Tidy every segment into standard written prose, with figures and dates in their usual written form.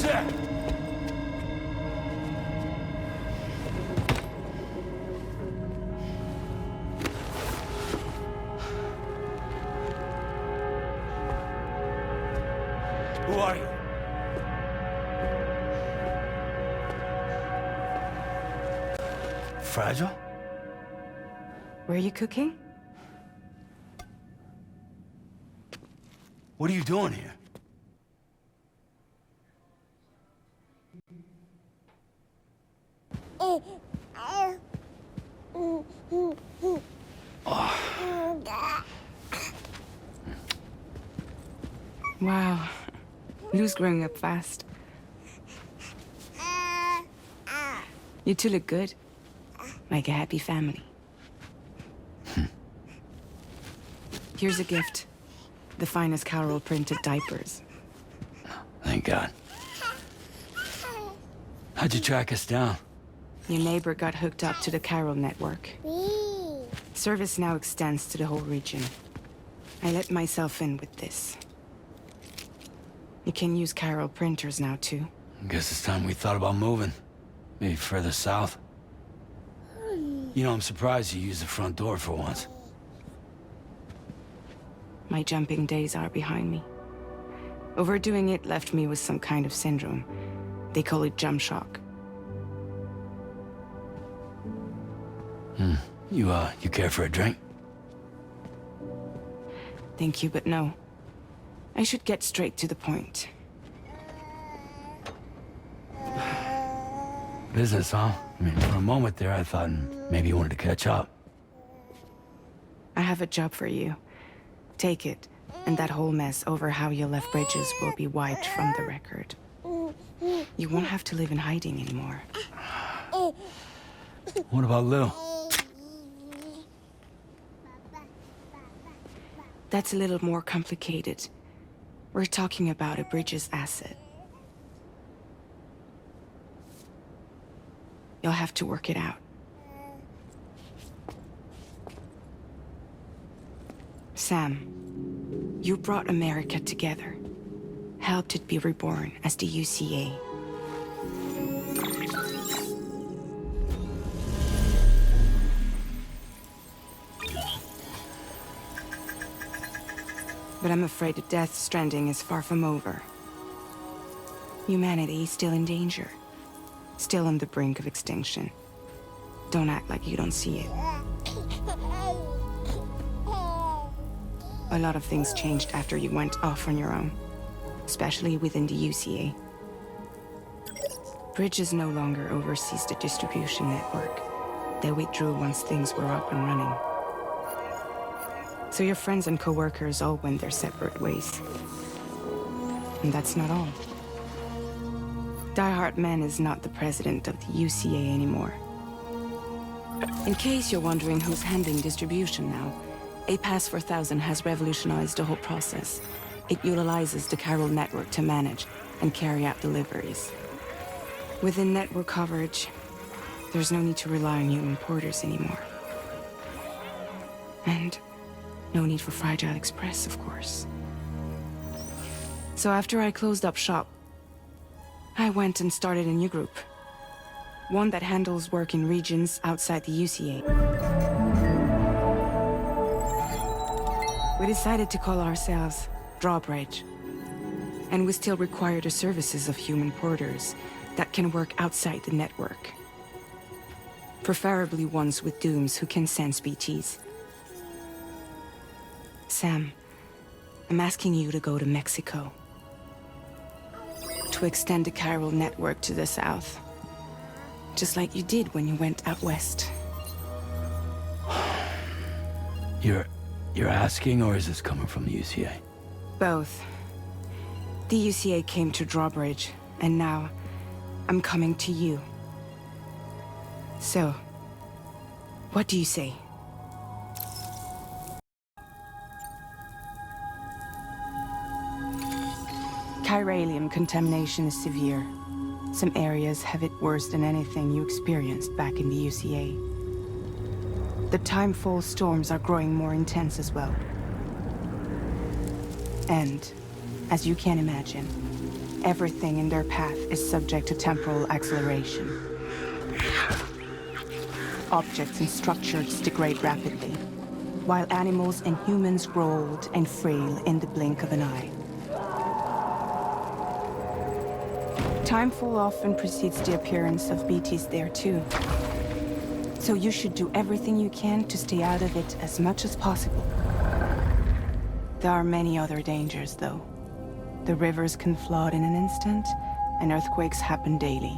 that? Who are you? Fragile? Were you cooking? What are you doing here? Wow. Lou's growing up fast. You two look good. Like a happy family. Here's a gift. The finest Carol printed diapers. Thank God. How'd you track us down? Your neighbor got hooked up to the Carol network. Service now extends to the whole region. I let myself in with this. You can use Carol printers now, too. Guess it's time we thought about moving. Maybe further south. You know, I'm surprised you used the front door for once. My jumping days are behind me. Overdoing it left me with some kind of syndrome. They call it jump shock. You care for a drink? Thank you, but no. I should get straight to the point. Business, huh? I mean, for a moment there, I thought maybe you wanted to catch up. I have a job for you. Take it, and that whole mess over how you left Bridges will be wiped from the record. You won't have to live in hiding anymore. What about Lil? That's a little more complicated. We're talking about a Bridges asset. You'll have to work it out. Sam, you brought America together. Helped it be reborn as the UCA. But I'm afraid the death Stranding is far from over. Humanity is still in danger. Still on the brink of extinction. Don't act like you don't see it. A lot of things changed after you went off on your own. Especially within the UCA. Bridges no longer oversees the distribution network. They withdrew once things were up and running. So your friends and co-workers all went their separate ways. And that's not all. Die Hard Man is not the president of the UCA anymore. In case you're wondering who's handling distribution now, A Pass 4000 has revolutionized the whole process. It utilizes the Carol network to manage and carry out deliveries. Within network coverage, there's no need to rely on human porters anymore. And no need for Fragile Express, of course. So after I closed up shop, I went and started a new group. One that handles work in regions outside the UCA. We decided to call ourselves Drawbridge. And we still require the services of human porters that can work outside the network. Preferably ones with dooms who can sense BTs. Sam, I'm asking you to go to Mexico. To extend the Carol network to the south. Just like you did when you went out west. You're asking, or is this coming from the UCA? Both. The UCA came to Drawbridge, and now I'm coming to you. So, what do you say? Chiralium contamination is severe. Some areas have it worse than anything you experienced back in the UCA. The timefall storms are growing more intense as well. And, as you can imagine, everything in their path is subject to temporal acceleration. Objects and structures degrade rapidly, while animals and humans grow old and frail in the blink of an eye. Timefall often precedes the appearance of BTs there too. So you should do everything you can to stay out of it as much as possible. There are many other dangers, though. The rivers can flood in an instant, and earthquakes happen daily.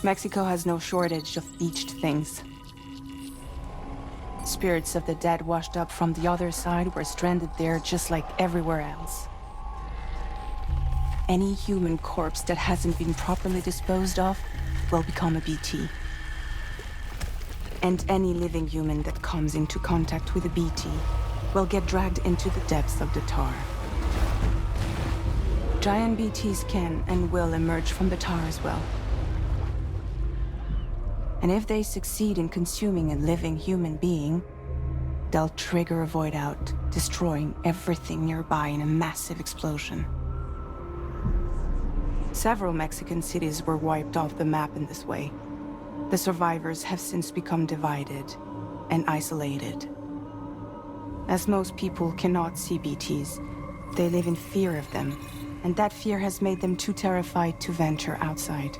Mexico has no shortage of beached things. Spirits of the dead washed up from the other side were stranded there just like everywhere else. Any human corpse that hasn't been properly disposed of will become a BT. And any living human that comes into contact with a BT will get dragged into the depths of the tar. Giant BTs can and will emerge from the tar as well. And if they succeed in consuming a living human being, they'll trigger a void out, destroying everything nearby in a massive explosion. Several Mexican cities were wiped off the map in this way. The survivors have since become divided and isolated. As most people cannot see BTs, they live in fear of them, and that fear has made them too terrified to venture outside.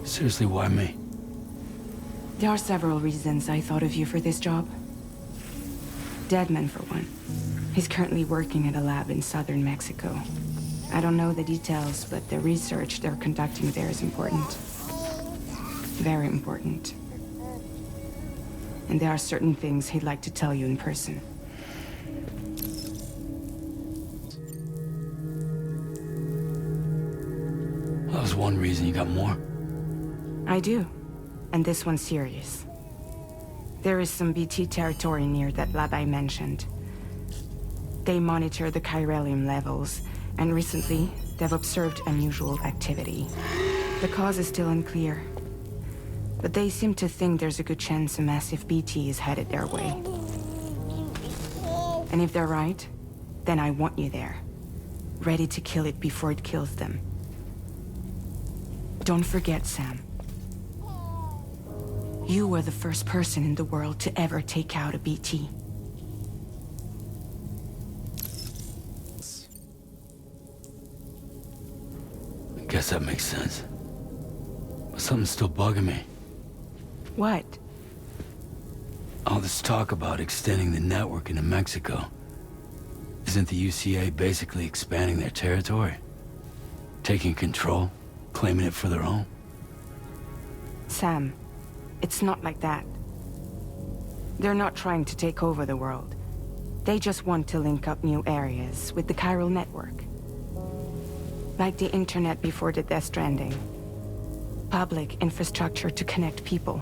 Seriously, why me? There are several reasons I thought of you for this job. Deadman, for one. He's currently working at a lab in southern Mexico. I don't know the details, but the research they're conducting there is important. Very important. And there are certain things he'd like to tell you in person. That was one reason. You got more? I do. And this one's serious. There is some BT territory near that lab I mentioned. They monitor the chiralium levels, and recently, they've observed unusual activity. The cause is still unclear, but they seem to think there's a good chance a massive BT is headed their way. And if they're right, then I want you there, ready to kill it before it kills them. Don't forget, Sam. You were the first person in the world to ever take out a BT. I guess that makes sense. But something's still bugging me. What? All this talk about extending the network into Mexico. Isn't the UCA basically expanding their territory? Taking control? Claiming it for their own? Sam, it's not like that. They're not trying to take over the world. They just want to link up new areas with the chiral network. Like the internet before the Death Stranding. Public infrastructure to connect people.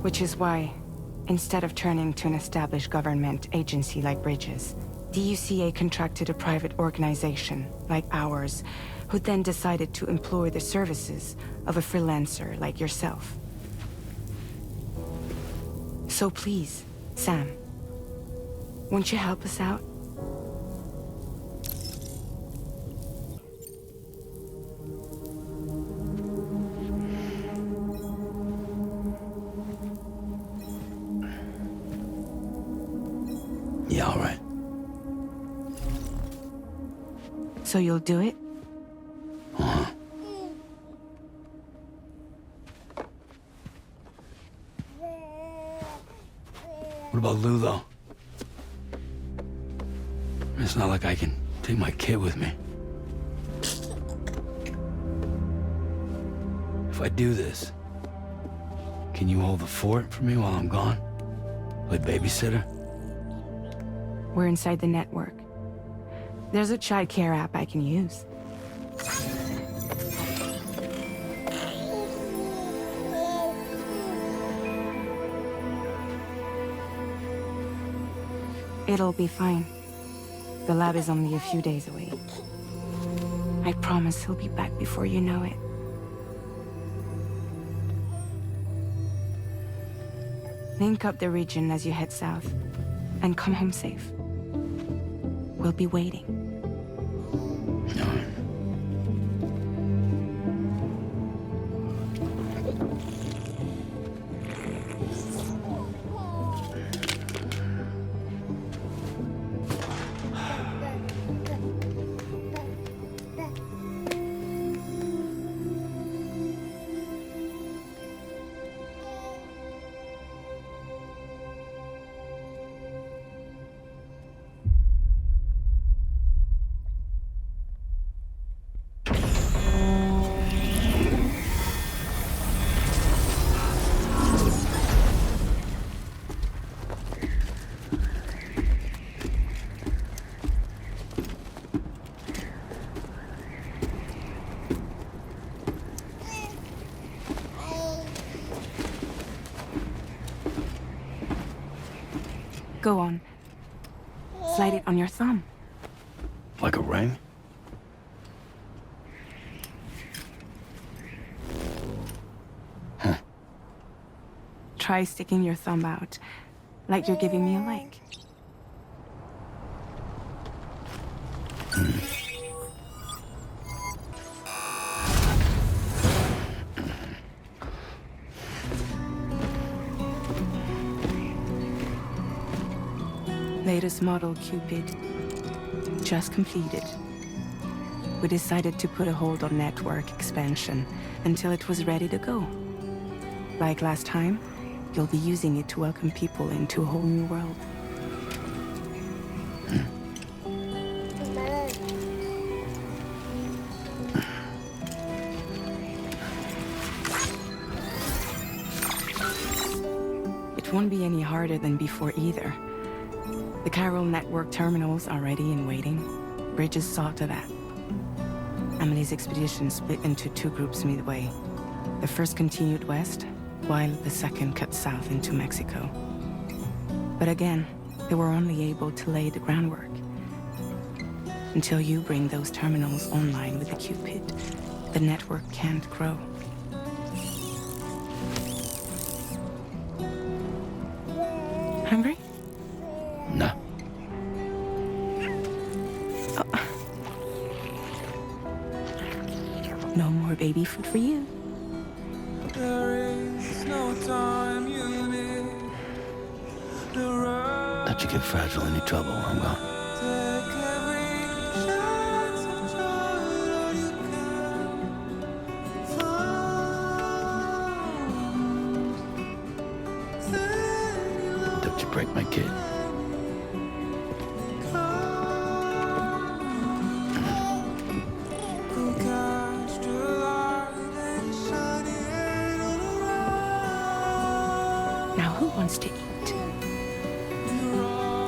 Which is why, instead of turning to an established government agency like Bridges, the UCA contracted a private organization, like ours, who then decided to employ the services of a freelancer like yourself. So please, Sam, won't you help us out? Yeah, all right. So you'll do it? Uh-huh. What about Lou, though? It's not like I can take my kid with me. If I do this, can you hold the fort for me while I'm gone? Play babysitter? We're inside the network. There's a child care app I can use. It'll be fine. The lab is only a few days away. I promise he'll be back before you know it. Link up the region as you head south, and come home safe. We'll be waiting. Go on. Slide it on your thumb. Like a ring? Huh. Try sticking your thumb out, like you're giving me a like. Latest model Cupid. Just completed. We decided to put a hold on network expansion until it was ready to go. Like last time, you'll be using it to welcome people into a whole new world. It won't be any harder than before either. The Chiral network terminals are ready and waiting. Bridges saw to that. Emily's expedition split into two groups midway. The first continued west, while the second cut south into Mexico. But again, they were only able to lay the groundwork. Until you bring those terminals online with the Cupid, the network can't grow. Hungry? No. Oh. No more baby food for you. There is no time you need. Let you get fragile any trouble, I'm gone. Take every chance of joy you can find. Don't you break my kid. Go catch the light and shine it all around. Now who wants to eat? You're all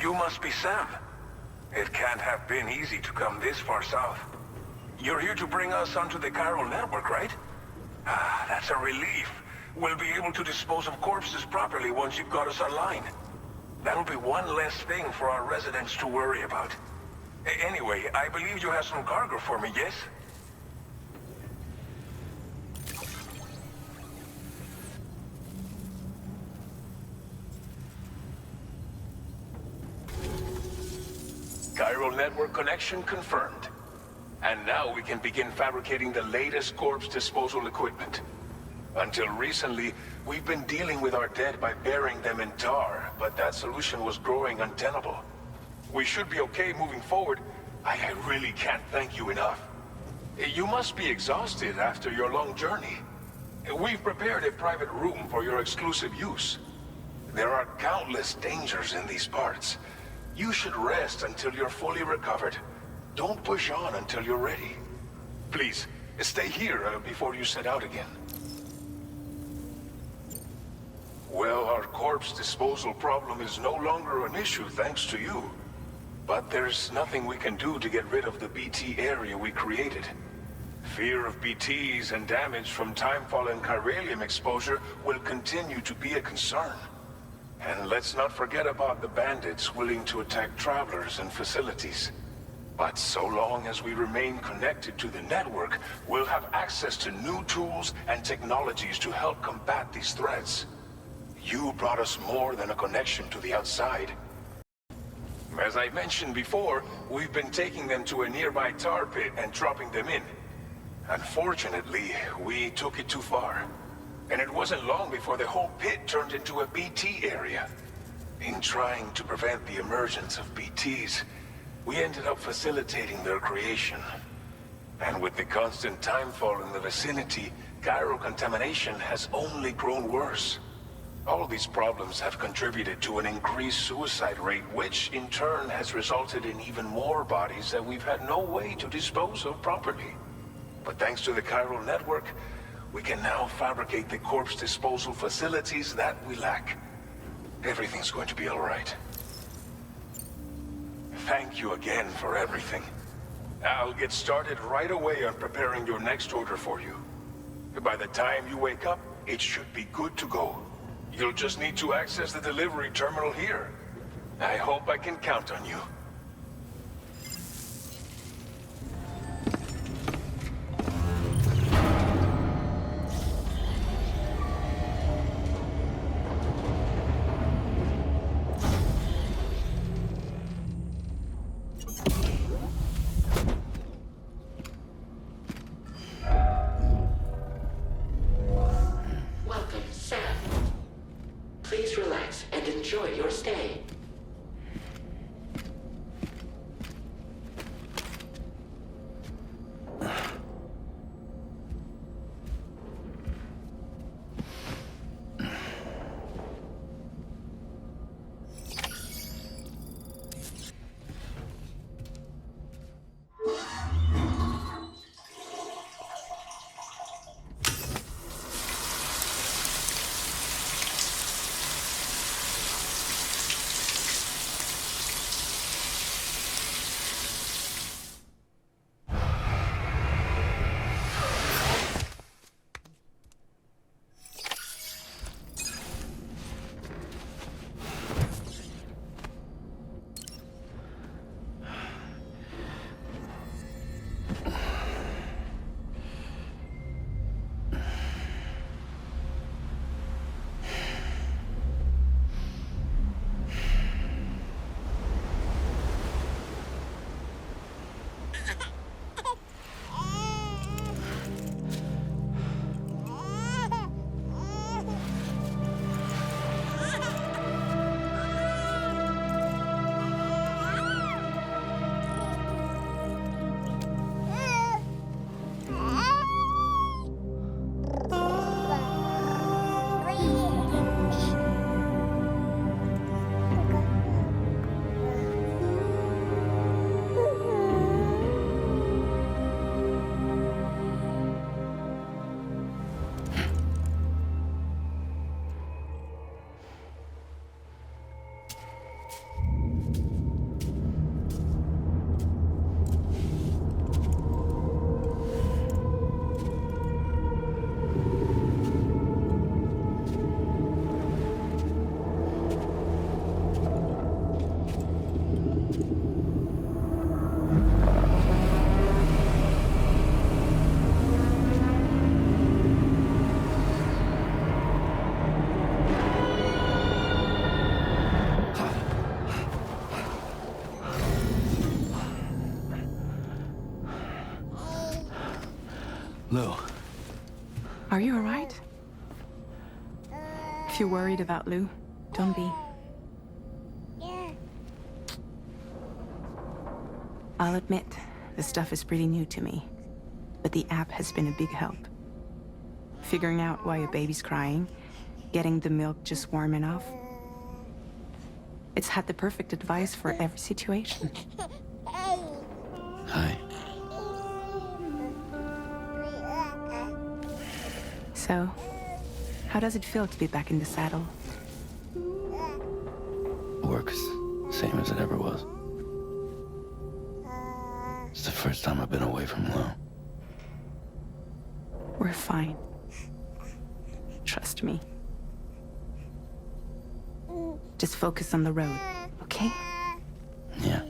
You must be Sam. It can't have been easy to come this far south. You're here to bring us onto the Chiral network, right? Ah, that's a relief. We'll be able to dispose of corpses properly once you've got us online. That'll be one less thing for our residents to worry about. Anyway, I believe you have some cargo for me, yes? Chiral network connection confirmed. And now we can begin fabricating the latest corpse disposal equipment. Until recently, we've been dealing with our dead by burying them in tar, but that solution was growing untenable. We should be okay moving forward. I really can't thank you enough. You must be exhausted after your long journey. We've prepared a private room for your exclusive use. There are countless dangers in these parts. You should rest until you're fully recovered. Don't push on until you're ready. Please, stay here before you set out again. Well, our corpse disposal problem is no longer an issue thanks to you. But there's nothing we can do to get rid of the BT area we created. Fear of BTs and damage from timefall and chiralium exposure will continue to be a concern. And let's not forget about the bandits willing to attack travelers and facilities. But so long as we remain connected to the network, we'll have access to new tools and technologies to help combat these threats. You brought us more than a connection to the outside. As I mentioned before, we've been taking them to a nearby tar pit and dropping them in. Unfortunately, we took it too far. And it wasn't long before the whole pit turned into a BT area. In trying to prevent the emergence of BTs, we ended up facilitating their creation. And with the constant timefall in the vicinity, gyro contamination has only grown worse. All these problems have contributed to an increased suicide rate, which in turn has resulted in even more bodies that we've had no way to dispose of properly. But thanks to the chiral network, we can now fabricate the corpse disposal facilities that we lack. Everything's going to be all right. Thank you again for everything. I'll get started right away on preparing your next order for you. By the time you wake up, it should be good to go. You'll just need to access the delivery terminal here. I hope I can count on you. Please relax and enjoy your stay. Lou. Are you alright? If you're worried about Lou, don't be. I'll admit, the stuff is pretty new to me, but the app has been a big help. Figuring out why a baby's crying, getting the milk just warm enough. It's had the perfect advice for every situation. Hi. So, How does it feel to be back in the saddle? Work's same as it ever was. It's the first time I've been away from Lo. We're fine. Trust me. Just focus on the road, okay? Yeah.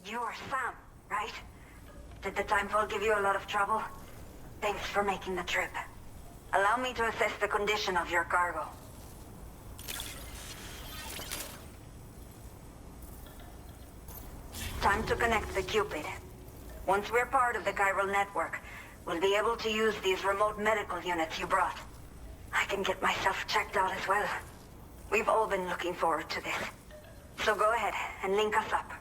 You're Sam, right? Did the Timefall give you a lot of trouble? Thanks for making the trip. Allow me to assess the condition of your cargo. Time to connect the Cupid. Once we're part of the chiral network, we'll be able to use these remote medical units you brought. I can get myself checked out as well. We've all been looking forward to this. So go ahead and link us up.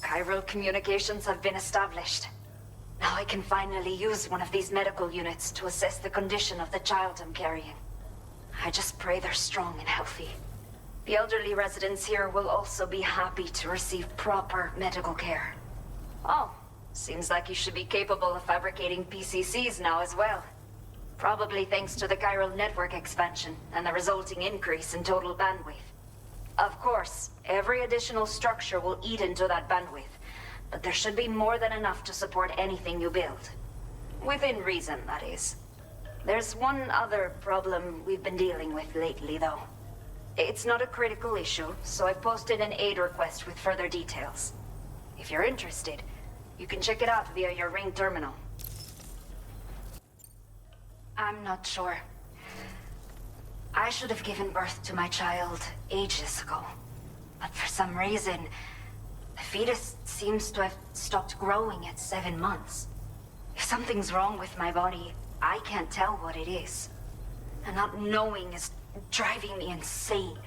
Chiral communications have been established. Now I can finally use one of these medical units to assess the condition of the child I'm carrying. I just pray they're strong and healthy. The elderly residents here will also be happy to receive proper medical care. Oh, seems like you should be capable of fabricating PCCs now as well. Probably thanks to the chiral network expansion and the resulting increase in total bandwidth. Of course, every additional structure will eat into that bandwidth, but there should be more than enough to support anything you build. Within reason, that is. There's one other problem we've been dealing with lately, though. It's not a critical issue, so I've posted an aid request with further details. If you're interested, you can check it out via your ring terminal. I'm not sure. I should have given birth to my child ages ago. But for some reason, the fetus seems to have stopped growing at 7 months. If something's wrong with my body, I can't tell what it is. And not knowing is driving me insane.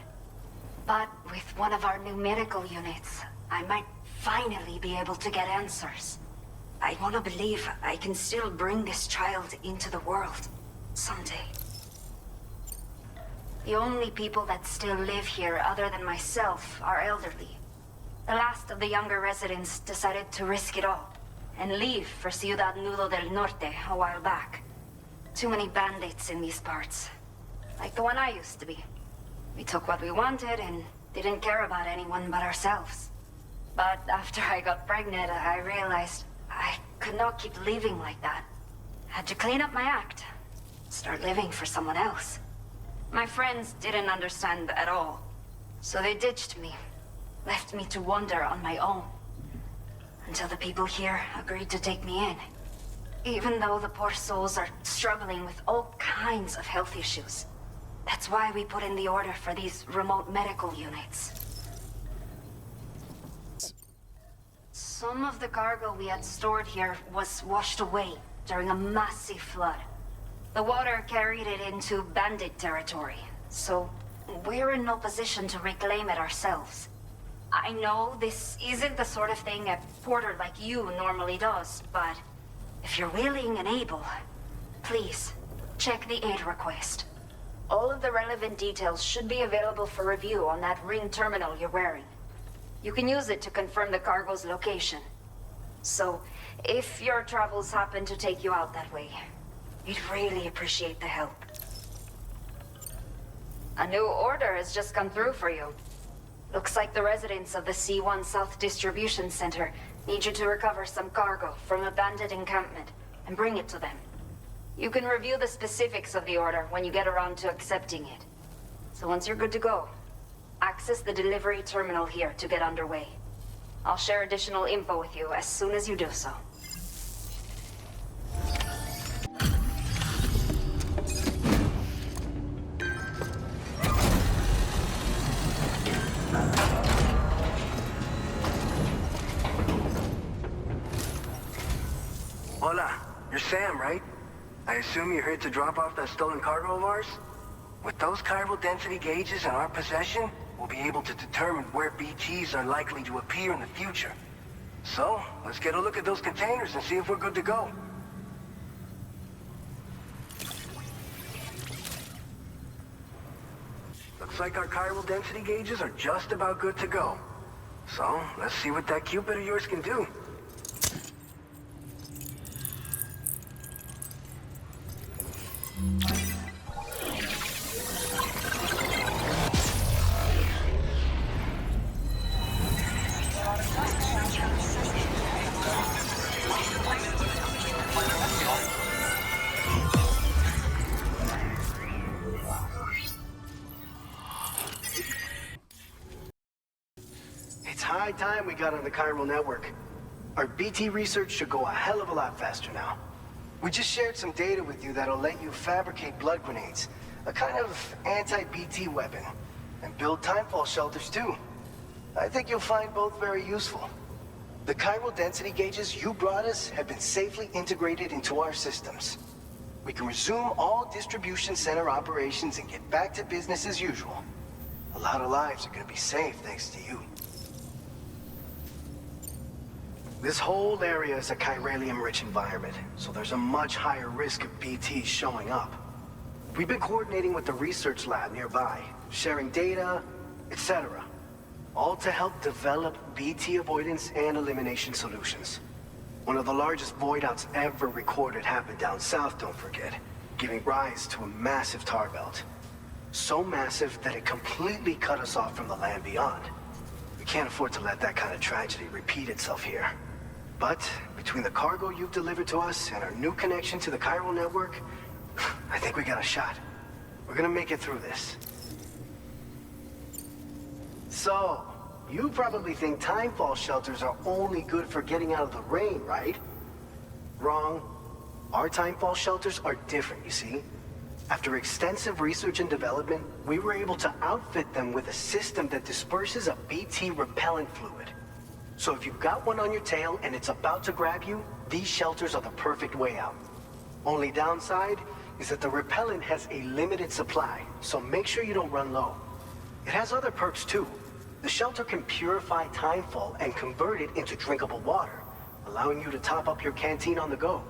But with one of our new medical units, I might finally be able to get answers. I want to believe I can still bring this child into the world someday. The only people that still live here other than myself are elderly. The last of the younger residents decided to risk it all and leave for Ciudad Nudo del Norte a while back. Too many bandits in these parts. Like the one I used to be. We took what we wanted and didn't care about anyone but ourselves. But after I got pregnant, I realized I could not keep living like that. Had to clean up my act. Start living for someone else. My friends didn't understand at all. So they ditched me. Left me to wander on my own. Until the people here agreed to take me in. Even though the poor souls are struggling with all kinds of health issues. That's why we put in the order for these remote medical units. Some of the cargo we had stored here was washed away during a massive flood. The water carried it into bandit territory, so we're in no position to reclaim it ourselves. I know this isn't the sort of thing a porter like you normally does, but if you're willing and able, please, check the aid request. All of the relevant details should be available for review on that ring terminal you're wearing. You can use it to confirm the cargo's location. So, if your travels happen to take you out that way, we'd really appreciate the help. A new order has just come through for you. Looks like the residents of the C1 South Distribution Center need you to recover some cargo from a bandit encampment and bring it to them. You can review the specifics of the order when you get around to accepting it. So once you're good to go, access the delivery terminal here to get underway. I'll share additional info with you as soon as you do so. Hola, you're Sam, right? I assume you're here to drop off that stolen cargo of ours? With those chiral density gauges in our possession, we'll be able to determine where BTs are likely to appear in the future. So, let's get a look at those containers and see if we're good to go. Looks like our chiral density gauges are just about good to go. So, let's see what that Cupid of yours can do. It's high time we got on the chiral network. Our BT research should go a hell of a lot faster now. We just shared some data with you that'll let you fabricate blood grenades, a kind of anti-BT weapon, and build timefall shelters too. I think you'll find both very useful. The chiral density gauges you brought us have been safely integrated into our systems. We can resume all distribution center operations and get back to business as usual. A lot of lives are gonna be saved thanks to you. This whole area is a chiralium-rich environment, so there's a much higher risk of BTs showing up. We've been coordinating with the research lab nearby, sharing data, etc. All to help develop BT avoidance and elimination solutions. One of the largest void outs ever recorded happened down south, don't forget, giving rise to a massive tar belt. So massive that it completely cut us off from the land beyond. We can't afford to let that kind of tragedy repeat itself here. But between the cargo you've delivered to us and our new connection to the chiral network, I think we got a shot. We're gonna make it through this. So, you probably think timefall shelters are only good for getting out of the rain, right? Wrong. Our timefall shelters are different, you see. After extensive research and development, we were able to outfit them with a system that disperses a BT repellent fluid. So if you've got one on your tail and it's about to grab you, these shelters are the perfect way out. Only downside is that the repellent has a limited supply, so make sure you don't run low. It has other perks too. The shelter can purify timefall and convert it into drinkable water, allowing you to top up your canteen on the go.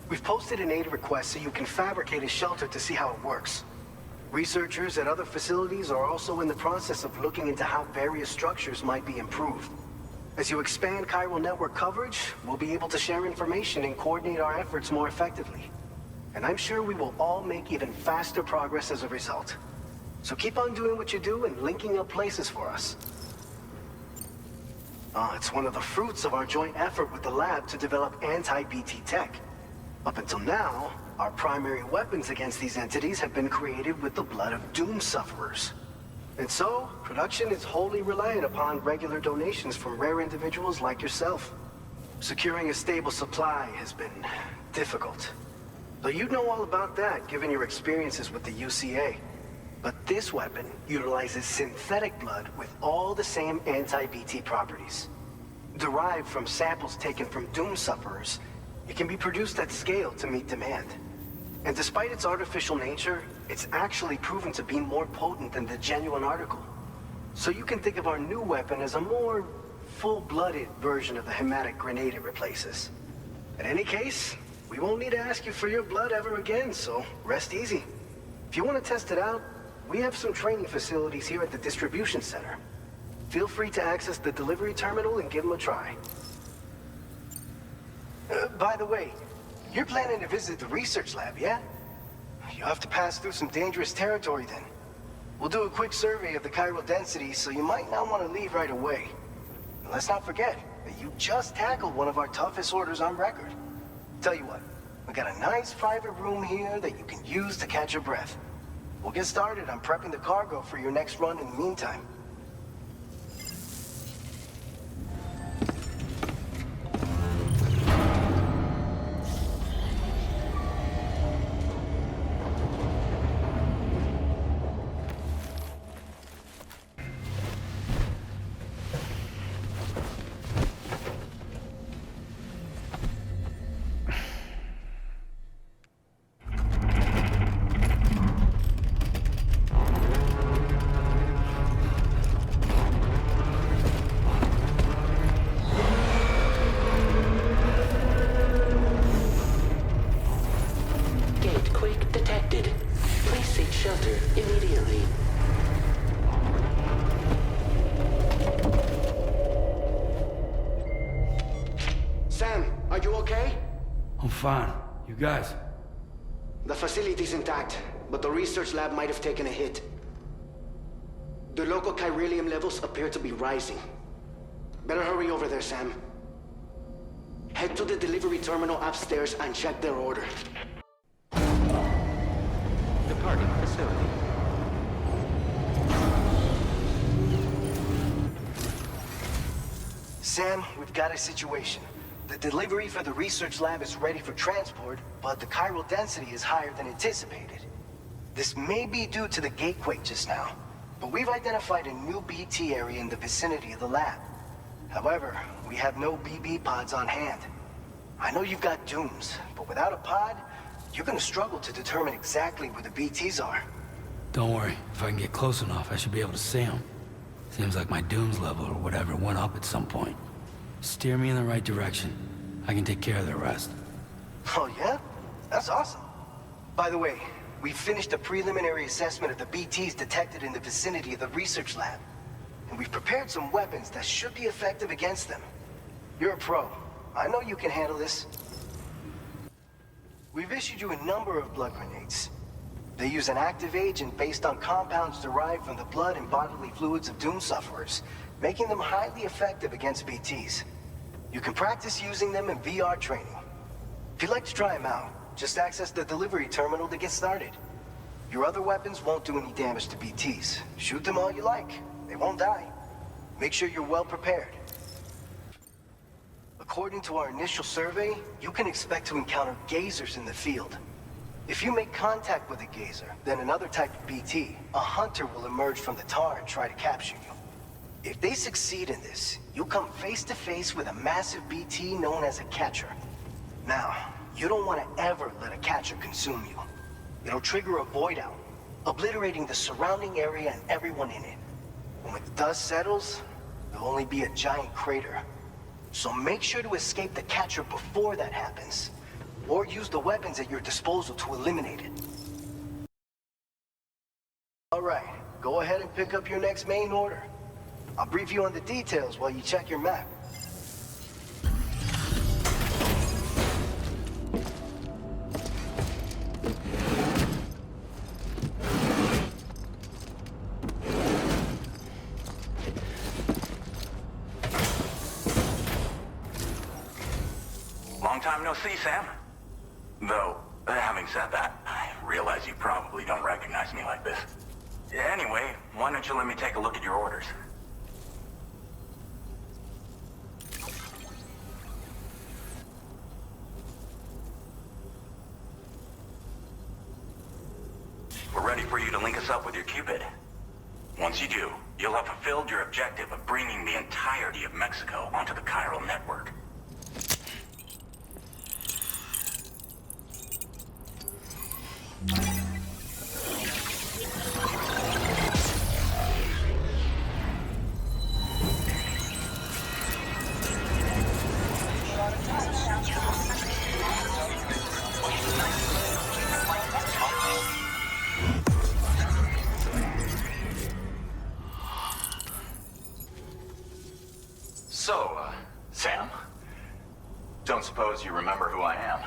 We've posted an aid request so you can fabricate a shelter to see how it works. Researchers at other facilities are also in the process of looking into how various structures might be improved. As you expand chiral network coverage, we'll be able to share information and coordinate our efforts more effectively. And I'm sure we will all make even faster progress as a result. So keep on doing what you do and linking up places for us. It's one of the fruits of our joint effort with the lab to develop anti-BT tech. Up until now, our primary weapons against these entities have been created with the blood of doom sufferers. And so, production is wholly reliant upon regular donations from rare individuals like yourself. Securing a stable supply has been difficult. Though you'd know all about that, given your experiences with the UCA. But this weapon utilizes synthetic blood with all the same anti-BT properties. Derived from samples taken from doom sufferers, it can be produced at scale to meet demand. And despite its artificial nature, it's actually proven to be more potent than the genuine article. So you can think of our new weapon as a more full-blooded version of the hematic grenade it replaces. In any case, we won't need to ask you for your blood ever again, so rest easy. If you want to test it out, we have some training facilities here at the distribution center. Feel free to access the delivery terminal and give them a try. By the way, you're planning to visit the research lab, yeah? You'll have to pass through some dangerous territory then. We'll do a quick survey of the chiral density, so you might not want to leave right away. And let's not forget that you just tackled one of our toughest orders on record. Tell you what, We got a nice private room here that you can use to catch your breath. We'll get started on prepping the cargo for your next run in the meantime. Gatequake detected. Please seek shelter immediately. Sam, are you okay? I'm fine. You guys? The facility's intact, but the research lab might have taken a hit. The local chiralium levels appear to be rising. Better hurry over there, Sam. Head to the delivery terminal upstairs and check their order. Departing facility. Sam, we've got a situation. The delivery for the research lab is ready for transport, but the chiral density is higher than anticipated. This may be due to the gatequake just now, but we've identified a new BT area in the vicinity of the lab. However, we have no BB pods on hand. I know you've got dooms, but without a pod, you're gonna struggle to determine exactly where the BTs are. Don't worry. If I can get close enough, I should be able to see them. Seems like my dooms level or whatever went up at some point. Steer me in the right direction. I can take care of the rest. Oh yeah? That's awesome. By the way, we finished a preliminary assessment of the BTs detected in the vicinity of the research lab. And we've prepared some weapons that should be effective against them. You're a pro. I know you can handle this. We've issued you a number of blood grenades. They use an active agent based on compounds derived from the blood and bodily fluids of Doom sufferers, making them highly effective against BTs. You can practice using them in VR training. If you'd like to try them out, just access the delivery terminal to get started. Your other weapons won't do any damage to BTs. Shoot them all you like. They won't die. Make sure you're well prepared. According to our initial survey, you can expect to encounter gazers in the field. If you make contact with a gazer, then another type of BT, a hunter will emerge from the tar and try to capture you. If they succeed in this, you'll come face to face with a massive BT known as a catcher. Now, you don't want to ever let a catcher consume you. It'll trigger a void out, obliterating the surrounding area and everyone in it. When the dust settles, there'll only be a giant crater. So make sure to escape the catcher before that happens, or use the weapons at your disposal to eliminate it. All right, go ahead and pick up your next main order. I'll brief you on the details while you check your map. Long time no see, Sam. Though, having said that, I realize you probably don't recognize me like this. Anyway, why don't you let me take a look at your orders? We're ready for you to link us up with your Cupid. Once you do, you'll have fulfilled your objective of bringing the entirety of Mexico onto the chiral network. Sam, don't suppose you remember who I am?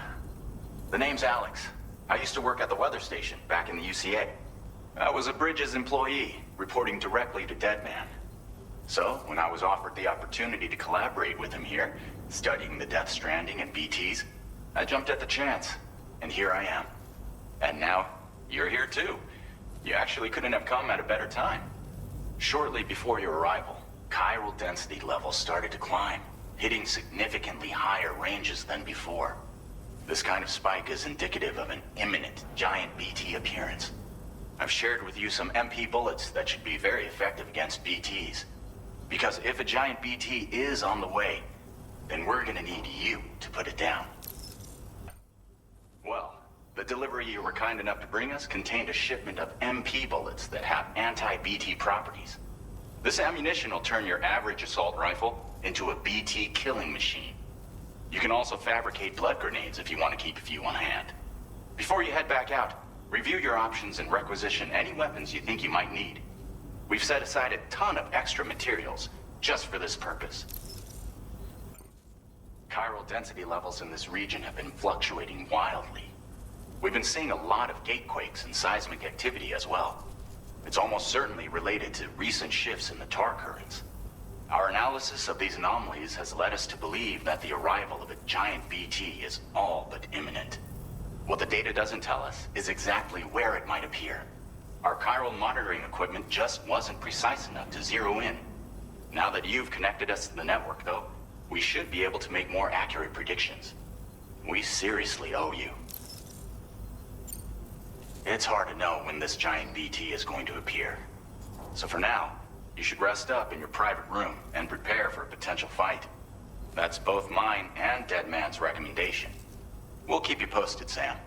The name's Alex. I used to work at the weather station back in the UCA. I was a Bridges employee, reporting directly to Deadman. So, when I was offered the opportunity to collaborate with him here, studying the Death Stranding and BTs, I jumped at the chance. and here I am. And now, you're here too. You actually couldn't have come at a better time. Shortly before your arrival, chiral density levels started to climb, hitting significantly higher ranges than before. This kind of spike is indicative of an imminent giant BT appearance. I've shared with you some MP bullets that should be very effective against BTs. Because if a giant BT is on the way, then we're gonna need you to put it down. Well, the delivery you were kind enough to bring us contained a shipment of MP bullets that have anti-BT properties. This ammunition will turn your average assault rifle into a BT killing machine. You can also fabricate blood grenades if you want to keep a few on hand. Before you head back out, review your options and requisition any weapons you think you might need. We've set aside a ton of extra materials just for this purpose. Chiral density levels in this region have been fluctuating wildly. We've been seeing a lot of gatequakes and seismic activity as well. It's almost certainly related to recent shifts in the tar currents. Our analysis of these anomalies has led us to believe that the arrival of a giant BT is all but imminent. What the data doesn't tell us is exactly where it might appear. Our chiral monitoring equipment just wasn't precise enough to zero in. Now that you've connected us to the network, though, we should be able to make more accurate predictions. We seriously owe you. It's hard to know when this giant BT is going to appear. So for now, you should rest up in your private room and prepare for a potential fight. That's both mine and Deadman's recommendation. We'll keep you posted, Sam.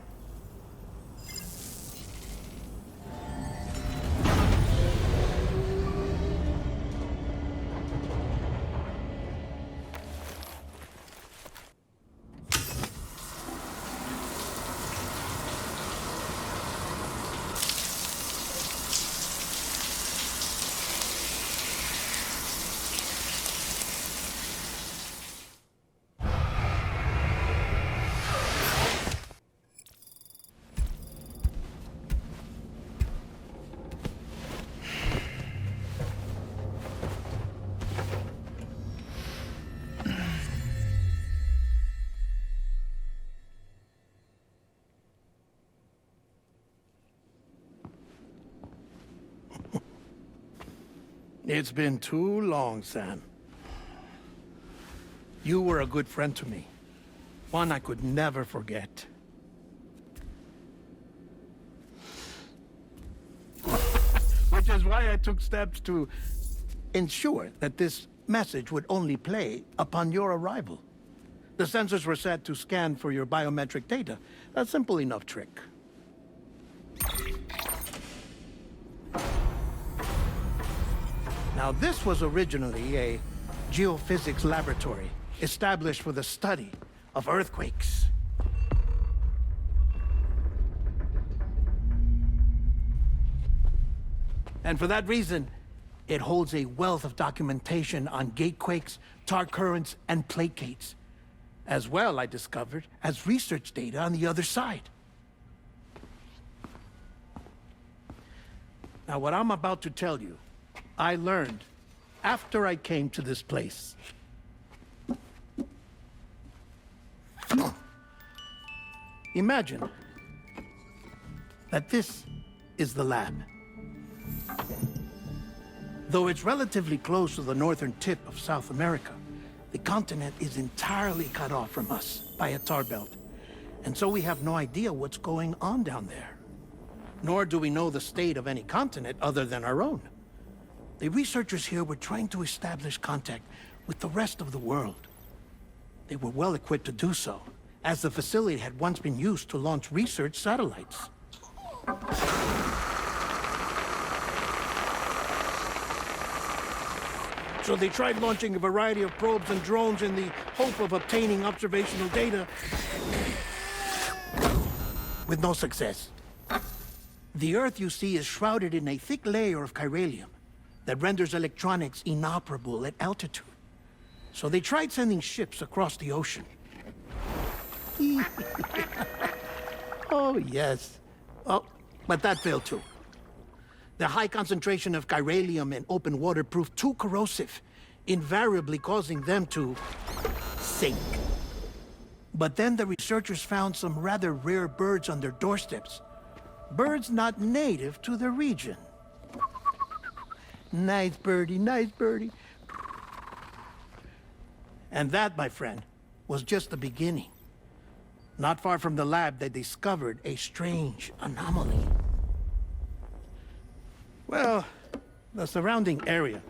It's been too long, Sam. You were a good friend to me. One I could never forget. Which is why I took steps to ensure that this message would only play upon your arrival. The sensors were set to scan for your biometric data. A simple enough trick. Now, this was originally a geophysics laboratory established for the study of earthquakes. And for that reason, it holds a wealth of documentation on gatequakes, tar currents, and placates. As well, I discovered, as research data on the other side. Now, what I'm about to tell you, I learned after I came to this place. Imagine that this is the lab. Though it's relatively close to the northern tip of South America, the continent is entirely cut off from us by a tar belt. And so we have no idea what's going on down there. Nor do we know the state of any continent other than our own. The researchers here were trying to establish contact with the rest of the world. They were well equipped to do so, as the facility had once been used to launch research satellites. So they tried launching a variety of probes and drones in the hope of obtaining observational data, with no success. The Earth, you see, is shrouded in a thick layer of chiralium that renders electronics inoperable at altitude. So they tried sending ships across the ocean. Oh, yes. Oh, but that failed too. The high concentration of chiralium in open water proved too corrosive, invariably causing them to sink. But then the researchers found some rather rare birds on their doorsteps. Birds not native to the region. Nice birdie, nice birdie. And that, my friend, was just the beginning. Not far from the lab, they discovered a strange anomaly. Well, the surrounding area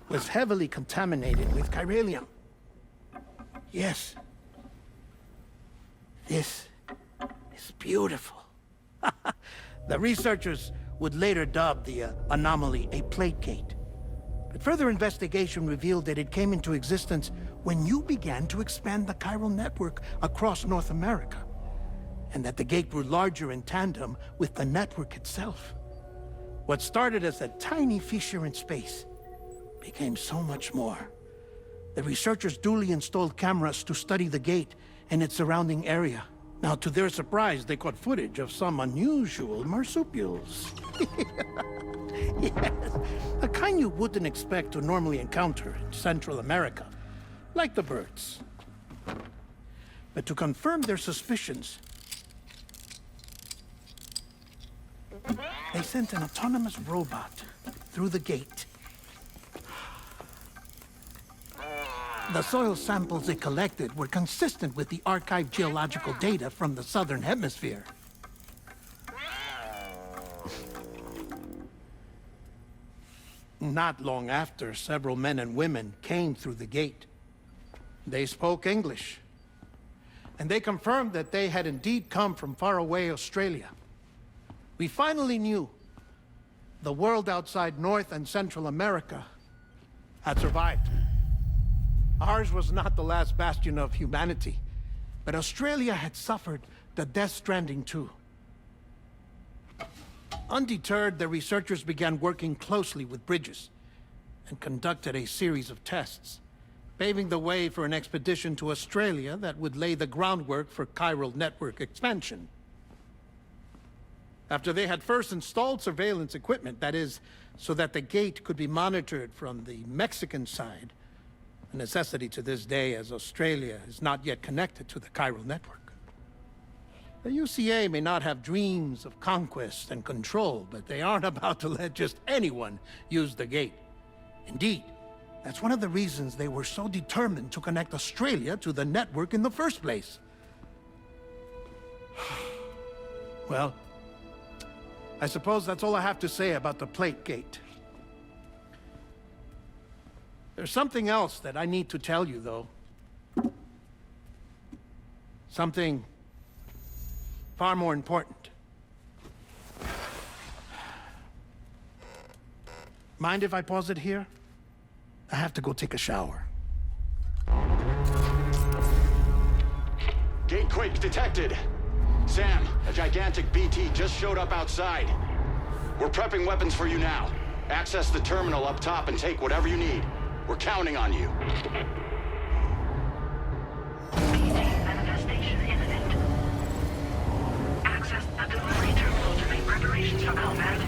was heavily contaminated with chiralium. Yes. This is beautiful. The researchers would later dub the anomaly a plate gate. But further investigation revealed that it came into existence when you began to expand the chiral network across North America, and that the gate grew larger in tandem with the network itself. What started as a tiny fissure in space became so much more. The researchers duly installed cameras to study the gate and its surrounding area. Now, to their surprise, they caught footage of some unusual marsupials. Yes, a kind you wouldn't expect to normally encounter in Central America, like the birds. But to confirm their suspicions, they sent an autonomous robot through the gate. The soil samples it collected were consistent with the archived geological data from the southern hemisphere. Not long after, several men and women came through the gate. They spoke English, and they confirmed that they had indeed come from faraway Australia. We finally knew the world outside North and Central America had survived. Ours was not the last bastion of humanity, but Australia had suffered the death stranding too. Undeterred, the researchers began working closely with Bridges and conducted a series of tests, paving the way for an expedition to Australia that would lay the groundwork for chiral network expansion. After they had first installed surveillance equipment, that is, so that the gate could be monitored from the Mexican side, a necessity to this day as Australia is not yet connected to the chiral network. The UCA may not have dreams of conquest and control, but they aren't about to let just anyone use the gate. Indeed, that's one of the reasons they were so determined to connect Australia to the network in the first place. Well, I suppose that's all I have to say about the plate gate. There's something else that I need to tell you, though. Something far more important. Mind if I pause it here? I have to go take a shower. Gate quake detected. Sam, a gigantic BT just showed up outside. We're prepping weapons for you now. Access the terminal up top and take whatever you need. We're counting on you. Manifestation imminent. Access the delivery terminal to make preparations for combat.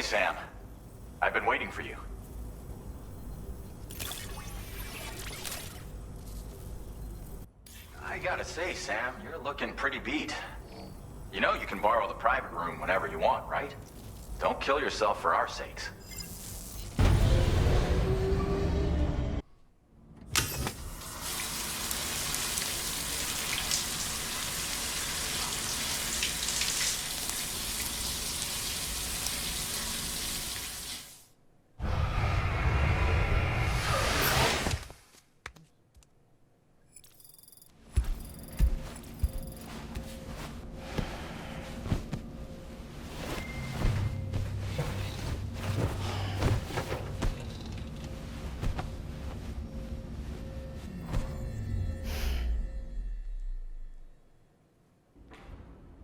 Sam. I've been waiting for you. I gotta say, Sam, you're looking pretty beat. You know you can borrow the private room whenever you want, right? Don't kill yourself for our sakes.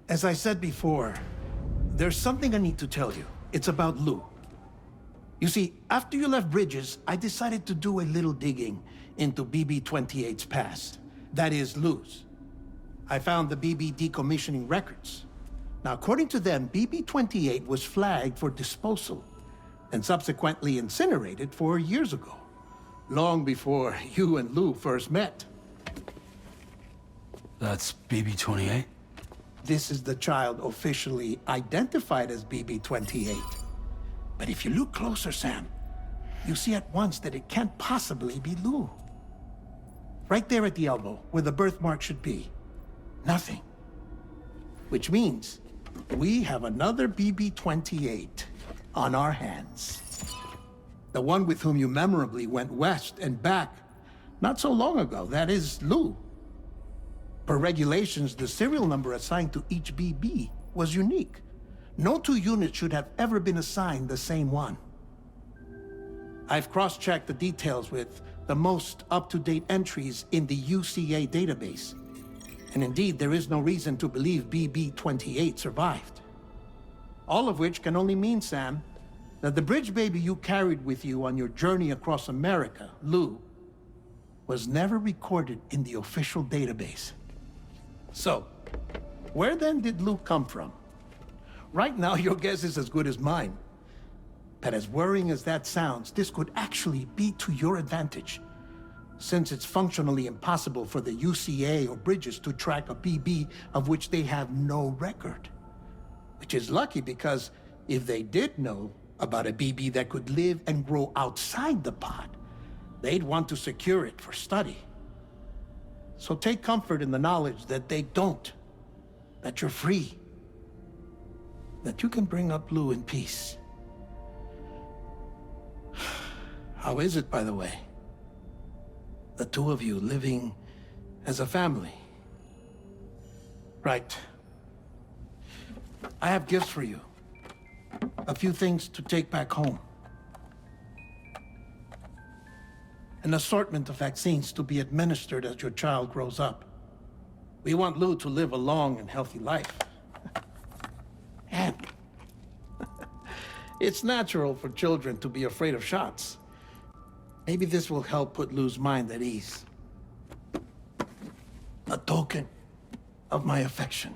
As I said before, there's something I need to tell you. It's about Lou. You see, after you left Bridges, I decided to do a little digging into BB-28's past. That is, Lou's. I found the BB decommissioning records. Now, according to them, BB-28 was flagged for disposal and subsequently incinerated 4 years ago, long before you and Lou first met. That's BB-28? This is the child officially identified as BB-28. But if you look closer, Sam, you see at once that it can't possibly be Lou. Right there at the elbow, where the birthmark should be. Nothing. Which means we have another BB-28 on our hands. The one with whom you memorably went west and back not so long ago. That is Lou. Per regulations, the serial number assigned to each BB was unique. No two units should have ever been assigned the same one. I've cross-checked the details with the most up-to-date entries in the UCA database. And indeed, there is no reason to believe BB-28 survived. All of which can only mean, Sam, that the bridge baby you carried with you on your journey across America, Lou, was never recorded in the official database. So, where then did Lou come from? Right now, your guess is as good as mine. But as worrying as that sounds, this could actually be to your advantage, since it's functionally impossible for the UCA or Bridges to track a BB of which they have no record. Which is lucky, because if they did know about a BB that could live and grow outside the pod, they'd want to secure it for study. So take comfort in the knowledge that they don't, that you're free, that you can bring up Lou in peace. How is it, by the way? The two of you living as a family? Right. I have gifts for you. A few things to take back home. An assortment of vaccines to be administered as your child grows up. We want Lou to live a long and healthy life. And it's natural for children to be afraid of shots. Maybe this will help put Lou's mind at ease. A token of my affection.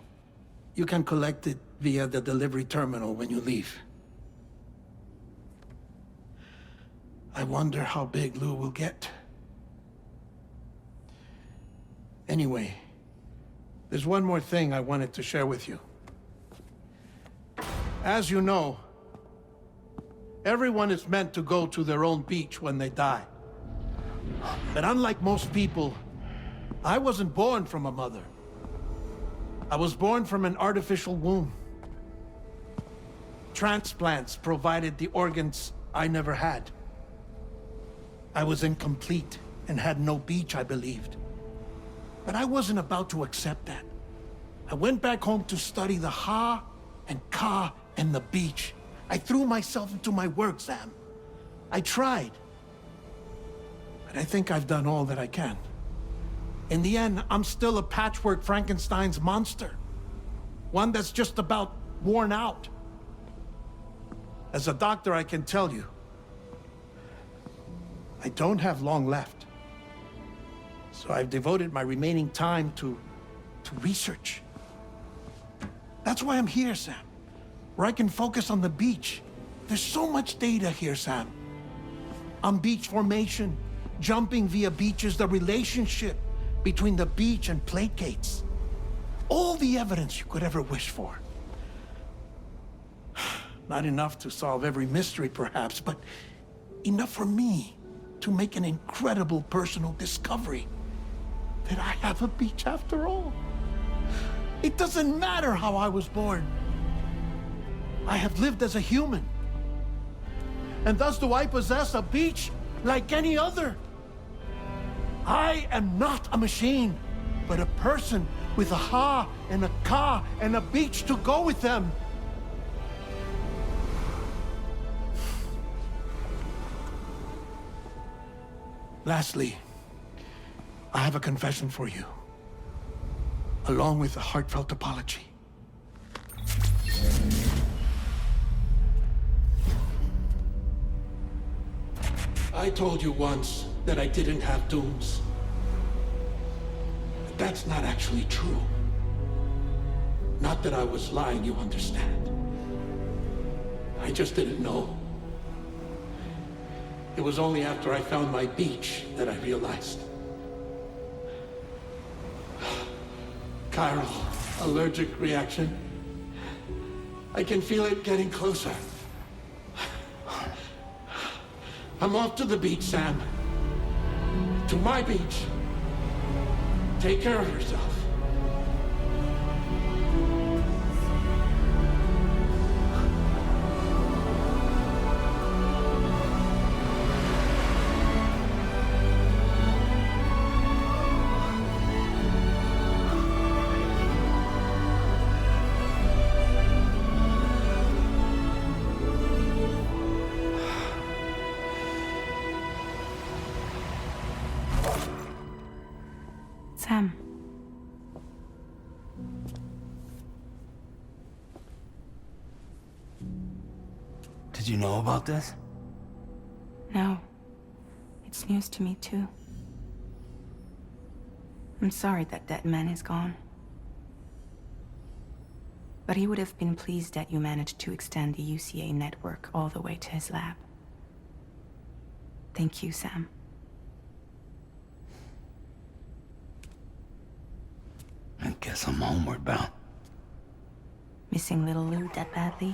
You can collect it via the delivery terminal when you leave. I wonder how big Lou will get. Anyway, there's one more thing I wanted to share with you. As you know, everyone is meant to go to their own beach when they die. But unlike most people, I wasn't born from a mother. I was born from an artificial womb. Transplants provided the organs I never had. I was incomplete and had no beach, I believed. But I wasn't about to accept that. I went back home to study the Ha and Ka and the beach. I threw myself into my work, Sam. I tried. But I think I've done all that I can. In the end, I'm still a patchwork Frankenstein's monster. One that's just about worn out. As a doctor, I can tell you, I don't have long left. So I've devoted my remaining time to research. That's why I'm here, Sam. Where I can focus on the beach, There's so much data here, Sam. On beach formation, jumping via beaches, the relationship between the beach and plate gates. All the evidence you could ever wish for. Not enough to solve every mystery, perhaps, but enough for me to make an incredible personal discovery that I have a beach after all. It doesn't matter how I was born. I have lived as a human. And thus do I possess a beach like any other. I am not a machine, but a person with a ha and a ka and a beach to go with them. Lastly, I have a confession for you, along with a heartfelt apology. I told you once that I didn't have dooms. But that's not actually true. Not that I was lying, you understand. I just didn't know. It was only after I found my beach that I realized. Chiral allergic reaction. I can feel it getting closer. I'm off to the beach, Sam. To my beach. Take care of yourself. Sam. Did you know about this? No. It's news to me, too. I'm sorry that that man is gone. But he would have been pleased that you managed to extend the UCA network all the way to his lab. Thank you, Sam. I guess I'm homeward bound. Missing little Lou that badly?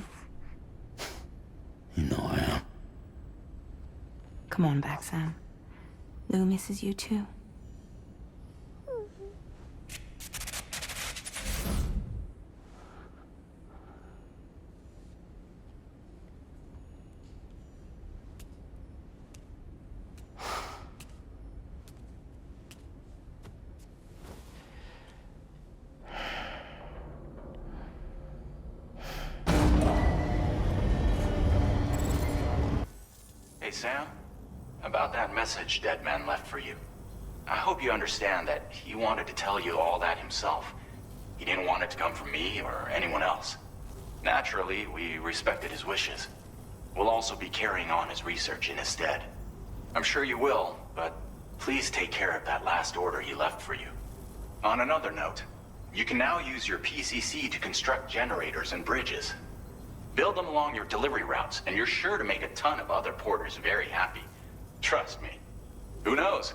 You know I am. Come on back, Sam. Lou misses you too. Hey, Sam. About that message Deadman left for you. I hope you understand that he wanted to tell you all that himself. He didn't want it to come from me or anyone else. Naturally, we respected his wishes. We'll also be carrying on his research in his stead. I'm sure you will, but please take care of that last order he left for you. On another note, you can now use your PCC to construct generators and bridges. Build them along your delivery routes, and you're sure to make a ton of other porters very happy. Trust me. Who knows?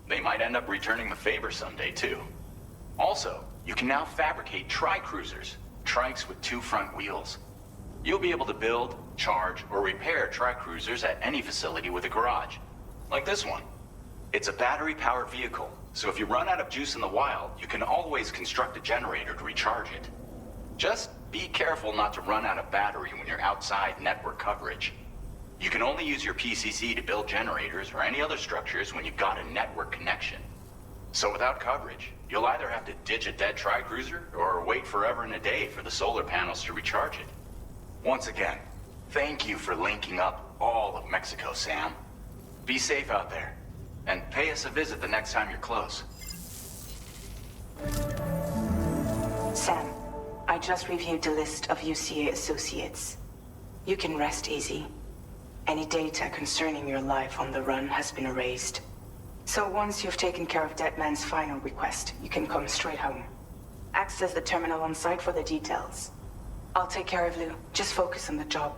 They might end up returning the favor someday, too. Also, you can now fabricate tri-cruisers, trikes with 2 front wheels. You'll be able to build, charge, or repair tri-cruisers at any facility with a garage. Like this one. It's a battery-powered vehicle, so if you run out of juice in the wild, you can always construct a generator to recharge it. Just be careful not to run out of battery when you're outside network coverage. You can only use your PCC to build generators or any other structures when you've got a network connection. So without coverage, you'll either have to ditch a dead tri-cruiser or wait forever and a day for the solar panels to recharge it. Once again, thank you for linking up all of Mexico, Sam. Be safe out there, and pay us a visit the next time you're close. Sam, I just reviewed the list of UCA associates. You can rest easy. Any data concerning your life on the run has been erased. So once you've taken care of Deadman's final request, you can come straight home. Access the terminal on site for the details. I'll take care of Lou. Just focus on the job.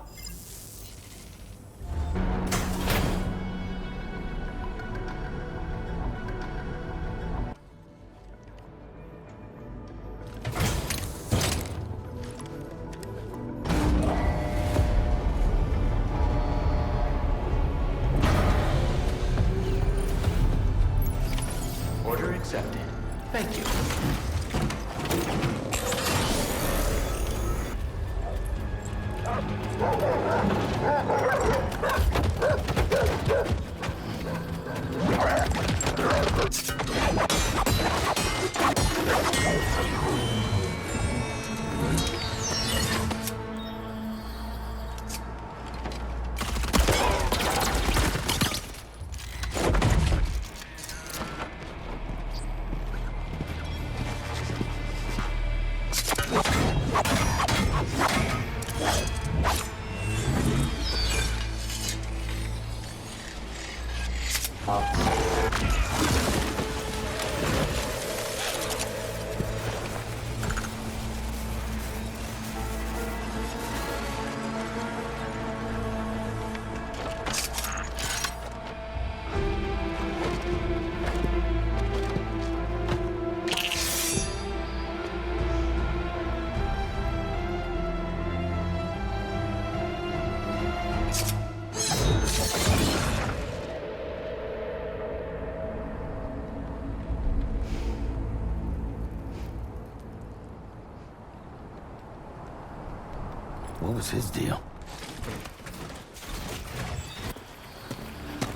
What was his deal?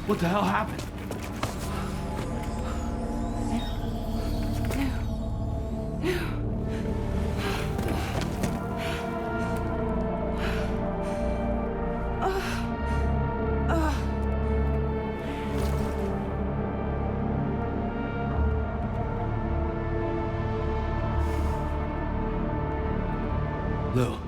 What the hell happened? Lou.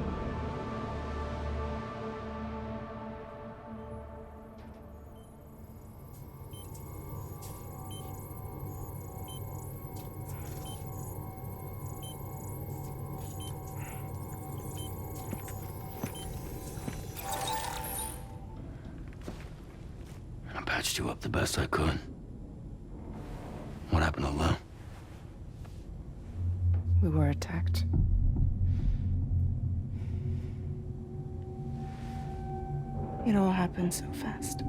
I patched you up the best I could. What happened to Lou? We were attacked. It all happened so fast.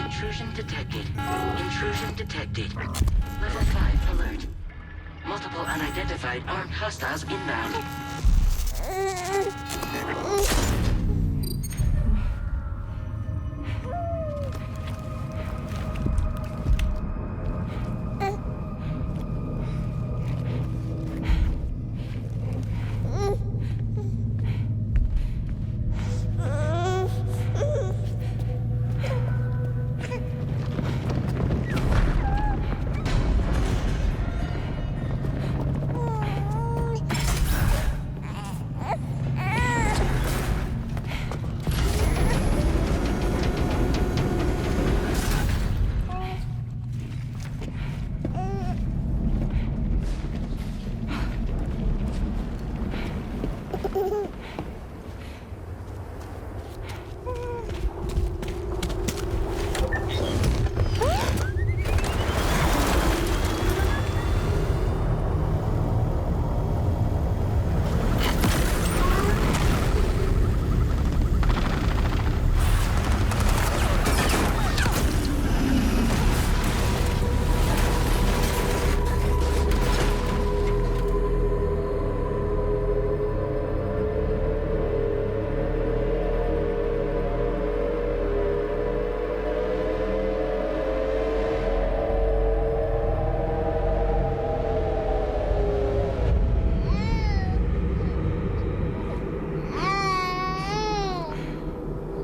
Intrusion detected. Intrusion detected. Level 5 alert. Multiple unidentified armed hostiles inbound.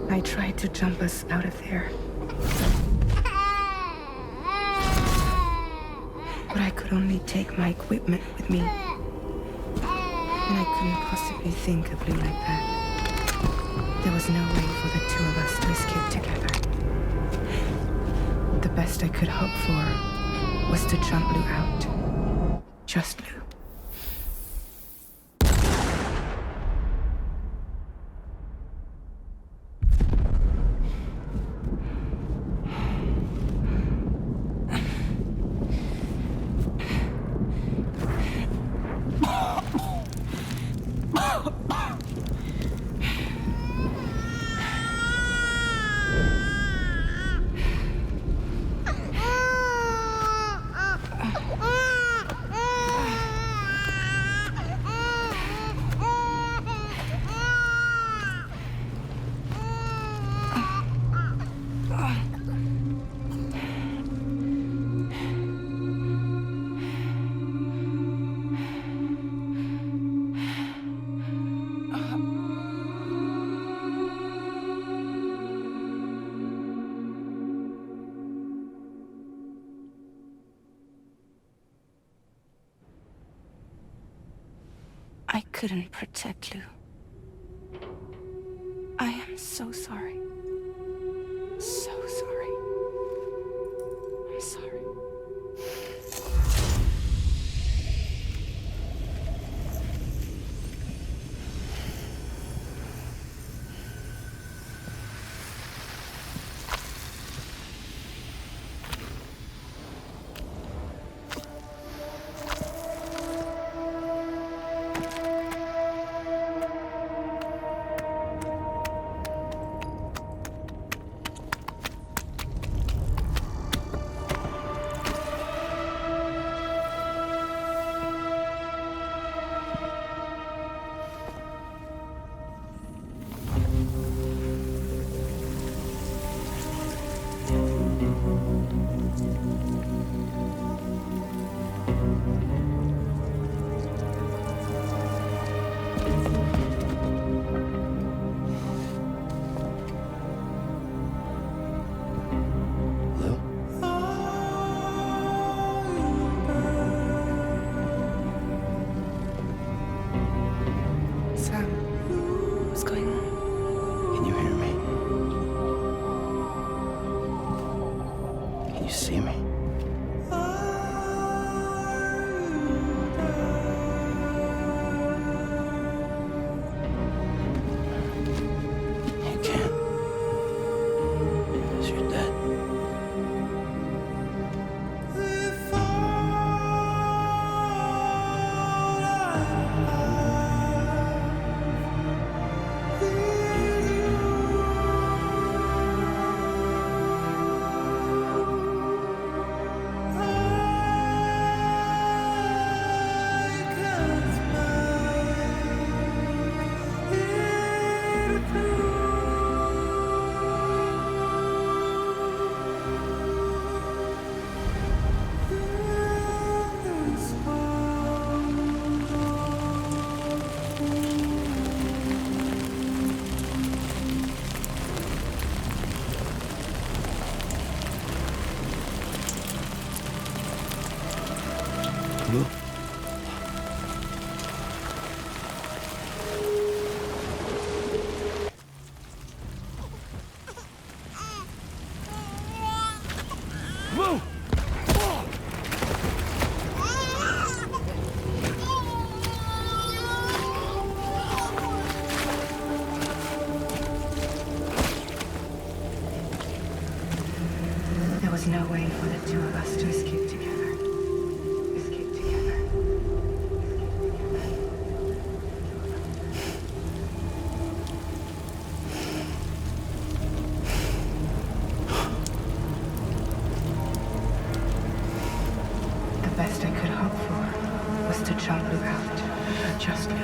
I tried to jump us out of there. But I could only take my equipment with me. And I couldn't possibly think of Lou like that. There was no way for the two of us to escape together. The best I could hope for was to jump Lou out. Just Lou. couldn't protect Lou. I am so sorry. So sorry. I'm sorry. Sam, what's going on? Can you hear me? Can you see me? You can't. Because you're dead. Lou? Lou! There was no way for the two of us to escape together. Escape together. The best I could hope for was to jump Lou out. Just Lou.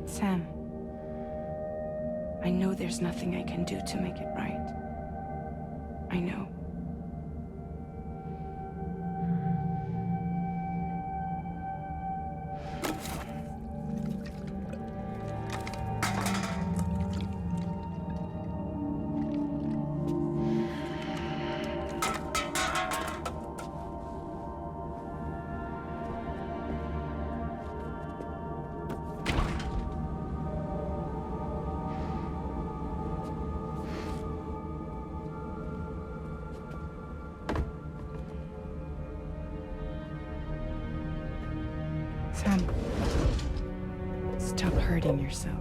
Sam, I know there's nothing I can do to make it right. I know. hurting yourself.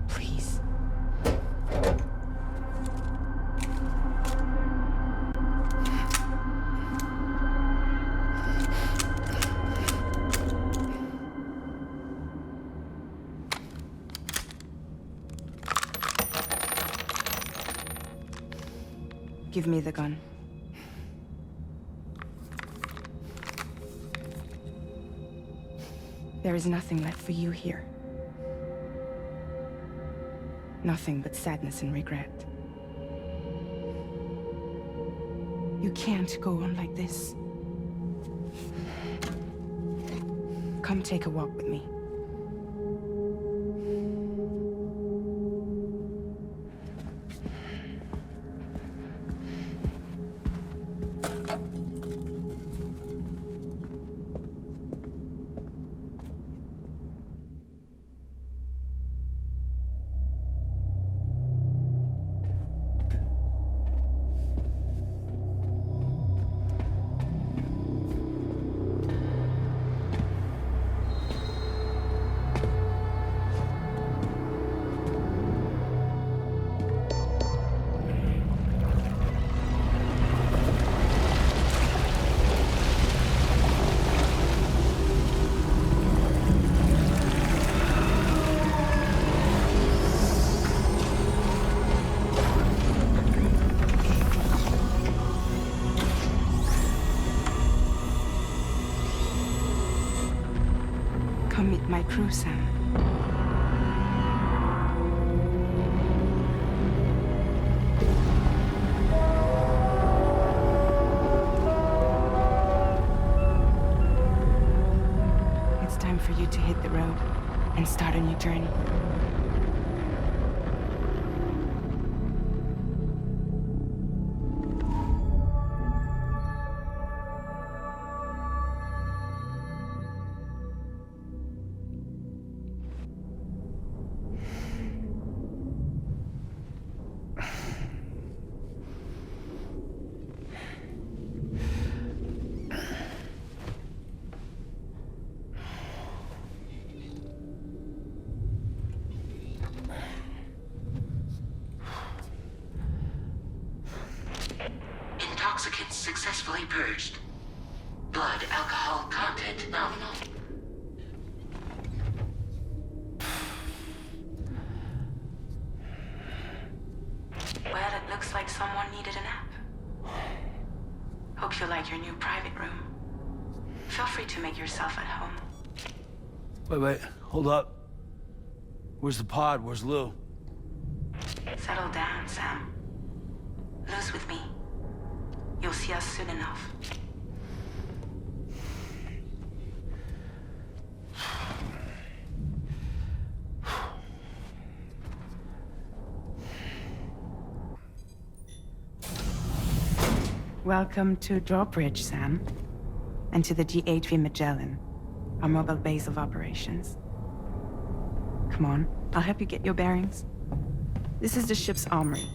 Please. Give me the gun. There is nothing left for you here. Nothing but sadness and regret. You can't go on like this. Come take a walk with me. Come meet my crew, Sam. It's time for you to hit the road and start a new journey. Intoxicants successfully purged. Blood alcohol content nominal. Well, it looks like someone needed a nap. Hope you like your new private room. Feel free to make yourself at home. Wait, hold up. Where's the pod? Where's Lou? Settle down, Sam. Lou's with me. You'll see us soon enough. Welcome to Drawbridge, Sam. And to the GHV Magellan, our mobile base of operations. Come on, I'll help you get your bearings. This is the ship's armory.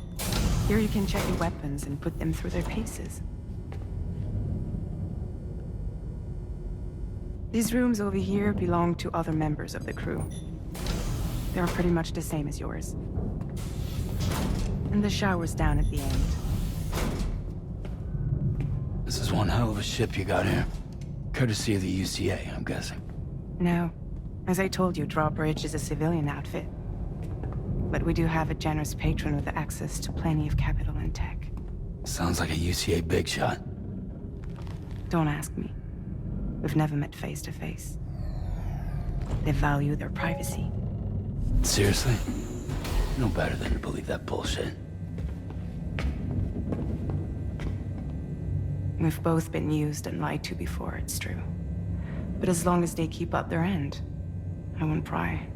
Here you can check your weapons and put them through their paces. These rooms over here belong to other members of the crew. They're pretty much the same as yours. And the shower's down at the end. This is one hell of a ship you got here. Courtesy of the UCA, I'm guessing. No. As I told you, Drawbridge is a civilian outfit. But we do have a generous patron with access to plenty of capital and tech. Sounds like a UCA big shot. Don't ask me. We've never met face to face. They value their privacy. Seriously? No better than to believe that bullshit. We've both been used and lied to before, it's true. But as long as they keep up their end, I won't pry.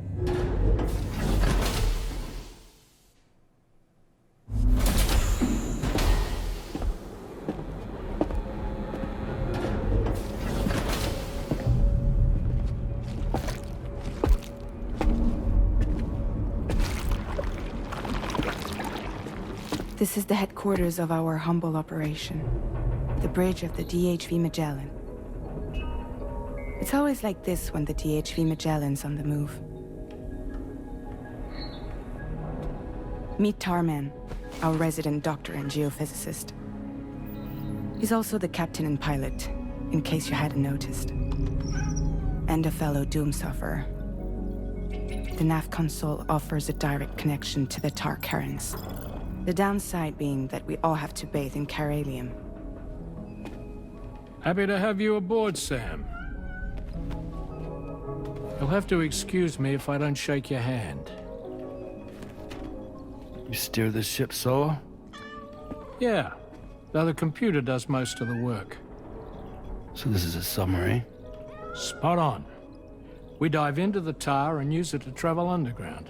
This is the headquarters of our humble operation. The bridge of the DHV Magellan. It's always like this when the DHV Magellan's on the move. Meet Tarman, our resident doctor and geophysicist. He's also the captain and pilot, in case you hadn't noticed. And a fellow Doom sufferer. The nav console offers a direct connection to the tar cairns. The downside being that we all have to bathe in caralium. Happy to have you aboard, Sam. You'll have to excuse me if I don't shake your hand. You steer this ship solo? Yeah, though the computer does most of the work. So this is a submarine? Spot on. We dive into the tar and use it to travel underground.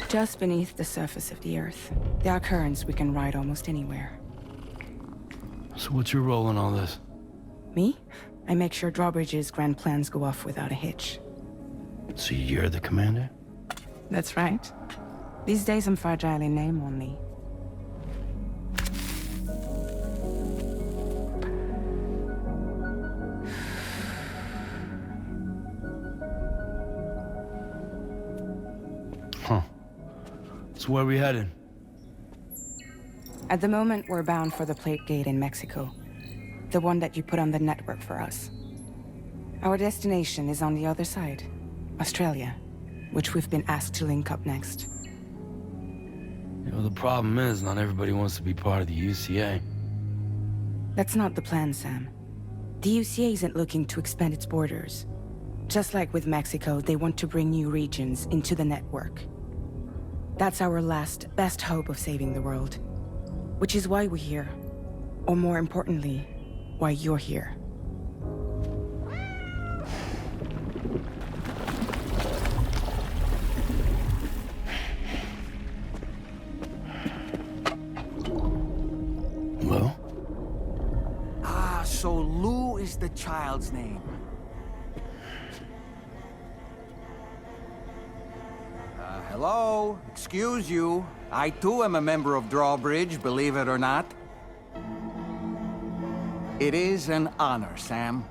Just beneath the surface of the Earth, there are currents we can ride almost anywhere. So what's your role in all this? Me? I make sure Drawbridge's grand plans go off without a hitch. So you're the commander? That's right. These days I'm fragile in name only. Huh. So where are we headed? At the moment, we're bound for the plate gate in Mexico. The one that you put on the network for us. Our destination is on the other side, Australia, which we've been asked to link up next. You know, the problem is, not everybody wants to be part of the UCA. That's not the plan, Sam. The UCA isn't looking to expand its borders. Just like with Mexico, they want to bring new regions into the network. That's our last, best hope of saving the world. Which is why we're here. Or more importantly, why you're here. Lou? Ah, so Lou is the child's name. Hello? Excuse you. I too am a member of Drawbridge, believe it or not. It is an honor, Sam.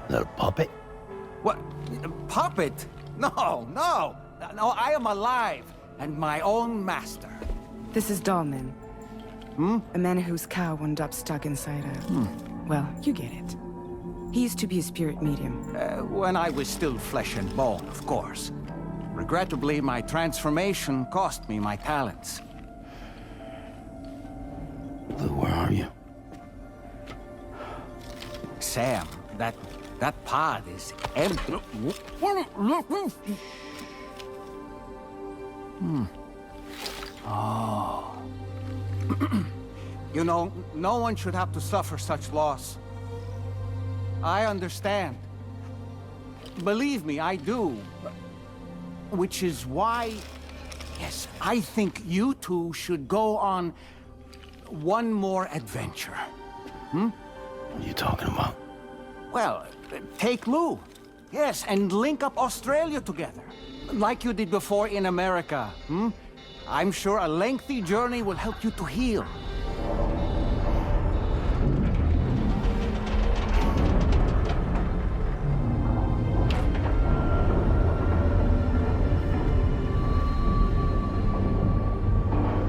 Is that a puppet? What? A puppet? No, no! No, I am alive, and my own master. This is Dahlman. A man whose cow wound up stuck inside a... Well, you get it. He used to be a spirit medium. When I was still flesh and bone, of course. Regrettably, my transformation cost me my talents. Lou, where are you? Sam, that pod is empty. Oh. You know, no one should have to suffer such loss. I understand. Believe me, I do. Which is why, yes, I think you two should go on one more adventure. What are you talking about? Well, take Lou. Yes, and link up Australia together. Like you did before in America. I'm sure a lengthy journey will help you to heal.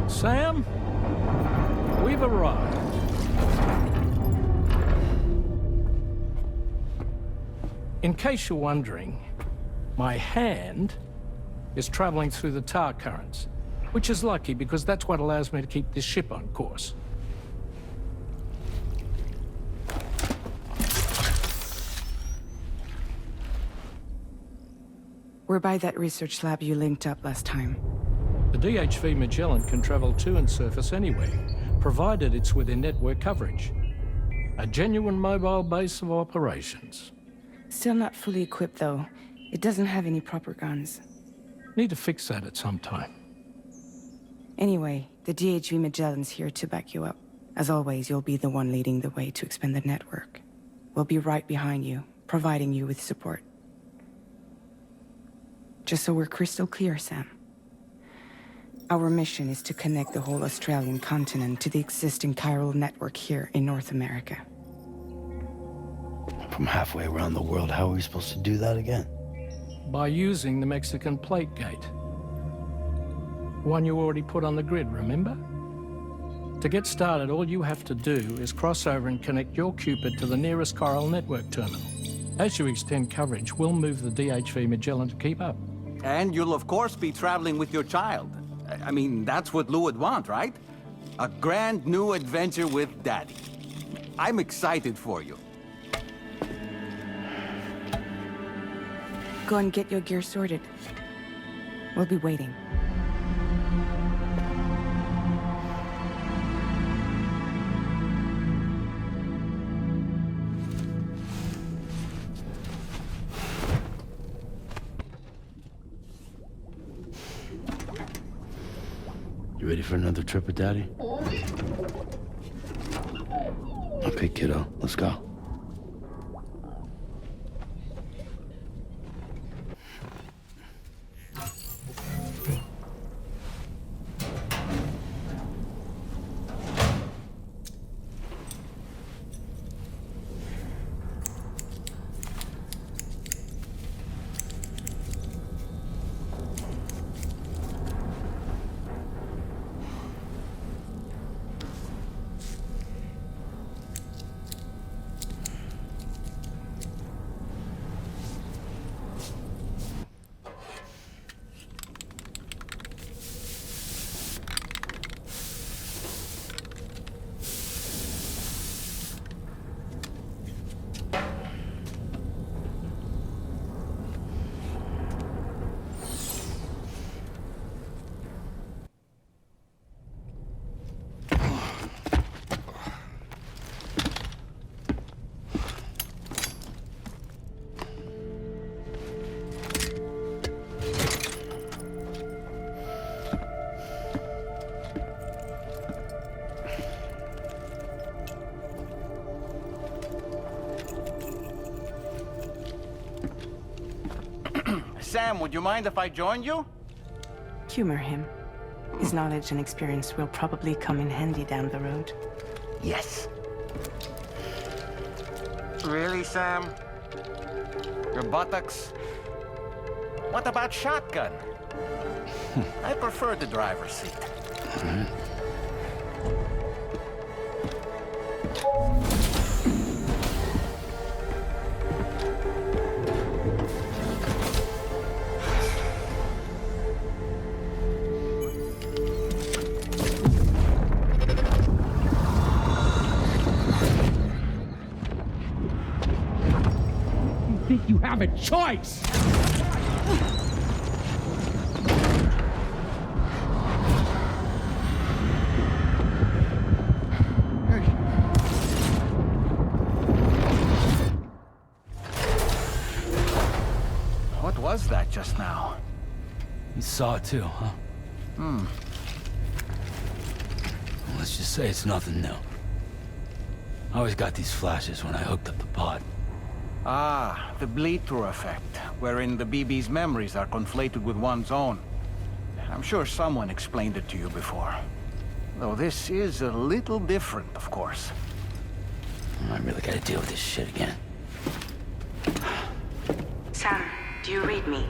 Sam, we've arrived. In case you're wondering, my hand is traveling through the tar currents, which is lucky because that's what allows me to keep this ship on course. We're by that research lab you linked up last time. The DHV Magellan can travel to and surface anywhere, provided it's within network coverage. A genuine mobile base of operations. Still not fully equipped, though. It doesn't have any proper guns. Need to fix that at some time. Anyway, the DHV Magellan's here to back you up. As always, you'll be the one leading the way to expand the network. We'll be right behind you, providing you with support. Just so we're crystal clear, Sam. Our mission is to connect the whole Australian continent to the existing chiral network here in North America. from halfway around the world. How are we supposed to do that again? By using the Mexican plate gate. One you already put on the grid, remember? To get started, all you have to do is cross over and connect your Cupid to the nearest Chiral network terminal. As you extend coverage, we'll move the DHV Magellan to keep up. And you'll of course be traveling with your child. I mean, that's what Lou would want, right? A grand new adventure with Daddy. I'm excited for you. Go and get your gear sorted. We'll be waiting. You ready for another trip with Daddy? Okay, kiddo, let's go. Sam, would you mind if I joined you? Humor him. His knowledge and experience will probably come in handy down the road. Yes. Really, Sam? Your buttocks? What about shotgun? I prefer the driver's seat. You have a choice! What was that just now? You saw it too, huh? Let's just say it's nothing new. I always got these flashes when I hooked up the pod. Ah, the bleed-through effect, wherein the BB's memories are conflated with one's own. I'm sure someone explained it to you before. Though this is a little different, of course. I really gotta deal with this shit again. Sam, do you read me?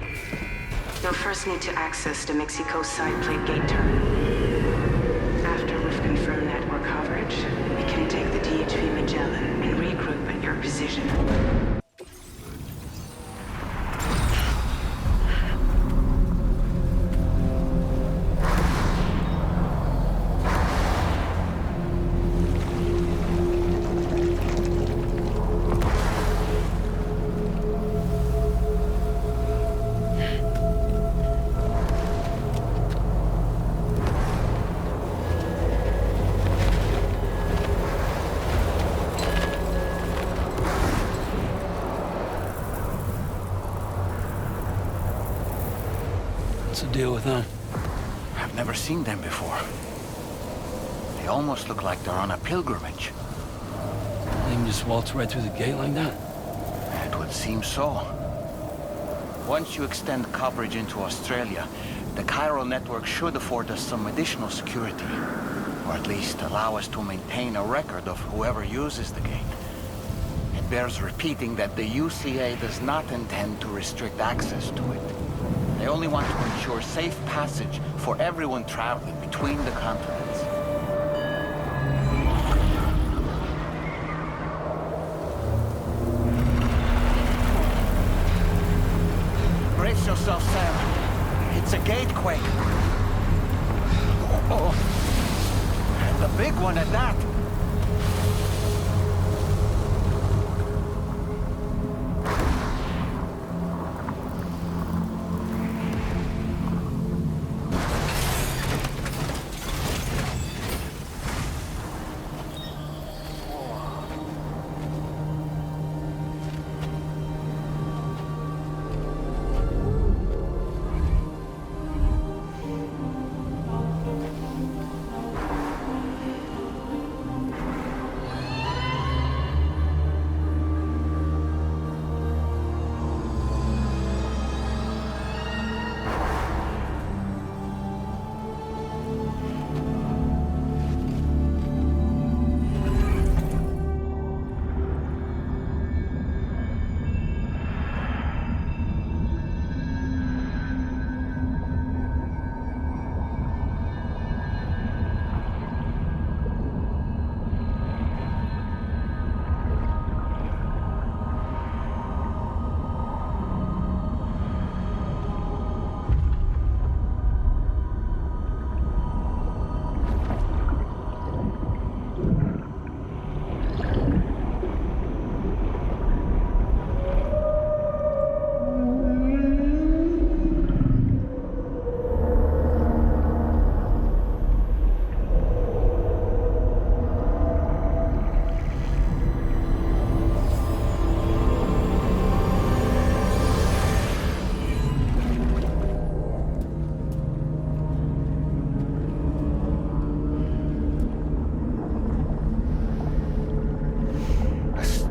You'll first need to access the Mexico side plate gate terminal. After we've confirmed network coverage, we can take the DHV Magellan and regroup at your position. What's the deal with them? I've never seen them before. They almost look like they're on a pilgrimage. They can just waltz right through the gate like that? It would seem so. Once you extend coverage into Australia, the Chiral network should afford us some additional security. Or at least allow us to maintain a record of whoever uses the gate. It bears repeating that the UCA does not intend to restrict access to it. They only want to ensure safe passage for everyone traveling between the continents. Brace yourself, Sam. It's a gatequake. Oh, and a big one at that.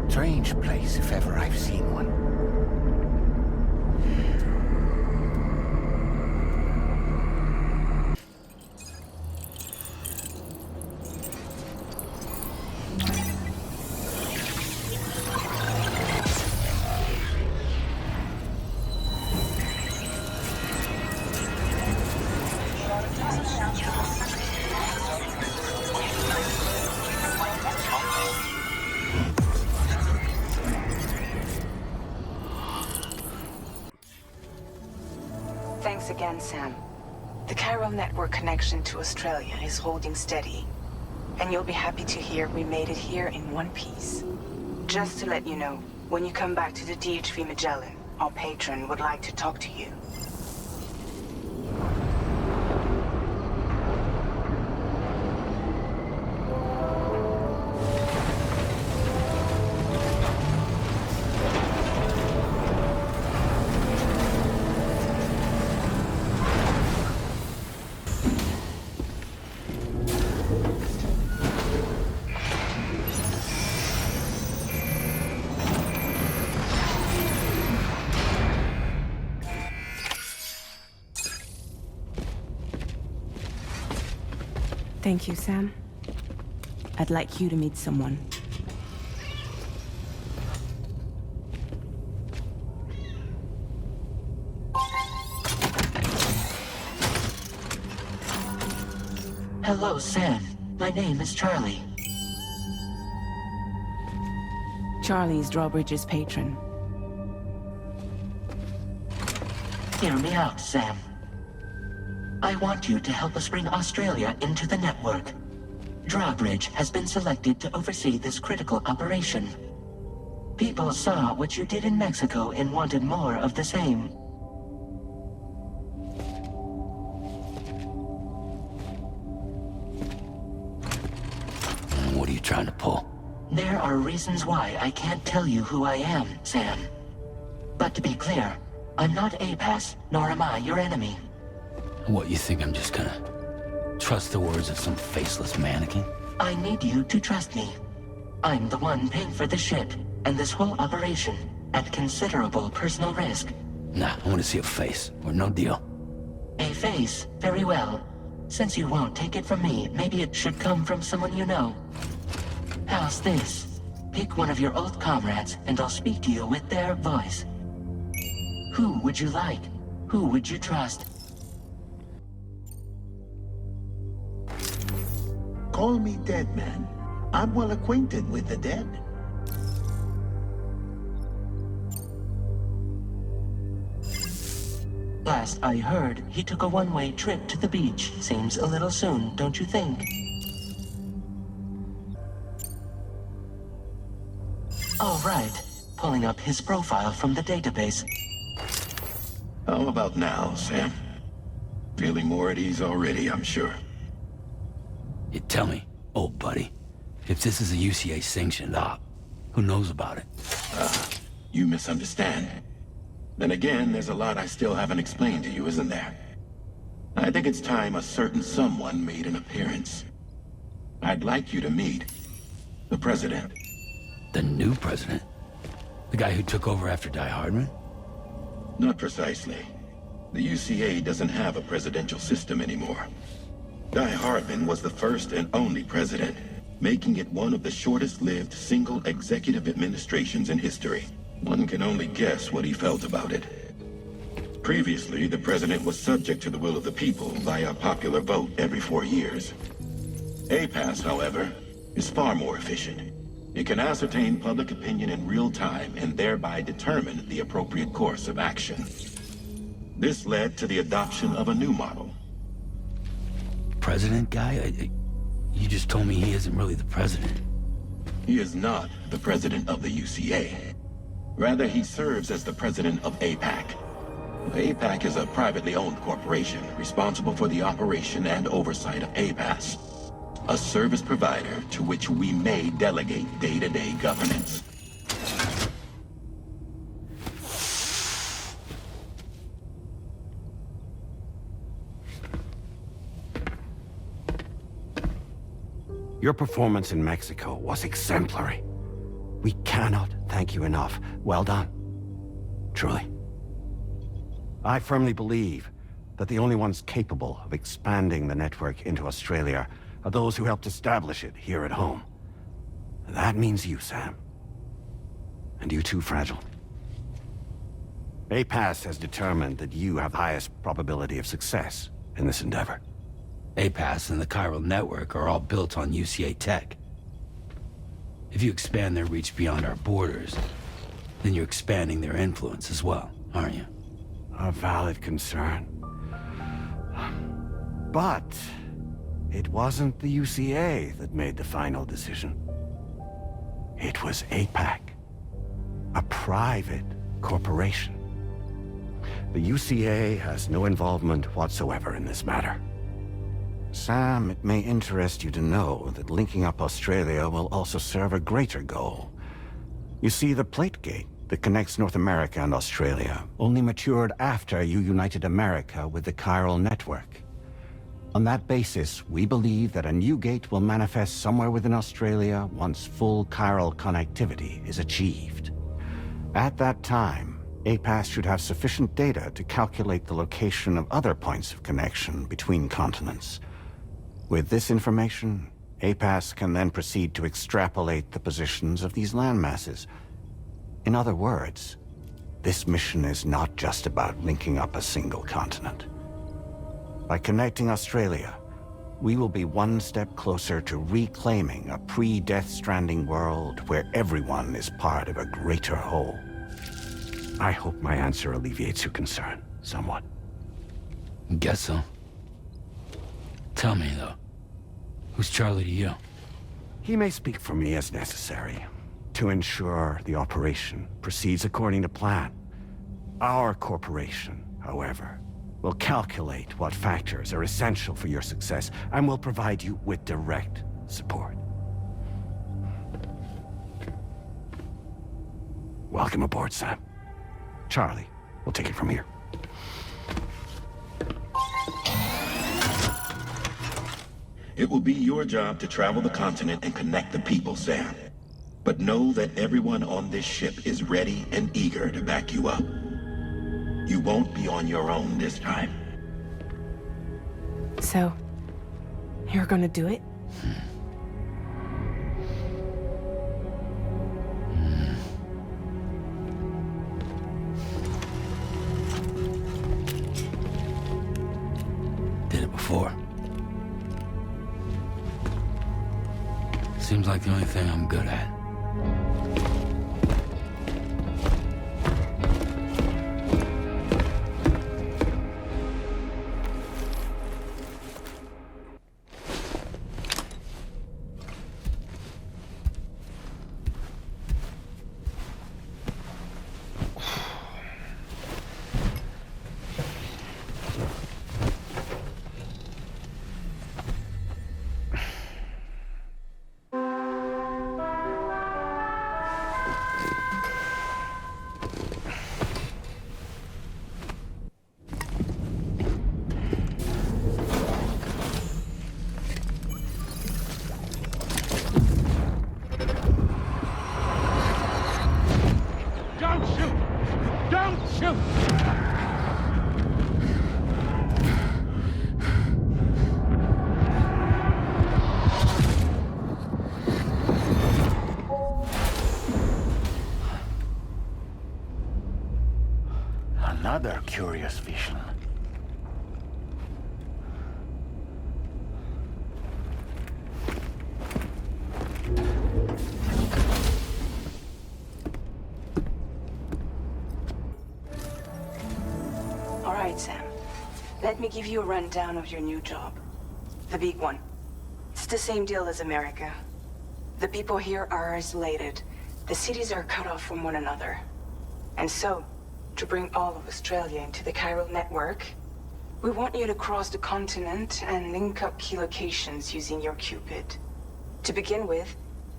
Strange place, if ever I've seen one. Thanks again, Sam. The chiral network connection to Australia is holding steady. And you'll be happy to hear we made it here in one piece. Just to let you know, when you come back to the DHV Magellan, our patron would like to talk to you. Thank you, Sam. I'd like you to meet someone. Hello, Sam. My name is Charlie. Charlie's Drawbridge's patron. Hear me out, Sam. I want you to help us bring Australia into the network. Drawbridge has been selected to oversee this critical operation. People saw what you did in Mexico and wanted more of the same. What are you trying to pull? There are reasons why I can't tell you who I am, Sam. But to be clear, I'm not APAS, nor am I your enemy. What, you think I'm just gonna trust the words of some faceless mannequin? I need you to trust me. I'm the one paying for the ship and this whole operation at considerable personal risk. Nah, I want to see a face, or no deal. A face? Very well. Since you won't take it from me, maybe it should come from someone you know. How's this? Pick one of your old comrades, and I'll speak to you with their voice. Who would you like? Who would you trust? Call me dead man. I'm well acquainted with the dead. Last I heard, he took a one-way trip to the beach. Seems a little soon, don't you think? All right. Pulling up his profile from the database. How about now, Sam? Feeling more at ease already, I'm sure. You tell me, old buddy, if this is a UCA-sanctioned op, who knows about it? You misunderstand. Then again, there's a lot I still haven't explained to you, isn't there? I think it's time a certain someone made an appearance. I'd like you to meet the President. The new president? The guy who took over after Die Hardman? Not precisely. The UCA doesn't have a presidential system anymore. Die Hardman was the first and only president, making it one of the shortest-lived single executive administrations in history. One can only guess what he felt about it. Previously, the president was subject to the will of the people via popular vote every 4 years. APAS, however, is far more efficient. It can ascertain public opinion in real time and thereby determine the appropriate course of action. This led to the adoption of a new model. President guy? You just told me he isn't really the president. He is not the president of the UCA. Rather, he serves as the president of APAC. APAC is a privately owned corporation responsible for the operation and oversight of APAS, a service provider to which we may delegate day-to-day governance. Your performance in Mexico was exemplary. We cannot thank you enough. Well done. Truly. I firmly believe that the only ones capable of expanding the network into Australia are those who helped establish it here at home. That means you, Sam. And you too, Fragile. APAS has determined that you have the highest probability of success in this endeavor. APAS and the chiral network are all built on UCA tech. If you expand their reach beyond our borders, then you're expanding their influence as well, aren't you? A valid concern. But it wasn't the UCA that made the final decision. It was APAC, a private corporation. The UCA has no involvement whatsoever in this matter. Sam, it may interest you to know that linking up Australia will also serve a greater goal. You see, the plate gate that connects North America and Australia only matured after you united America with the chiral network. On that basis, we believe that a new gate will manifest somewhere within Australia once full chiral connectivity is achieved. At that time, APAS should have sufficient data to calculate the location of other points of connection between continents. With this information, APAS can then proceed to extrapolate the positions of these landmasses. In other words, this mission is not just about linking up a single continent. By connecting Australia, we will be one step closer to reclaiming a pre-Death Stranding world where everyone is part of a greater whole. I hope my answer alleviates your concern somewhat. Guess so. Tell me, though, who's Charlie to you? He may speak for me as necessary to ensure the operation proceeds according to plan. Our corporation, however, will calculate what factors are essential for your success and will provide you with direct support. Welcome aboard, Sam. Charlie, we'll take it from here. It will be your job to travel the continent and connect the people, Sam. But know that everyone on this ship is ready and eager to back you up. You won't be on your own this time. So, you're gonna do it? there before. Seems like the only thing I'm good at. Another curious vision. All right, Sam. Let me give you a rundown of your new job. The big one. It's the same deal as America. The people here are isolated. The cities are cut off from one another. And so, to bring all of Australia into the chiral network, we want you to cross the continent and link up key locations using your Cupid. To begin with,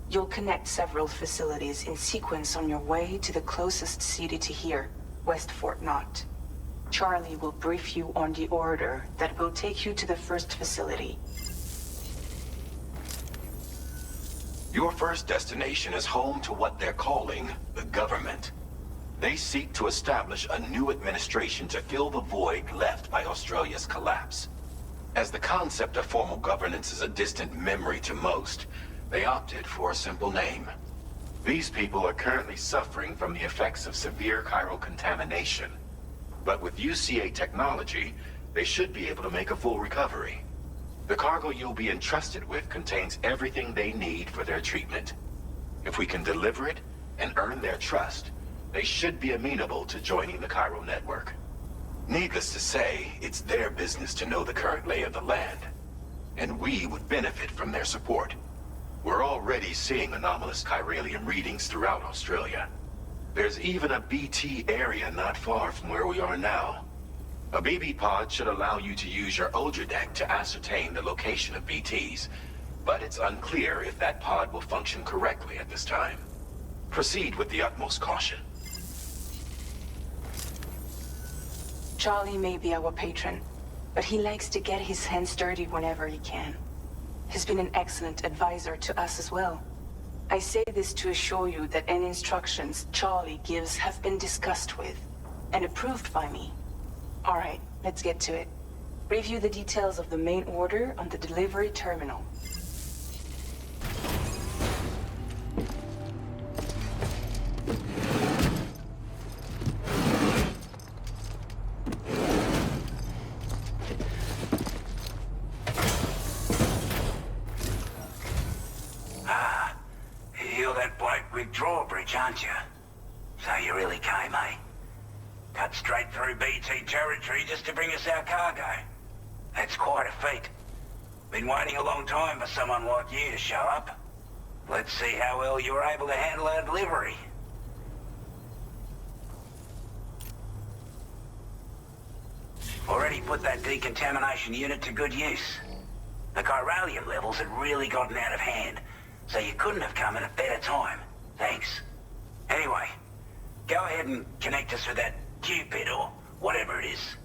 you'll connect several facilities in sequence on your way to the closest city to here, West Fort Knott. Charlie will brief you on the order that will take you to the first facility. Your first destination is home to what they're calling the government. They seek to establish a new administration to fill the void left by Australia's collapse. As the concept of formal governance is a distant memory to most, they opted for a simple name. These people are currently suffering from the effects of severe chiral contamination. But with UCA technology, they should be able to make a full recovery. The cargo you'll be entrusted with contains everything they need for their treatment. If we can deliver it and earn their trust, they should be amenable to joining the chiral network. Needless to say, it's their business to know the current lay of the land, and we would benefit from their support. We're already seeing anomalous chiralium readings throughout Australia. There's even a BT area not far from where we are now. A BB pod should allow you to use your Ultra deck to ascertain the location of BTs, but it's unclear if that pod will function correctly at this time. Proceed with the utmost caution. Charlie may be our patron, but he likes to get his hands dirty whenever he can. He's been an excellent advisor to us as well. I say this to assure you that any instructions Charlie gives have been discussed with and approved by me. All right, let's get to it. Review the details of the main order on the delivery terminal. You're that bloke with drawbridge, aren't you? So you really came, eh? Cut straight through BT territory just to bring us our cargo. That's quite a feat. Been waiting a long time for someone like you to show up. Let's see how well you were able to handle our delivery. Already put that decontamination unit to good use. The chiralium levels had really gotten out of hand, so you couldn't have come at a better time. Thanks. Anyway, go ahead and connect us with that Cupid or whatever it is.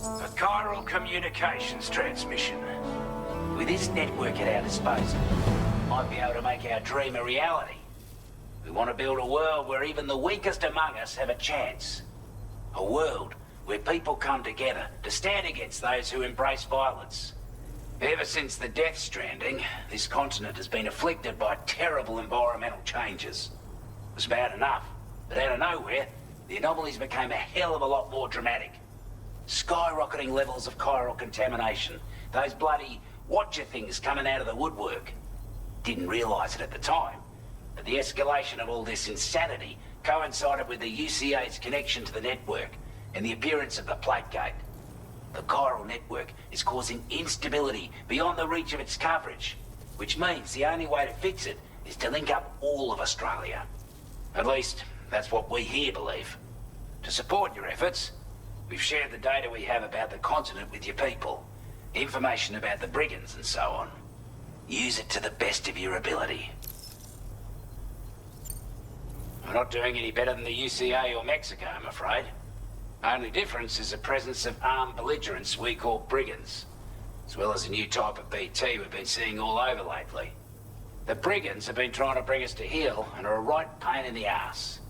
A chiral communications transmission. With this network at our disposal, we might be able to make our dream a reality. We want to build a world where even the weakest among us have a chance. A world where people come together to stand against those who embrace violence. Ever since the death stranding, this continent has been afflicted by terrible environmental changes. It was bad enough, but out of nowhere, the anomalies became a hell of a lot more dramatic. Skyrocketing levels of chiral contamination. Those bloody watcher things coming out of the woodwork. Didn't realize it at the time, but the escalation of all this insanity coincided with the UCA's connection to the network and the appearance of the plate gate. The chiral network is causing instability beyond the reach of its coverage, which means the only way to fix it is to link up all of Australia. At least, that's what we here believe. To support your efforts, we've shared the data we have about the continent with your people, information about the brigands and so on. Use it to the best of your ability. We're not doing any better than the UCA or Mexico, I'm afraid. Only difference is the presence of armed belligerents we call brigands, as well as a new type of BT we've been seeing all over lately. The brigands have been trying to bring us to heel and are a right pain in the ass.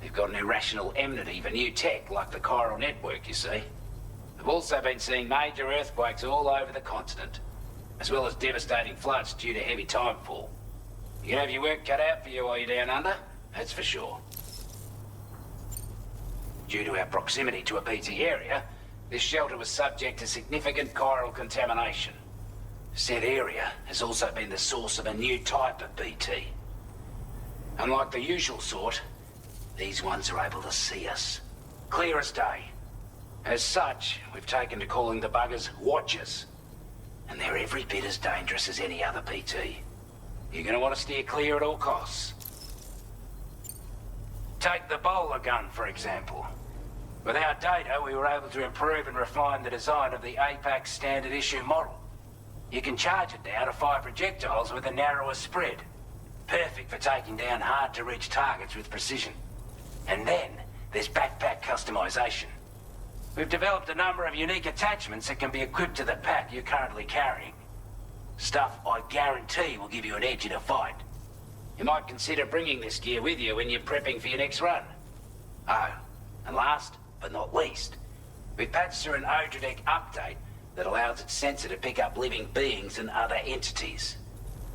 They've got an irrational enmity for new tech like the chiral network, you see. They've also been seeing major earthquakes all over the continent, as well as devastating floods due to heavy timefall. You can have your work cut out for you while you're down under, that's for sure. Due to our proximity to a BT area, this shelter was subject to significant chiral contamination. Said area has also been the source of a new type of BT. Unlike the usual sort, these ones are able to see us. Clear as day. As such, we've taken to calling the buggers Watchers. And they're every bit as dangerous as any other BT. You're gonna want to steer clear at all costs. Take the bowler gun, for example. With our data, we were able to improve and refine the design of the APAC standard issue model. You can charge it now to fire projectiles with a narrower spread. Perfect for taking down hard-to-reach targets with precision. And then, there's backpack customization. We've developed a number of unique attachments that can be equipped to the pack you're currently carrying. Stuff I guarantee will give you an edge in a fight. You might consider bringing this gear with you when you're prepping for your next run. Oh, and last but not least, we've patched through an Odradek update that allows its sensor to pick up living beings and other entities.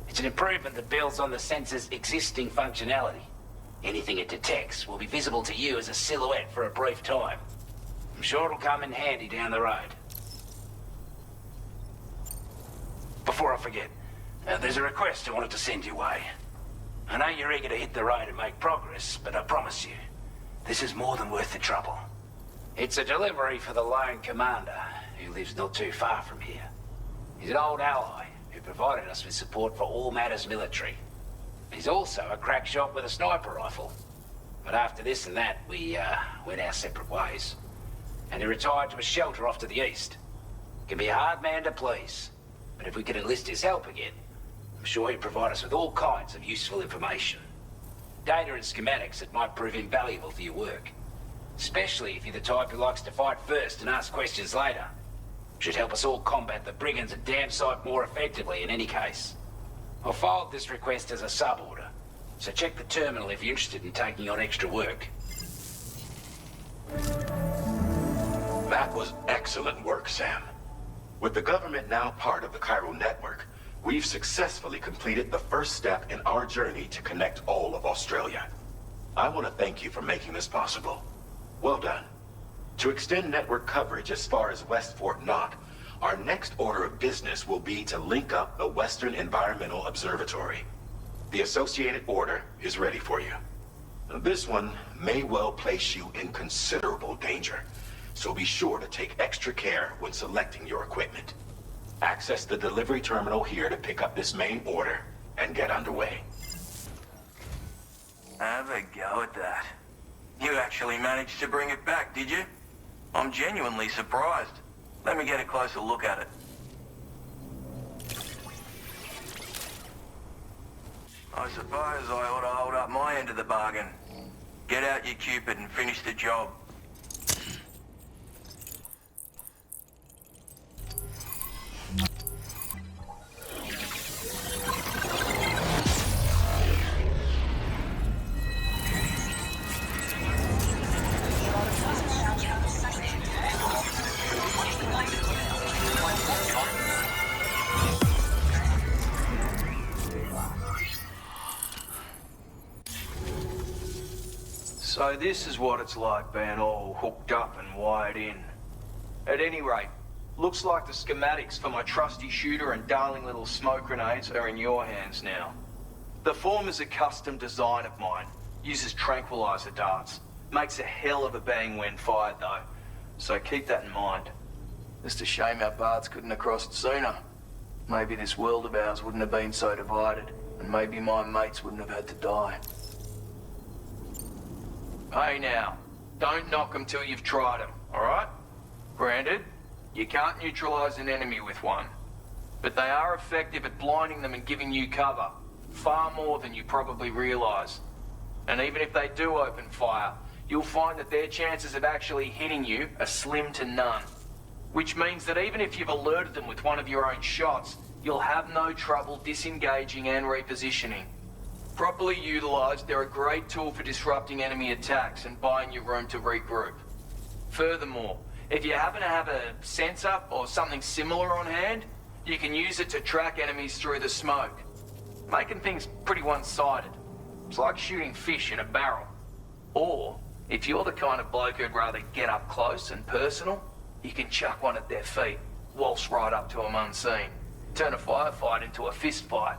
It's an improvement that builds on the sensor's existing functionality. Anything it detects will be visible to you as a silhouette for a brief time. I'm sure it'll come in handy down the road. Before I forget, there's a request I wanted to send your way. I know you're eager to hit the road and make progress, but I promise you, this is more than worth the trouble. It's a delivery for the lone commander, who lives not too far from here. He's an old ally who provided us with support for all matters military. He's also a crack shot with a sniper rifle. But after this and that, we went our separate ways. And he retired to a shelter off to the east. Can be a hard man to please, but if we could enlist his help again, I'm sure he'd provide us with all kinds of useful information. Data and schematics that might prove invaluable for your work. Especially if you're the type who likes to fight first and ask questions later. Should help us all combat the brigands a damn sight more effectively in any case. I'll forward this request as a sub-order, so check the terminal if you're interested in taking on extra work. That was excellent work, Sam. With the government now part of the chiral network, we've successfully completed the first step in our journey to connect all of Australia. I want to thank you for making this possible. Well done. To extend network coverage as far as West Fort Knott, our next order of business will be to link up the Western Environmental Observatory. The associated order is ready for you. This one may well place you in considerable danger, so be sure to take extra care when selecting your equipment. Access the delivery terminal here to pick up this main order and get underway. Have a go at that. You actually managed to bring it back, did you? I'm genuinely surprised. Let me get a closer look at it. I suppose I ought to hold up my end of the bargain. Get out your Cupid and finish the job. So this is what it's like being all hooked up and wired in. At any rate, looks like the schematics for my trusty shooter and darling little smoke grenades are in your hands now. The former's a custom design of mine. Uses tranquilizer darts. Makes a hell of a bang when fired though. So keep that in mind. Just a shame our paths couldn't have crossed sooner. Maybe this world of ours wouldn't have been so divided, and maybe my mates wouldn't have had to die. Hey now, don't knock them till you've tried them, alright? Granted, you can't neutralize an enemy with one, but they are effective at blinding them and giving you cover, far more than you probably realize. And even if they do open fire, you'll find that their chances of actually hitting you are slim to none. Which means that even if you've alerted them with one of your own shots, you'll have no trouble disengaging and repositioning. Properly utilized, they're a great tool for disrupting enemy attacks and buying you room to regroup. Furthermore, if you happen to have a sensor or something similar on hand, you can use it to track enemies through the smoke, making things pretty one-sided. It's like shooting fish in a barrel. Or, if you're the kind of bloke who'd rather get up close and personal, you can chuck one at their feet, waltz right up to them unseen, turn a firefight into a fist fight.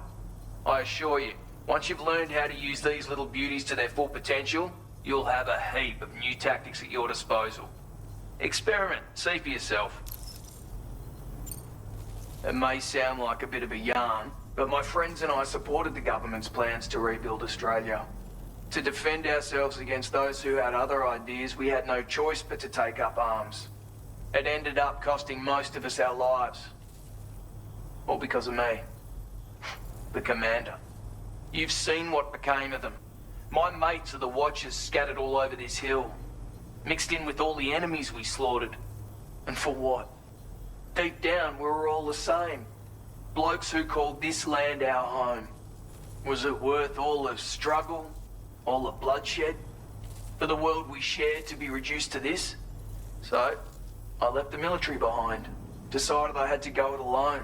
I assure you, once you've learned how to use these little beauties to their full potential, you'll have a heap of new tactics at your disposal. Experiment, see for yourself. It may sound like a bit of a yarn, but my friends and I supported the government's plans to rebuild Australia. To defend ourselves against those who had other ideas, we had no choice but to take up arms. It ended up costing most of us our lives. All because of me. The commander. You've seen what became of them. My mates are the Watchers scattered all over this hill. Mixed in with all the enemies we slaughtered. And for what? Deep down, we were all the same. Blokes who called this land our home. Was it worth all the struggle? All the bloodshed? For the world we shared to be reduced to this? So, I left the military behind. Decided I had to go it alone.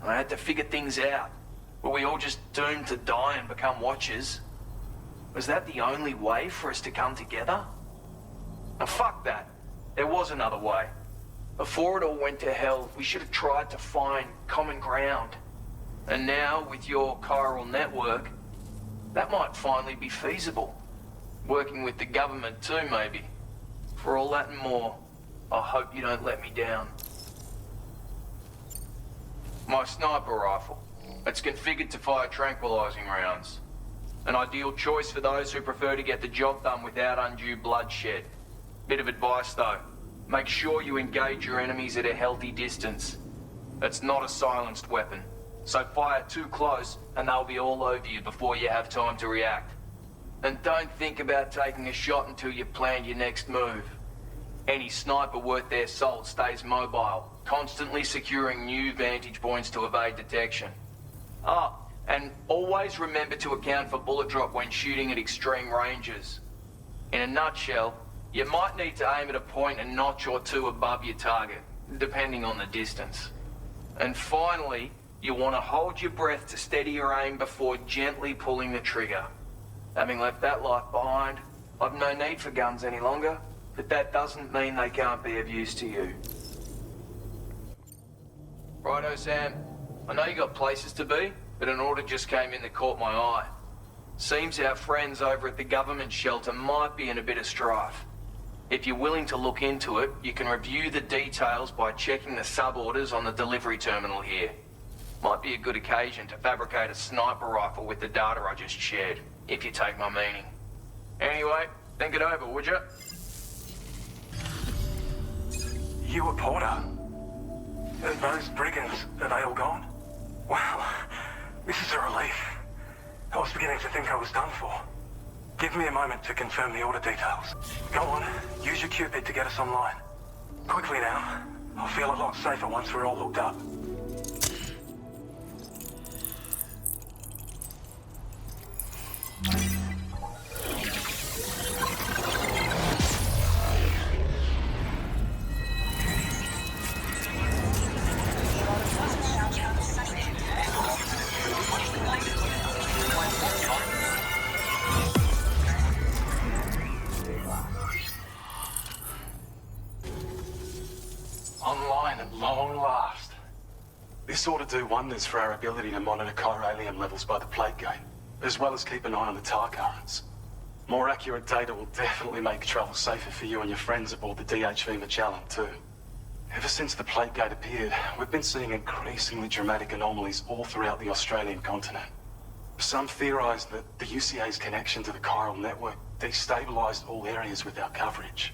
I had to figure things out. Were we all just doomed to die and become Watchers? Was that the only way for us to come together? Now fuck that. There was another way. Before it all went to hell, we should have tried to find common ground. And now, with your chiral network, that might finally be feasible. Working with the government too, maybe. For all that and more, I hope you don't let me down. My sniper rifle. It's configured to fire tranquilizing rounds. An ideal choice for those who prefer to get the job done without undue bloodshed. Bit of advice though. Make sure you engage your enemies at a healthy distance. It's not a silenced weapon, so fire too close and they'll be all over you before you have time to react. And don't think about taking a shot until you've planned your next move. Any sniper worth their salt stays mobile, constantly securing new vantage points to evade detection. And always remember to account for bullet drop when shooting at extreme ranges. In a nutshell, you might need to aim at a point a notch or two above your target, depending on the distance. And finally, you want to hold your breath to steady your aim before gently pulling the trigger. Having left that life behind, I've no need for guns any longer, but that doesn't mean they can't be of use to you. Righto, Sam. I know you got places to be, but an order just came in that caught my eye. Seems our friends over at the government shelter might be in a bit of strife. If you're willing to look into it, you can review the details by checking the sub-orders on the delivery terminal here. Might be a good occasion to fabricate a sniper rifle with the data I just shared, if you take my meaning. Anyway, think it over, would you? You a Porter? Those brigands, are they all gone? Wow, this is a relief. I was beginning to think I was done for. Give me a moment to confirm the order details. Go on, use your Cupid to get us online. Quickly now. I'll feel a lot safer once we're all hooked up. This ought to do wonders for our ability to monitor chiralium levels by the plate gate, as well as keep an eye on the tar currents. More accurate data will definitely make travel safer for you and your friends aboard the DHV Magellan, too. Ever since the plate gate appeared, we've been seeing increasingly dramatic anomalies all throughout the Australian continent. Some theorize that the UCA's connection to the chiral network destabilized all areas with our coverage.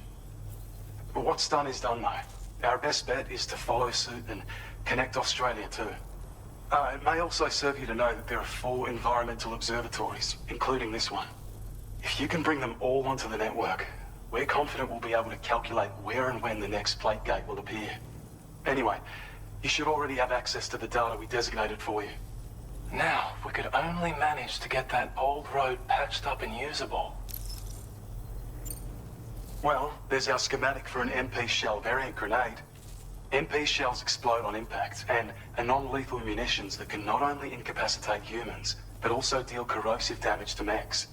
But what's done is done, though. Our best bet is to follow suit and connect Australia, too. It may also serve you to know that there are 4 environmental observatories, including this one. If you can bring them all onto the network, we're confident we'll be able to calculate where and when the next plate gate will appear. Anyway, you should already have access to the data we designated for you. Now, if we could only manage to get that old road patched up and usable. Well, there's our schematic for an MP shell variant grenade. MP shells explode on impact, and are non-lethal munitions that can not only incapacitate humans, but also deal corrosive damage to mechs.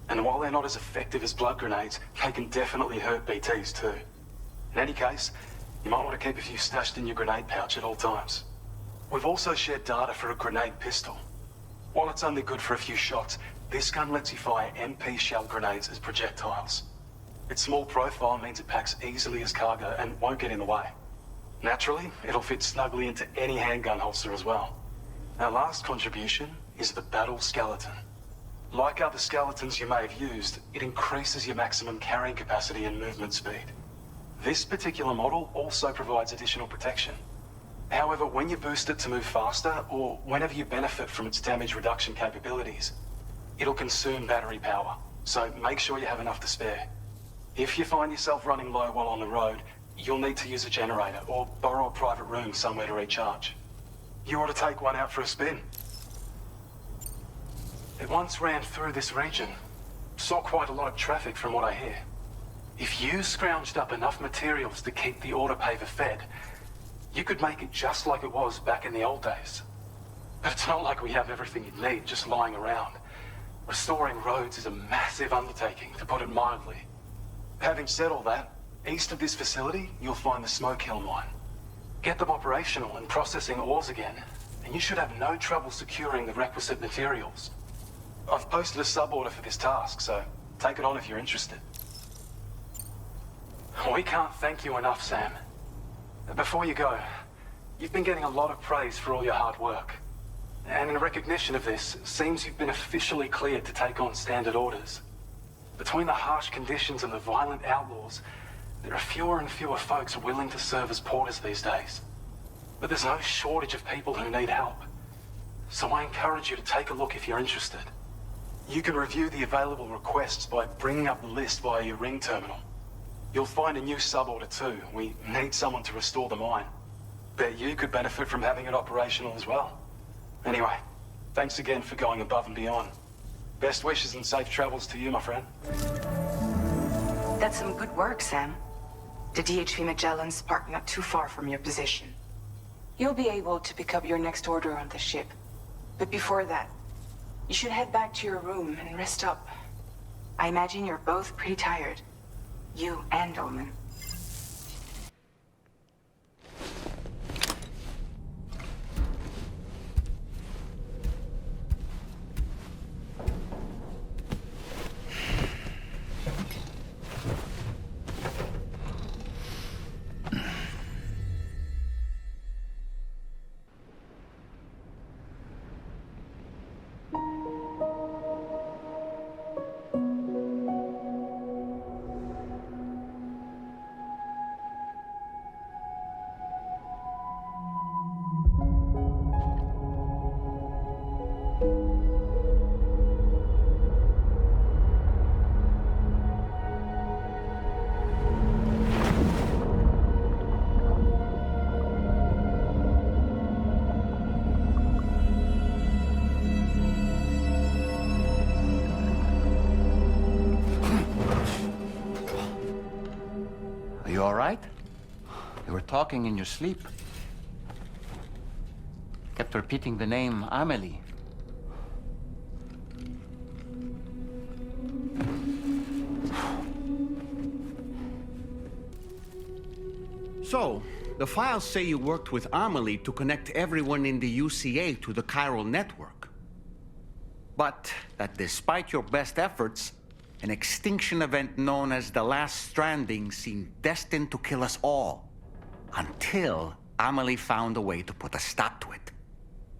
And while they're not as effective as blood grenades, they can definitely hurt BTs too. In any case, you might want to keep a few stashed in your grenade pouch at all times. We've also shared data for a grenade pistol. While it's only good for a few shots, this gun lets you fire MP shell grenades as projectiles. Its small profile means it packs easily as cargo and won't get in the way. Naturally, it'll fit snugly into any handgun holster as well. Our last contribution is the battle skeleton. Like other skeletons you may have used, it increases your maximum carrying capacity and movement speed. This particular model also provides additional protection. However, when you boost it to move faster, or whenever you benefit from its damage reduction capabilities, it'll consume battery power, so make sure you have enough to spare. If you find yourself running low while on the road, you'll need to use a generator or borrow a private room somewhere to recharge. You ought to take one out for a spin. It once ran through this region. Saw quite a lot of traffic from what I hear. If you scrounged up enough materials to keep the autopaver fed, you could make it just like it was back in the old days. But it's not like we have everything you'd need just lying around. Restoring roads is a massive undertaking, to put it mildly. Having said all that, east of this facility, you'll find the Smoke Hill mine. Get them operational and processing ores again, and you should have no trouble securing the requisite materials. I've posted a sub-order for this task, so take it on if you're interested. We can't thank you enough, Sam. Before you go, you've been getting a lot of praise for all your hard work. And in recognition of this, it seems you've been officially cleared to take on standard orders. Between the harsh conditions and the violent outlaws, there are fewer and fewer folks willing to serve as porters these days. But there's no shortage of people who need help. So I encourage you to take a look if you're interested. You can review the available requests by bringing up the list via your ring terminal. You'll find a new sub-order too. We need someone to restore the mine. Bet you could benefit from having it operational as well. Anyway, thanks again for going above and beyond. Best wishes and safe travels to you, my friend. That's some good work, Sam. The DHV Magellan's parked not too far from your position. You'll be able to pick up your next order on the ship. But before that, you should head back to your room and rest up. I imagine you're both pretty tired. You and Omen. You all right? You were talking in your sleep. Kept repeating the name Amelie. So, The files say you worked with Amelie to connect everyone in the UCA to the chiral network. But that despite your best efforts, an extinction event known as the Last Stranding seemed destined to kill us all. Until Amelie found a way to put a stop to it.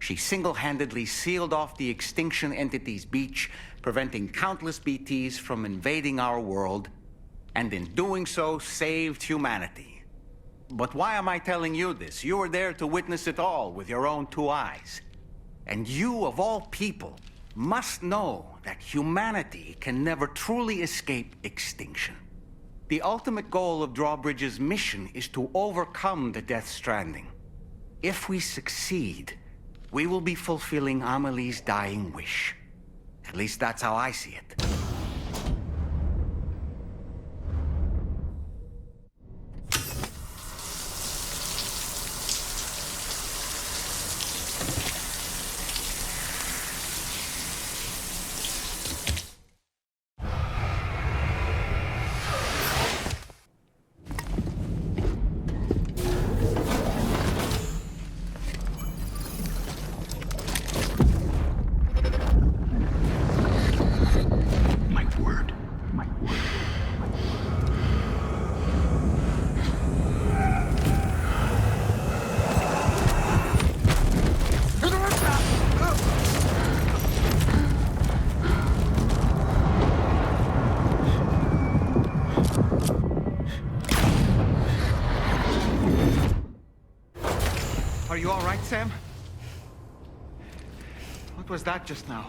She single-handedly sealed off the extinction entity's beach, preventing countless BTs from invading our world, and in doing so, saved humanity. But why am I telling you this? You were there to witness it all with your own 2 eyes. And you, of all people, must know that humanity can never truly escape extinction. The ultimate goal of Drawbridge's mission is to overcome the Death Stranding. If we succeed, we will be fulfilling Amelie's dying wish. At least that's how I see it. Are you all right, Sam? What was that just now?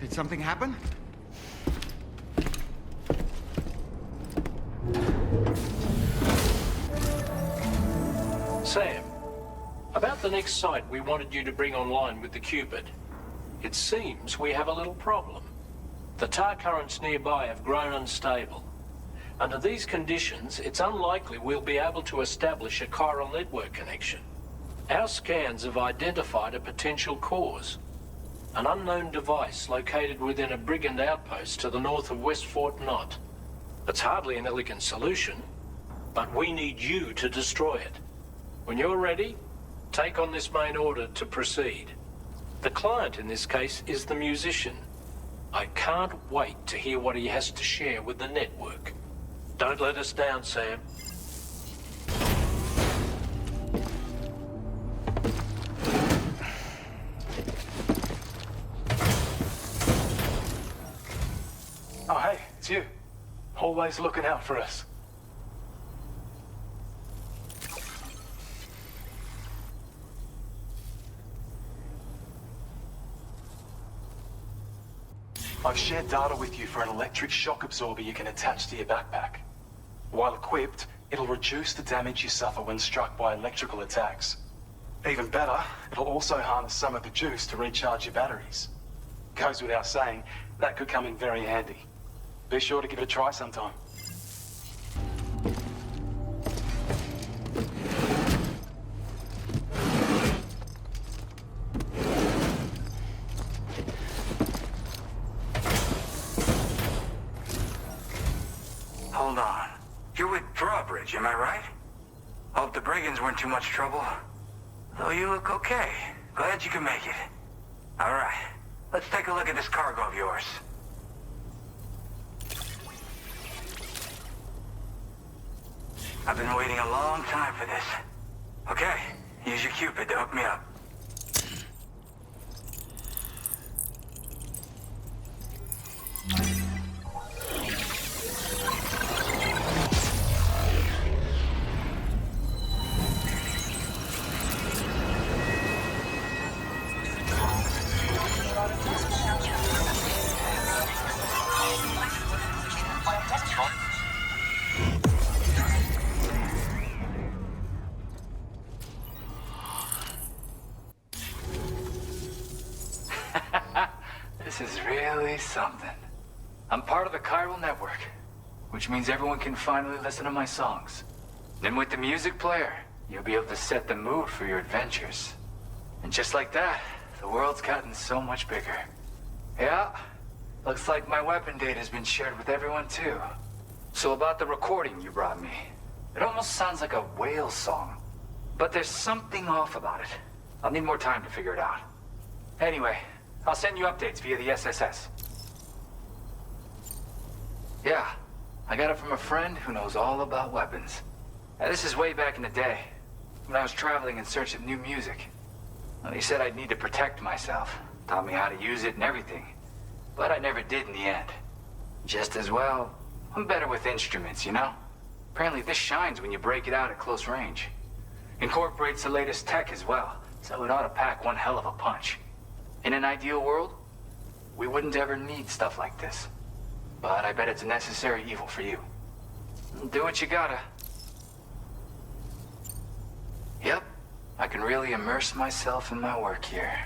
Did something happen? Sam, about the next site we wanted you to bring online with the Cupid. It seems we have a little problem. The tar currents nearby have grown unstable. Under these conditions, it's unlikely we'll be able to establish a chiral network connection. Our scans have identified a potential cause. An unknown device located within a brigand outpost to the north of West Fort Knott. It's hardly an elegant solution, but we need you to destroy it. When you're ready, take on this main order to proceed. The client in this case is the musician. I can't wait to hear what he has to share with the network. Don't let us down, Sam. Oh, hey, it's you. Always looking out for us. I've shared data with you for an electric shock absorber you can attach to your backpack. While equipped, it'll reduce the damage you suffer when struck by electrical attacks. Even better, it'll also harness some of the juice to recharge your batteries. Goes without saying, that could come in very handy. Be sure to give it a try sometime. Hold on. You're with Drawbridge, am I right? Hope the brigands weren't too much trouble. Though you look okay. Glad you can make it. All right. Let's take a look at this cargo of yours. I've been waiting a long time for this. Okay, use your Cupid to hook me up. This is really something. I'm part of the chiral network, which means everyone can finally listen to my songs. Then with the music player, you'll be able to set the mood for your adventures. And just like that, the world's gotten so much bigger. Yeah, looks like my weapon data has been shared with everyone too. So about the recording you brought me. It almost sounds like a whale song. But there's something off about it. I'll need more time to figure it out. Anyway, I'll send you updates via the SSS. Yeah, I got it from a friend who knows all about weapons. This is way back in the day, when I was traveling in search of new music. Well, he said I'd need to protect myself, taught me how to use it and everything. But I never did in the end. Just as well, I'm better with instruments, you know? Apparently this shines when you break it out at close range. Incorporates the latest tech as well, so it ought to pack one hell of a punch. In an ideal world, we wouldn't ever need stuff like this. But I bet it's a necessary evil for you. Do what you gotta. Yep, I can really immerse myself in my work here.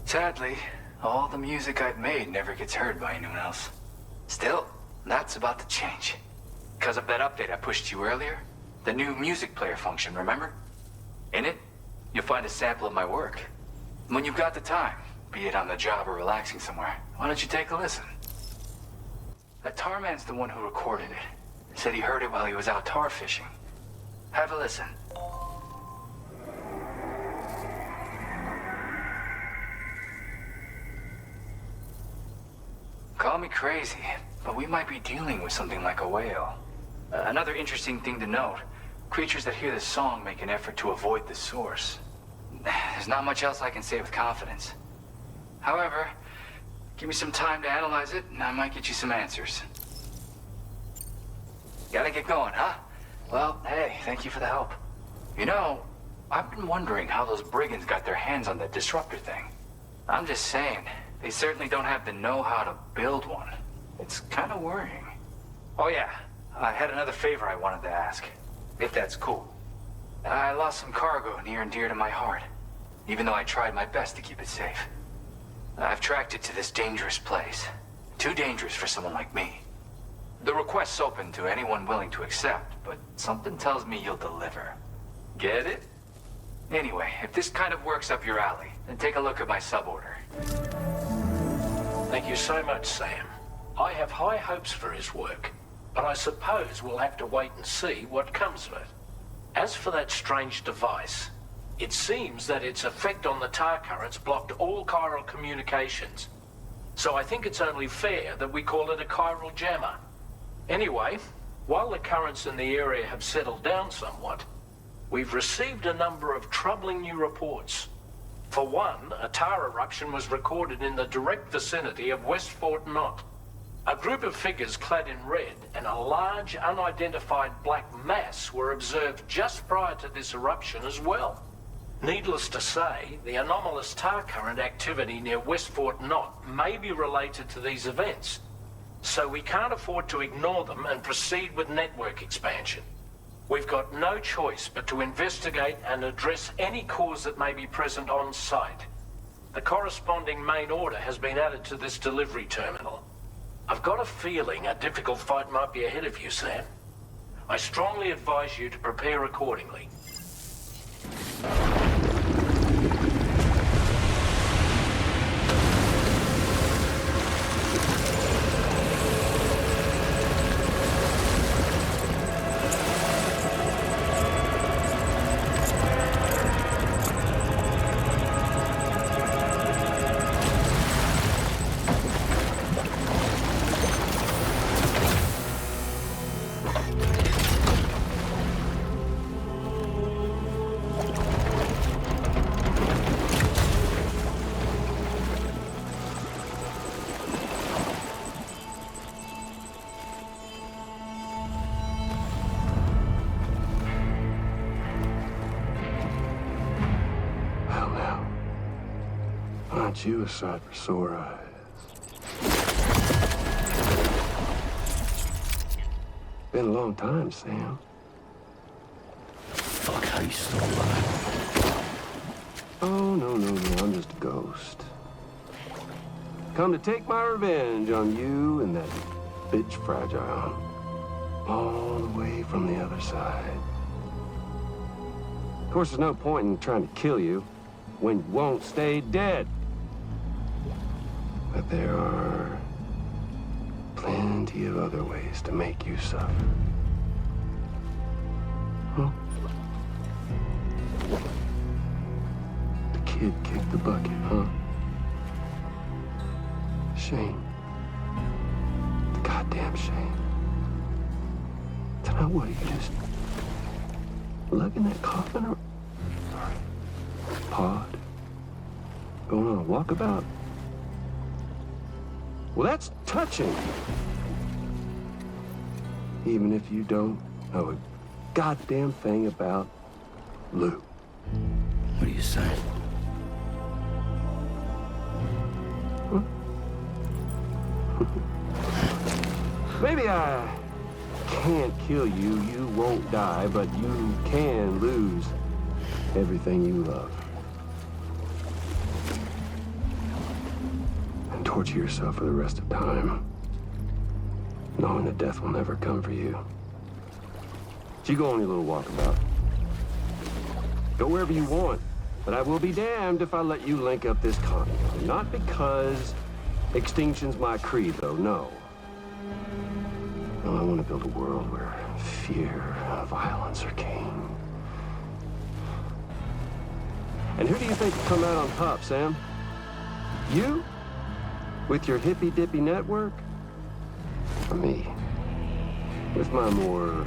Sadly, all the music I've made never gets heard by anyone else. Still, that's about to change. Because of that update I pushed you earlier, the new music player function, remember? In it, you'll find a sample of my work. When you've got the time, be it on the job or relaxing somewhere, why don't you take a listen? That tar man's the one who recorded it. Said he heard it while he was out tar fishing. Have a listen. Call me crazy, but we might be dealing with something like a whale. Another interesting thing to note, creatures that hear this song make an effort to avoid the source. There's not much else I can say with confidence. However, give me some time to analyze it, and I might get you some answers. Gotta get going, huh? Well, hey, thank you for the help. You know, I've been wondering how those brigands got their hands on that disruptor thing. I'm just saying, they certainly don't have the know-how to build one. It's kind of worrying. Oh yeah, I had another favor I wanted to ask, if that's cool. I lost some cargo near and dear to my heart, even though I tried my best to keep it safe. I've tracked it to this dangerous place. Too dangerous for someone like me. The request's open to anyone willing to accept, but something tells me you'll deliver. Get it? Anyway, if this kind of works up your alley, then take a look at my suborder. Thank you so much, Sam. I have high hopes for his work, but I suppose we'll have to wait and see what comes of it. As for that strange device, it seems that its effect on the tar currents blocked all chiral communications. So I think it's only fair that we call it a chiral jammer. Anyway, while the currents in the area have settled down somewhat, we've received a number of troubling new reports. For one, a tar eruption was recorded in the direct vicinity of West Fort Knot. A group of figures clad in red and a large unidentified black mass were observed just prior to this eruption as well. Needless to say, the anomalous tar current activity near West Fort Knot may be related to these events, so we can't afford to ignore them and proceed with network expansion. We've got no choice but to investigate and address any cause that may be present on site. The corresponding main order has been added to this delivery terminal. I've got a feeling a difficult fight might be ahead of you, Sam. I strongly advise you to prepare accordingly. Aren't you a sight for sore eyes? Been a long time, Sam. Fuck, how you still alive? Oh, no, I'm just a ghost. Come to take my revenge on you and that bitch Fragile. All the way from the other side. Of course, there's no point in trying to kill you when you won't stay dead. But there are plenty of other ways to make you suffer. kid kicked the bucket, huh? Shame. The goddamn shame. Tonight, what, are you just lugging that coffin or pod? Going on a walkabout? Well, that's touching. Even if you don't know a goddamn thing about Lou. What are you saying? Huh? Maybe I can't kill you, you won't die, but you can lose everything you love. And torture yourself for the rest of time, knowing that death will never come for you. So you go on your little walkabout. Go wherever you want, but I will be damned if I let you link up this continent. Not because extinction's my creed, though, no. No, I want to build a world where fear and violence are king. And who do you think will come out on top, Sam? You? With your hippy-dippy network? Or me? With my more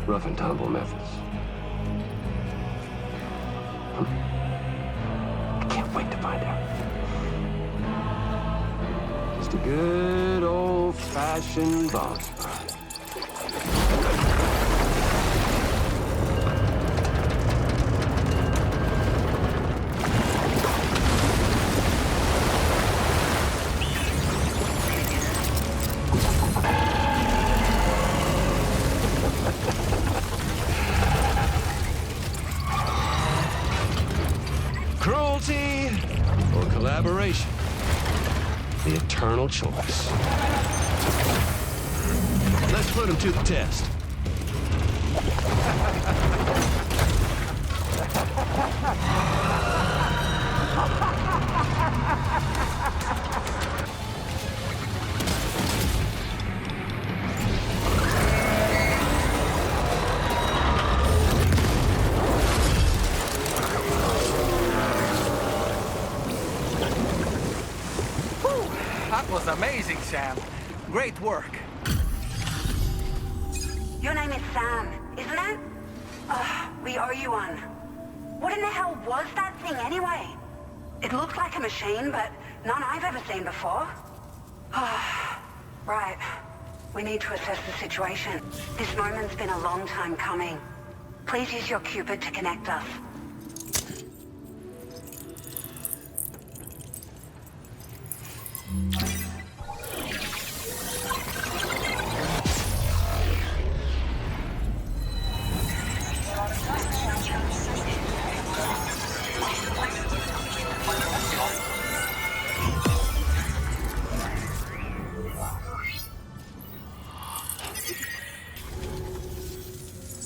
rough and tumble methods? I can't wait to find out. Just a good old-fashioned boss fight. Cruelty or collaboration? The eternal choice. Let's put him to the test. That was amazing, Sam. Great work. Your name is Sam, isn't it? We owe you one. What in the hell was that thing anyway? It looked like a machine, but none I've ever seen before. Right. We need to assess the situation. This moment's been a long time coming. Please use your Cupid to connect us.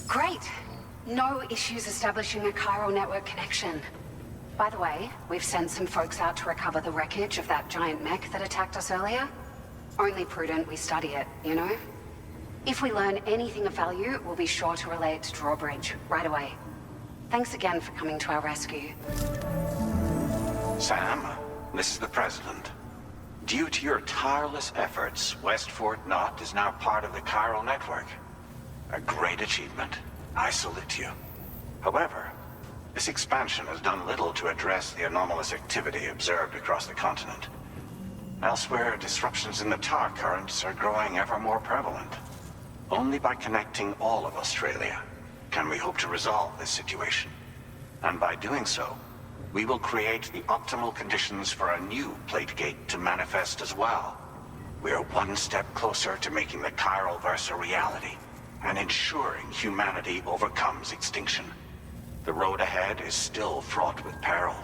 Great. No issues establishing a chiral network connection. By the way, we've sent some folks out to recover the wreckage of that giant mech that attacked us earlier. Only prudent we study it, you know? If we learn anything of value, we'll be sure to relay it to Drawbridge right away. Thanks again for coming to our rescue. Sam, this is the President. Due to your tireless efforts, West Fort Knot is now part of the chiral network. A great achievement. I salute you. However, this expansion has done little to address the anomalous activity observed across the continent. Elsewhere, disruptions in the tar currents are growing ever more prevalent. Only by connecting all of Australia can we hope to resolve this situation. And by doing so, we will create the optimal conditions for a new plate gate to manifest as well. We are one step closer to making the chiral verse a reality, and ensuring humanity overcomes extinction. The road ahead is still fraught with peril,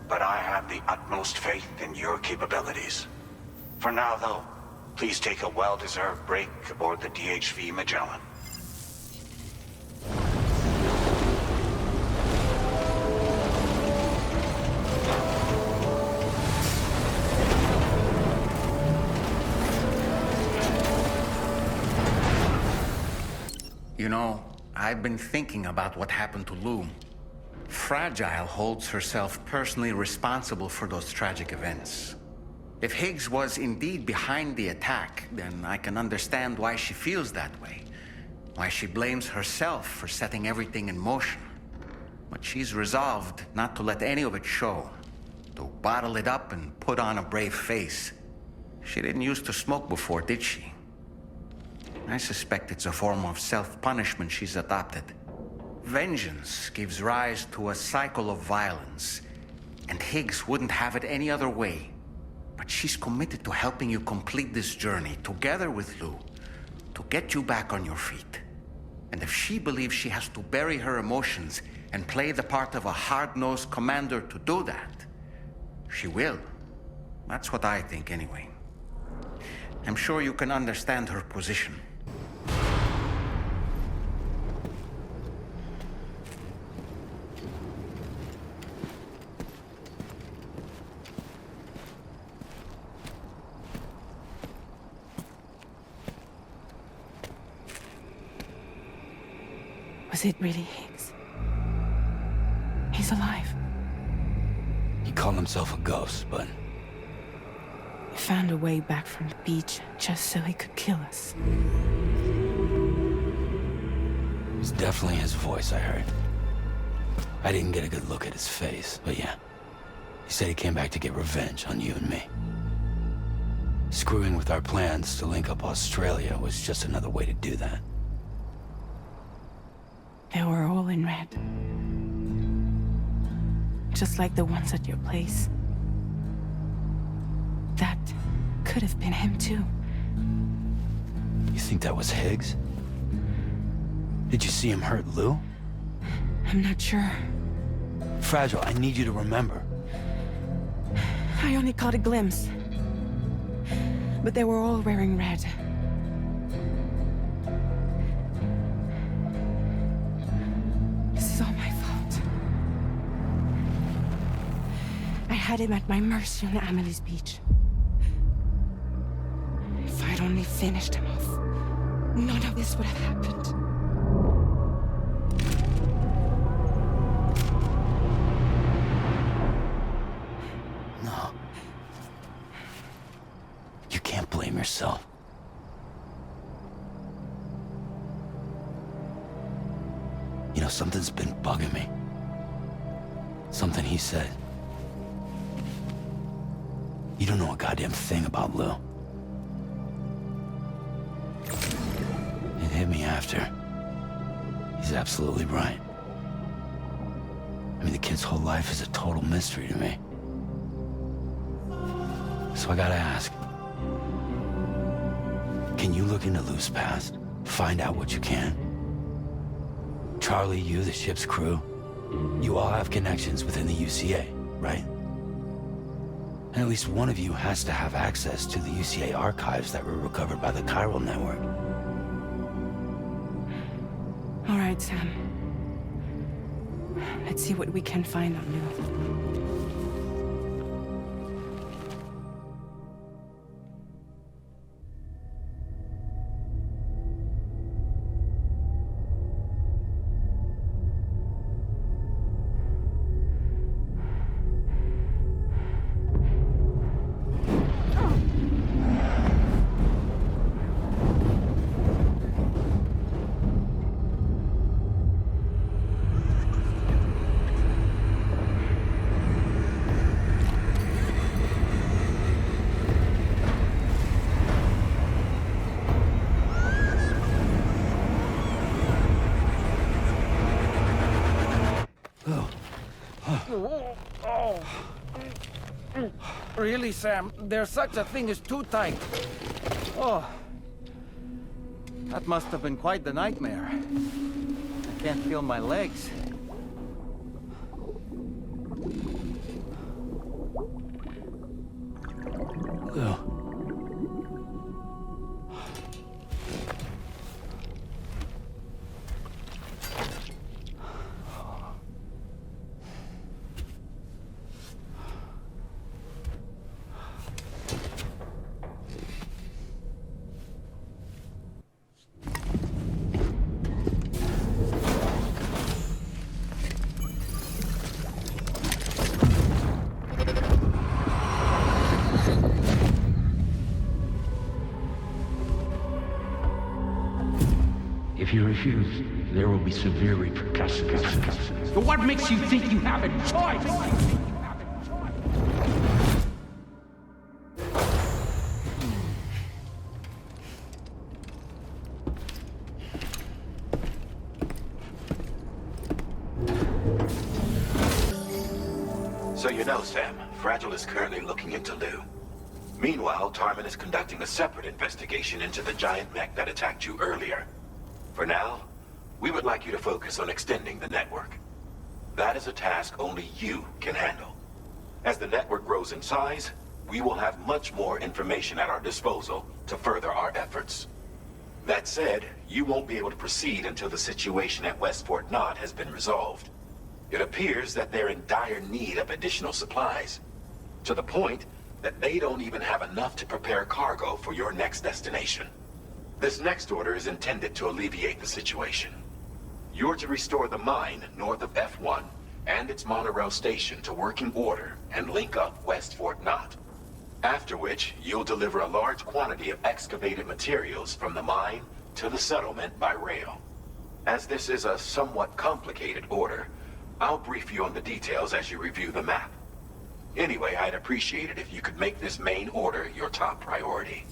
but I have the utmost faith in your capabilities. For now, though, please take a well-deserved break aboard the DHV Magellan. You know, I've been thinking about what happened to Lou. Fragile holds herself personally responsible for those tragic events. If Higgs was indeed behind the attack, then I can understand why she feels that way. Why she blames herself for setting everything in motion. But she's resolved not to let any of it show. To bottle it up and put on a brave face. She didn't used to smoke before, did she? I suspect it's a form of self-punishment she's adopted. Vengeance gives rise to a cycle of violence, and Higgs wouldn't have it any other way. But she's committed to helping you complete this journey, together with Lou, to get you back on your feet. And if she believes she has to bury her emotions and play the part of a hard-nosed commander to do that, she will. That's what I think, anyway. I'm sure you can understand her position. Was it really Higgs? He's alive. He called himself a ghost, but... He found a way back from the beach just so he could kill us. It was definitely his voice I heard. I didn't get a good look at his face, but yeah. He said he came back to get revenge on you and me. Screwing with our plans to link up Australia was just another way to do that. They were all in red. Just like the ones at your place. That could have been him too. You think that was Higgs? Did you see him hurt Lou? I'm not sure. Fragile, I need you to remember. I only caught a glimpse. But they were all wearing red. This is all my fault. I had him at my mercy on Amelie's beach. If I'd only finished him off, none of this would have happened. No. You can't blame yourself. You know, something's been bugging me. Something he said. You don't know a goddamn thing about Lou. It hit me after. He's absolutely right. I mean, the kid's whole life is a total mystery to me. So I gotta ask. Can you look into Lou's past? Find out what you can? Charlie, you, the ship's crew, you all have connections within the UCA, right? And at least one of you has to have access to the UCA archives that were recovered by the Chiral Network. All right, Sam. Let's see what we can find on Lou. Really, Sam? There's such a thing as too tight. Oh. That must have been quite the nightmare. I can't feel my legs. Lou. If you refuse, there will be severe repercussions. But what makes you think you have a choice? So you know, Sam, Fragile is currently looking into Lou. Meanwhile, Tarman is conducting a separate investigation into the giant mech that attacked you earlier. For now, we would like you to focus on extending the network. That is a task only you can handle. As the network grows in size, we will have much more information at our disposal to further our efforts. That said, you won't be able to proceed until the situation at West Fort Knott has been resolved. It appears that they're in dire need of additional supplies, to the point that they don't even have enough to prepare cargo for your next destination. This next order is intended to alleviate the situation. You're to restore the mine north of F1 and its monorail station to working order and link up West Fort Knott. After which, you'll deliver a large quantity of excavated materials from the mine to the settlement by rail. As this is a somewhat complicated order, I'll brief you on the details as you review the map. Anyway, I'd appreciate it if you could make this main order your top priority.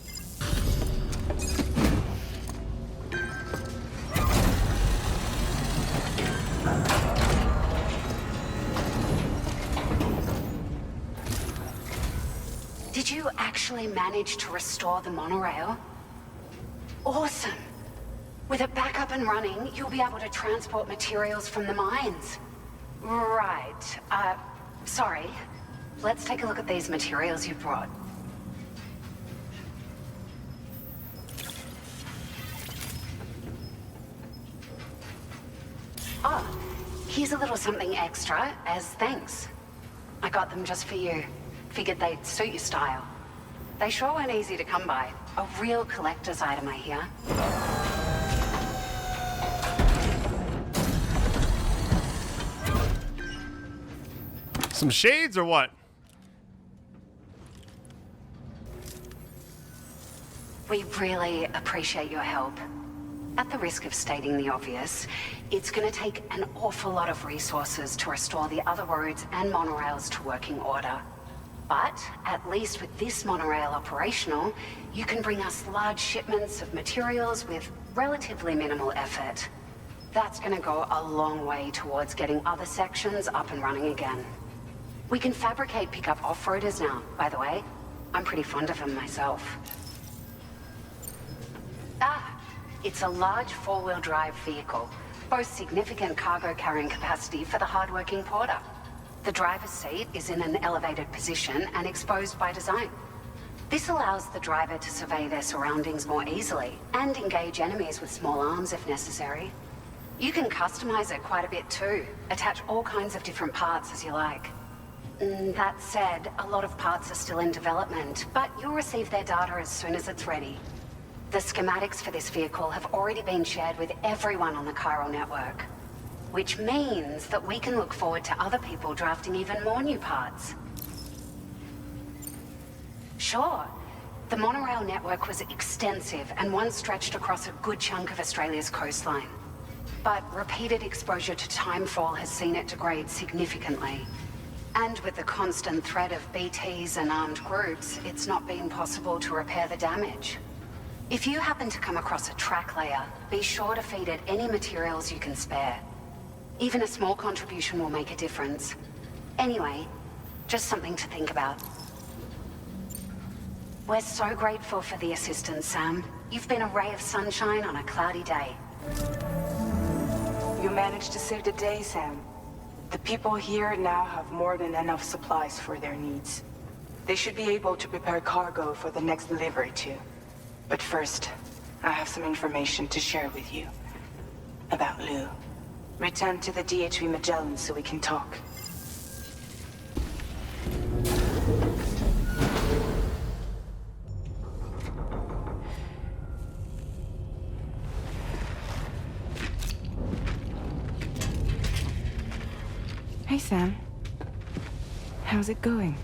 Did you actually manage to restore the monorail? Awesome! With it back up and running, you'll be able to transport materials from the mines. Right. Sorry. Let's take a look at these materials you brought. Oh, here's a little something extra as thanks. I got them just for you. Figured they'd suit your style. They sure weren't easy to come by. A real collector's item, I hear. Some shades or what? We really appreciate your help. At the risk of stating the obvious, it's going to take an awful lot of resources to restore the other roads and monorails to working order. But at least with this monorail operational, you can bring us large shipments of materials with relatively minimal effort. That's going to go a long way towards getting other sections up and running again. We can fabricate pickup off-roaders now, by the way. I'm pretty fond of them myself. It's a large four-wheel drive vehicle, boasts significant cargo carrying capacity for the hard-working porter. The driver's seat is in an elevated position and exposed by design. This allows the driver to survey their surroundings more easily and engage enemies with small arms if necessary. You can customize it quite a bit too, attach all kinds of different parts as you like. That said, a lot of parts are still in development, but you'll receive their data as soon as it's ready. The schematics for this vehicle have already been shared with everyone on the Chiral network, which means that we can look forward to other people drafting even more new parts. Sure, the monorail network was extensive and once stretched across a good chunk of Australia's coastline. But repeated exposure to timefall has seen it degrade significantly. And with the constant threat of BTs and armed groups, it's not been possible to repair the damage. If you happen to come across a track layer, be sure to feed it any materials you can spare. Even a small contribution will make a difference. Anyway, just something to think about. We're so grateful for the assistance, Sam. You've been a ray of sunshine on a cloudy day. You managed to save the day, Sam. The people here now have more than enough supplies for their needs. They should be able to prepare cargo for the next delivery too. But first, I have some information to share with you. About Lou. Return to the DHV Magellan so we can talk. Hey, Sam. How's it going?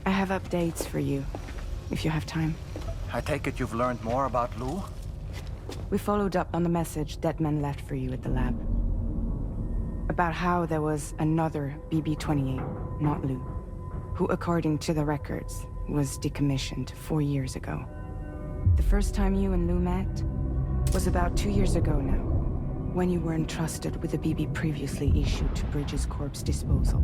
I have updates for you, if you have time. I take it you've learned more about Lou? We followed up on the message Deadman left for you at the lab. About how there was another BB-28, not Lou, who, according to the records, was decommissioned 4 years ago. The first time you and Lou met was about 2 years ago now, when you were entrusted with a BB previously issued to Bridges Corp's disposal.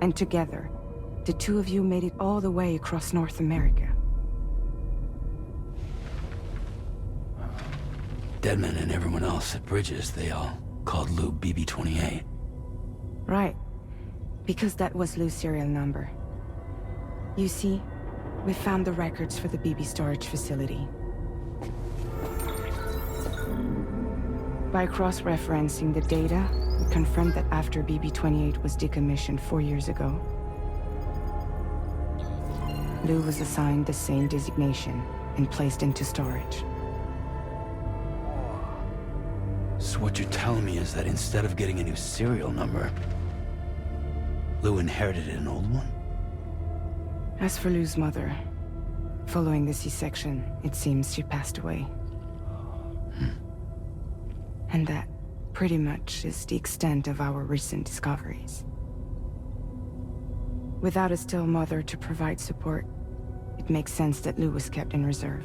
And together, the two of you made it all the way across North America. Deadman and everyone else at Bridges, they all called Lou BB-28. Right. Because that was Lou's serial number. You see, we found the records for the BB storage facility. By cross-referencing the data, we confirmed that after BB-28 was decommissioned 4 years ago, Lou was assigned the same designation and placed into storage. So what you're telling me is that instead of getting a new serial number, Lou inherited an old one? As for Lou's mother, following the C-section, it seems she passed away. And that, pretty much, is the extent of our recent discoveries. Without a still mother to provide support, it makes sense that Lou was kept in reserve.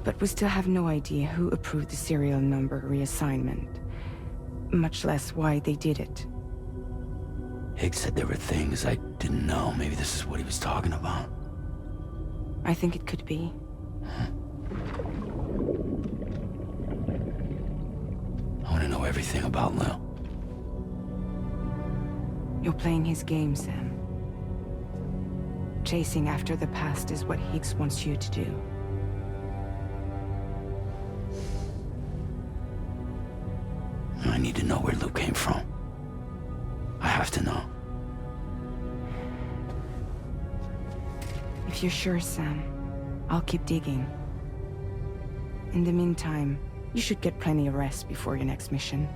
But we still have no idea who approved the serial number reassignment, much less why they did it. Higgs said there were things I didn't know. Maybe this is what he was talking about. I think it could be. I want to know everything about Lou. You're playing his game, Sam. Chasing after the past is what Higgs wants you to do. I need to know where Lou came from. I have to know. If you're sure, Sam, I'll keep digging. In the meantime, you should get plenty of rest before your next mission.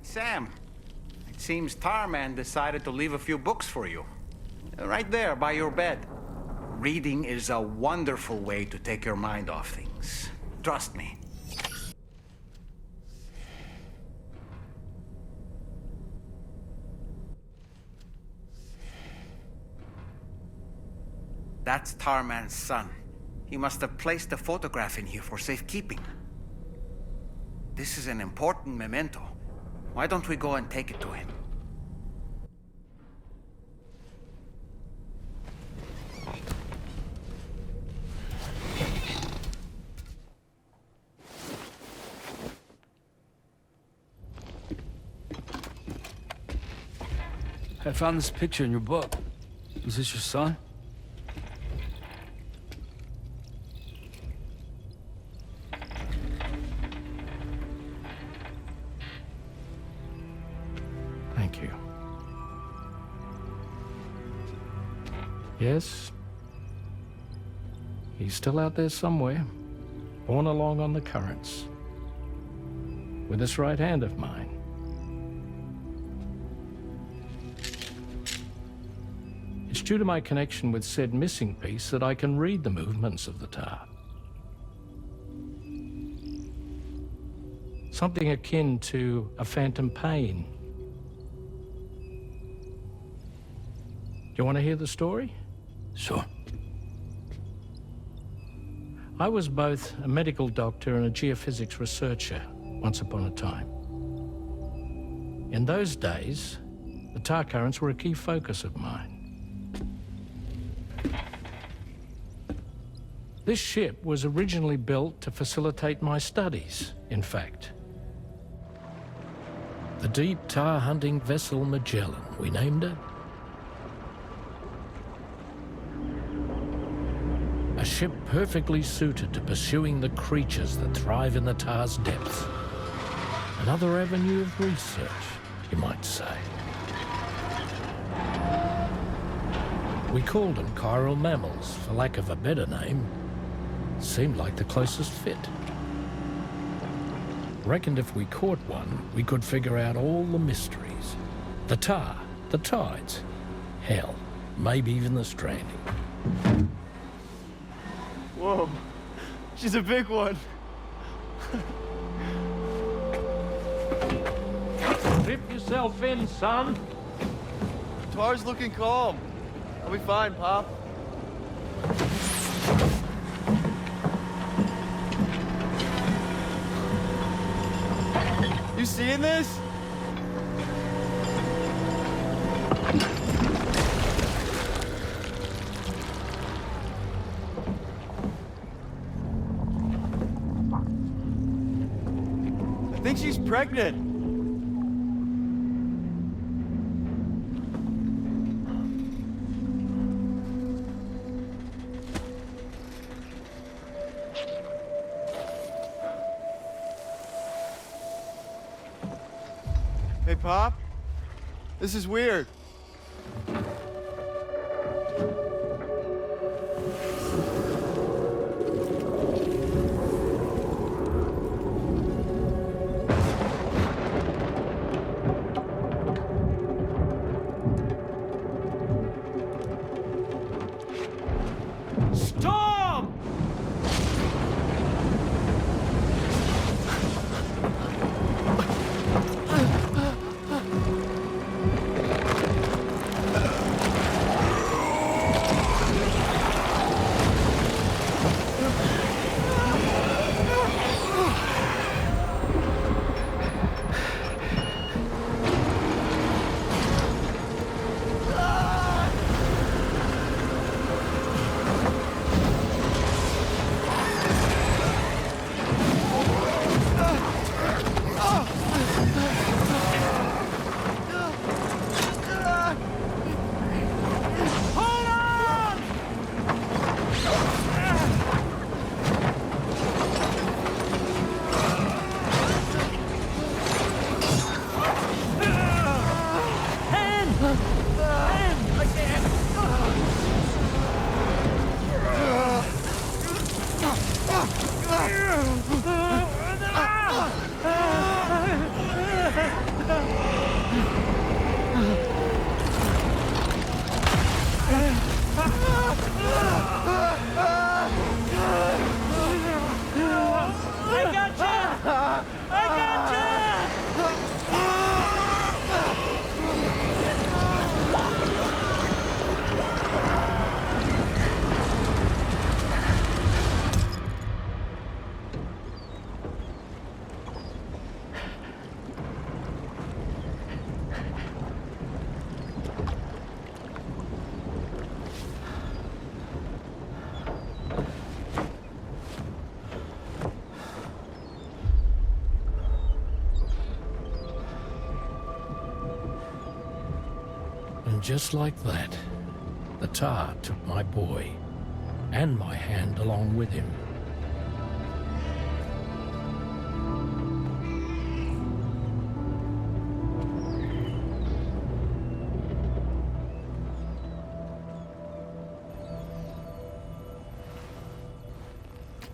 Sam, it seems Tarman decided to leave a few books for you. Right there, by your bed. Reading is a wonderful way to take your mind off things. Trust me. That's Tarman's son. He must have placed a photograph in here for safekeeping. This is an important memento. Why don't we go and take it to him? I found this picture in your book. Is this your son? Thank you. Yes. He's still out there somewhere, borne along on the currents, with this right hand of mine. It's due to my connection with said missing piece that I can read the movements of the tar. Something akin to a phantom pain. Do you want to hear the story? Sure. I was both a medical doctor and a geophysics researcher once upon a time. In those days, the tar currents were a key focus of mine. This ship was originally built to facilitate my studies, in fact. The deep tar hunting vessel Magellan, we named it. A ship perfectly suited to pursuing the creatures that thrive in the tar's depths. Another avenue of research, you might say. We called them chiral mammals, for lack of a better name. Seemed like the closest fit. Reckoned if we caught one, we could figure out all the mysteries. The tar, the tides, hell, maybe even the stranding. Whoa, she's a big one. Strip yourself in, son. Tar's looking calm. I'll be fine, Pop. You seeing this? I think she's pregnant. Hey, Pop. This is weird. Storm! And just like that, the tar took my boy, and my hand along with him.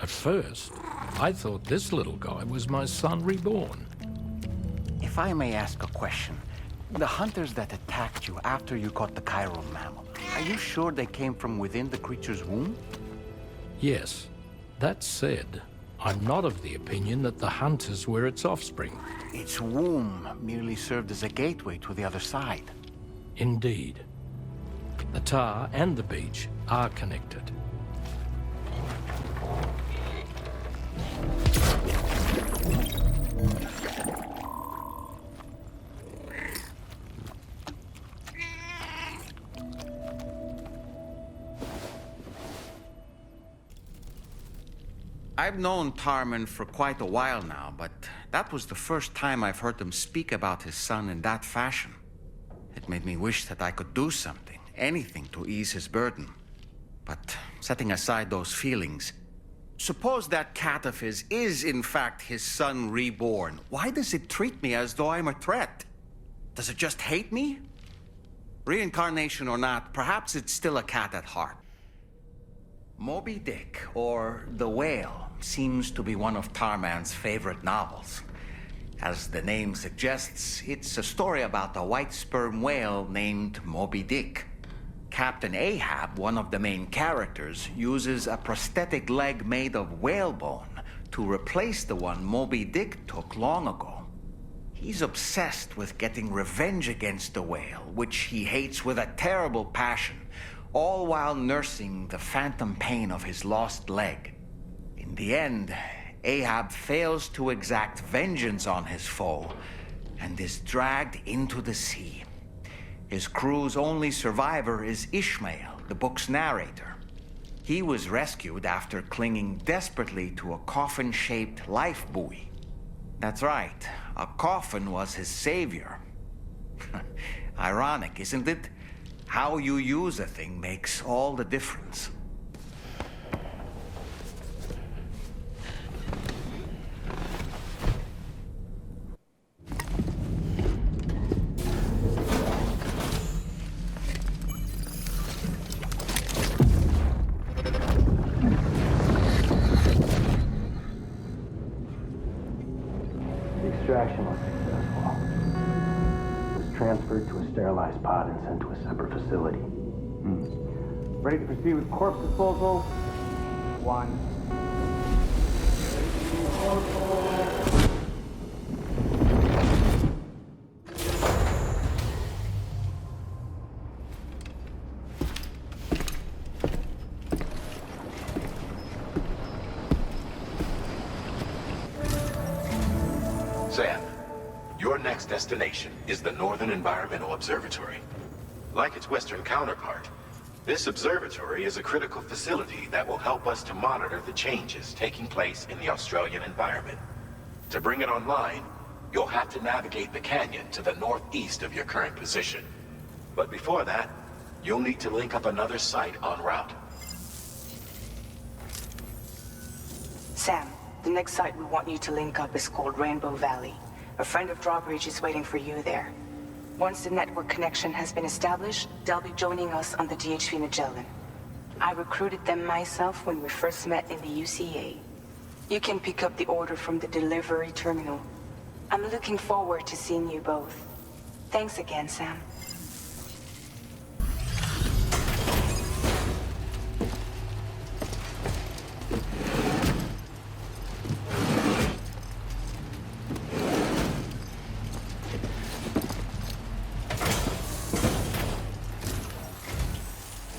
At first, I thought this little guy was my son reborn. If I may ask a question, the hunters that attacked you after you caught the chiral mammal, are you sure they came from within the creature's womb? Yes. That said, I'm not of the opinion that the hunters were its offspring. Its womb merely served as a gateway to the other side. Indeed. The tar and the beach are connected. I've known Tarman for quite a while now, but that was the first time I've heard him speak about his son in that fashion. It made me wish that I could do something, anything to ease his burden. But setting aside those feelings, suppose that cat of his is in fact his son reborn. Why does it treat me as though I'm a threat? Does it just hate me? Reincarnation or not, perhaps it's still a cat at heart. Moby Dick, or The Whale, seems to be one of Tarman's favorite novels. As the name suggests, it's a story about a white sperm whale named Moby Dick. Captain Ahab, one of the main characters, uses a prosthetic leg made of whalebone to replace the one Moby Dick took long ago. He's obsessed with getting revenge against the whale, which he hates with a terrible passion, all while nursing the phantom pain of his lost leg. In the end, Ahab fails to exact vengeance on his foe and is dragged into the sea. His crew's only survivor is Ishmael, the book's narrator. He was rescued after clinging desperately to a coffin-shaped life buoy. That's right, a coffin was his savior. Ironic, isn't it? How you use a thing makes all the difference. The extraction was successful. It was transferred to a sterilized pod and sent to a separate facility. Ready to proceed with corpse disposal? 1. Sam, your next destination is the Northern Environmental Observatory. Like its Western counterpart, this observatory is a critical facility that will help us to monitor the changes taking place in the Australian environment. To bring it online, you'll have to navigate the canyon to the northeast of your current position. But before that, you'll need to link up another site en route. Sam, the next site we want you to link up is called Rainbow Valley. A friend of Drawbridge is waiting for you there. Once the network connection has been established, they'll be joining us on the DHV Magellan. I recruited them myself when we first met in the UCA. You can pick up the order from the delivery terminal. I'm looking forward to seeing you both. Thanks again, Sam.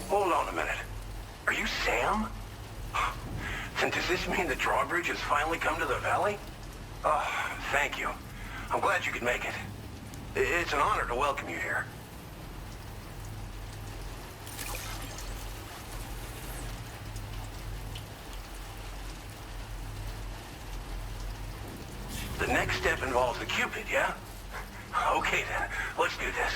Hold on a minute. Are you Sam? Then does this mean the drawbridge has finally come to the valley? Oh, thank you. I'm glad you could make it. It's an honor to welcome you here. The next step involves the Cupid, yeah? Okay then, let's do this.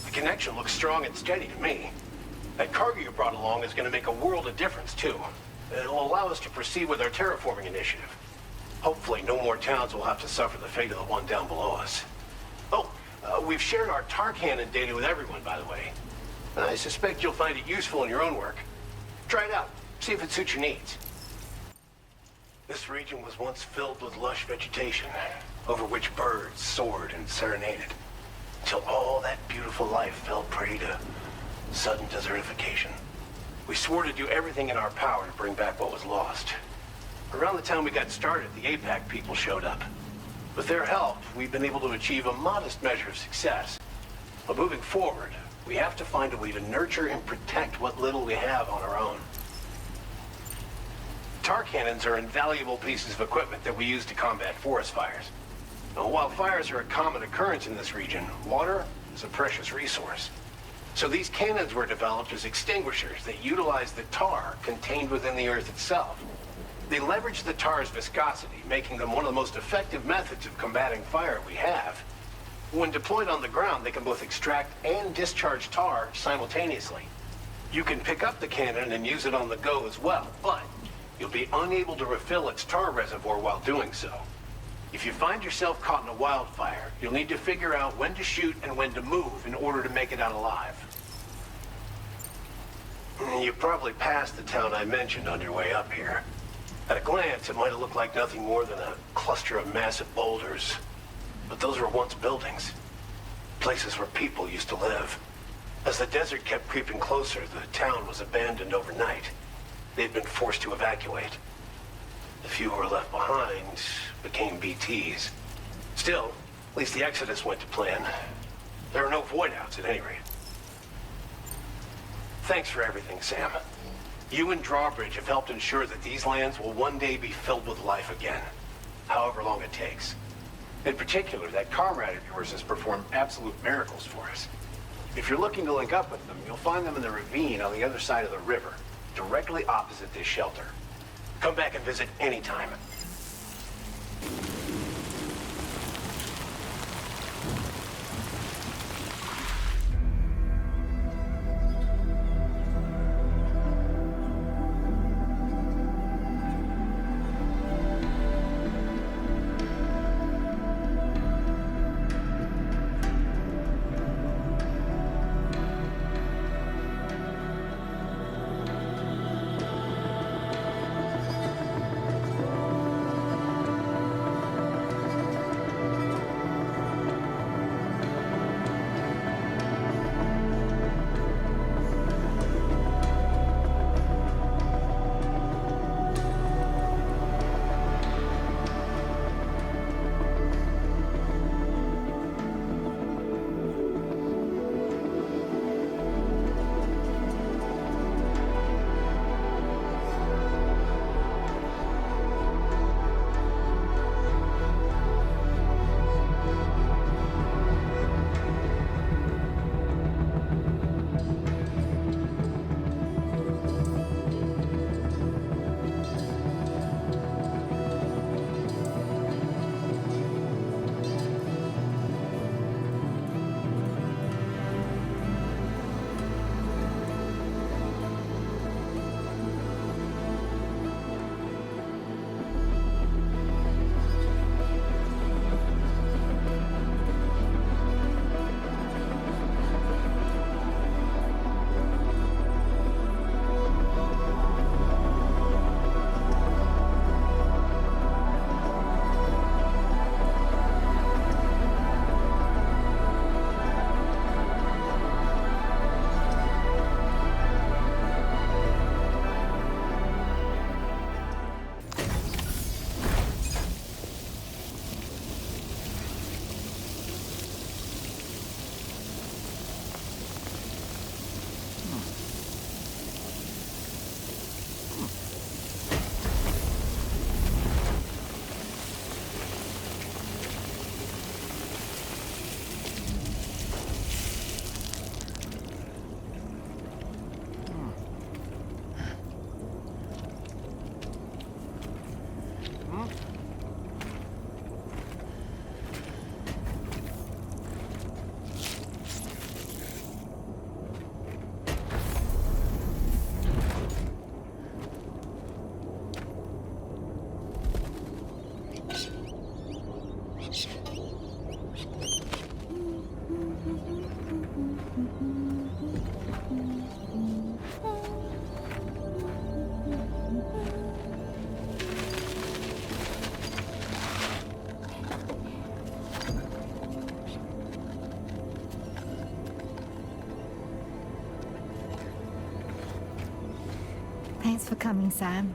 The connection looks strong and steady to me. That cargo you brought along is going to make a world of difference, too. It'll allow us to proceed with our terraforming initiative. Hopefully, no more towns will have to suffer the fate of the one down below us. Oh, we've shared our tar cannon data with everyone, by the way. I suspect you'll find it useful in your own work. Try it out. See if it suits your needs. This region was once filled with lush vegetation, over which birds soared and serenaded, until all that beautiful life fell prey to sudden desertification. We swore to do everything in our power to bring back what was lost. Around the time we got started, the APAC people showed up. With their help, we've been able to achieve a modest measure of success. But moving forward, we have to find a way to nurture and protect what little we have on our own. Tar cannons are invaluable pieces of equipment that we use to combat forest fires. Now, while fires are a common occurrence in this region, water is a precious resource. So these cannons were developed as extinguishers that utilize the tar contained within the earth itself. They leverage the tar's viscosity, making them one of the most effective methods of combating fire we have. When deployed on the ground, they can both extract and discharge tar simultaneously. You can pick up the cannon and use it on the go as well, but you'll be unable to refill its tar reservoir while doing so. If you find yourself caught in a wildfire, you'll need to figure out when to shoot and when to move in order to make it out alive. You probably passed the town I mentioned on your way up here. At a glance, it might have looked like nothing more than a cluster of massive boulders. But those were once buildings. Places where people used to live. As the desert kept creeping closer, the town was abandoned overnight. They'd been forced to evacuate. The few who were left behind became BTs. Still, at least the exodus went to plan. There are no void-outs at any rate. Thanks for everything, Sam. You and Drawbridge have helped ensure that these lands will one day be filled with life again, however long it takes. In particular, that comrade of yours has performed absolute miracles for us. If you're looking to link up with them, you'll find them in the ravine on the other side of the river, directly opposite this shelter. Come back and visit anytime. Thanks for coming, Sam.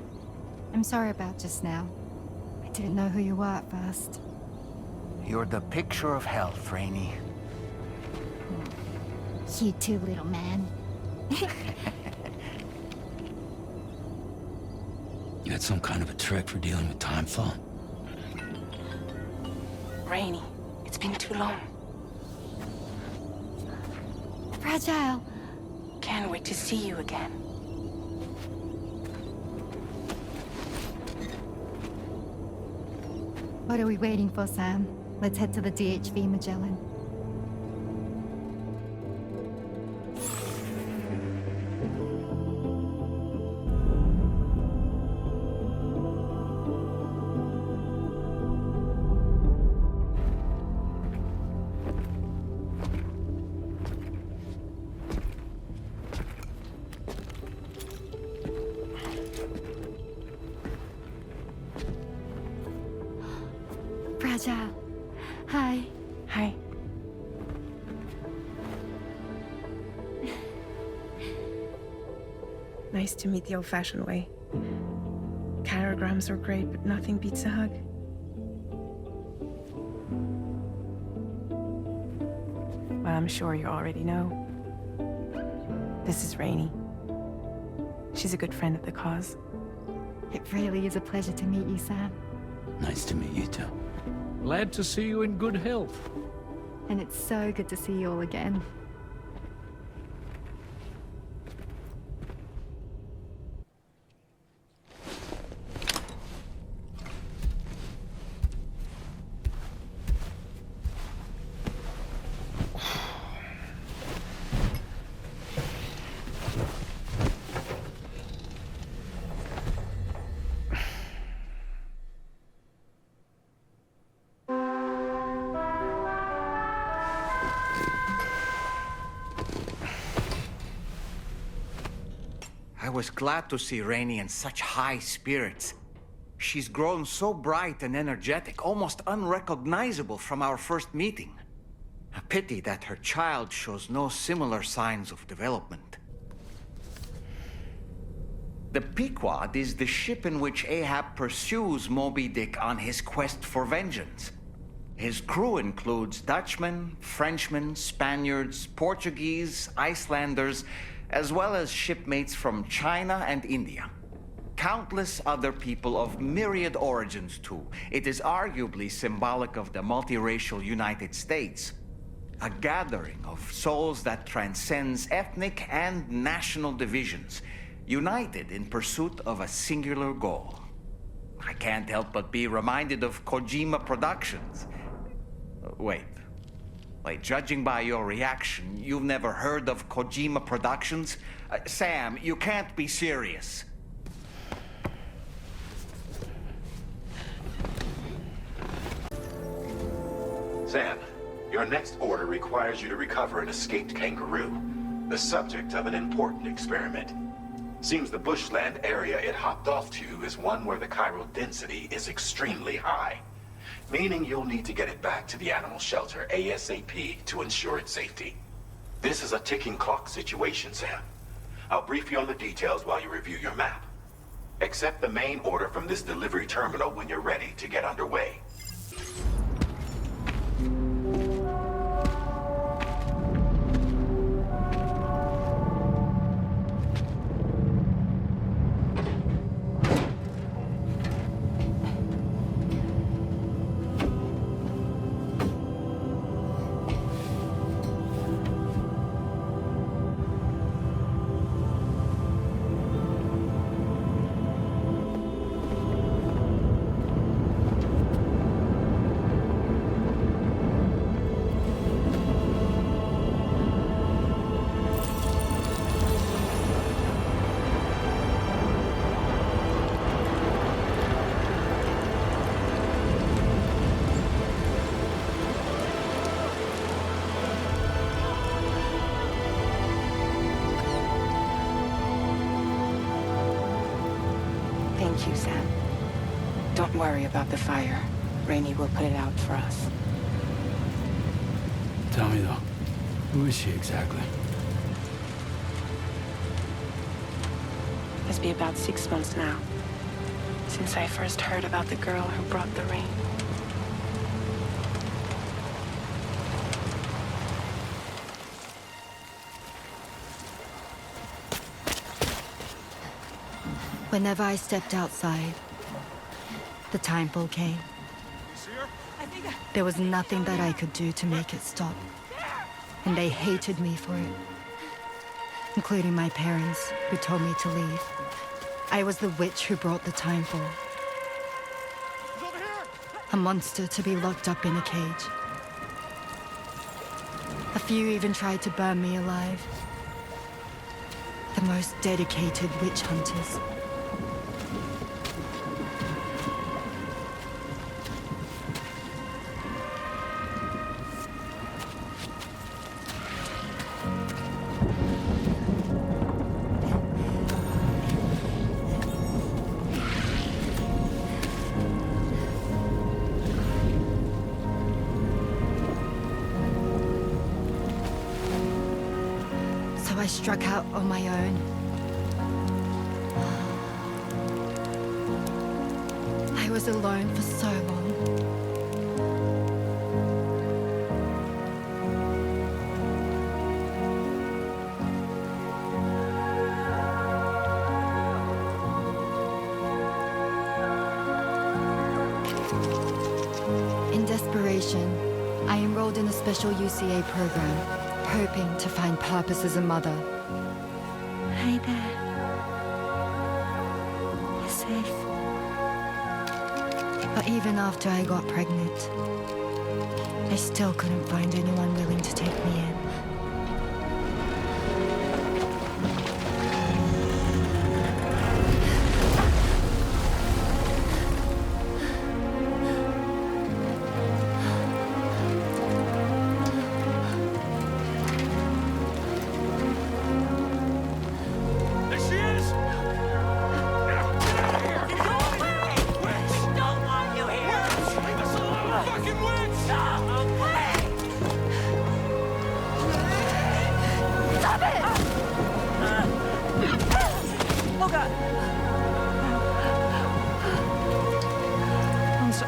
I'm sorry about just now. I didn't know who you were at first. You're the picture of health, Rainey. You too, little man. You got some kind of a trick for dealing with timefall? Rainey, it's been too long. Fragile. Can't wait to see you again. What are we waiting for, Sam? Let's head to the DHV Magellan. Fragile. Hi. Hi. Nice to meet the old-fashioned way. Carograms are great, but nothing beats a hug. Well, I'm sure you already know. This is Rainey. She's a good friend of the cause. It really is a pleasure to meet you, Sam. Nice to meet you too. Glad to see you in good health. And it's so good to see you all again. I was glad to see Rainey in such high spirits. She's grown so bright and energetic, almost unrecognizable from our first meeting. A pity that her child shows no similar signs of development. The Pequod is the ship in which Ahab pursues Moby Dick on his quest for vengeance. His crew includes Dutchmen, Frenchmen, Spaniards, Portuguese, Icelanders, as well as shipmates from China and India. Countless other people of myriad origins, too. It is arguably symbolic of the multiracial United States. A gathering of souls that transcends ethnic and national divisions, united in pursuit of a singular goal. I can't help but be reminded of Kojima Productions. Wait, judging by your reaction, you've never heard of Kojima Productions? Sam, you can't be serious. Sam, your next order requires you to recover an escaped kangaroo, the subject of an important experiment. Seems the bushland area it hopped off to is one where the chiral density is extremely high, meaning you'll need to get it back to the animal shelter ASAP to ensure its safety. This is a ticking clock situation, Sam. I'll brief you on the details while you review your map. Accept the main order from this delivery terminal when you're ready to get underway. Thank you, Sam. Don't worry about the fire. Rainey will put it out for us. Tell me though, who is she exactly? It's been about 6 months now, since I first heard about the girl who brought the rain. Whenever I stepped outside, the timefall came. There was nothing that I could do to make it stop. And they hated me for it. Including my parents, who told me to leave. I was the witch who brought the timefall. A monster to be locked up in a cage. A few even tried to burn me alive. The most dedicated witch hunters. I struck out on my own. I was alone for so long. In desperation, I enrolled in a special UCA program, hoping to find purpose as a mother. Hi there. You're safe. But even after I got pregnant, I still couldn't find anyone willing to take me in.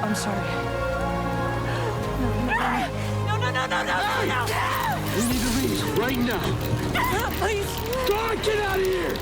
I'm sorry. No. We need to leave right now. Please. God, get out of here!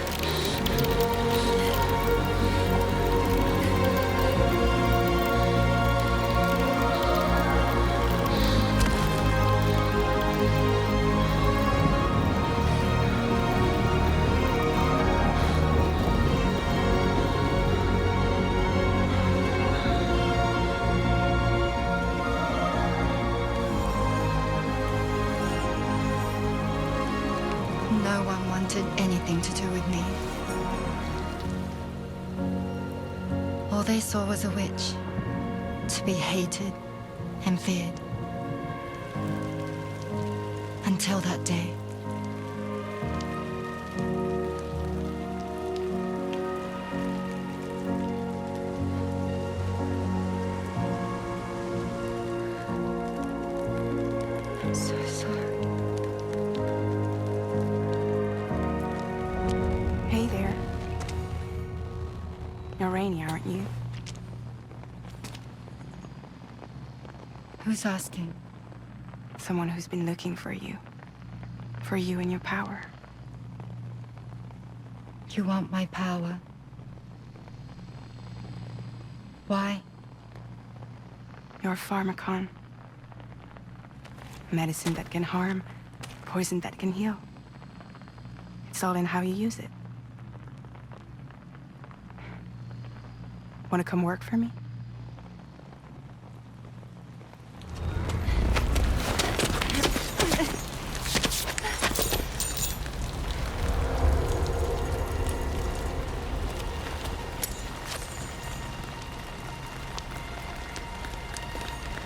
No one wanted anything to do with me. All they saw was a witch, to be hated and feared. Until that day. I'm so sorry. Hey there. You're Rainey, aren't you? Who's asking? Someone who's been looking for you. For you and your power. You want my power? Why? You're a pharmacon. Medicine that can harm, poison that can heal. It's all in how you use it. Want to come work for me?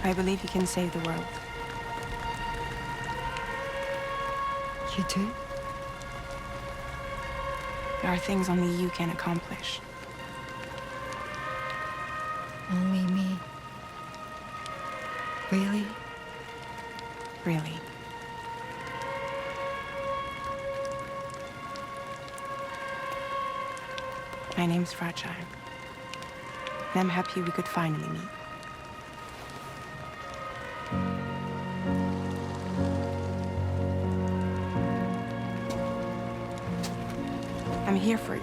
I believe you can save the world. You do? There are things only you can accomplish. Only me. Really? Really. My name's Fragile. And I'm happy we could finally meet. I'm here for you.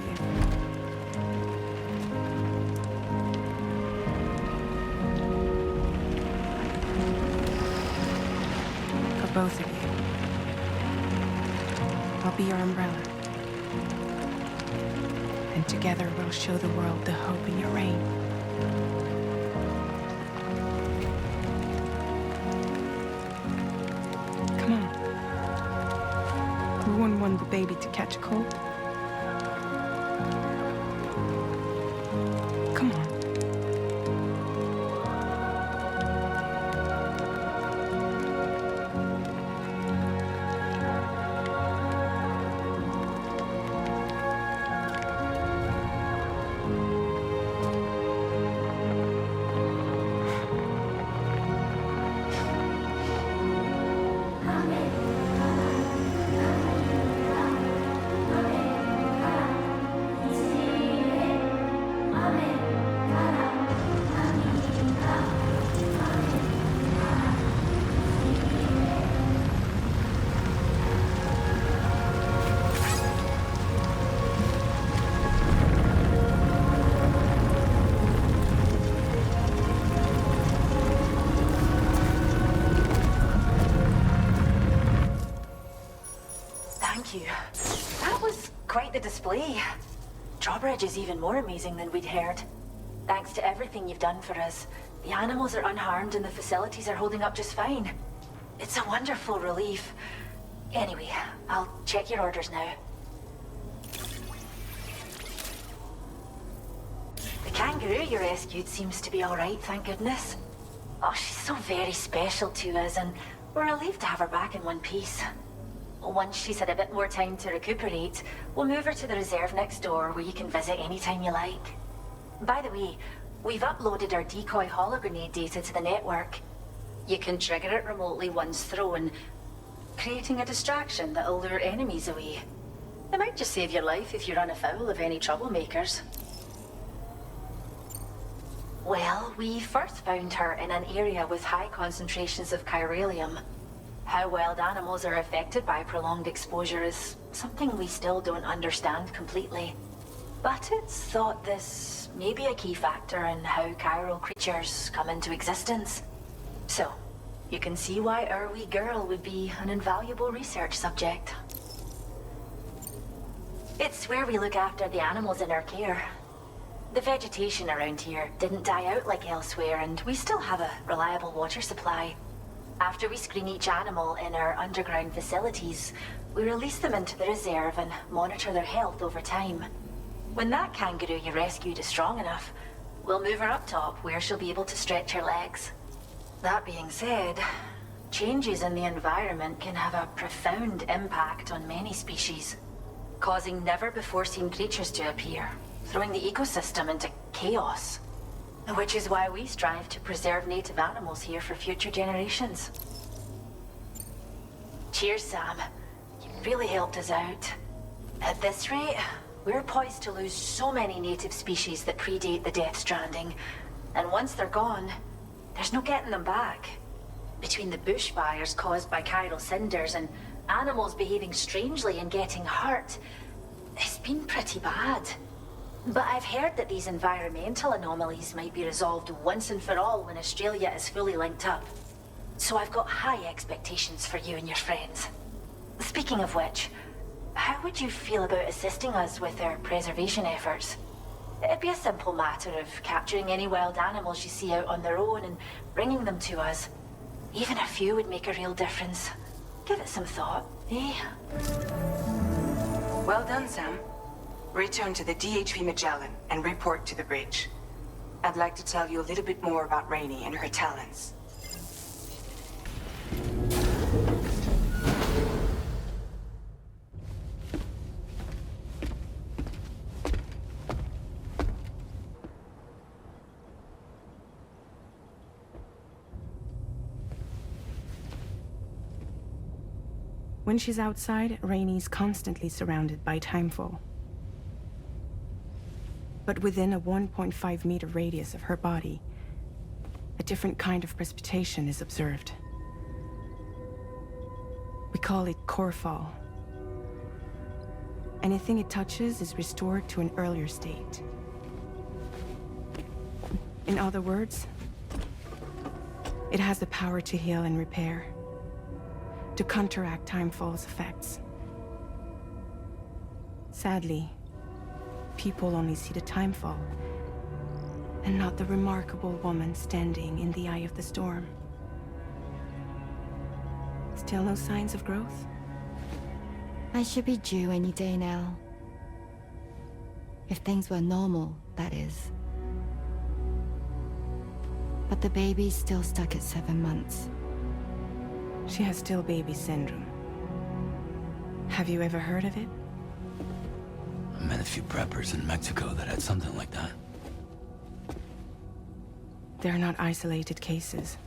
Both of you. I'll be your umbrella. And together we'll show the world the hope in your reign. Come on. We wouldn't want the baby to catch a cold. Come on. That was quite the display. Drawbridge is even more amazing than we'd heard. Thanks to everything you've done for us, the animals are unharmed and the facilities are holding up just fine. It's a wonderful relief. Anyway, I'll check your orders now. The kangaroo you rescued seems to be all right, thank goodness. Oh, she's so very special to us, and we're relieved to have her back in one piece. Once she's had a bit more time to recuperate, we'll move her to the reserve next door where you can visit anytime you like. By the way, we've uploaded our decoy hologrenade data to the network. You can trigger it remotely once thrown, creating a distraction that'll lure enemies away. It might just save your life if you run afoul of any troublemakers. Well, we first found her in an area with high concentrations of chiralium. How wild animals are affected by prolonged exposure is something we still don't understand completely. But it's thought this may be a key factor in how chiral creatures come into existence. So, you can see why our wee girl would be an invaluable research subject. It's where we look after the animals in our care. The vegetation around here didn't die out like elsewhere, and we still have a reliable water supply. After we screen each animal in our underground facilities, we release them into the reserve and monitor their health over time. When that kangaroo you rescued is strong enough, we'll move her up top where she'll be able to stretch her legs. That being said, changes in the environment can have a profound impact on many species, causing never-before-seen creatures to appear, throwing the ecosystem into chaos. Which is why we strive to preserve native animals here for future generations. Cheers, Sam. You really helped us out. At this rate, we're poised to lose so many native species that predate the Death Stranding. And once they're gone, there's no getting them back. Between the bushfires caused by chiral cinders and animals behaving strangely and getting hurt, it's been pretty bad. But I've heard that these environmental anomalies might be resolved once and for all when Australia is fully linked up. So I've got high expectations for you and your friends. Speaking of which, how would you feel about assisting us with our preservation efforts? It'd be a simple matter of capturing any wild animals you see out on their own and bringing them to us. Even a few would make a real difference. Give it some thought, eh? Well done, Sam. Return to the DHV Magellan and report to the bridge. I'd like to tell you a little bit more about Rainey and her talents. When she's outside, Rainey's constantly surrounded by timefall. But within a 1.5-meter radius of her body, a different kind of precipitation is observed. We call it core fall. Anything it touches is restored to an earlier state. In other words, it has the power to heal and repair. to counteract Timefall's effects. Sadly, people only see the Timefall, and not the remarkable woman standing in the eye of the storm. Still no signs of growth? I should be due any day now. If things were normal, that is. But the baby's still stuck at 7 months. She has still baby syndrome. Have you ever heard of it? I met a few preppers in Mexico that had something like that. They're not isolated cases.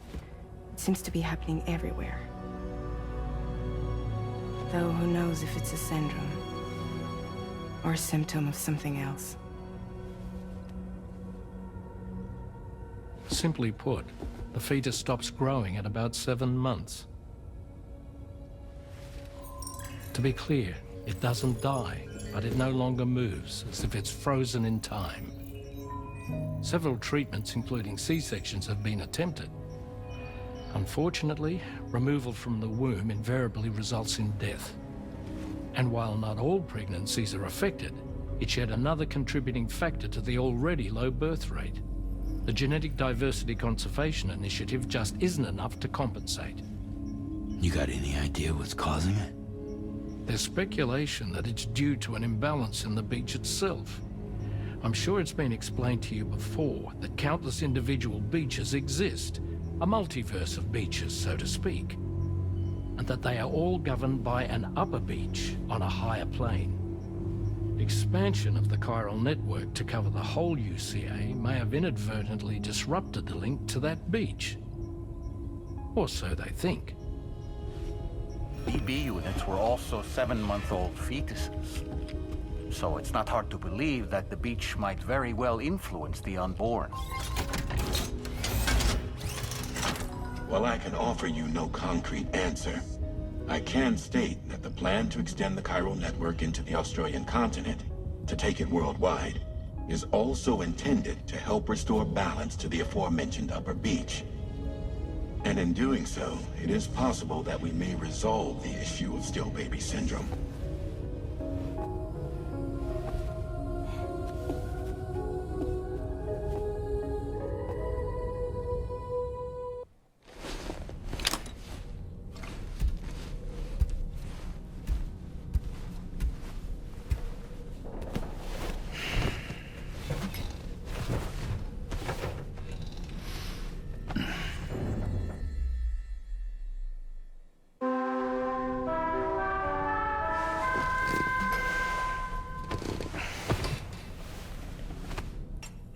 It seems to be happening everywhere. Though who knows if it's a syndrome or a symptom of something else. Simply put, the fetus stops growing at about 7 months. To be clear, it doesn't die, but it no longer moves, as if it's frozen in time. Several treatments, including C-sections, have been attempted. Unfortunately, removal from the womb invariably results in death. And while not all pregnancies are affected, it's yet another contributing factor to the already low birth rate. The Genetic Diversity Conservation Initiative just isn't enough to compensate. You got any idea what's causing it? There's speculation that it's due to an imbalance in the beach itself. I'm sure it's been explained to you before that countless individual beaches exist, a multiverse of beaches, so to speak, and that they are all governed by an upper beach on a higher plane. Expansion of the chiral network to cover the whole UCA may have inadvertently disrupted the link to that beach. Or so they think. BB units were also 7-month-old fetuses. So it's not hard to believe that the beach might very well influence the unborn. While I can offer you no concrete answer, I can state that the plan to extend the chiral network into the Australian continent, to take it worldwide, is also intended to help restore balance to the aforementioned upper beach. And in doing so, it is possible that we may resolve the issue of still baby syndrome.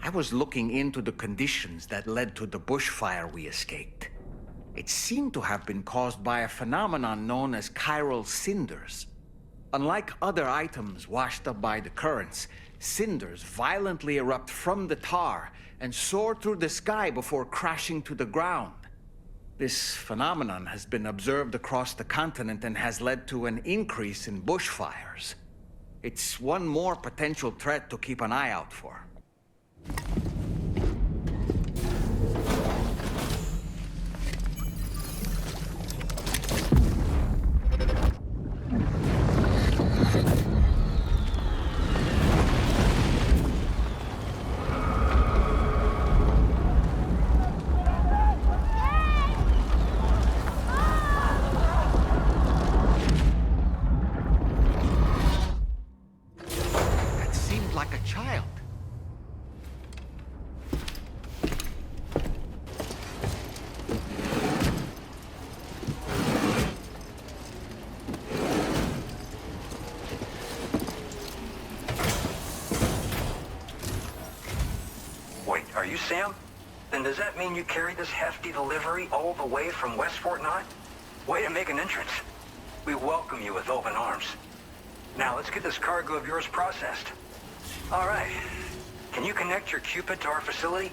I was looking into the conditions that led to the bushfire we escaped. It seemed to have been caused by a phenomenon known as chiral cinders. Unlike other items washed up by the currents, cinders violently erupt from the tar and soar through the sky before crashing to the ground. This phenomenon has been observed across the continent and has led to an increase in bushfires. It's one more potential threat to keep an eye out for. That seemed like a child. Wait, are you Sam? Then does that mean you carried this hefty delivery all the way from West Fort Knott? Way to make an entrance. We welcome you with open arms. Now let's get this cargo of yours processed. All right. Can you connect your Cupid to our facility?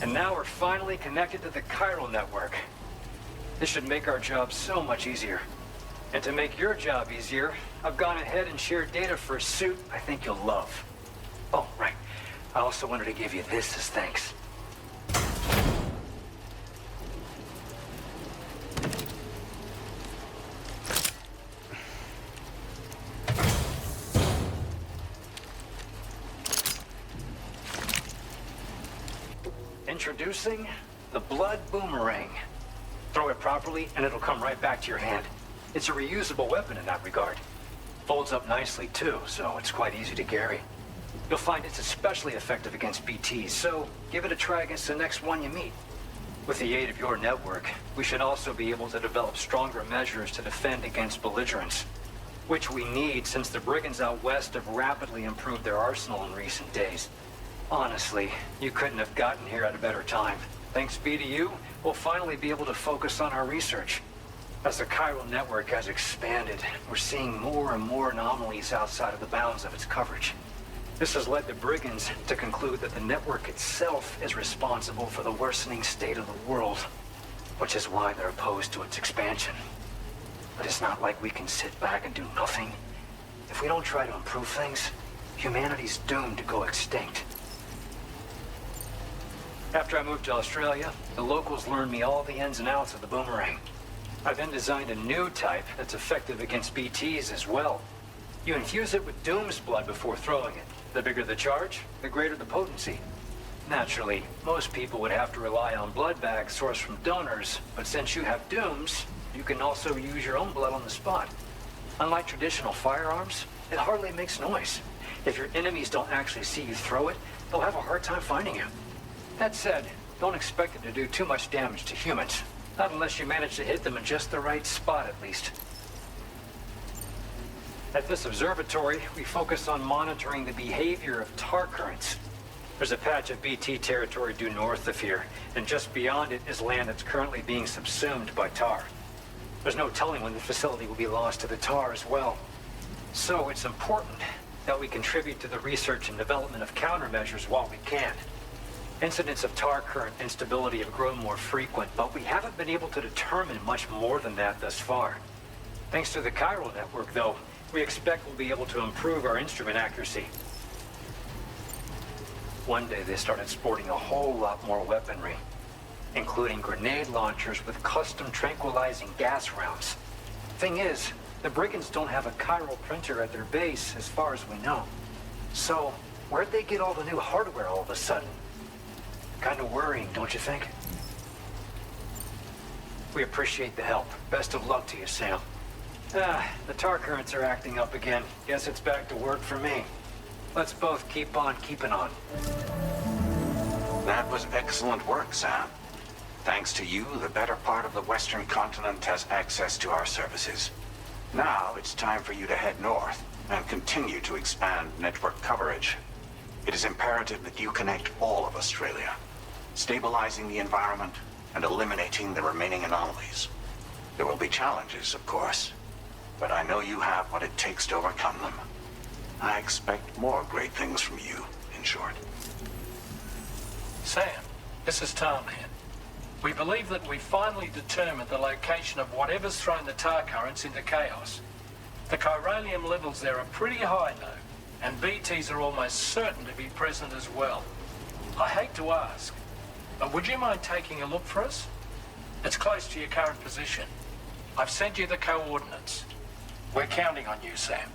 And now we're finally connected to the chiral network. This should make our job so much easier. And to make your job easier, I've gone ahead and shared data for a suit I think you'll love. Oh, right. I also wanted to give you this as thanks. Introducing the Blood Boomerang. Throw it properly and it'll come right back to your hand. It's a reusable weapon in that regard. Folds up nicely too, so it's quite easy to carry. You'll find it's especially effective against BTs, so give it a try against the next one you meet. With the aid of your network, we should also be able to develop stronger measures to defend against belligerents, which we need since the brigands out west have rapidly improved their arsenal in recent days. Honestly, you couldn't have gotten here at a better time. Thanks be to you, we'll finally be able to focus on our research. As the chiral network has expanded, we're seeing more and more anomalies outside of the bounds of its coverage. This has led the brigands to conclude that the network itself is responsible for the worsening state of the world, which is why they're opposed to its expansion. But it's not like we can sit back and do nothing. If we don't try to improve things, humanity's doomed to go extinct. After I moved to Australia, the locals learned me all the ins and outs of the boomerang. I then designed a new type that's effective against BTs as well. You infuse it with Doom's blood before throwing it. The bigger the charge, the greater the potency. Naturally, most people would have to rely on blood bags sourced from donors, but since you have Doom's, you can also use your own blood on the spot. Unlike traditional firearms, it hardly makes noise. If your enemies don't actually see you throw it, they'll have a hard time finding you. That said, don't expect it to do too much damage to humans. Not unless you manage to hit them in just the right spot, at least. At this observatory, we focus on monitoring the behavior of tar currents. There's a patch of BT territory due north of here, and just beyond it is land that's currently being subsumed by tar. There's no telling when the facility will be lost to the tar as well. So it's important that we contribute to the research and development of countermeasures while we can. Incidents of tar current instability have grown more frequent, but we haven't been able to determine much more than that thus far. Thanks to the chiral network, though, we expect we'll be able to improve our instrument accuracy. One day they started sporting a whole lot more weaponry, including grenade launchers with custom tranquilizing gas rounds. Thing is, the brigands don't have a chiral printer at their base as far as we know. So, where'd they get all the new hardware all of a sudden? Kind of worrying, don't you think? We appreciate the help. Best of luck to you, Sam. The tar currents are acting up again. Guess it's back to work for me. Let's both keep on keeping on. That was excellent work, Sam. Thanks to you, the better part of the Western continent has access to our services. Now it's time for you to head north and continue to expand network coverage. It is imperative that you connect all of Australia, stabilizing the environment and eliminating the remaining anomalies. There will be challenges, of course, but I know you have what it takes to overcome them. I expect more great things from you, in short. Sam, this is Tom here. We believe that we finally determined the location of whatever's thrown the tar currents into chaos. The chiralium levels there are pretty high, though, and BTs are almost certain to be present as well. I hate to ask, but would you mind taking a look for us? It's close to your current position. I've sent you the coordinates. We're counting on you, Sam.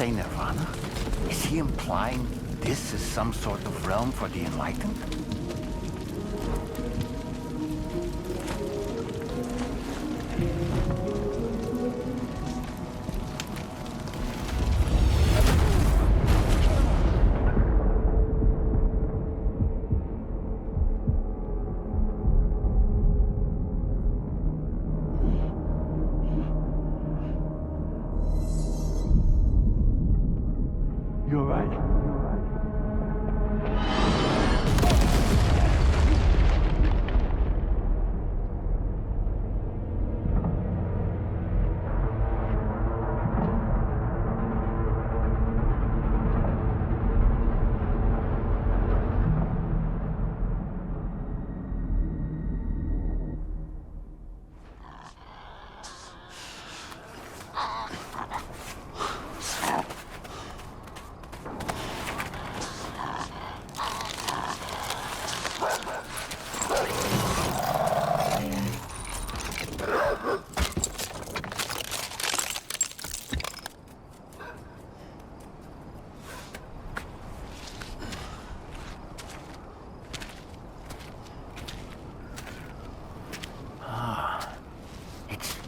say nirvana? Is he implying this is some sort of realm for the enlightened? You all right?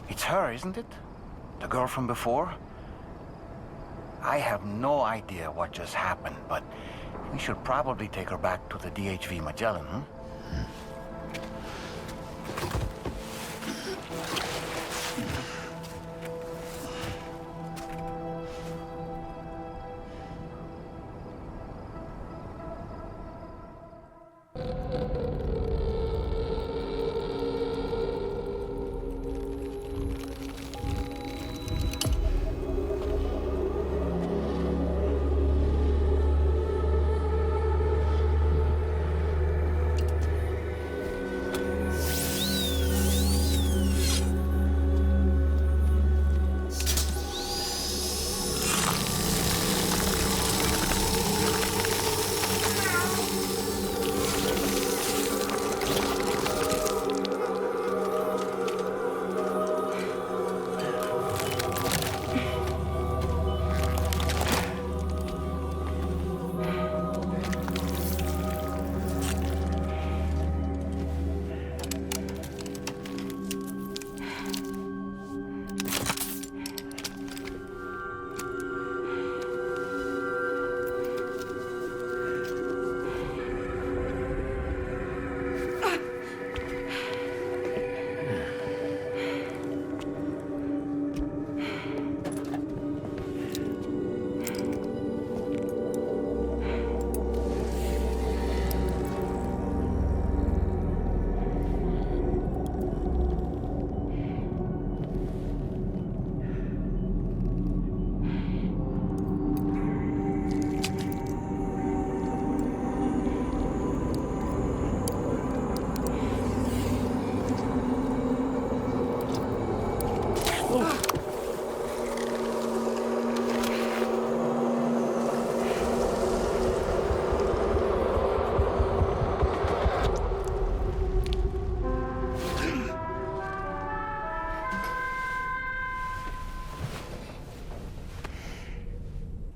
It's her, isn't it? The girl from before? I have no idea what just happened, but we should probably take her back to the DHV Magellan, huh?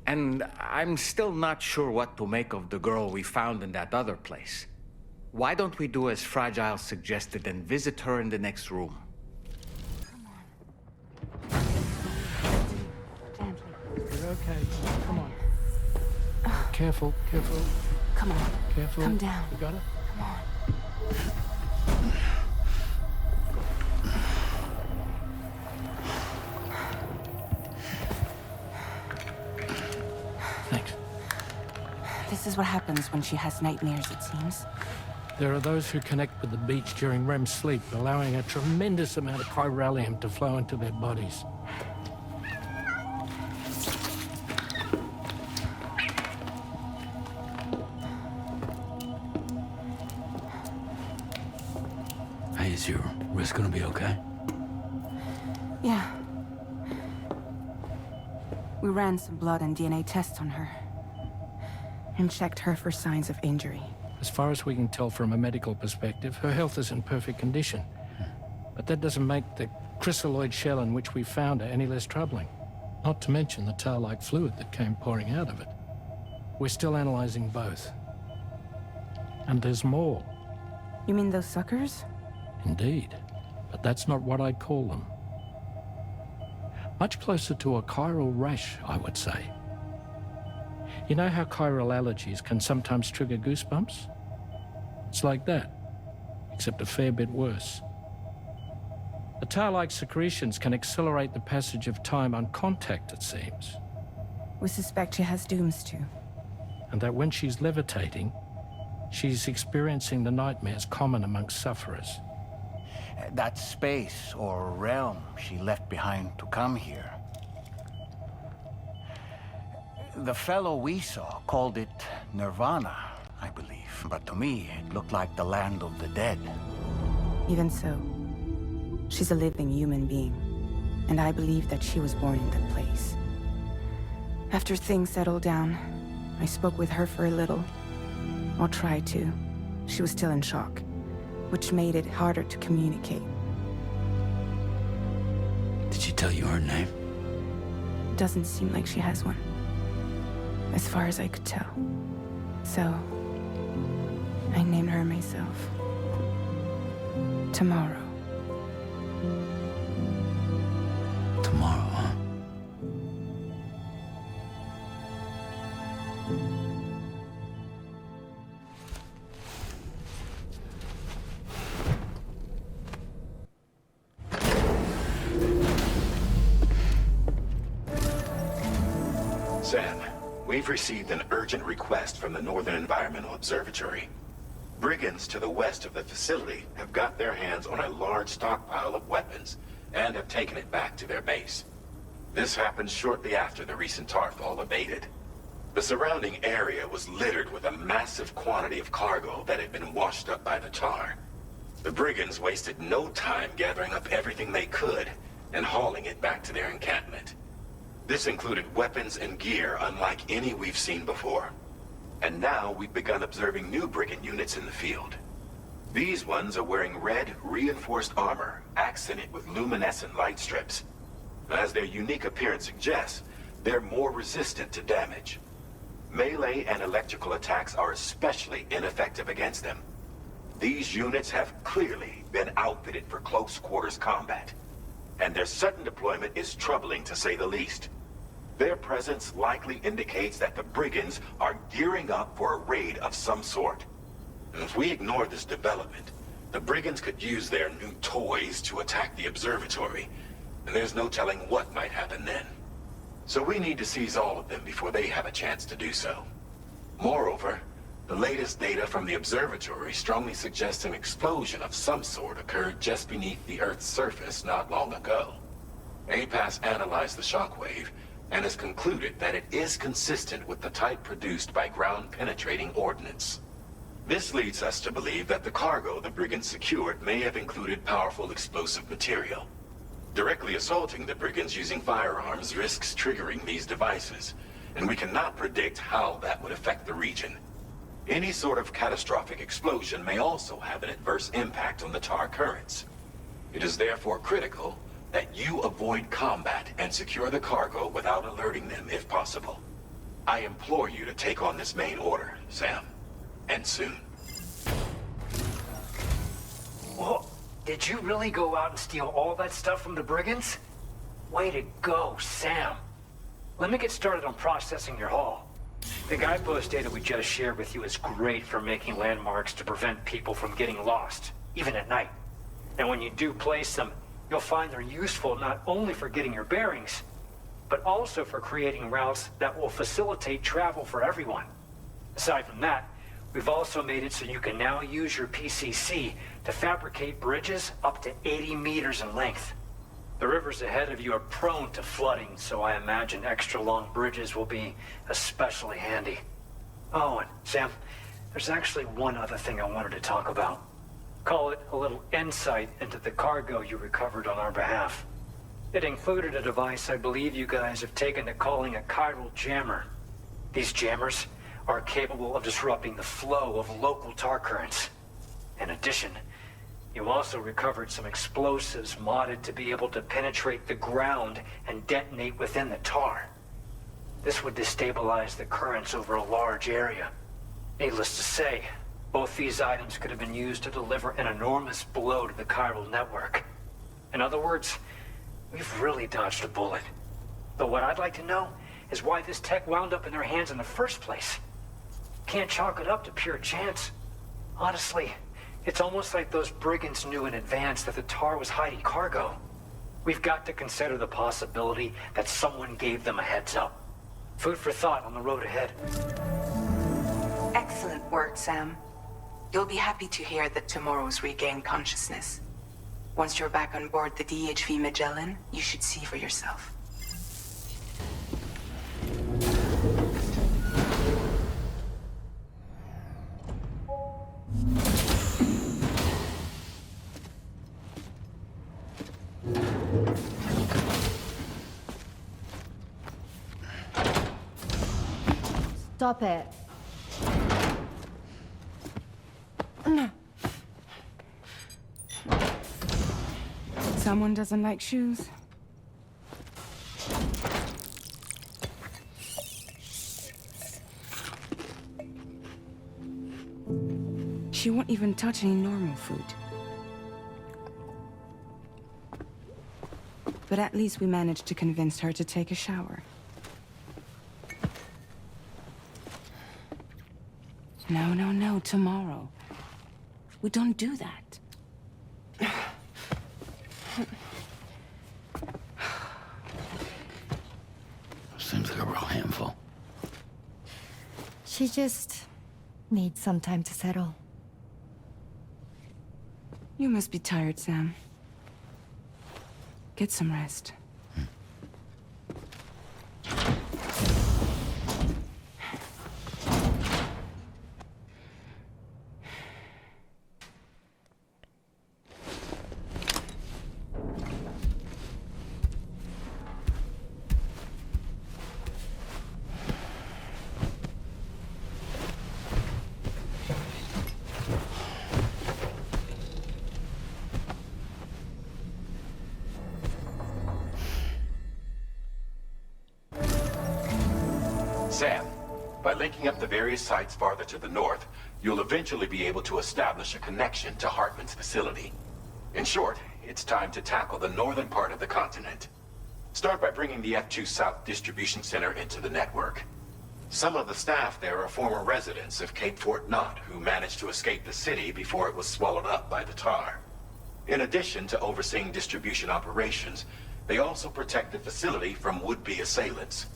And I'm still not sure what to make of the girl we found in that other place. Why don't we do as Fragile suggested and visit her in the next room? You're okay. Come on. Careful, careful. Come on. Careful. Come down. You got it? Come on. Thanks. This is what happens when she has nightmares, it seems. There are those who connect with the beach during REM sleep, allowing a tremendous amount of chiralium to flow into their bodies. Hey, is your wrist gonna be okay? Yeah. We ran some blood and DNA tests on her. And checked her for signs of injury. As far as we can tell from a medical perspective, her health is in perfect condition. But that doesn't make the chrysaloid shell in which we found her any less troubling. Not to mention the tar-like fluid that came pouring out of it. We're still analyzing both. And there's more. You mean those suckers? Indeed. But that's not what I'd call them. Much closer to a chiral rash, I would say. You know how chiral allergies can sometimes trigger goosebumps? It's like that, except a fair bit worse. The tar-like secretions can accelerate the passage of time on contact, it seems. We suspect she has dooms too. And that when she's levitating, she's experiencing the nightmares common amongst sufferers. That space or realm she left behind to come here. The fellow we saw called it Nirvana, I believe. But to me, it looked like the land of the dead. Even so, she's a living human being. And I believe that she was born in that place. After things settled down, I spoke with her for a little. Or tried to. She was still in shock, which made it harder to communicate. Did she tell you her name? Doesn't seem like she has one. As far as I could tell. So, I named her myself. Tomorrow. Tomorrow, huh? Sam, we've received an urgent request from the Northern Environmental Observatory. Brigands to the west of the facility have got their hands on a large stockpile of weapons and have taken it back to their base. This happened shortly after the recent Tarfall abated. The surrounding area was littered with a massive quantity of cargo that had been washed up by the tar. The brigands wasted no time gathering up everything they could and hauling it back to their encampment. This included weapons and gear unlike any we've seen before. And now we've begun observing new brigand units in the field. These ones are wearing red, reinforced armor, accented with luminescent light strips. As their unique appearance suggests, they're more resistant to damage. Melee and electrical attacks are especially ineffective against them. These units have clearly been outfitted for close quarters combat, and their sudden deployment is troubling to say the least. Their presence likely indicates that the brigands are gearing up for a raid of some sort. And if we ignore this development, the brigands could use their new toys to attack the observatory, and there's no telling what might happen then. So we need to seize all of them before they have a chance to do so. Moreover, the latest data from the observatory strongly suggests an explosion of some sort occurred just beneath the Earth's surface not long ago. APAS analyzed the shockwave and has concluded that it is consistent with the type produced by ground-penetrating ordnance. This leads us to believe that the cargo the brigands secured may have included powerful explosive material. Directly assaulting the brigands using firearms risks triggering these devices, and we cannot predict how that would affect the region. Any sort of catastrophic explosion may also have an adverse impact on the tar currents. It is therefore critical that you avoid combat and secure the cargo without alerting them if possible. I implore you to take on this main order, Sam. And soon. Whoa, did you really go out and steal all that stuff from the brigands? Way to go, Sam. Let me get started on processing your haul. The guidepost data we just shared with you is great for making landmarks to prevent people from getting lost, even at night. And when you do place them, you'll find they're useful not only for getting your bearings, but also for creating routes that will facilitate travel for everyone. Aside from that, we've also made it so you can now use your PCC to fabricate bridges up to 80 meters in length. The rivers ahead of you are prone to flooding, so I imagine extra long bridges will be especially handy. Oh, and Sam, there's actually one other thing I wanted to talk about. Call it a little insight into the cargo you recovered on our behalf. It included a device I believe you guys have taken to calling a chiral jammer. These jammers are capable of disrupting the flow of local tar currents. In addition, You also recovered some explosives modded to be able to penetrate the ground and detonate within the tar. This would destabilize the currents over a large area. Needless to say, both these items could have been used to deliver an enormous blow to the chiral network. In other words, we've really dodged a bullet. Though what I'd like to know is why this tech wound up in their hands in the first place. Can't chalk it up to pure chance. Honestly, it's almost like those brigands knew in advance that the tar was hiding cargo. We've got to consider the possibility that someone gave them a heads up. Food for thought on the road ahead. Excellent work, Sam. You'll be happy to hear that tomorrow's regained consciousness. Once you're back on board the DHV Magellan, you should see for yourself. Stop it. Someone doesn't like shoes? She won't even touch any normal food. But at least we managed to convince her to take a shower. No, tomorrow. We don't do that. Seems like a real handful. She just needs some time to settle. You must be tired, Sam. Get some rest. Sam, by linking up the various sites farther to the north, you'll eventually be able to establish a connection to Hartman's facility. In short, it's time to tackle the northern part of the continent. Start by bringing the F2 South Distribution Center into the network. Some of the staff there are former residents of Cape Fort Knott who managed to escape the city before it was swallowed up by the tar. In addition to overseeing distribution operations, they also protect the facility from would-be assailants.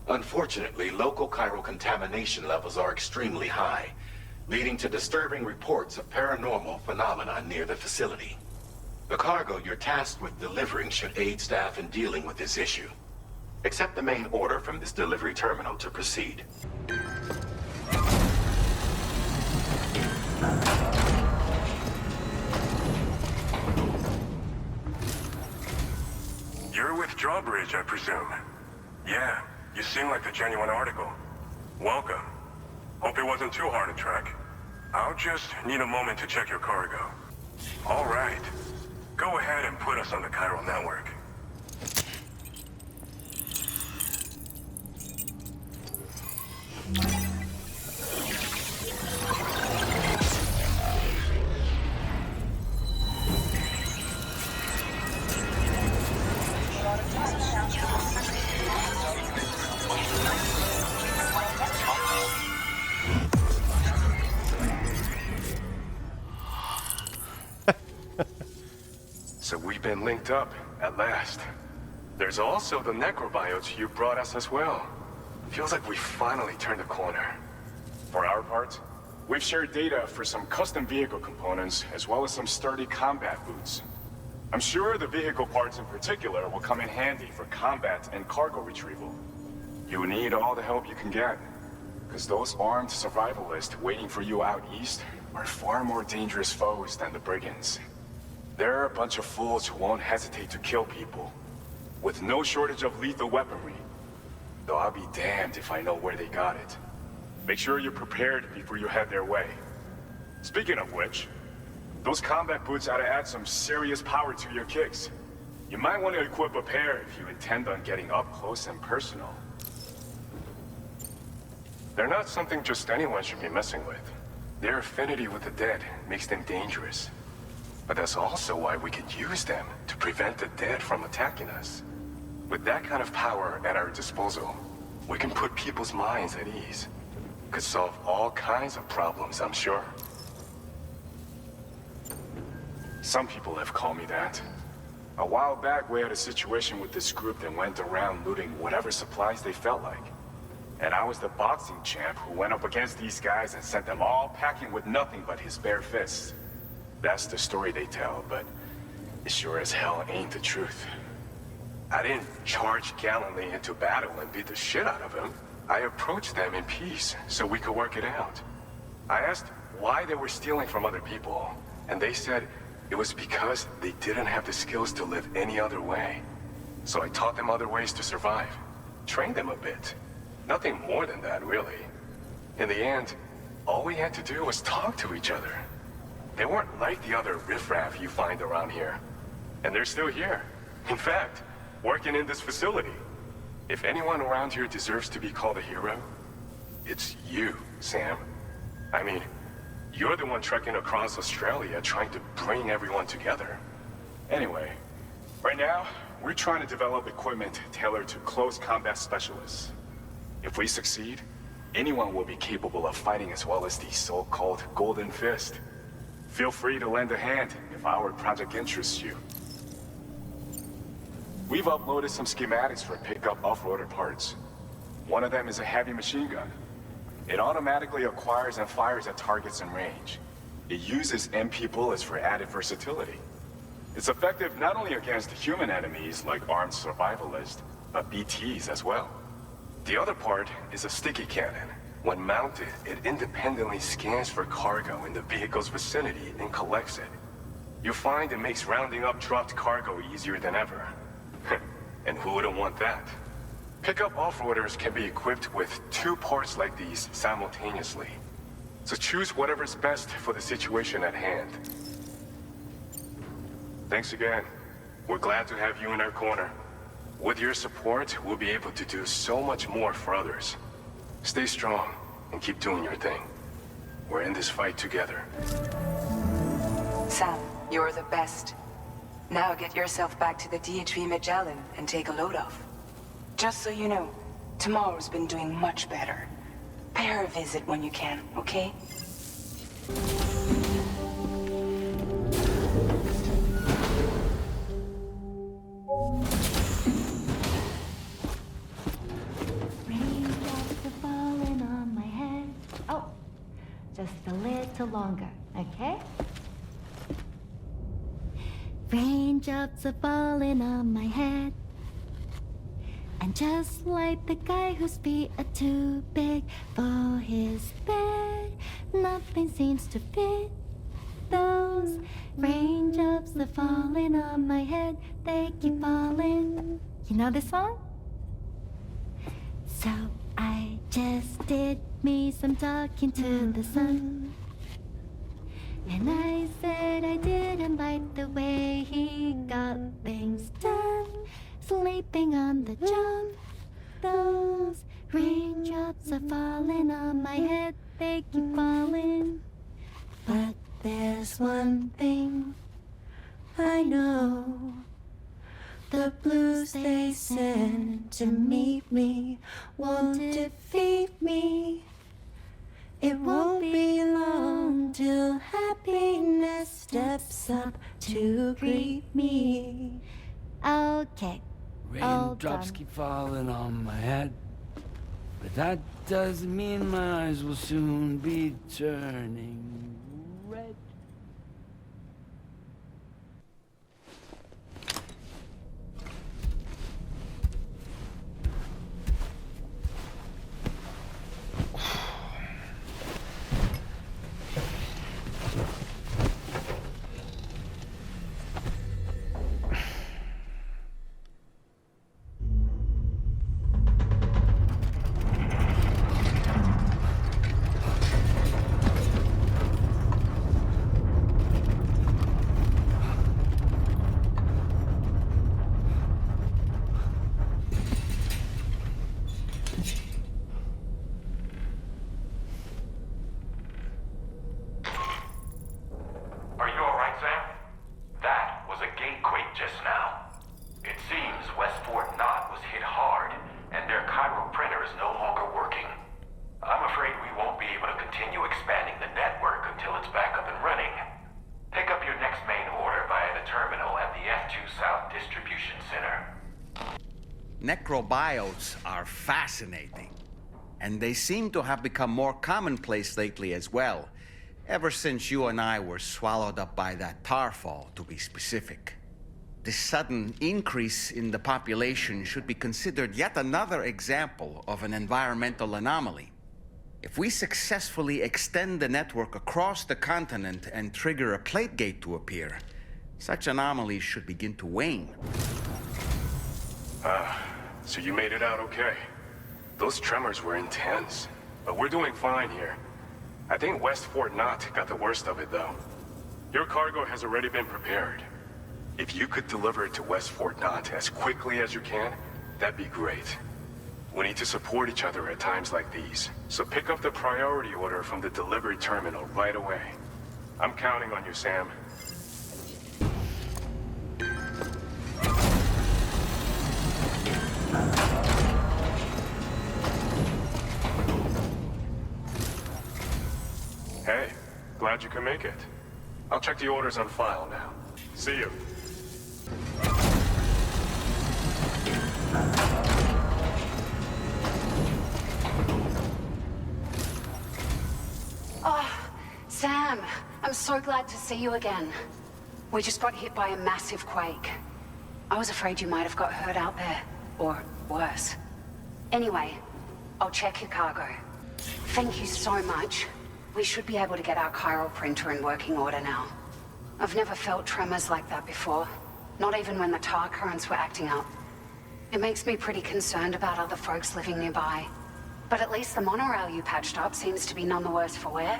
Unfortunately, local chiral contamination levels are extremely high, leading to disturbing reports of paranormal phenomena near the facility. The cargo you're tasked with delivering should aid staff in dealing with this issue. Accept the main order from this delivery terminal to proceed. You're with Drawbridge, I presume? Yeah. You seem like a genuine article. Welcome. Hope it wasn't too hard to track. I'll just need a moment to check your cargo. All right. Go ahead and put us on the chiral network. So we've been linked up, at last. There's also the necrobiotes you brought us as well. Feels like we finally turned a corner. For our part, we've shared data for some custom vehicle components, as well as some sturdy combat boots. I'm sure the vehicle parts in particular will come in handy for combat and cargo retrieval. You need all the help you can get, because those armed survivalists waiting for you out east are far more dangerous foes than the brigands. They're a bunch of fools who won't hesitate to kill people, with no shortage of lethal weaponry. Though I'll be damned if I know where they got it. Make sure you're prepared before you head their way. Speaking of which, Those combat boots ought to add some serious power to your kicks. You might want to equip a pair if you intend on getting up close and personal. They're not something just anyone should be messing with. Their affinity with the dead makes them dangerous. But that's also why we can use them to prevent the dead from attacking us. With that kind of power at our disposal, we can put people's minds at ease. Could solve all kinds of problems, I'm sure. Some people have called me that. A while back, we had a situation with this group that went around looting whatever supplies they felt like. And I was the boxing champ who went up against these guys and sent them all packing with nothing but his bare fists. That's the story they tell, but it sure as hell ain't the truth. I didn't charge gallantly into battle and beat the shit out of them. I approached them in peace so we could work it out. I asked why they were stealing from other people, and they said it was because they didn't have the skills to live any other way. So I taught them other ways to survive, trained them a bit. Nothing more than that, really. In the end, all we had to do was talk to each other. They weren't like the other riffraff you find around here. And they're still here. In fact, working in this facility. If anyone around here deserves to be called a hero, it's you, Sam. I mean, you're the one trekking across Australia trying to bring everyone together. Anyway, right now, we're trying to develop equipment tailored to close combat specialists. If we succeed, anyone will be capable of fighting as well as the so-called Golden Fist. Feel free to lend a hand if our project interests you. We've uploaded some schematics for pickup off-roader parts. One of them is a heavy machine gun. It automatically acquires and fires at targets in range. It uses MP bullets for added versatility. It's effective not only against human enemies like armed survivalists, but BTs as well. The other part is a sticky cannon. When mounted, it independently scans for cargo in the vehicle's vicinity and collects it. You'll find it makes rounding up dropped cargo easier than ever. And who wouldn't want that? Pickup off-roaders can be equipped with 2 parts like these simultaneously. So choose whatever's best for the situation at hand. Thanks again. We're glad to have you in our corner. With your support, we'll be able to do so much more for others. Stay strong and keep doing your thing. We're in this fight together. Sam, you're the best. Now get yourself back to the DHV Magellan and take a load off. Just so you know, tomorrow's been doing much better. Pay her a visit when you can, okay? Raindrops are falling on my head. Oh, just a little longer, okay? Raindrops are falling on my head. And just like the guy whose feet are too big for his bed, nothing seems to fit. Those raindrops are falling on my head, they keep falling. You know this song? So I just did me some talking to the sun. And I said I didn't like the way he got things done. Sleeping on the job. Those raindrops are falling on my head, they keep falling. But there's one thing I know. The blues they send to meet me won't defeat me. It won't be long till happiness steps up to greet me. Okay. Raindrops keep falling on my head, but that doesn't mean my eyes will soon be turning red. Necrobiotes are fascinating, and they seem to have become more commonplace lately as well, ever since you and I were swallowed up by that tarfall, to be specific. This sudden increase in the population should be considered yet another example of an environmental anomaly. If we successfully extend the network across the continent and trigger a plate gate to appear, such anomalies should begin to wane. So you made it out okay. Those tremors were intense, but we're doing fine here. I think West Fort Knott got the worst of it, though. Your cargo has already been prepared. If you could deliver it to West Fort Knott as quickly as you can, that'd be great. We need to support each other at times like these, so pick up the priority order from the delivery terminal right away. I'm counting on you, Sam. Hey, glad you could make it. I'll check the orders on file now. See you. Oh, Sam, I'm so glad to see you again. We just got hit by a massive quake. I was afraid you might have got hurt out there, or worse. Anyway, I'll check your cargo. Thank you so much. We should be able to get our chiral printer in working order now. I've never felt tremors like that before, not even when the tar currents were acting up. It makes me pretty concerned about other folks living nearby. But at least the monorail you patched up seems to be none the worse for wear.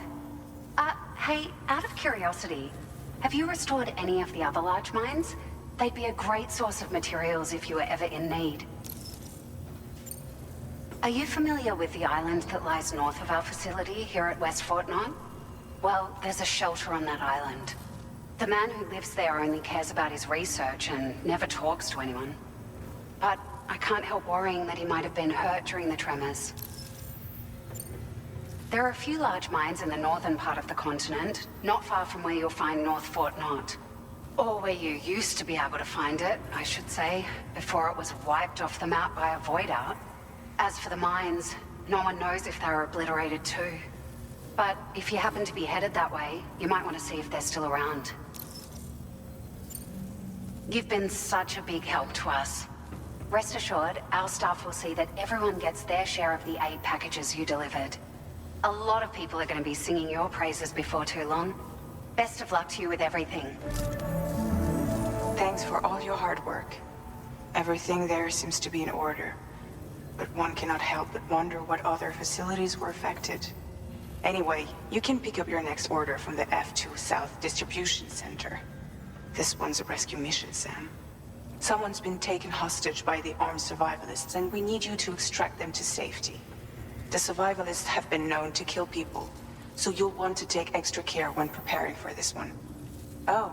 Hey, out of curiosity, have you restored any of the other large mines? They'd be a great source of materials if you were ever in need. Are you familiar with the island that lies north of our facility here at West Fort Knott? Well, there's a shelter on that island. The man who lives there only cares about his research and never talks to anyone. But I can't help worrying that he might have been hurt during the tremors. There are a few large mines in the northern part of the continent, not far from where you'll find North Fort Knott. Or where you used to be able to find it, I should say, before it was wiped off the map by a void out. As for the mines, no one knows if they were obliterated too. But if you happen to be headed that way, you might want to see if they're still around. You've been such a big help to us. Rest assured, our staff will see that everyone gets their share of the aid packages you delivered. A lot of people are going to be singing your praises before too long. Best of luck to you with everything. Thanks for all your hard work. Everything there seems to be in order. But one cannot help but wonder what other facilities were affected. Anyway, you can pick up your next order from the F2 South Distribution Center. This one's a rescue mission, Sam. Someone's been taken hostage by the armed survivalists, and we need you to extract them to safety. The survivalists have been known to kill people, so you'll want to take extra care when preparing for this one. Oh,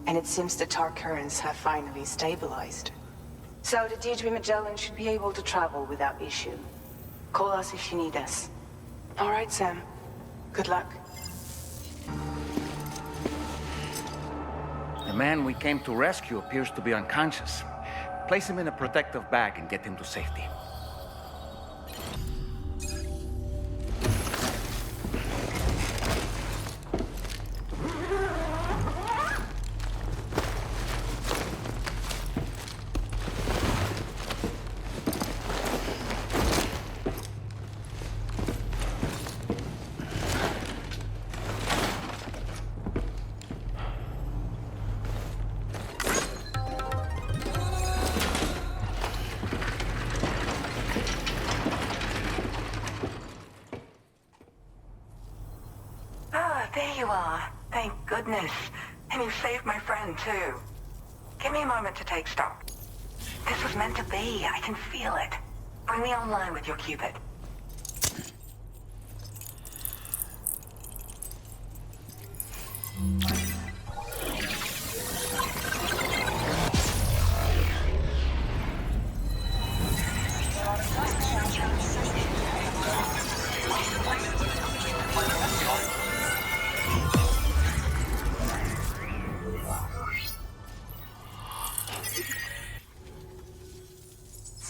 and it seems the tar currents have finally stabilized. So the Deirdre Magellan should be able to travel without issue. Call us if you need us. All right, Sam. Good luck. The man we came to rescue appears to be unconscious. Place him in a protective bag and get him to safety. There you are. Thank goodness. And you saved my friend, too. Give me a moment to take stock. This was meant to be. I can feel it. Bring me online with your Cupid.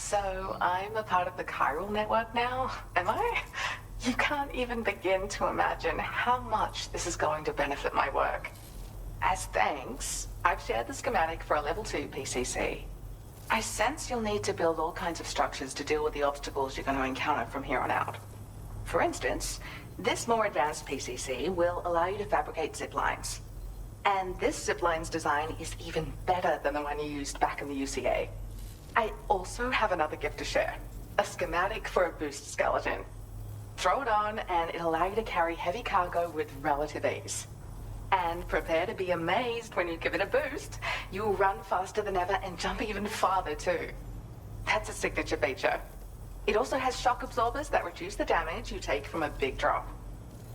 So I'm a part of the chiral network now, am I? You can't even begin to imagine how much this is going to benefit my work. As thanks, I've shared the schematic for a level 2 PCC. I sense you'll need to build all kinds of structures to deal with the obstacles you're going to encounter from here on out. For instance, this more advanced PCC will allow you to fabricate zip lines. And this zip line's design is even better than the one you used back in the UCA. I also have another gift to share. A schematic for a boost skeleton. Throw it on and it'll allow you to carry heavy cargo with relative ease. And prepare to be amazed when you give it a boost. You'll run faster than ever and jump even farther too. That's a signature feature. It also has shock absorbers that reduce the damage you take from a big drop.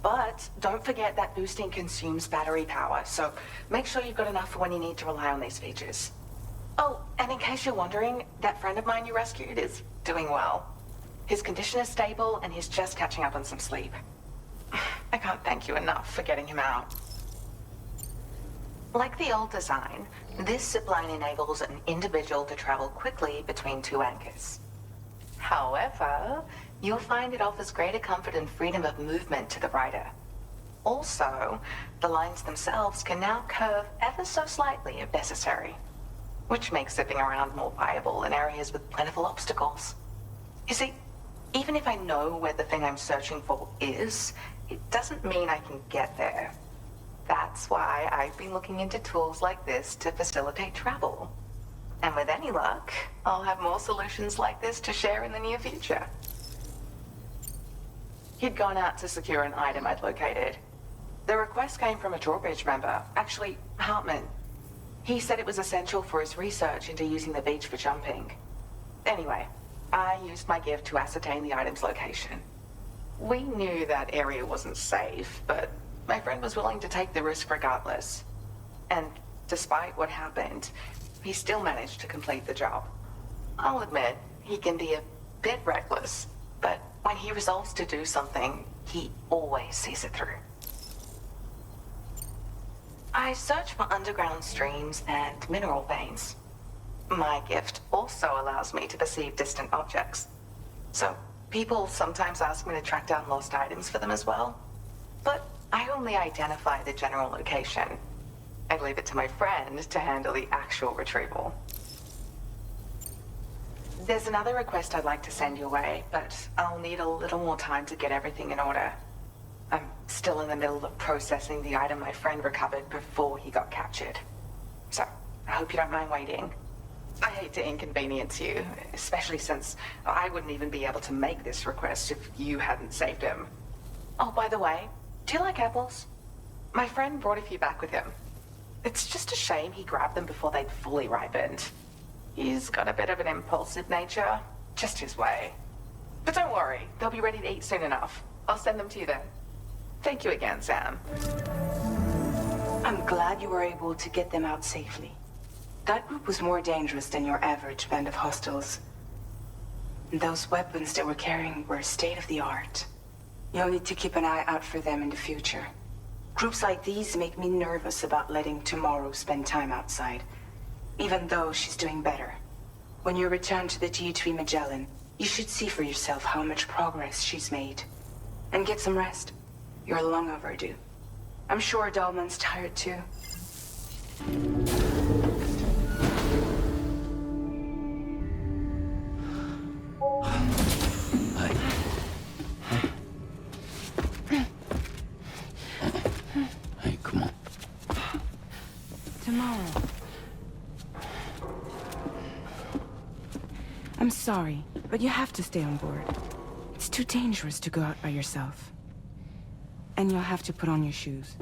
But don't forget that boosting consumes battery power, so make sure you've got enough for when you need to rely on these features. Oh, and in case you're wondering, that friend of mine you rescued is doing well. His condition is stable and he's just catching up on some sleep. I can't thank you enough for getting him out. Like the old design, this zipline enables an individual to travel quickly between 2 anchors. However, you'll find it offers greater comfort and freedom of movement to the rider. Also, the lines themselves can now curve ever so slightly if necessary, which makes zipping around more viable in areas with plentiful obstacles. You see, even if I know where the thing I'm searching for is, it doesn't mean I can get there. That's why I've been looking into tools like this to facilitate travel. And with any luck, I'll have more solutions like this to share in the near future. He'd gone out to secure an item I'd located. The request came from a drawbridge member, actually, Hartman. He said it was essential for his research into using the beach for jumping. Anyway, I used my gift to ascertain the item's location. We knew that area wasn't safe, but my friend was willing to take the risk regardless. And despite what happened, he still managed to complete the job. I'll admit, he can be a bit reckless, but when he resolves to do something, he always sees it through. I search for underground streams and mineral veins. My gift also allows me to perceive distant objects. So people sometimes ask me to track down lost items for them as well. But I only identify the general location. I leave it to my friend to handle the actual retrieval. There's another request I'd like to send your way, but I'll need a little more time to get everything in order. I'm still in the middle of processing the item my friend recovered before he got captured. So, I hope you don't mind waiting. I hate to inconvenience you, especially since I wouldn't even be able to make this request if you hadn't saved him. Oh, by the way, do you like apples? My friend brought a few back with him. It's just a shame he grabbed them before they'd fully ripened. He's got a bit of an impulsive nature, just his way. But don't worry, they'll be ready to eat soon enough. I'll send them to you then. Thank you again, Sam. I'm glad you were able to get them out safely. That group was more dangerous than your average band of hostiles. Those weapons they were carrying were state-of-the-art. You'll need to keep an eye out for them in the future. Groups like these make me nervous about letting Tomorrow spend time outside, even though she's doing better. When you return to the G3 Magellan, you should see for yourself how much progress she's made. And get some rest. You're long overdue. I'm sure Dahlman's tired too. Hey, come on. Tomorrow. I'm sorry, but you have to stay on board. It's too dangerous to go out by yourself. And you'll have to put on your shoes.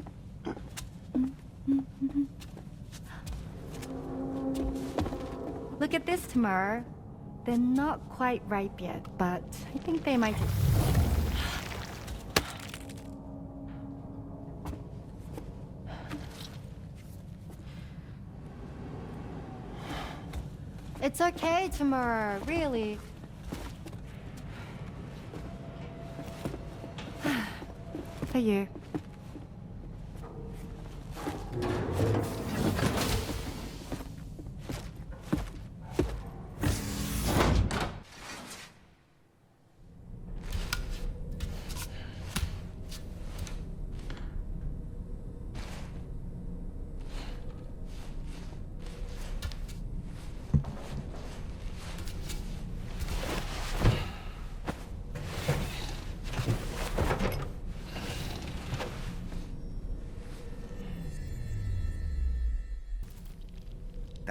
Look at this, Tamara. They're not quite ripe yet, but I think they might... It's okay, Tamara, really. For you.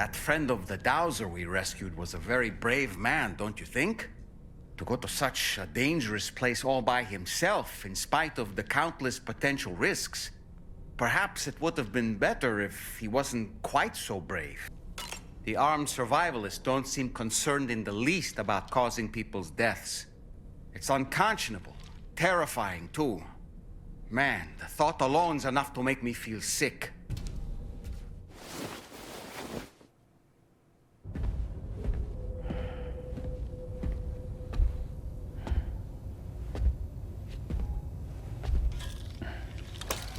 That friend of the dowser we rescued was a very brave man, don't you think? To go to such a dangerous place all by himself, in spite of the countless potential risks. Perhaps it would have been better if he wasn't quite so brave. The armed survivalists don't seem concerned in the least about causing people's deaths. It's unconscionable, terrifying too. Man, the thought alone's enough to make me feel sick.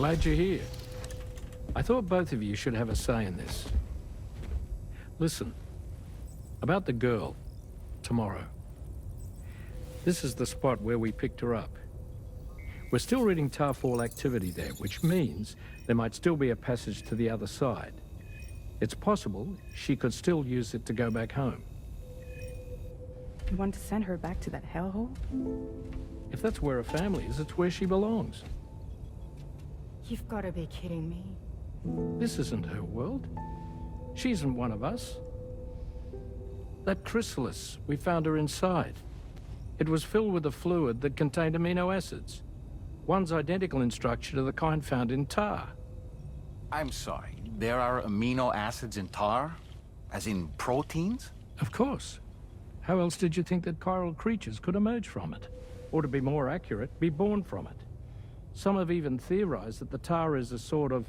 Glad you're here. I thought both of you should have a say in this. Listen, about the girl, tomorrow. This is the spot where we picked her up. We're still reading Tarfall activity there, which means there might still be a passage to the other side. It's possible she could still use it to go back home. You want to send her back to that hellhole? If that's where her family is, it's where she belongs. You've got to be kidding me. This isn't her world. She isn't one of us. That chrysalis, we found her inside. It was filled with a fluid that contained amino acids. One's identical in structure to the kind found in tar. I'm sorry, there are amino acids in tar? As in proteins? Of course. How else did you think that chiral creatures could emerge from it? Or to be more accurate, be born from it? Some have even theorized that the tar is a sort of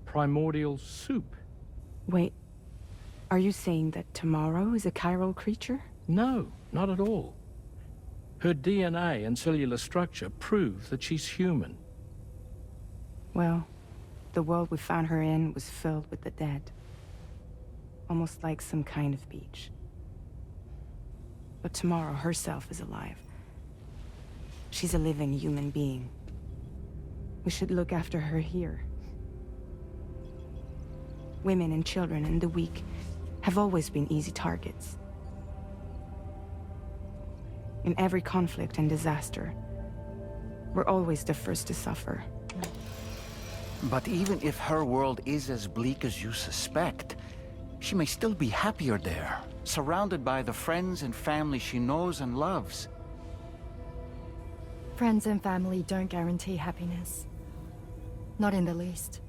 primordial soup. Wait, are you saying that Tomorrow is a chiral creature? No, not at all. Her DNA and cellular structure prove that she's human. Well, the world we found her in was filled with the dead. Almost like some kind of beach. But Tomorrow herself is alive. She's a living human being. We should look after her here. Women and children and the weak have always been easy targets. In every conflict and disaster, we're always the first to suffer. But even if her world is as bleak as you suspect, she may still be happier there, surrounded by the friends and family she knows and loves. Friends and family don't guarantee happiness. Not in the least.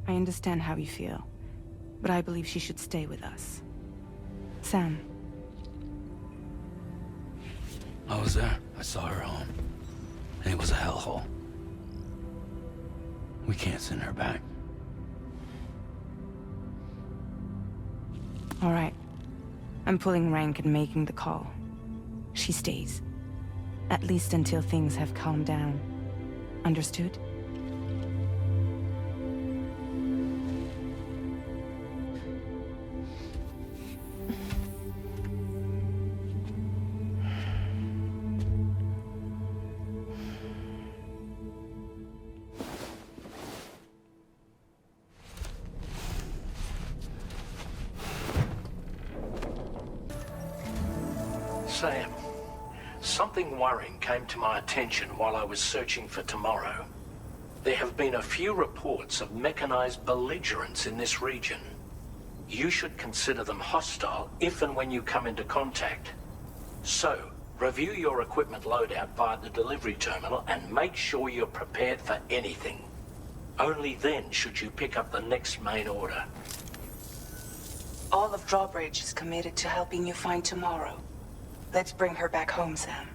I understand how you feel, but I believe she should stay with us. Sam. I was there. I saw her home. And it was a hellhole. We can't send her back. All right. I'm pulling rank and making the call. She stays. At least until things have calmed down. Understood? Sam, something worrying came to my attention while I was searching for Tomorrow. There have been a few reports of mechanized belligerents in this region. You should consider them hostile if and when you come into contact. So, review your equipment loadout via the delivery terminal and make sure you're prepared for anything. Only then should you pick up the next main order. All of Drawbridge is committed to helping you find Tomorrow. Let's bring her back home, Sam.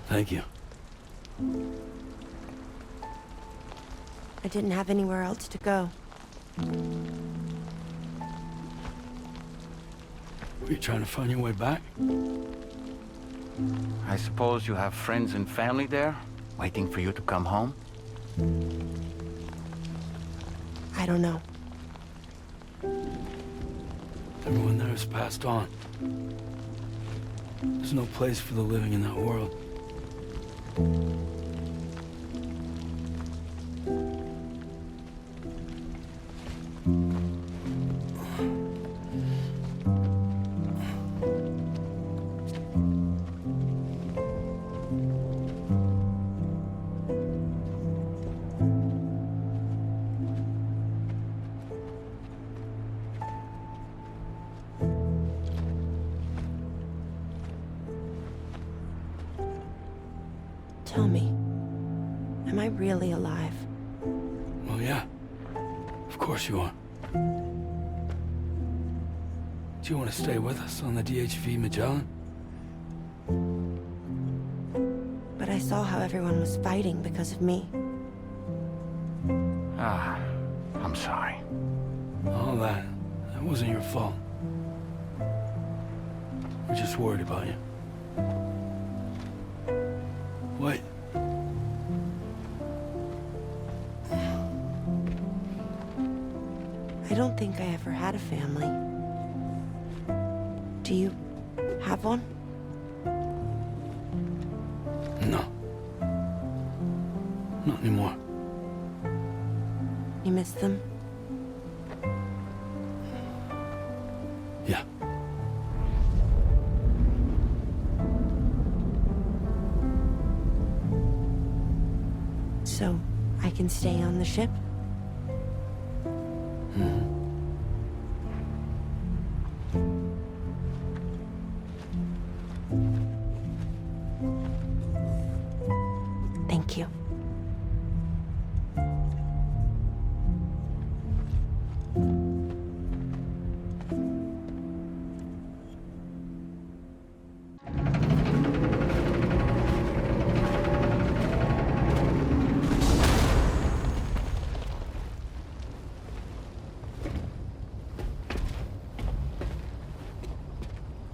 Thank you. I didn't have anywhere else to go. Were you trying to find your way back? I suppose you have friends and family there, waiting for you to come home? I don't know. Everyone there has passed on. There's no place for the living in that world. Tell me, am I really alive? Well, yeah. Of course you are. Do you want to stay with us on the DHV Magellan? But I saw how everyone was fighting because of me. Ah, I'm sorry. All that wasn't your fault. We're just worried about you. Wait. I don't think I ever had a family. Do you have one? No. Not anymore. You miss them? Yeah. So, I can stay on the ship? Thank you.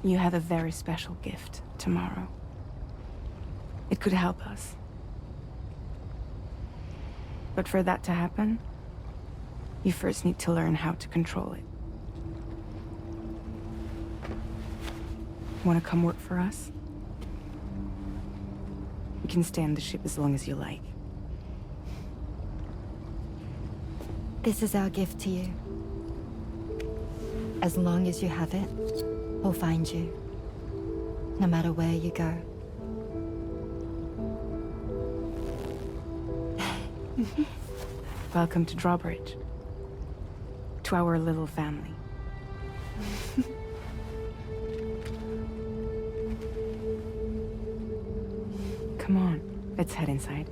You have a very special gift tomorrow. It could help us. But for that to happen, you first need to learn how to control it. Want to come work for us? You can stay on the ship as long as you like. This is our gift to you. As long as you have it, we'll find you. No matter where you go. Welcome to Drawbridge. To our little family. Come on, let's head inside.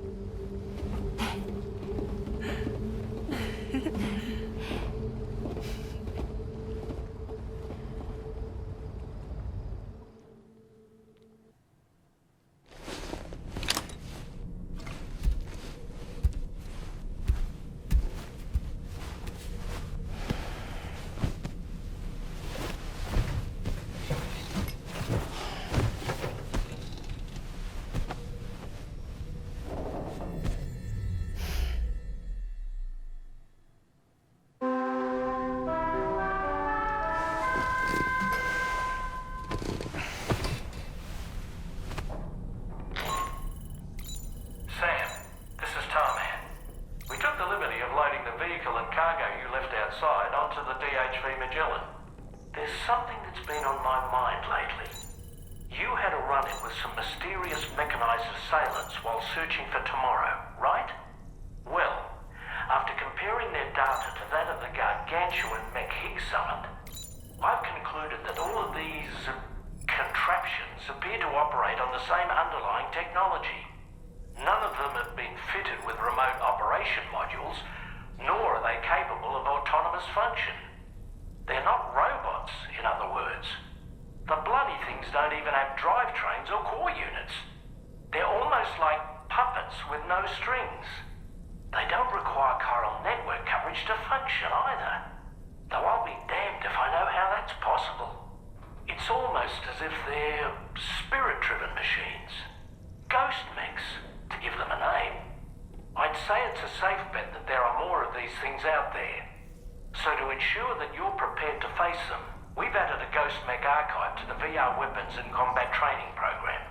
Searching for tomorrow, right? Well, after comparing their data to that of the gargantuan mech Higgs summoned, I've concluded that all of these contraptions appear to operate on the same underlying technology. None of them have been fitted with remote operation modules, nor are they capable of autonomous function. They're not robots, in other words. The bloody things don't even have drivetrains or core units. They're if they're spirit-driven machines. Ghost mechs, to give them a name. I'd say it's a safe bet that there are more of these things out there. So to ensure that you're prepared to face them, we've added a Ghost Mech archive to the VR weapons and combat training program.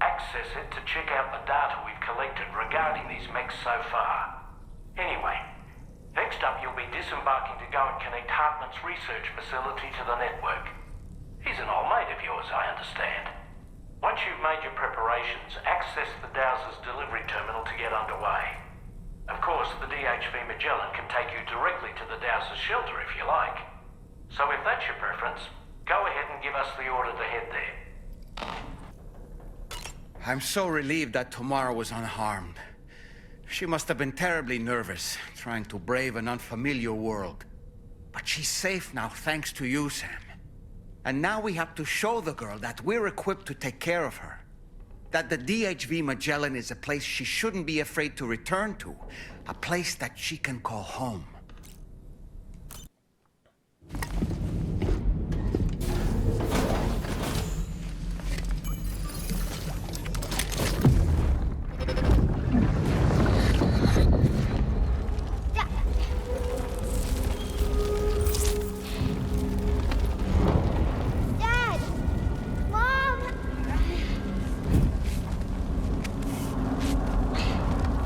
Access it to check out the data we've collected regarding these mechs so far. Anyway, next up you'll be disembarking to go and connect Hartman's research facility to the network. He's an old mate of yours, I understand. Once you've made your preparations, access the Dowser's delivery terminal to get underway. Of course, the DHV Magellan can take you directly to the Dowser's shelter if you like. So if that's your preference, go ahead and give us the order to head there. I'm so relieved that Tamara was unharmed. She must have been terribly nervous, trying to brave an unfamiliar world. But she's safe now, thanks to you, Sam. And now we have to show the girl that we're equipped to take care of her. That the DHV Magellan is a place she shouldn't be afraid to return to. A place that she can call home.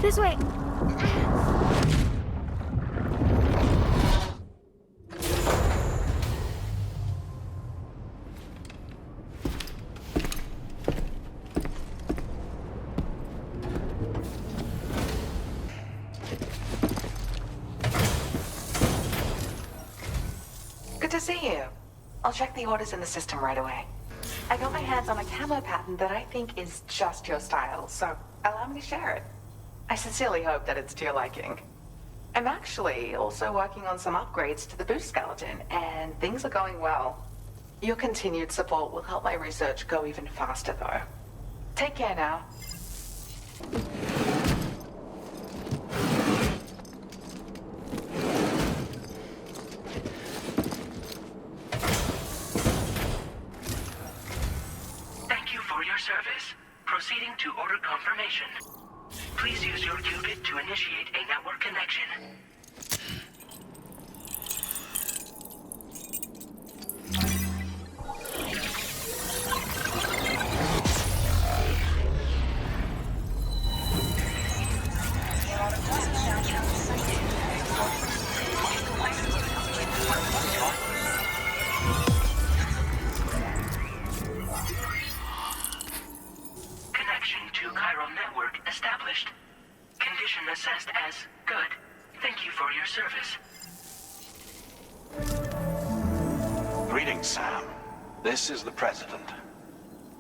This way. Good to see you. I'll check the orders in the system right away. I got my hands on a camo pattern that I think is just your style, so allow me to share it. I sincerely hope that it's to your liking. I'm actually also working on some upgrades to the boost skeleton, and things are going well. Your continued support will help my research go even faster, though. Take care now. Thank you for your service. Proceeding to order confirmation. Please use your qubit to initiate a network connection. Connection to chiral network established. Condition assessed as good. Thank you for your service. Greetings, Sam. This is the President.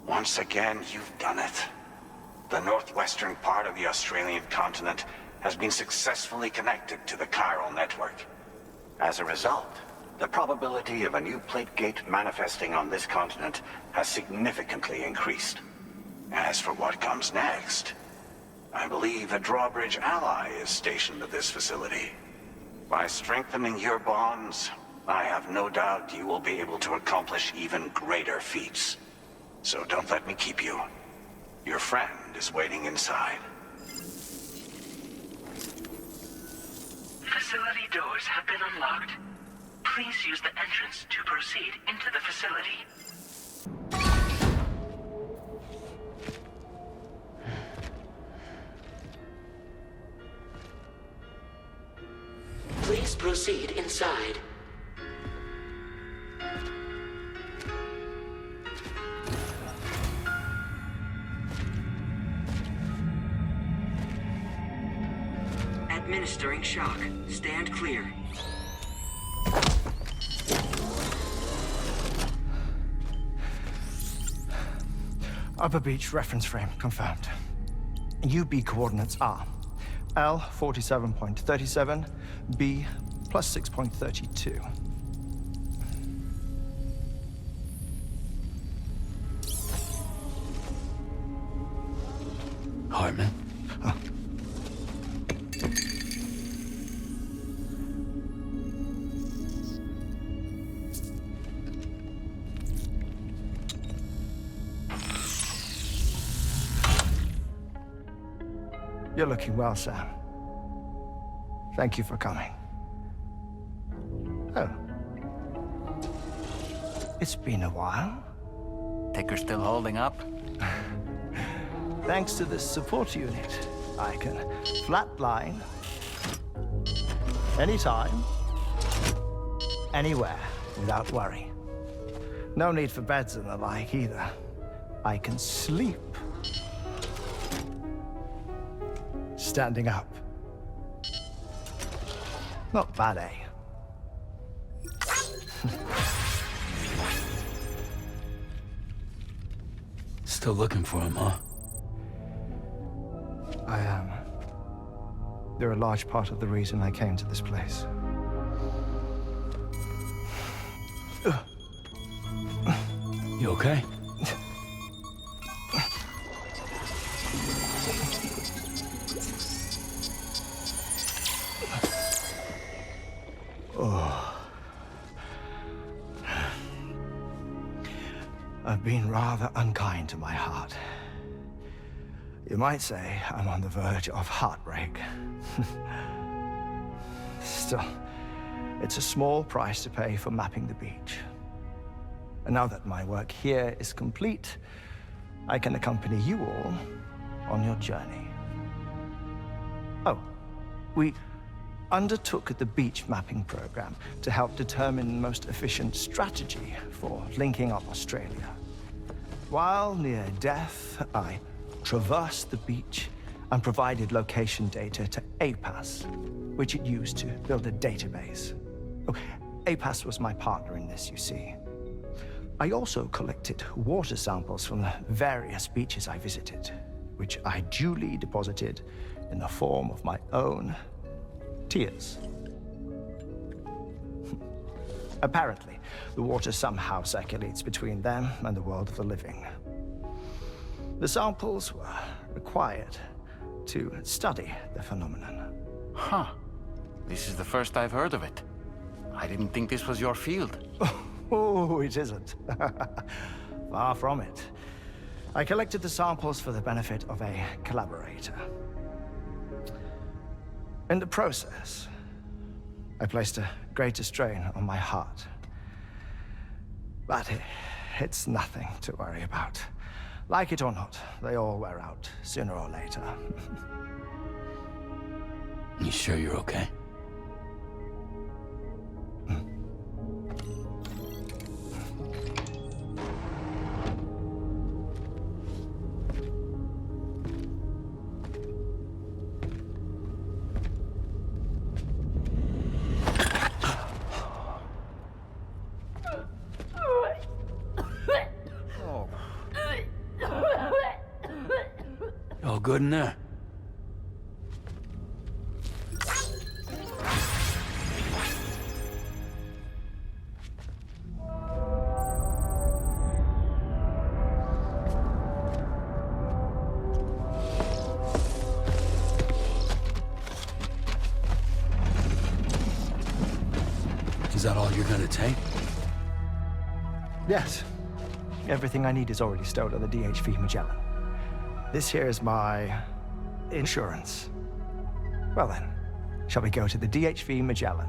Once again, you've done it. The northwestern part of the Australian continent has been successfully connected to the chiral network. As a result, the probability of a new plate gate manifesting on this continent has significantly increased. As for what comes next, I believe a drawbridge ally is stationed at this facility. By strengthening your bonds, I have no doubt you will be able to accomplish even greater feats. So don't let me keep you. Your friend is waiting inside. Facility doors have been unlocked. Please use the entrance to proceed into the facility. Please proceed inside. Administering shock. Stand clear. Upper Beach reference frame confirmed. UB coordinates are L 47.37, B plus 6.32. Hartman? You're looking well, Sam. Thank you for coming. Oh. It's been a while. Ticker still holding up? Thanks to this support unit, I can flatline anytime, anywhere, without worry. No need for beds and the like either. I can sleep standing up. Not bad, eh? Still looking for him, huh? I am. They're a large part of the reason I came to this place. You okay? Oh. I've been rather unkind to my heart. You might say I'm on the verge of heartbreak. Still, it's a small price to pay for mapping the beach. And now that my work here is complete, I can accompany you all on your journey. Oh, we undertook the beach mapping program to help determine the most efficient strategy for linking up Australia. While near death, I traversed the beach and provided location data to APAS, which it used to build a database. Oh, APAS was my partner in this, you see. I also collected water samples from the various beaches I visited, which I duly deposited in the form of my own tears. Apparently, the water somehow circulates between them and the world of the living. The samples were required to study the phenomenon. Huh. This is the first I've heard of it. I didn't think this was your field. Oh, it isn't. Far from it. I collected the samples for the benefit of a collaborator. In the process, I placed a greater strain on my heart. But it's nothing to worry about. Like it or not, they all wear out, sooner or later. You sure you're okay? All good in there? Is that all you're gonna take? Yes. Everything I need is already stowed on the DHV Magellan. This here is my insurance. Well then, shall we go to the DHV Magellan?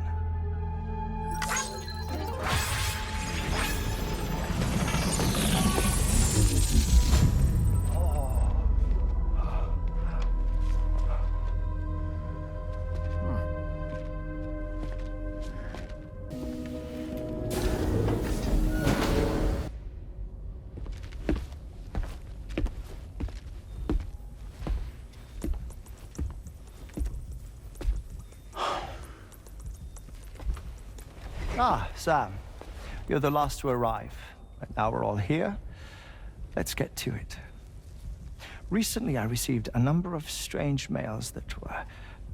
Ah, Sam. You're the last to arrive. And now we're all here. Let's get to it. Recently, I received a number of strange mails that were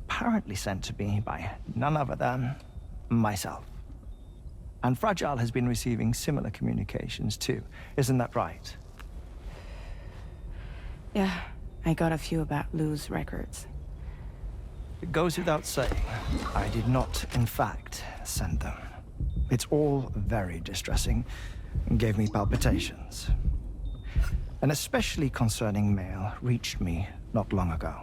apparently sent to me by none other than myself. And Fragile has been receiving similar communications too. Isn't that right? Yeah, I got a few about Lou's records. It goes without saying, I did not, in fact, send them. It's all very distressing and gave me palpitations. An especially concerning mail reached me not long ago.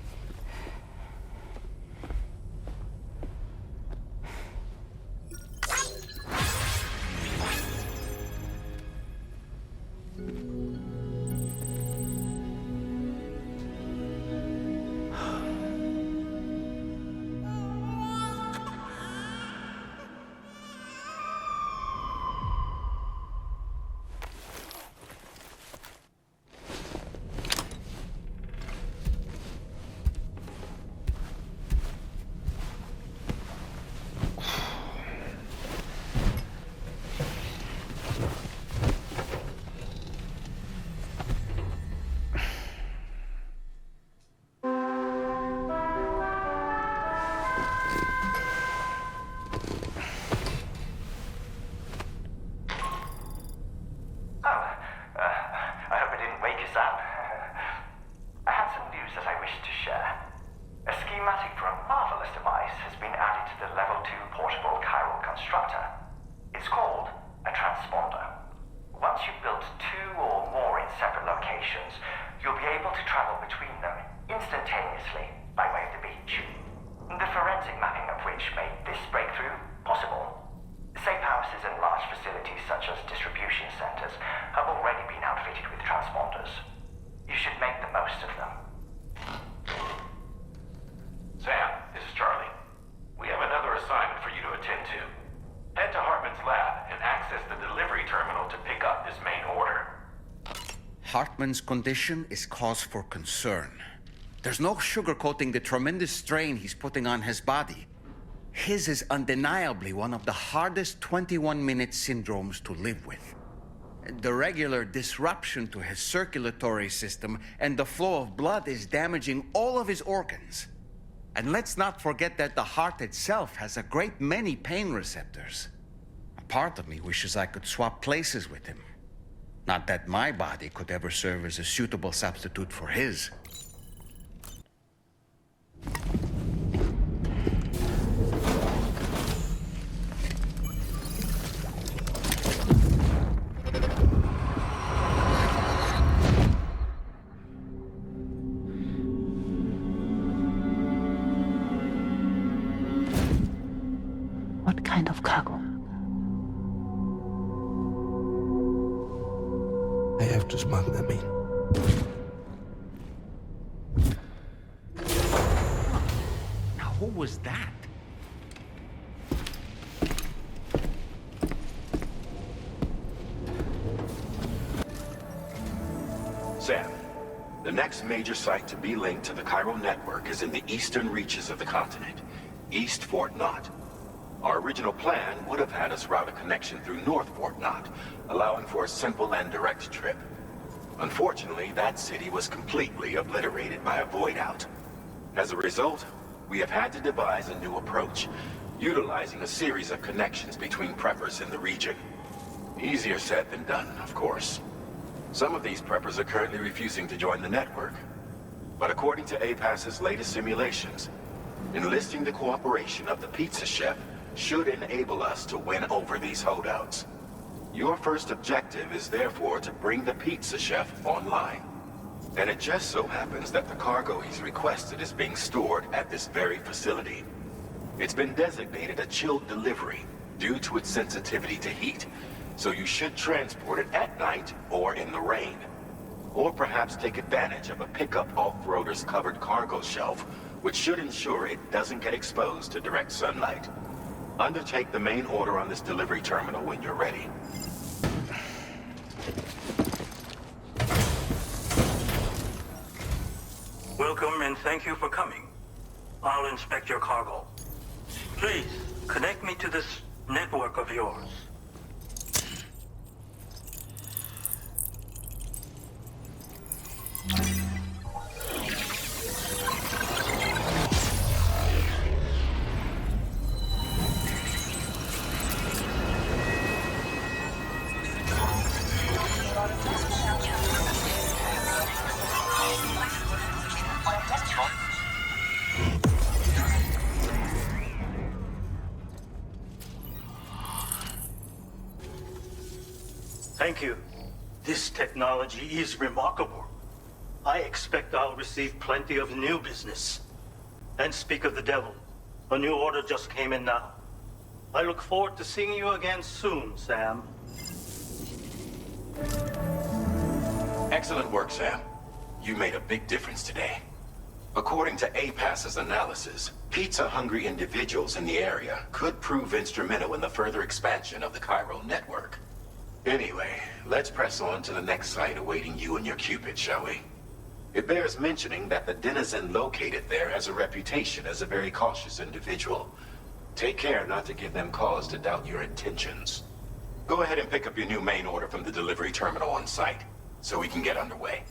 Hartman's condition is cause for concern. There's no sugarcoating the tremendous strain he's putting on his body. His is undeniably one of the hardest 21-minute syndromes to live with. The regular disruption to his circulatory system and the flow of blood is damaging all of his organs. And let's not forget that the heart itself has a great many pain receptors. A part of me wishes I could swap places with him. Not that my body could ever serve as a suitable substitute for his. What kind of cargo? I have to smuggle them in. Now, who was that? Sam, the next major site to be linked to the chiral network is in the eastern reaches of the continent, East Fort Knott. Our original plan would have had us route a connection through North Fort Knott, allowing for a simple and direct trip. Unfortunately, that city was completely obliterated by a void out. As a result, we have had to devise a new approach, utilizing a series of connections between preppers in the region. Easier said than done, of course. Some of these preppers are currently refusing to join the network. But according to APAS's latest simulations, enlisting the cooperation of the pizza chef should enable us to win over these holdouts. Your first objective is therefore to bring the pizza chef online. And it just so happens that the cargo he's requested is being stored at this very facility. It's been designated a chilled delivery due to its sensitivity to heat, so you should transport it at night or in the rain. Or perhaps take advantage of a pickup off-roader's covered cargo shelf, which should ensure it doesn't get exposed to direct sunlight. Undertake the main order on this delivery terminal when you're ready. Welcome and thank you for coming. I'll inspect your cargo. Please, connect me to this network of yours. Thank you. This technology is remarkable. I expect I'll receive plenty of new business. And speak of the devil, a new order just came in now. I look forward to seeing you again soon, Sam. Excellent work, Sam. You made a big difference today. According to APAS's analysis, pizza-hungry individuals in the area could prove instrumental in the further expansion of the chiral network. Anyway, let's press on to the next site awaiting you and your Cupid, shall we? It bears mentioning that the denizen located there has a reputation as a very cautious individual. Take care not to give them cause to doubt your intentions. Go ahead and pick up your new main order from the delivery terminal on site, so we can get underway.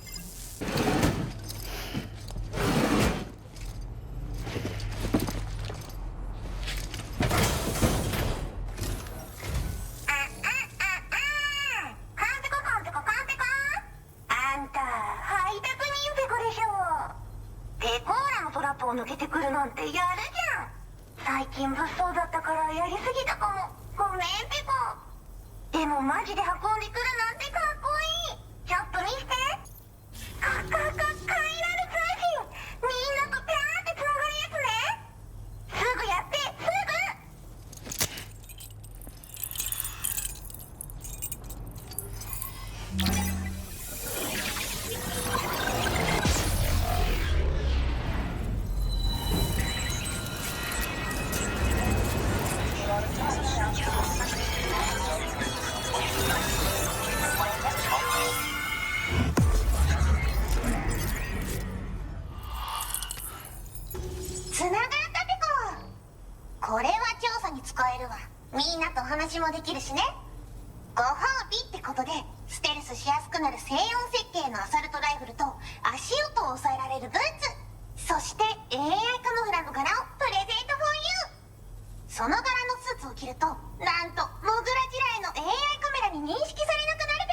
スしやすくなる静音設計のアサルトライフルと足音を抑えられるブーツ、そして AI カモフラの柄をプレゼントフォーユー。その柄のスーツを着るとなんとモグラ地雷の AI カメラに認識されなくなる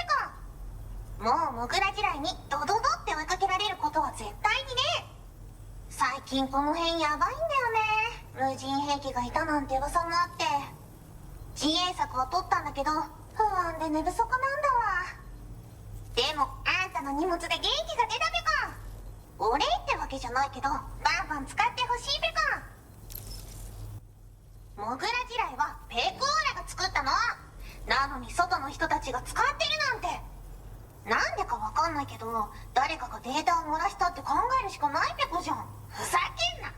ペコ。もうモグラ地雷にドドドって追いかけられることは絶対にね。最近この辺ヤバいんだよね。無人兵器がいたなんて噂もあって、自衛策は取ったんだけど不安で寝不足なんだわ。でもあんたの荷物で元気が出たペコ。お礼ってわけじゃないけどバンバン使ってほしいペコ。モグラ地雷はペコーラが作ったの。なのに外の人たちが使ってるなんて。なんでかわかんないけど誰かがデータを漏らしたって考えるしかないペコじゃん。ふざけんな。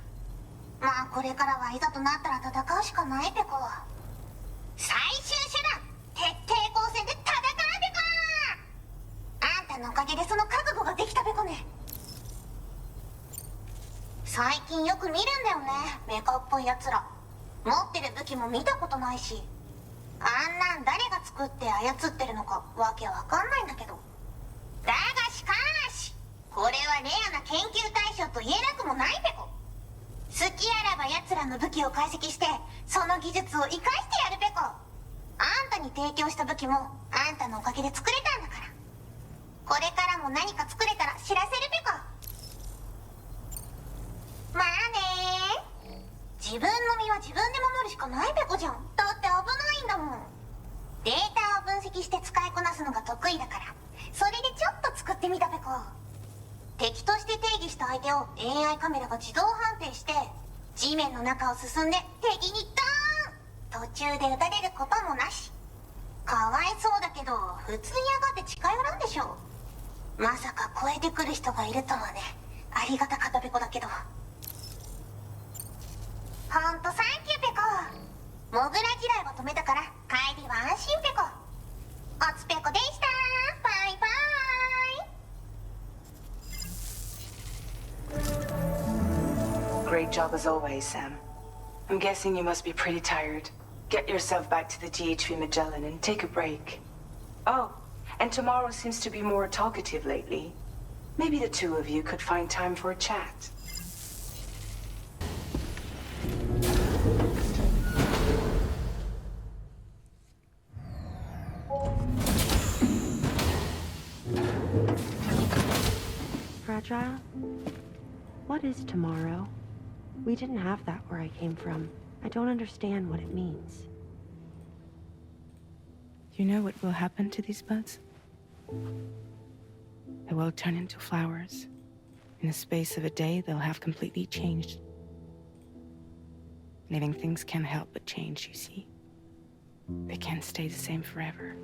まあこれからはいざとなったら戦うしかないペコ。最終手段、徹底抗戦で戦うペコ。あんたのおかげでその覚悟ができたペコね。最近よく見るんだよね、メカっぽいやつら。持ってる武器も見たことないし、あんなん誰が作って操ってるのかわけわかんないんだけど。だがしかしこれはレアな研究対象と言えなくもないペコ。好きあらば奴らの武器を解析してその技術を生かしてやるペコ。あんたに提供した武器もあんたのおかげで作れたんだから。これからも何か作れたら知らせるペコ。まあね。自分の身は自分で守るしかないペコじゃん。だって危ないんだもん。データを分析して使いこなすのが得意だから、それでちょっと作ってみたペコ。敵として定義した相手を AI カメラが自動判定して地面の中を進んで敵にドーン。途中で撃たれることもなし。かわいそうだけど普通に上がって近寄らんでしょ。まさか超えてくる人がいるとはね。ありがたかったペコだけど。ほんとサンキューペコ。モグラ地雷を止めたから帰りは安心ペコ。おつペコでした。バイバイ。 Great job as always, Sam. I'm guessing you must be pretty tired. Get yourself back to the GHV Magellan and take a break. Oh, and tomorrow seems to be more talkative lately. Maybe the two of you could find time for a chat. Fragile? What is tomorrow? We didn't have that where I came from. I don't understand what it means. You know what will happen to these buds? They will turn into flowers. In the space of a day, they'll have completely changed. Living things can't help but change, you see. They can't stay the same forever.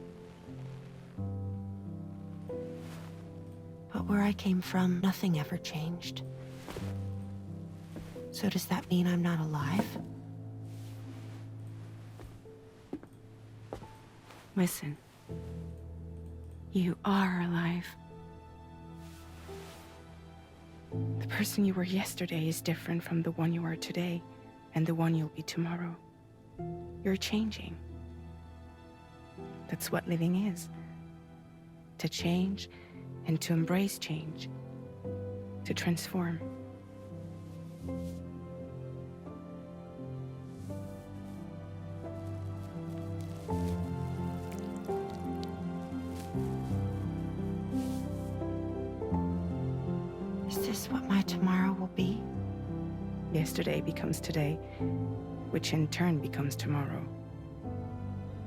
But where I came from, nothing ever changed. So does that mean I'm not alive? Listen. You are alive. The person you were yesterday is different from the one you are today, and the one you'll be tomorrow. You're changing. That's what living is. To change, and to embrace change. To transform. Is this what my tomorrow will be? Yesterday becomes today, which in turn becomes tomorrow.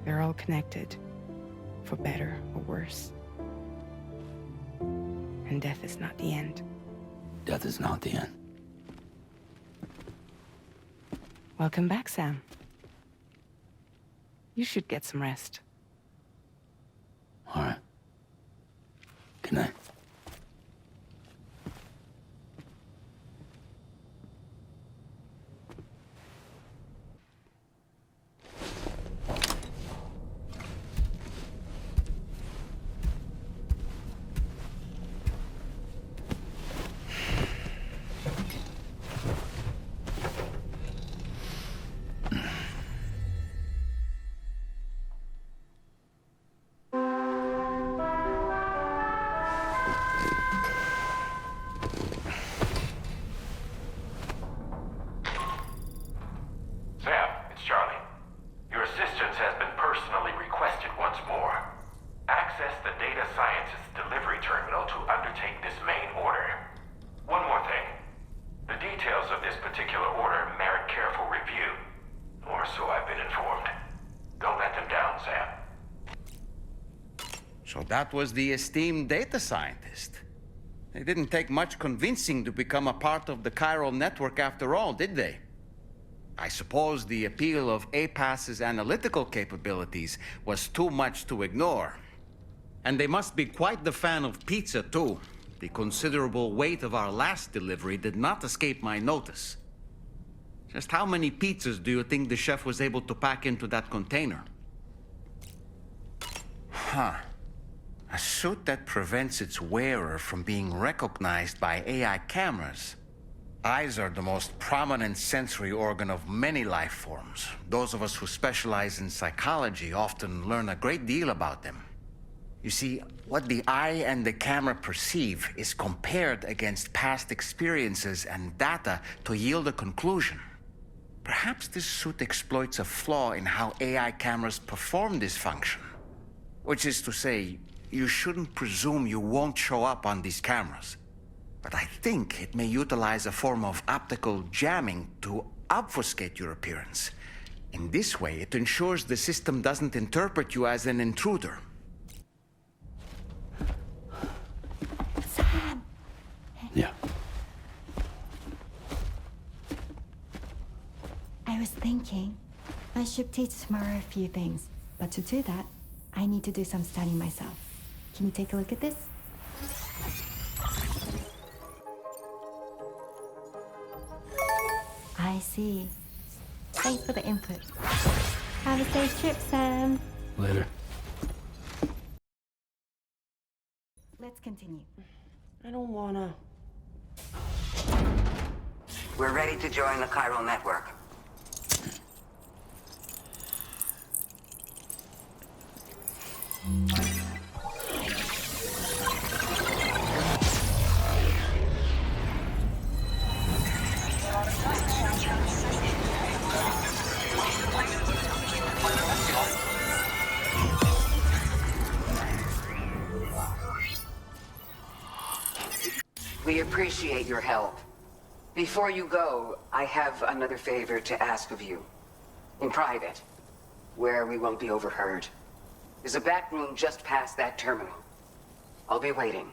They're all connected, for better or worse. And death is not the end. Death is not the end. Welcome back, Sam. You should get some rest. All right. Good night. that was the esteemed data scientist. It didn't take much convincing to become a part of the chiral network after all, did they? I suppose the appeal of APAS's analytical capabilities was too much to ignore. And they must be quite the fan of pizza, too. The considerable weight of our last delivery did not escape my notice. Just how many pizzas do you think the chef was able to pack into that container? Huh. A suit that prevents its wearer from being recognized by AI cameras. Eyes are the most prominent sensory organ of many life forms. Those of us who specialize in psychology often learn a great deal about them. You see, what the eye and the camera perceive is compared against past experiences and data to yield a conclusion. Perhaps this suit exploits a flaw in how AI cameras perform this function. Which is to say, you shouldn't presume you won't show up on these cameras. But I think it may utilize a form of optical jamming to obfuscate your appearance. In this way, it ensures the system doesn't interpret you as an intruder. Sam! Yeah. I was thinking I should teach tomorrow a few things, but to do that, I need to do some studying myself. Can you take a look at this? I see. Thanks for the input. Have a safe trip, Sam. Later. Let's continue. I don't wanna. We're ready to join the chiral network. We appreciate your help. Before you go, I have another favor to ask of you. In private, where we won't be overheard. There's a back room just past that terminal. I'll be waiting.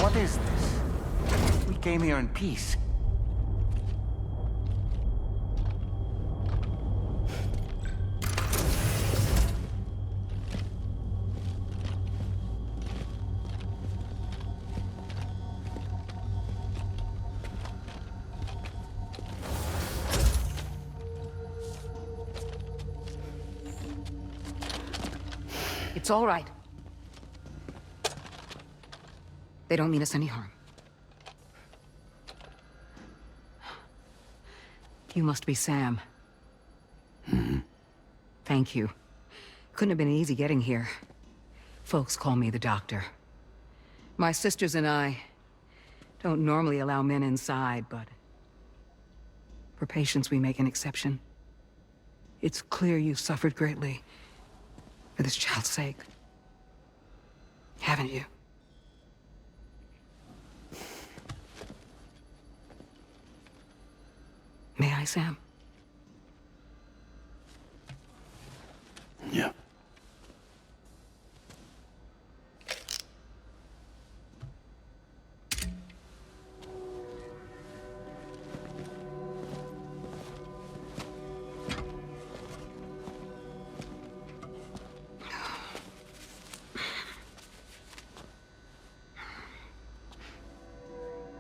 What is this? We came here in peace. It's all right. They don't mean us any harm. You must be Sam. Thank you. Couldn't have been easy getting here. Folks call me the doctor. My sisters and I don't normally allow men inside, but for patients we make an exception. It's clear you've suffered greatly for this child's sake. Haven't you? May I, Sam? Yeah.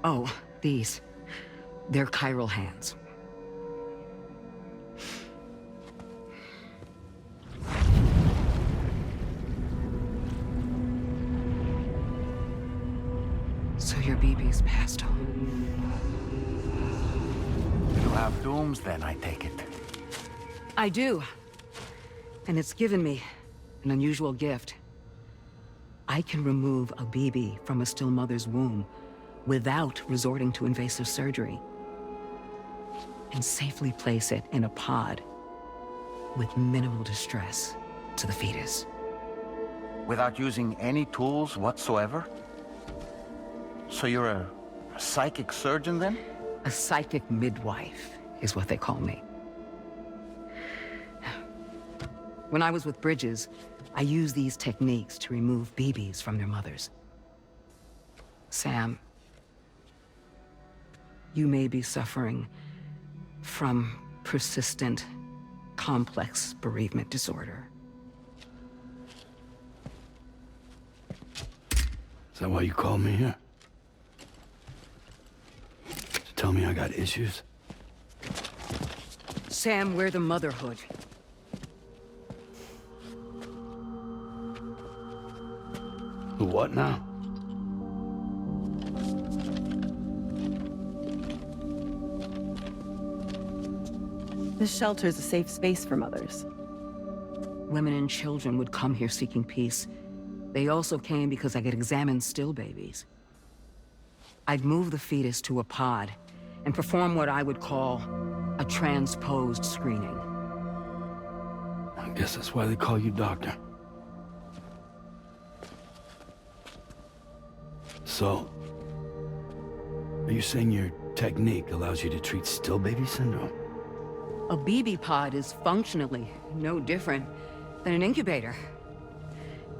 Oh, these. They're chiral hands. So your BB's passed on. You have dooms then, I take it. I do. And it's given me an unusual gift. I can remove a BB from a still mother's womb without resorting to invasive surgery, and safely place it in a pod with minimal distress to the fetus. Without using any tools whatsoever? So you're a psychic surgeon then? A psychic midwife is what they call me. When I was with Bridges, I used these techniques to remove babies from their mothers. Sam, you may be suffering from persistent, complex bereavement disorder. Is that why you called me here? To tell me I got issues? Sam, we're the motherhood. The what now? This shelter is a safe space for mothers. Women and children would come here seeking peace. They also came because I could examine still babies. I'd move the fetus to a pod and perform what I would call a transposed screening. I guess that's why they call you doctor. So, are you saying your technique allows you to treat still baby syndrome? A BB pod is functionally no different than an incubator.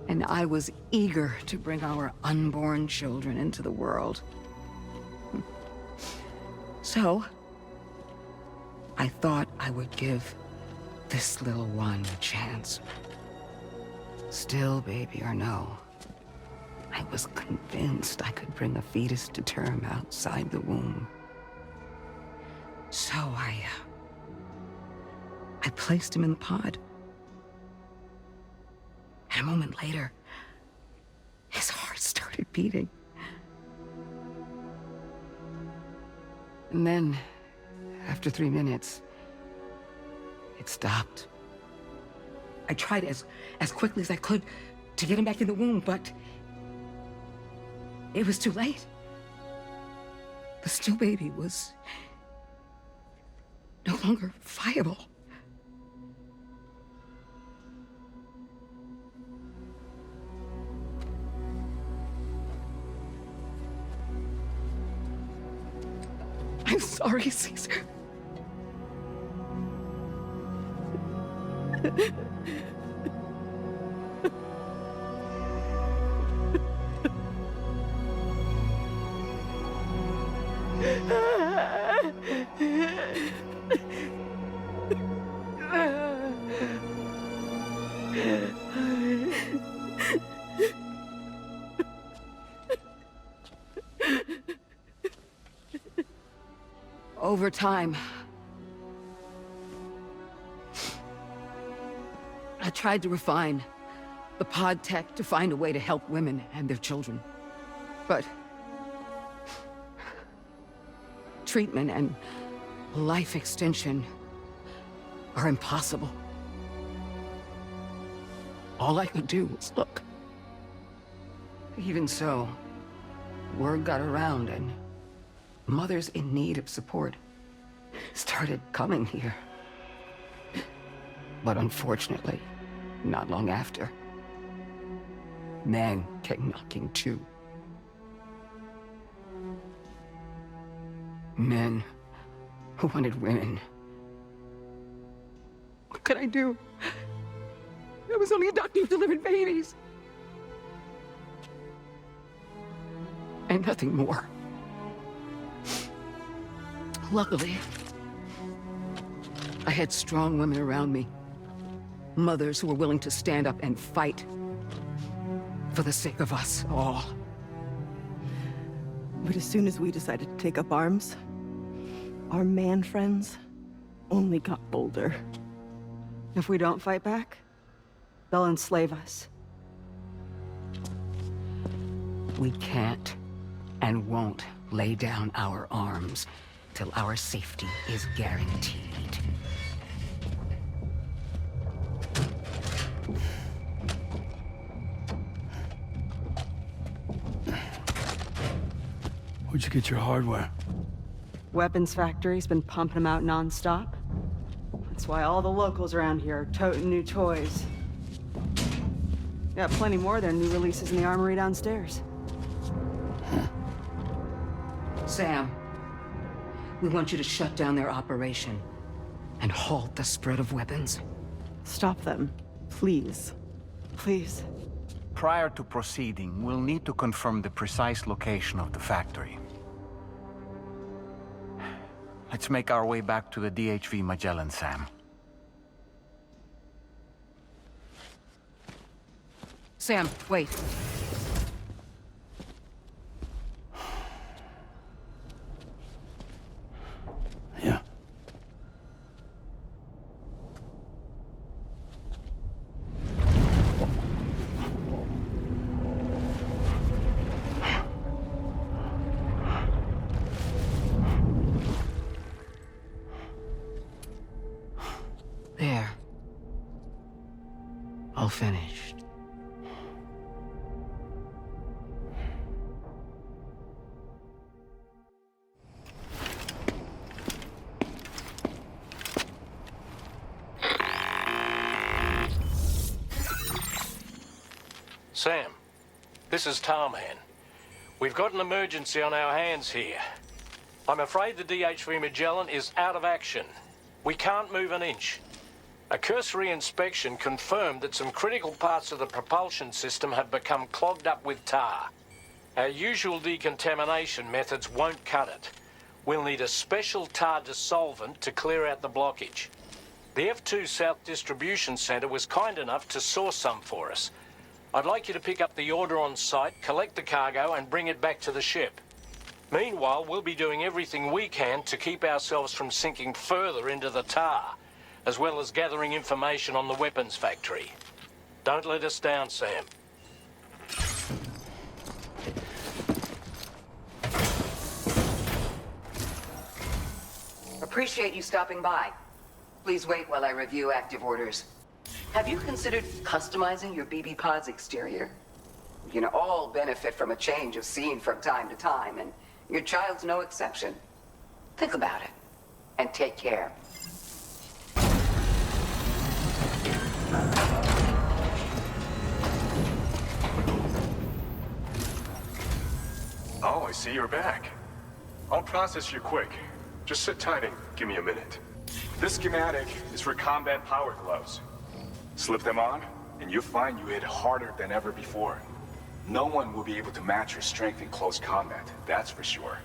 And I was eager to bring our unborn children into the world. So, I thought I would give this little one a chance. Still baby or no, I was convinced I could bring a fetus to term outside the womb. So I placed him in the pod. And a moment later, his heart started beating. And then, after 3 minutes, it stopped. I tried as quickly as I could to get him back in the womb, but it was too late. The still baby was no longer viable. I'm sorry, Caesar. Over time, I tried to refine the pod tech to find a way to help women and their children. But treatment and life extension are impossible. All I could do was look. Even so, word got around and mothers in need of support started coming here. But unfortunately, not long after, men came knocking too. Men who wanted women. What could I do? I was only a doctor who delivered babies. And nothing more. Luckily, I had strong women around me. Mothers who were willing to stand up and fight for the sake of us all. But as soon as we decided to take up arms, our man friends only got bolder. If we don't fight back, they'll enslave us. We can't and won't lay down our arms till our safety is guaranteed. Where'd you get your hardware? Weapons factory's been pumping them out non-stop. That's why all the locals around here are toting new toys. Got plenty more of their new releases in the armory downstairs. Sam, we want you to shut down their operation and halt the spread of weapons. Stop them Please. Please. Prior to proceeding, we'll need to confirm the precise location of the factory. Let's make our way back to the DHV Magellan, Sam. Sam, wait. Yeah. There. All finished. Sam, this is Tarman. We've got an emergency on our hands here. I'm afraid the DHV Magellan is out of action. We can't move an inch. A cursory inspection confirmed that some critical parts of the propulsion system have become clogged up with tar. Our usual decontamination methods won't cut it. We'll need a special tar dissolvent to clear out the blockage. The F2 South Distribution Centre was kind enough to source some for us. I'd like you to pick up the order on site, collect the cargo, and bring it back to the ship. Meanwhile, we'll be doing everything we can to keep ourselves from sinking further into the tar, as well as gathering information on the weapons factory. Don't let us down, Sam. Appreciate you stopping by. Please wait while I review active orders. Have you considered customizing your BB pod's exterior? You can all benefit from a change of scene from time to time, and your child's no exception. Think about it, and take care. Oh, I see you're back. I'll process you quick. Just sit tight and give me a minute. This schematic is for combat power gloves. Slip them on, and you'll find you hit harder than ever before. No one will be able to match your strength in close combat, that's for sure.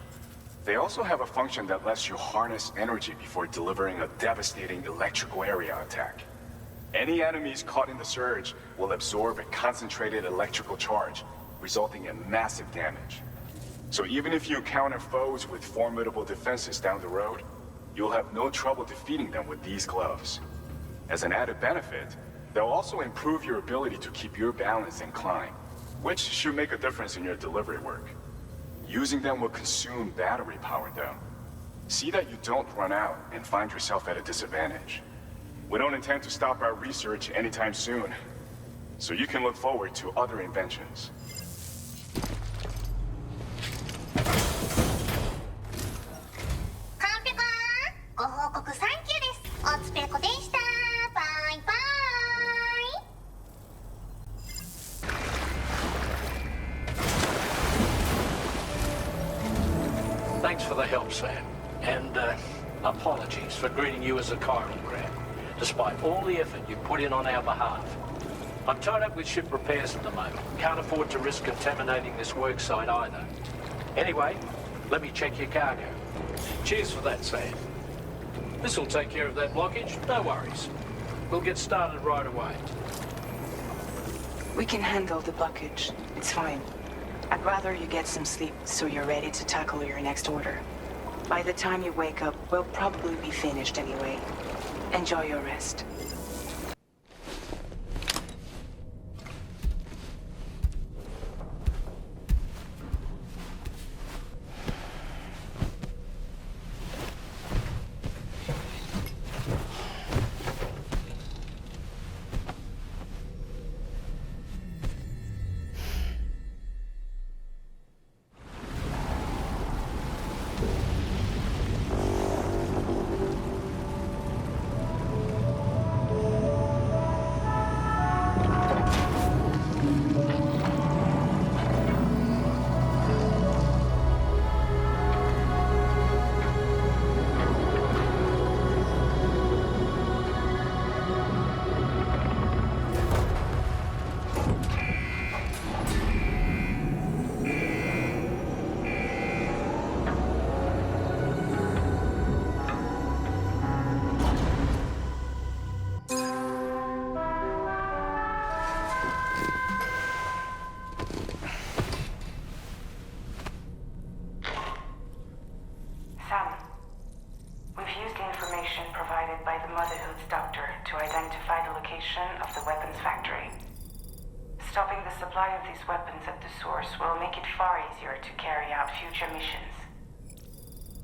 They also have a function that lets you harness energy before delivering a devastating electrical area attack. Any enemies caught in the surge will absorb a concentrated electrical charge, resulting in massive damage. So even if you encounter foes with formidable defenses down the road, you'll have no trouble defeating them with these gloves. As an added benefit, they'll also improve your ability to keep your balance and climb, which should make a difference in your delivery work. Using them will consume battery power though. See that you don't run out and find yourself at a disadvantage. We don't intend to stop our research anytime soon, so you can look forward to other inventions. Thanks for the help, Sam. And apologies for greeting you as a chiral grab, despite all the effort you put in on our behalf. I'm tied up with ship repairs at the moment. Can't afford to risk contaminating this work site either. Anyway, let me check your cargo. Cheers for that, Sam. This'll take care of that blockage, no worries. We'll get started right away. We can handle the blockage. It's fine. I'd rather you get some sleep so you're ready to tackle your next order. By the time you wake up, we'll probably be finished anyway. Enjoy your rest. location of the weapons factory. Stopping the supply of these weapons at the source will make it far easier to carry out future missions.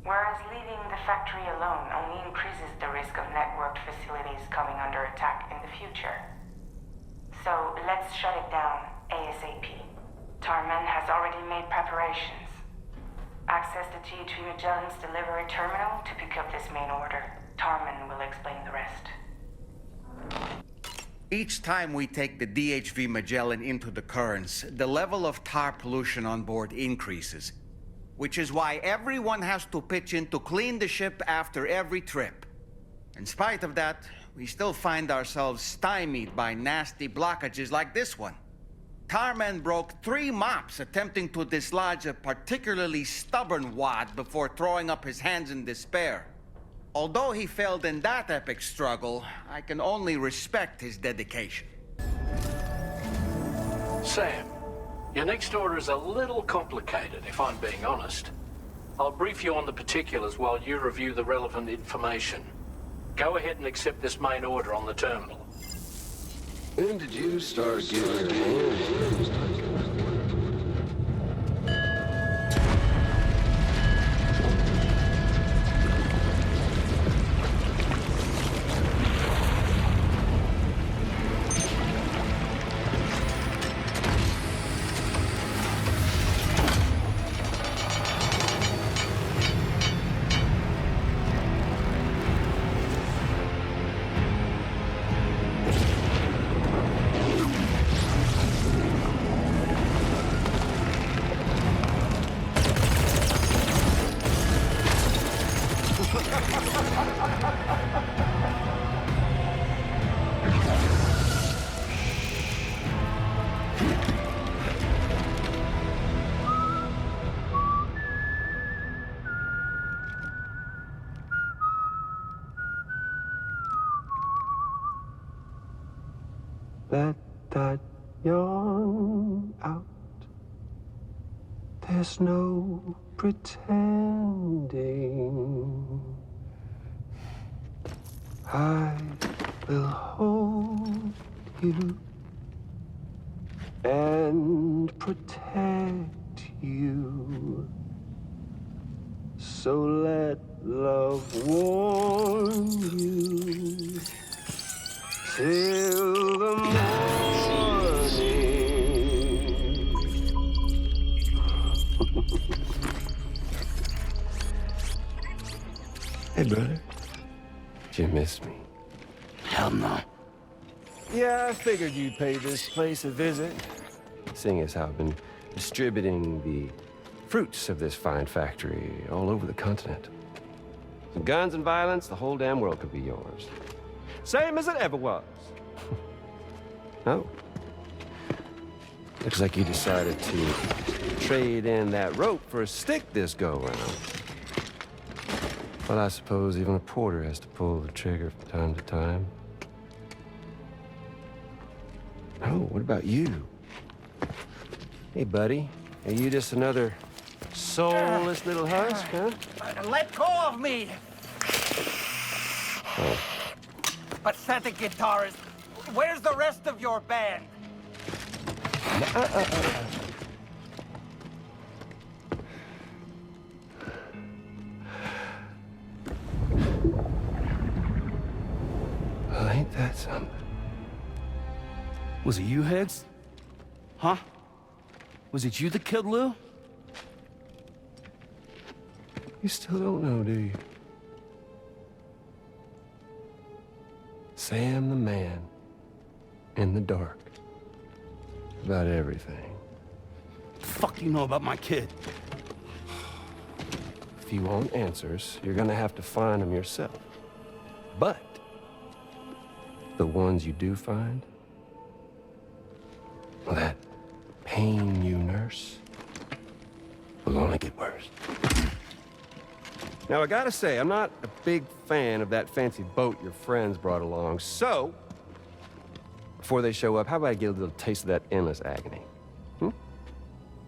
Whereas leaving the factory alone only increases the risk of networked facilities coming under attack in the future. So let's shut it down ASAP. Tarman has already made preparations. Access the THV Magellan's delivery terminal to pick up this main order. Tarman will explain the rest. Each time we take the DHV Magellan into the currents, the level of tar pollution on board increases. Which is why everyone has to pitch in to clean the ship after every trip. In spite of that, we still find ourselves stymied by nasty blockages like this one. Tarman broke 3 mops attempting to dislodge a particularly stubborn wad before throwing up his hands in despair. Although he failed in that epic struggle, I can only respect his dedication. Sam, your next order is a little complicated, if I'm being honest. I'll brief you on the particulars while you review the relevant information. Go ahead and accept this main order on the terminal. When did you start giving your hands? Let that yawn out. There's no pretending. I will hold you and protect you. So let love warm you till the morning. Hey, brother. Did you miss me? Hell no. Yeah, I figured you'd pay this place a visit, seeing as how I've been distributing the fruits of this fine factory all over the continent. Some guns and violence, the whole damn world could be yours. Same as it ever was. Oh. Looks like you decided to trade in that rope for a stick this go-round. Well, I suppose even a porter has to pull the trigger from time to time. Oh, what about you? Hey, buddy. Are you just another soulless little husk, huh? Let go of me! Oh. Pathetic guitarist. Where's the rest of your band? Well, ain't that something? Was it you, Higgs? Huh? Was it you that killed Lou? You still don't know, do you? Sam the man, in the dark, about everything. The fuck do you know about my kid? If you want answers, you're gonna have to find them yourself. But the ones you do find, well, that pain you nurse will only get worse. Now, I gotta say, I'm not a big fan of that fancy boat your friends brought along, so before they show up, how about I get a little taste of that endless agony?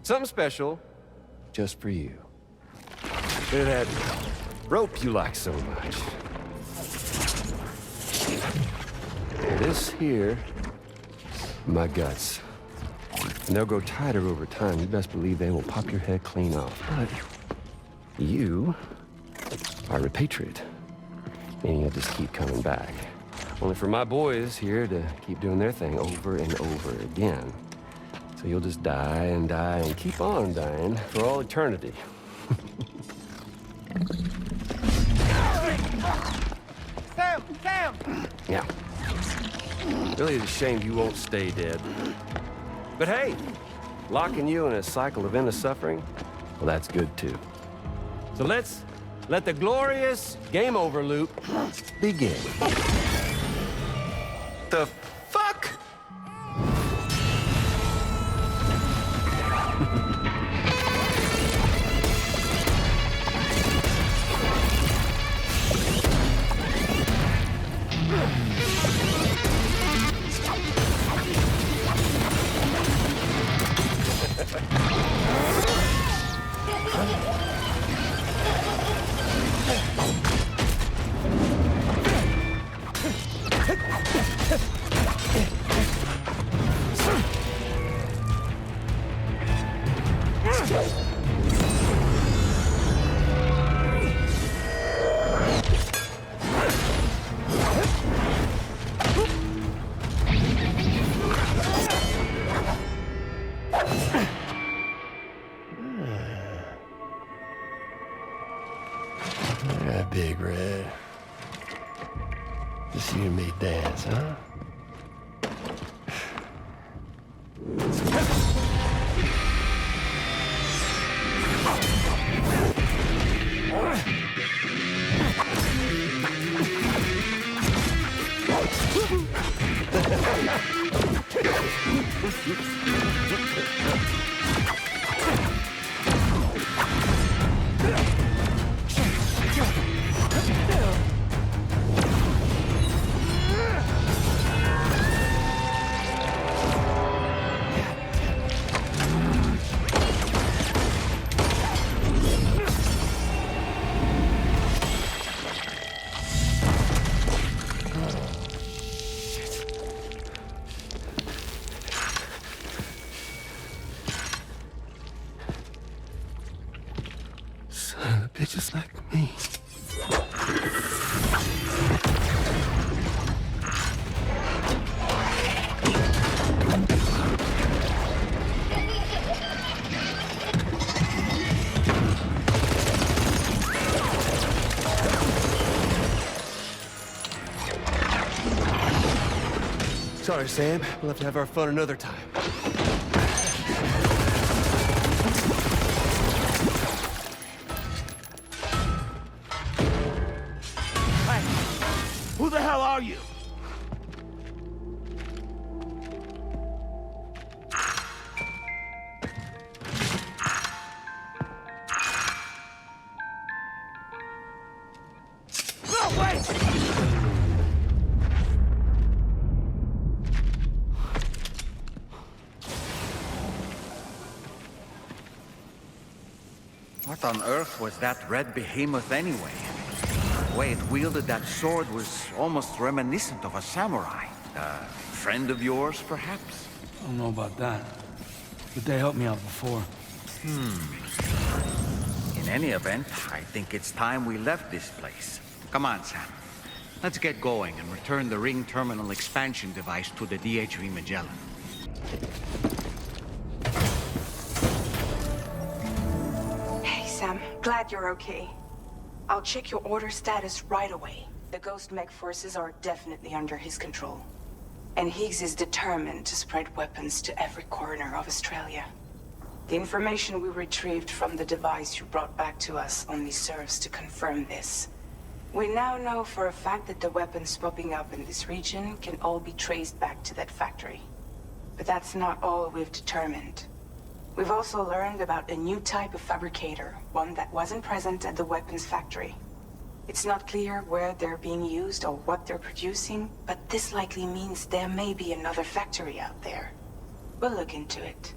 Something special just for you. Bit of that rope you like so much. Here it this here, my guts. And they'll grow tighter over time. You best believe they will pop your head clean off. But you are a patriot, meaning you'll just keep coming back. Only for my boys here to keep doing their thing over and over again. So you'll just die and die and keep on dying for all eternity. Sam! Yeah. Really, it's a shame you won't stay dead. But hey, locking you in a cycle of endless suffering, well, that's good too. So let's let the glorious game over loop begin. The fuck? Yeah, Big Red. Just you and me dance, huh? Son of bitches like me. Sorry, Sam. We'll have to have our fun another time. Who the hell are you? No, wait! What on earth was that red behemoth anyway? The way it wielded that sword was almost reminiscent of a samurai. A friend of yours, perhaps? I don't know about that, but they helped me out before. In any event, I think it's time we left this place. Come on, Sam. Let's get going and return the ring terminal expansion device to the DHV Magellan. Hey, Sam. Glad you're okay. I'll check your order status right away. The Ghost Mech forces are definitely under his control. And Higgs is determined to spread weapons to every corner of Australia. The information we retrieved from the device you brought back to us only serves to confirm this. We now know for a fact that the weapons popping up in this region can all be traced back to that factory. But that's not all we've determined. We've also learned about a new type of fabricator, one that wasn't present at the weapons factory. It's not clear where they're being used or what they're producing, but this likely means there may be another factory out there. We'll look into it.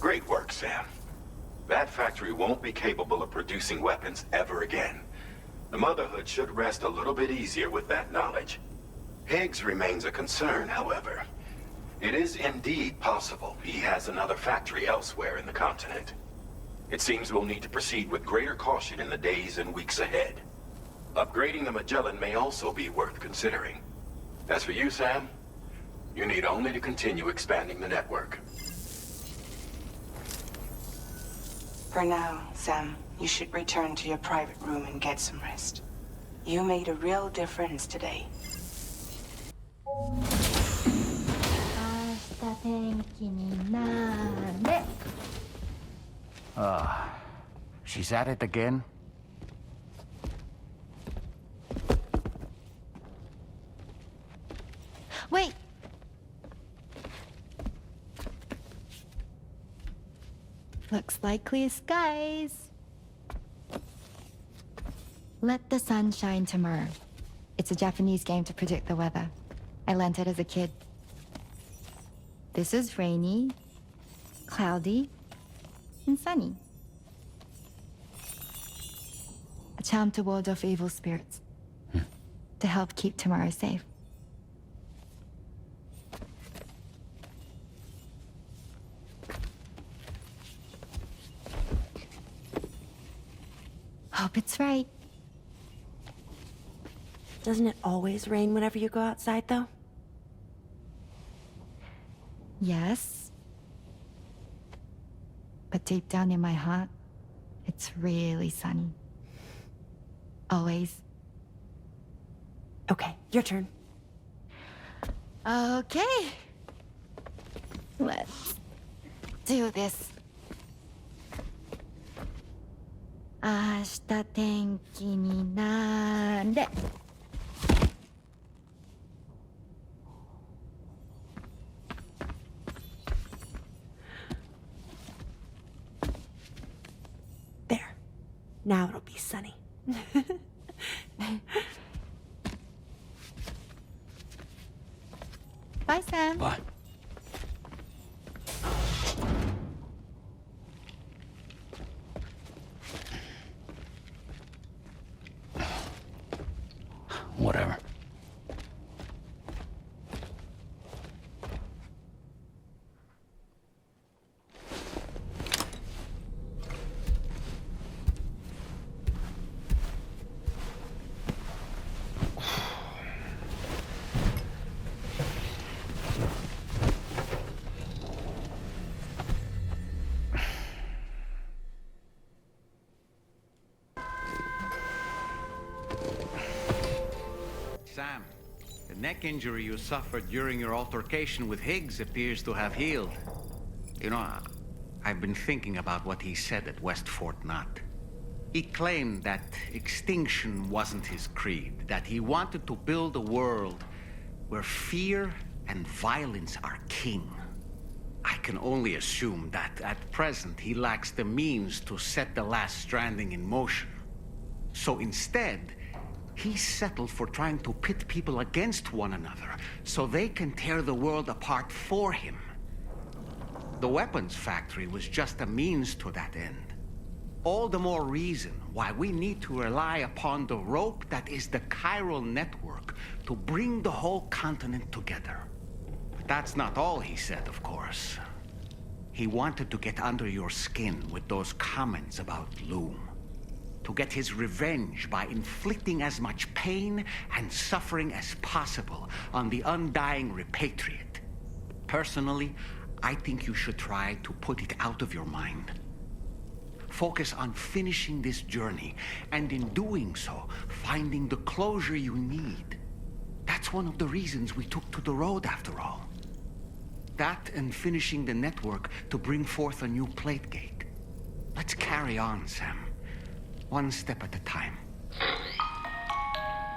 Great work, Sam. That factory won't be capable of producing weapons ever again. The Motherhood should rest a little bit easier with that knowledge. Higgs remains a concern, however. It is indeed possible he has another factory elsewhere in the continent. It seems we'll need to proceed with greater caution in the days and weeks ahead. Upgrading the Magellan may also be worth considering. As for you, Sam, you need only to continue expanding the network. For now, Sam, you should return to your private room and get some rest. You made a real difference today. She's at it again? Wait! Looks like clear skies. Let the sun shine tomorrow. It's a Japanese game to predict the weather. I learned it as a kid. This is rainy, cloudy, and sunny. A charm to ward off evil spirits. To help keep tomorrow safe. Hope it's right. Doesn't it always rain whenever you go outside, though? Yes. But deep down in my heart, it's really sunny. Always. Okay, your turn. Okay. Let's do this. 明日天気になれ。There. Now it'll be sunny. Bye, Sam. Bye. Whatever. Sam, the neck injury you suffered during your altercation with Higgs appears to have healed. You know, I've been thinking about what he said at West Fort Knot. He claimed that extinction wasn't his creed, that he wanted to build a world where fear and violence are king. I can only assume that at present he lacks the means to set the last Stranding in motion. So instead, he settled for trying to pit people against one another so they can tear the world apart for him. The weapons factory was just a means to that end. All the more reason why we need to rely upon the rope that is the chiral network to bring the whole continent together. But that's not all he said, of course. He wanted to get under your skin with those comments about Loom. To get his revenge by inflicting as much pain and suffering as possible on the undying repatriate. Personally, I think you should try to put it out of your mind. Focus on finishing this journey, and in doing so, finding the closure you need. That's one of the reasons we took to the road, after all. That and finishing the network to bring forth a new plate gate. Let's carry on, Sam. One step at a time.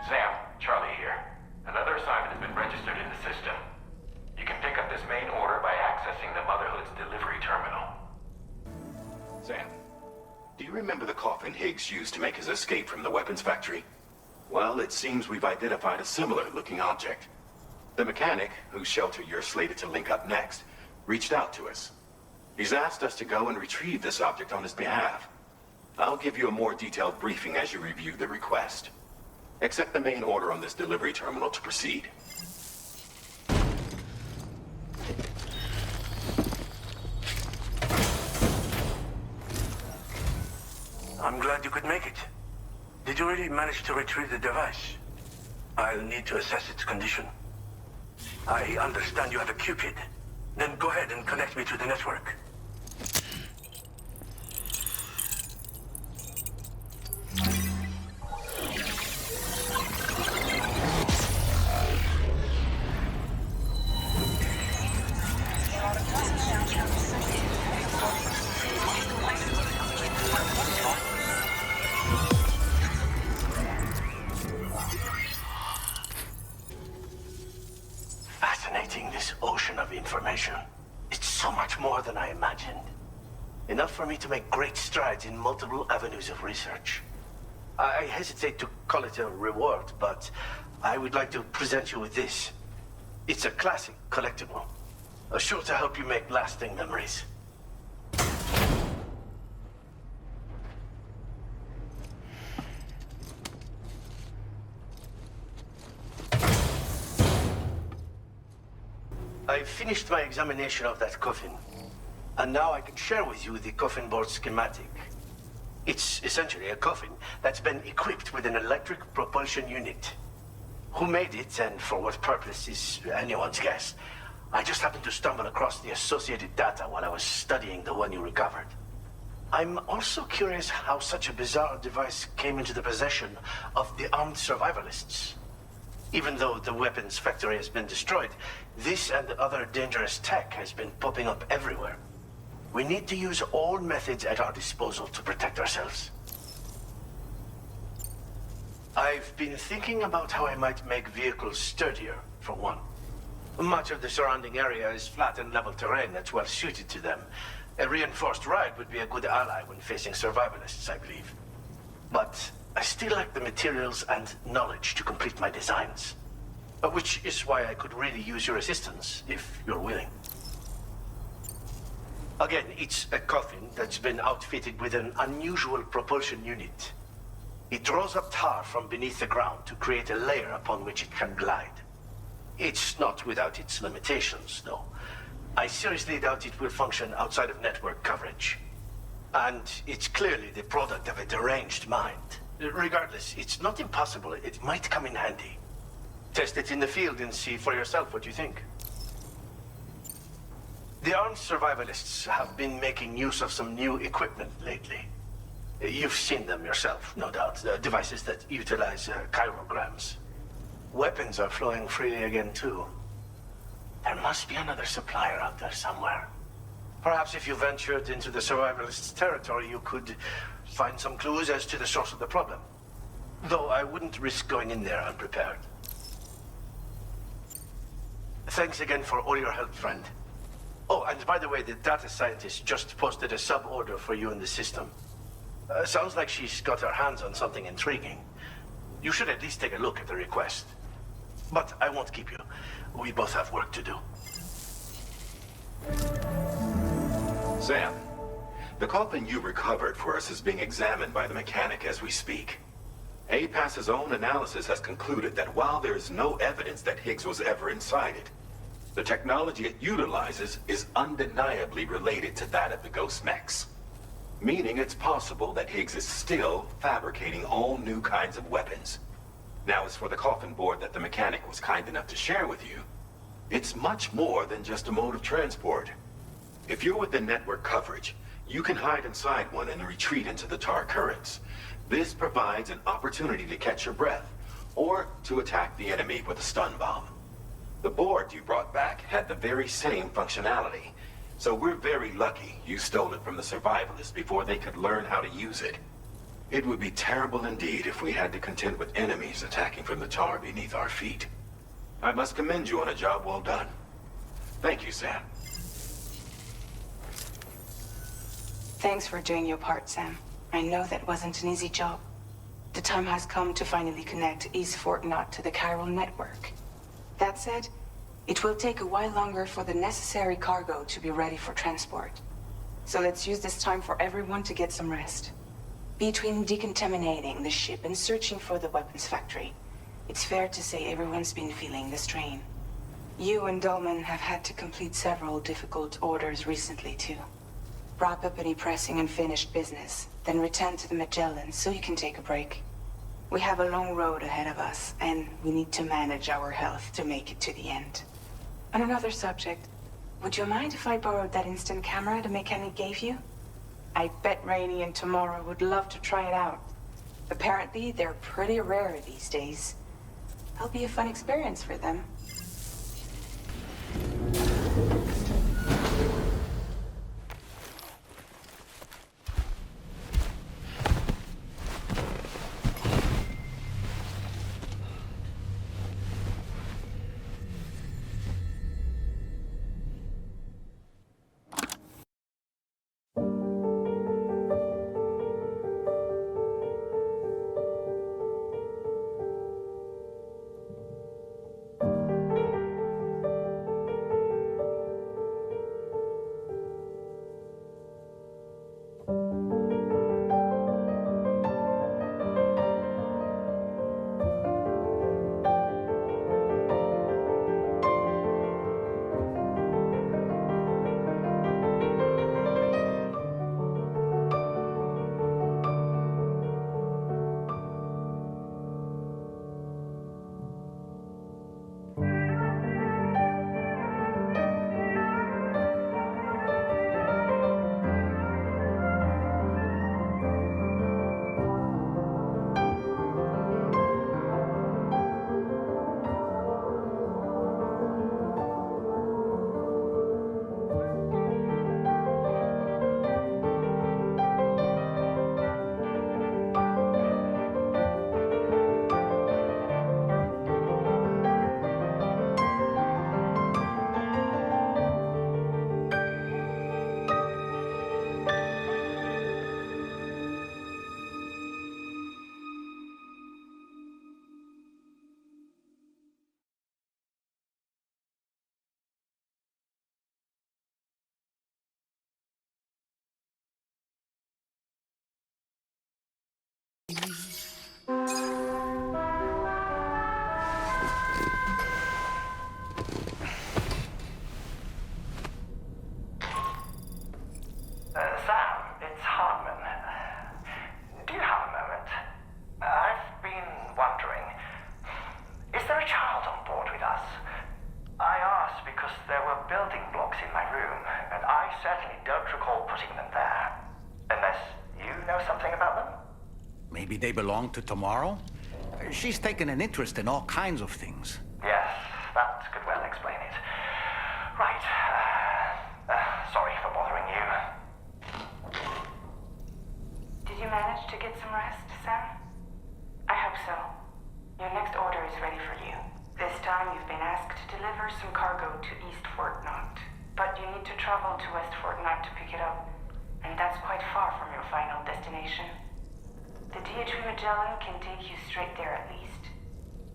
Sam, Charlie here. Another assignment has been registered in the system. You can pick up this main order by accessing the Motherhood's delivery terminal. Sam, do you remember the coffin Higgs used to make his escape from the weapons factory? Well, it seems we've identified a similar-looking object. The mechanic, whose shelter you're slated to link up next, reached out to us. He's asked us to go and retrieve this object on his behalf. I'll give you a more detailed briefing as you review the request. Accept the main order on this delivery terminal to proceed. I'm glad you could make it. Did you really manage to retrieve the device? I'll need to assess its condition. I understand you have a Cupid. Then go ahead and connect me to the network. Fascinating, this ocean of information. It's so much more than I imagined. Enough for me to make great strides in multiple avenues of research. I hesitate to call it a reward, but I would like to present you with this. It's a classic collectible, sure to help you make lasting memories. I've finished my examination of that coffin, and now I can share with you the coffin board schematic. It's essentially a coffin that's been equipped with an electric propulsion unit. Who made it and for what purpose is anyone's guess. I just happened to stumble across the associated data while I was studying the one you recovered. I'm also curious how such a bizarre device came into the possession of the armed survivalists. Even though the weapons factory has been destroyed, this and other dangerous tech has been popping up everywhere. We need to use all methods at our disposal to protect ourselves. I've been thinking about how I might make vehicles sturdier, for one. Much of the surrounding area is flat and level terrain that's well suited to them. A reinforced ride would be a good ally when facing survivalists, I believe. But I still lack the materials and knowledge to complete my designs. Which is why I could really use your assistance, if you're willing. Again, it's a coffin that's been outfitted with an unusual propulsion unit. It draws up tar from beneath the ground to create a layer upon which it can glide. It's not without its limitations, though. I seriously doubt it will function outside of network coverage. And it's clearly the product of a deranged mind. Regardless, it's not impossible. It might come in handy. Test it in the field and see for yourself what you think. The armed survivalists have been making use of some new equipment lately. You've seen them yourself, no doubt. Devices that utilize chirograms. Weapons are flowing freely again, too. There must be another supplier out there somewhere. Perhaps if you ventured into the survivalists' territory, you could find some clues as to the source of the problem. Though I wouldn't risk going in there unprepared. Thanks again for all your help, friend. Oh, and by the way, the data scientist just posted a sub-order for you in the system. Sounds like she's got her hands on something intriguing. You should at least take a look at the request. But I won't keep you. We both have work to do. Sam, the coffin you recovered for us is being examined by the mechanic as we speak. APAS's own analysis has concluded that while there is no evidence that Higgs was ever inside it, the technology it utilizes is undeniably related to that of the Ghost Mechs. Meaning it's possible that Higgs is still fabricating all new kinds of weapons. Now, as for the coffin board that the mechanic was kind enough to share with you, it's much more than just a mode of transport. If you're within network coverage, you can hide inside one and retreat into the tar currents. This provides an opportunity to catch your breath, or to attack the enemy with a stun bomb. The board you brought back had the very same functionality, so we're very lucky you stole it from the survivalists before they could learn how to use it. It would be terrible indeed if we had to contend with enemies attacking from the tar beneath our feet. I must commend you on a job well done. Thank you, Sam. Thanks for doing your part, Sam. I know that wasn't an easy job. The time has come to finally connect East Fort Knot to the chiral network. That said, it will take a while longer for the necessary cargo to be ready for transport. So let's use this time for everyone to get some rest. Between decontaminating the ship and searching for the weapons factory, it's fair to say everyone's been feeling the strain. You and Dolman have had to complete several difficult orders recently, too. Wrap up any pressing and finished business, then return to the Magellan so you can take a break. We have a long road ahead of us, and we need to manage our health to make it to the end. On another subject, would you mind if I borrowed that instant camera the mechanic gave you? I bet Rainey and Tomorrow would love to try it out. Apparently, they're pretty rare these days. It'll be a fun experience for them. Sam, it's Hartman. Do you have a moment? I've been wondering, is there a child on board with us? I asked because there were building blocks in my room, and I certainly don't recall putting them there. Unless you know something about them? Maybe they belong to Tomorrow? She's taken an interest in all kinds of things. Yes, that could well explain it. Right. Sorry for bothering you. Did you manage to get some rest, Sam? I hope so. Your next order is ready for you. This time you've been asked to deliver some cargo to East Fort Knot. But you need to travel to West Fort Knot to pick it up. And that's quite far from your final destination. The DHV Magellan can take you straight there at least.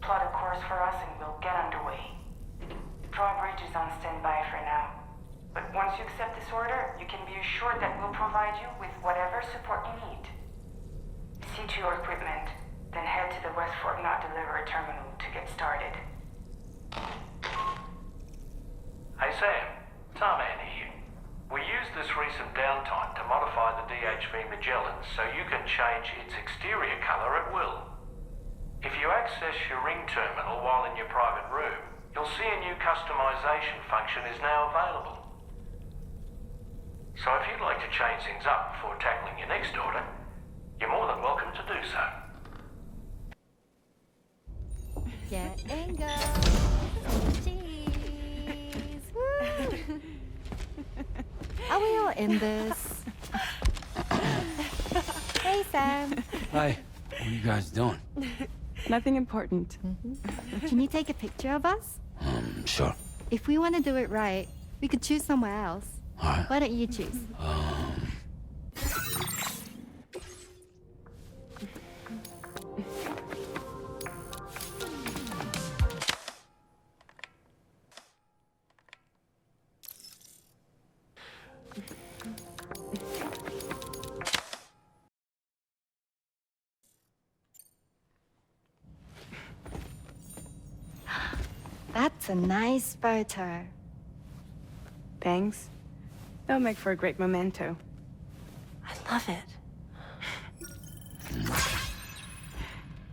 Plot a course for us and we'll get underway. Drawbridge is on standby for now. But once you accept this order, you can be assured that we'll provide you with whatever support you need. See to your equipment, then head to the West Fort Knot delivery terminal to get started. Hey Sam, Tarman here. We used this recent downtime to modify the DHV Magellan so you can change its exterior color at will. If you access your ring terminal while in your private room, you'll see a new customization function is now available. So if you'd like to change things up before tackling your next order, you're more than welcome to do so. Get and go. Cheese. Woo. Are we all in this? Hey, Sam. Hi. What are you guys doing? Nothing important. Can you take a picture of us? Sure. If we want to do it right, we could choose somewhere else. All right. Why don't you choose? That's a nice photo. Thanks. They'll make for a great memento. I love it.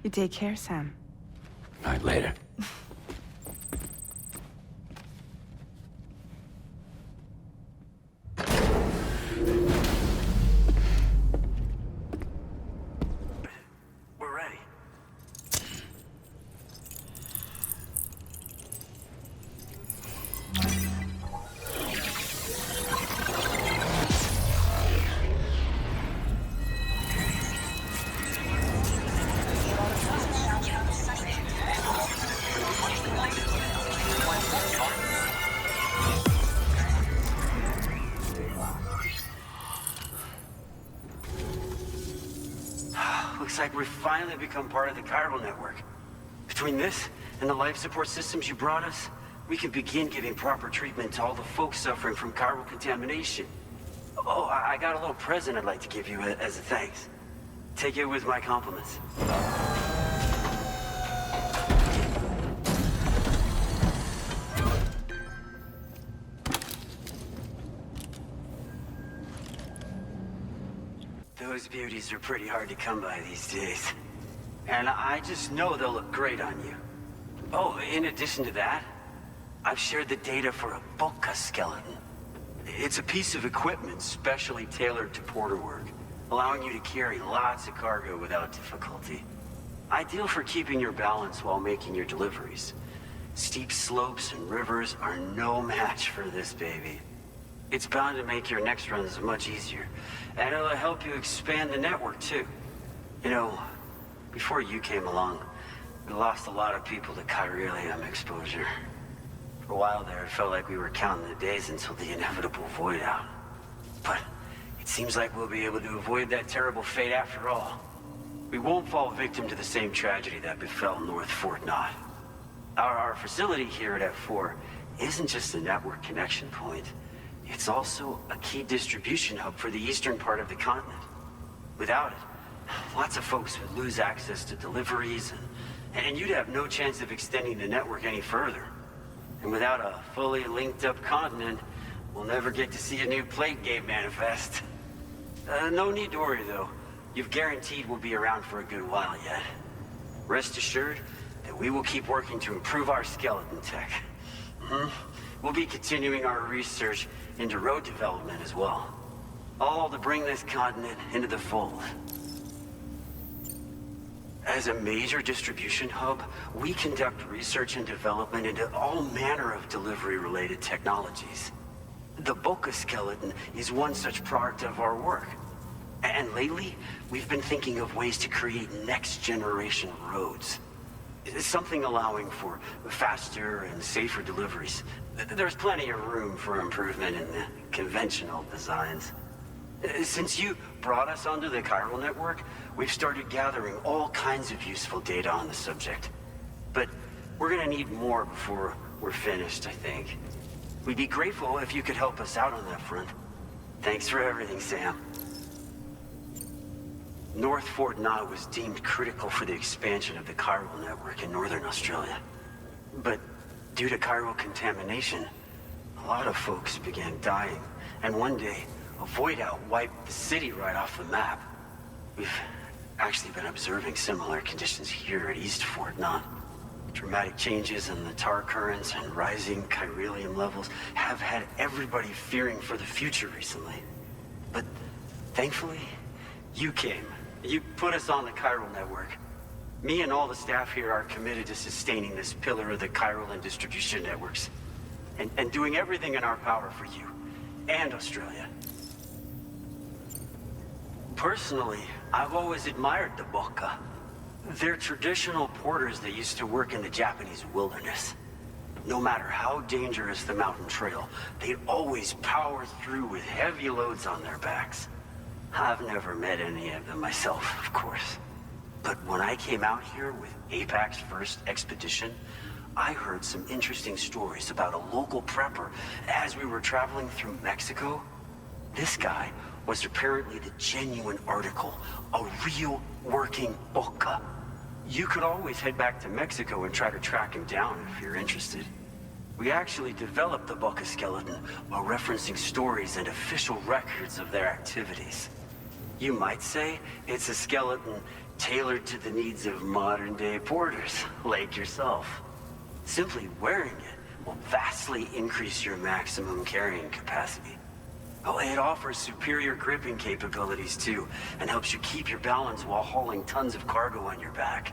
You take care, Sam. All right, later. We're ready. Looks like we've finally become part of the chiral network. Between this and the life support systems you brought us, we can begin giving proper treatment to all the folks suffering from chiral contamination. Oh, I got a little present I'd like to give you as a thanks. Take it with my compliments. Those beauties are pretty hard to come by these days. And I just know they'll look great on you. Oh, in addition to that, I've shared the data for a Boca skeleton. It's a piece of equipment specially tailored to porter work, allowing you to carry lots of cargo without difficulty. Ideal for keeping your balance while making your deliveries. Steep slopes and rivers are no match for this baby. It's bound to make your next runs much easier, and it'll help you expand the network too. You know, before you came along, we lost a lot of people to chiralium exposure. For a while there, it felt like we were counting the days until the inevitable void out. But it seems like we'll be able to avoid that terrible fate after all. We won't fall victim to the same tragedy that befell North Fort Knott. Our facility here at F4 isn't just a network connection point. It's also a key distribution hub for the eastern part of the continent. Without it, lots of folks would lose access to deliveries, and you'd have no chance of extending the network any further. And without a fully linked up continent, we'll never get to see a new plate game manifest. No need to worry though. You've guaranteed we'll be around for a good while yet. Rest assured that we will keep working to improve our skeleton tech. We'll be continuing our research into road development as well. All to bring this continent into the fold. As a major distribution hub, we conduct research and development into all manner of delivery-related technologies. The Boca skeleton is one such product of our work. And lately, we've been thinking of ways to create next-generation roads. Something allowing for faster and safer deliveries. There's plenty of room for improvement in the conventional designs. Since you brought us onto the chiral network, we've started gathering all kinds of useful data on the subject. But we're gonna need more before we're finished, I think. We'd be grateful if you could help us out on that front. Thanks for everything, Sam. North Fort Knott was deemed critical for the expansion of the chiral network in northern Australia. But due to chiral contamination, a lot of folks began dying, and one day, a void out wiped the city right off the map. We've actually been observing similar conditions here at East Fort Knott. Dramatic changes in the tar currents and rising chiralium levels have had everybody fearing for the future recently. But thankfully, you came. You put us on the chiral network. Me and all the staff here are committed to sustaining this pillar of the chiral and distribution networks. And doing everything in our power for you and Australia. Personally, I've always admired the Boca. They're traditional porters that used to work in the Japanese wilderness. No matter how dangerous the mountain trail, they'd always power through with heavy loads on their backs. I've never met any of them myself, of course. But when I came out here with APAC's first expedition, I heard some interesting stories about a local prepper as we were traveling through Mexico. This guy was apparently the genuine article, a real working Boca. You could always head back to Mexico and try to track him down if you're interested. We actually developed the Boca skeleton while referencing stories and official records of their activities. You might say it's a skeleton tailored to the needs of modern-day porters, like yourself. Simply wearing it will vastly increase your maximum carrying capacity. Oh, it offers superior gripping capabilities too, and helps you keep your balance while hauling tons of cargo on your back.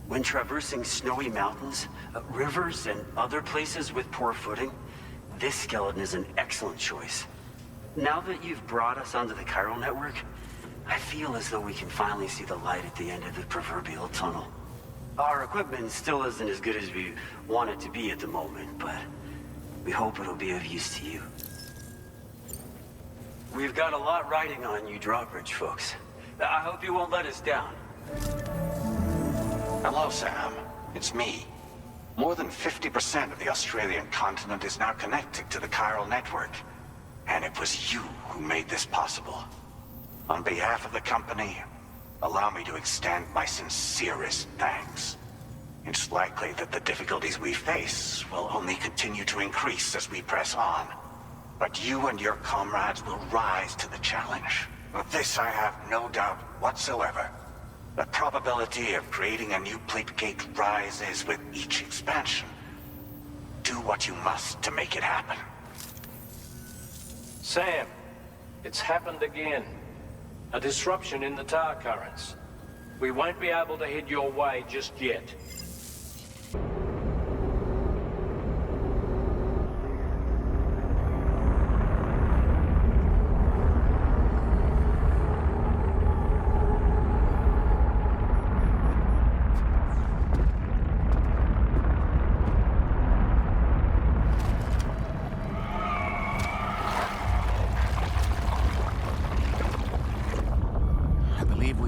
When traversing snowy mountains, rivers, and other places with poor footing, this skeleton is an excellent choice. Now that you've brought us onto the chiral network, I feel as though we can finally see the light at the end of the proverbial tunnel. Our equipment still isn't as good as we want it to be at the moment, but we hope it'll be of use to you. We've got a lot riding on you drawbridge folks. I hope you won't let us down. Hello, Sam. It's me. More than 50% of the Australian continent is now connected to the chiral network. And it was you who made this possible. On behalf of the company, allow me to extend my sincerest thanks. It's likely that the difficulties we face will only continue to increase as we press on. But you and your comrades will rise to the challenge. Of this I have no doubt whatsoever. The probability of creating a new plate gate rises with each expansion. Do what you must to make it happen. Sam, it's happened again. A disruption in the tar currents. We won't be able to head your way just yet.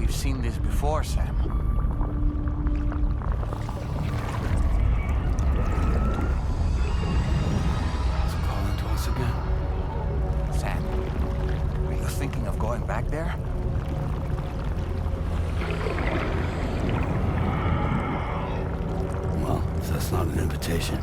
Seen this before, Sam. It's calling to us again. Sam, are you thinking of going back there? Well, if that's not an invitation.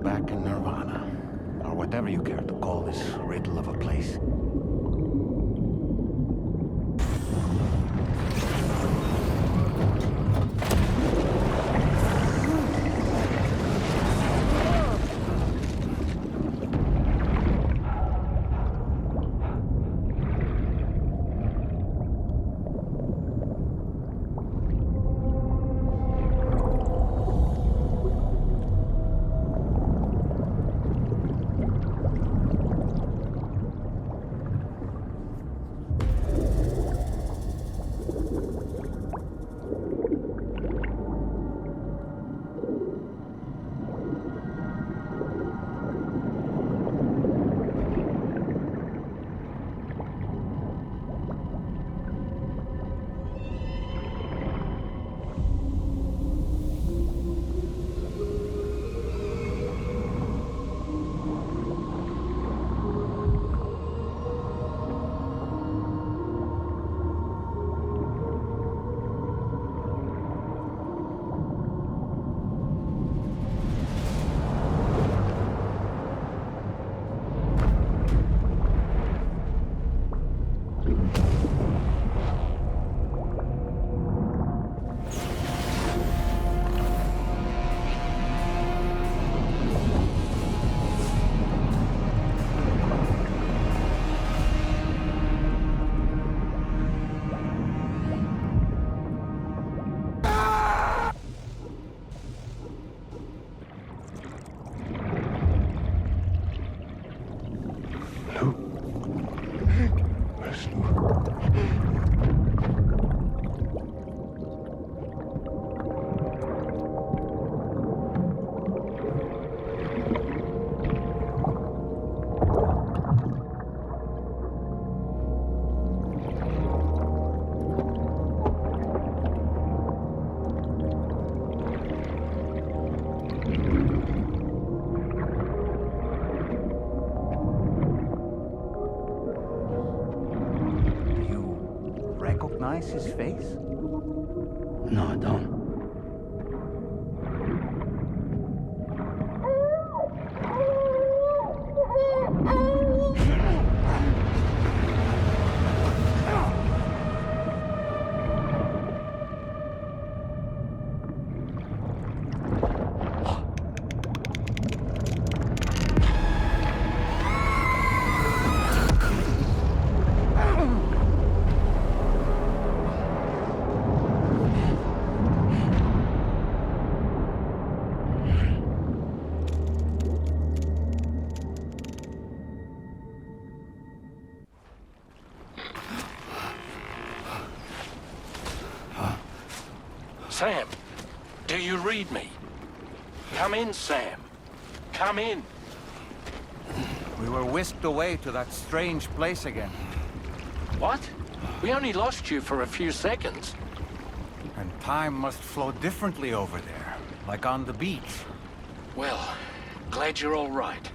Back in Nirvana, or whatever you care to call this riddle of a place. recognize his face? No, I don't. Sam, do you read me? Come in, Sam. Come in. We were whisked away to that strange place again. What? We only lost you for a few seconds. And time must flow differently over there, like on the beach. Well, glad you're all right.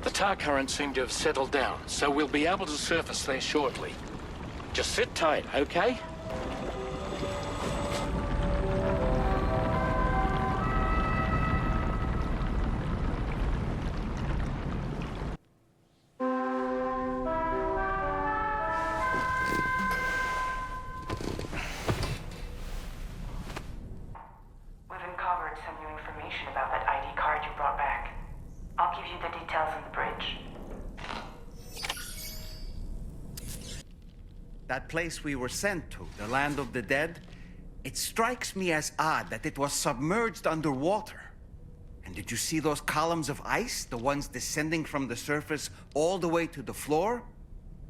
The tar currents seem to have settled down, so we'll be able to surface there shortly. Just sit tight, okay? That place we were sent to, the land of the dead, it strikes me as odd that it was submerged underwater. And did you see those columns of ice, the ones descending from the surface all the way to the floor?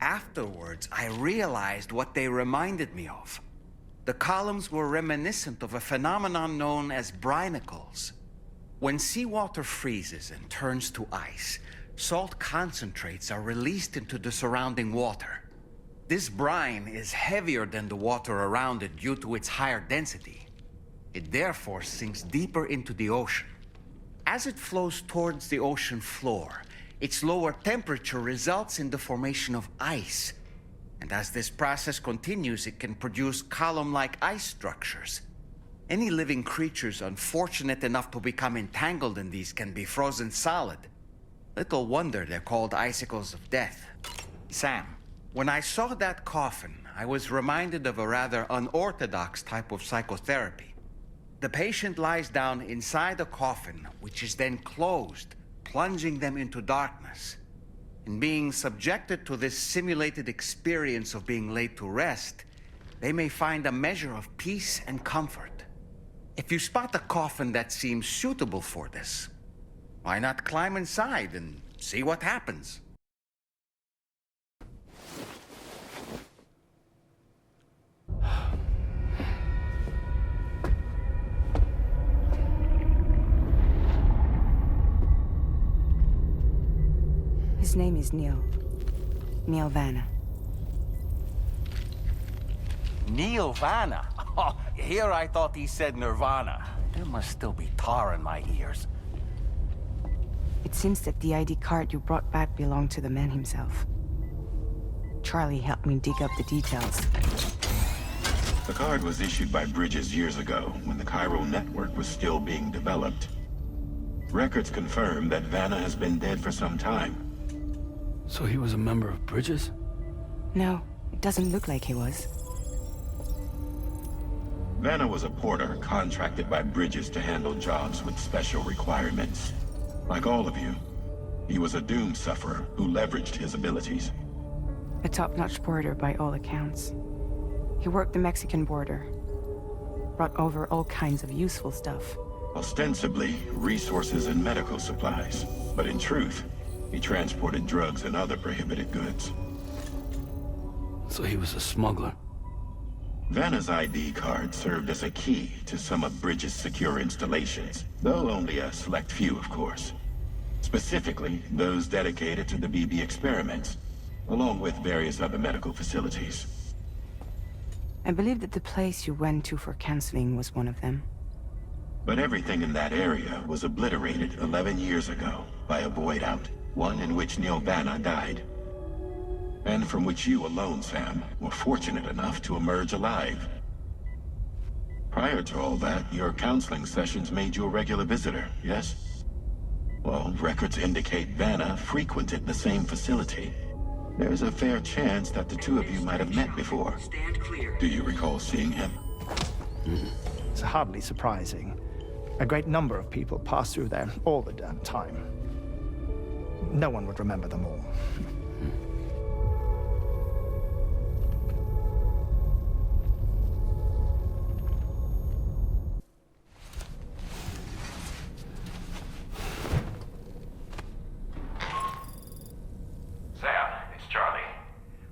Afterwards, I realized what they reminded me of. The columns were reminiscent of a phenomenon known as brinicles. When seawater freezes and turns to ice, salt concentrates are released into the surrounding water. This brine is heavier than the water around it due to its higher density. It therefore sinks deeper into the ocean. As it flows towards the ocean floor, its lower temperature results in the formation of ice. And as this process continues, it can produce column-like ice structures. Any living creatures unfortunate enough to become entangled in these can be frozen solid. Little wonder they're called icicles of death. Sam, when I saw that coffin, I was reminded of a rather unorthodox type of psychotherapy. The patient lies down inside a coffin, which is then closed, plunging them into darkness. In being subjected to this simulated experience of being laid to rest, they may find a measure of peace and comfort. If you spot a coffin that seems suitable for this, why not climb inside and see what happens? His name is Neil. Neil Vanna. Neil Vanna? Oh, here I thought he said Nirvana. There must still be tar in my ears. It seems that the ID card you brought back belonged to the man himself. Charlie helped me dig up the details. The card was issued by Bridges years ago, when the chiral network was still being developed. Records confirm that Vanna has been dead for some time. So he was a member of Bridges? No, it doesn't look like he was. Vanna was a porter contracted by Bridges to handle jobs with special requirements. Like all of you, he was a doom sufferer who leveraged his abilities. A top-notch porter by all accounts. He worked the Mexican border. Brought over all kinds of useful stuff. Ostensibly, resources and medical supplies. But in truth, he transported drugs and other prohibited goods. So he was a smuggler. Vanna's ID card served as a key to some of Bridges' secure installations, though only a select few, of course. Specifically, those dedicated to the BB experiments, along with various other medical facilities. I believe that the place you went to for counseling was one of them. But everything in that area was obliterated 11 years ago by a void out, one in which Neil Vanna died. And from which you alone, Sam, were fortunate enough to emerge alive. Prior to all that, your counseling sessions made you a regular visitor, yes? Well, records indicate Vanna frequented the same facility. There's a fair chance that the two of you might have met before. Do you recall seeing him? It's hardly surprising. A great number of people pass through there all the damn time. No one would remember them all. Sam, it's Charlie.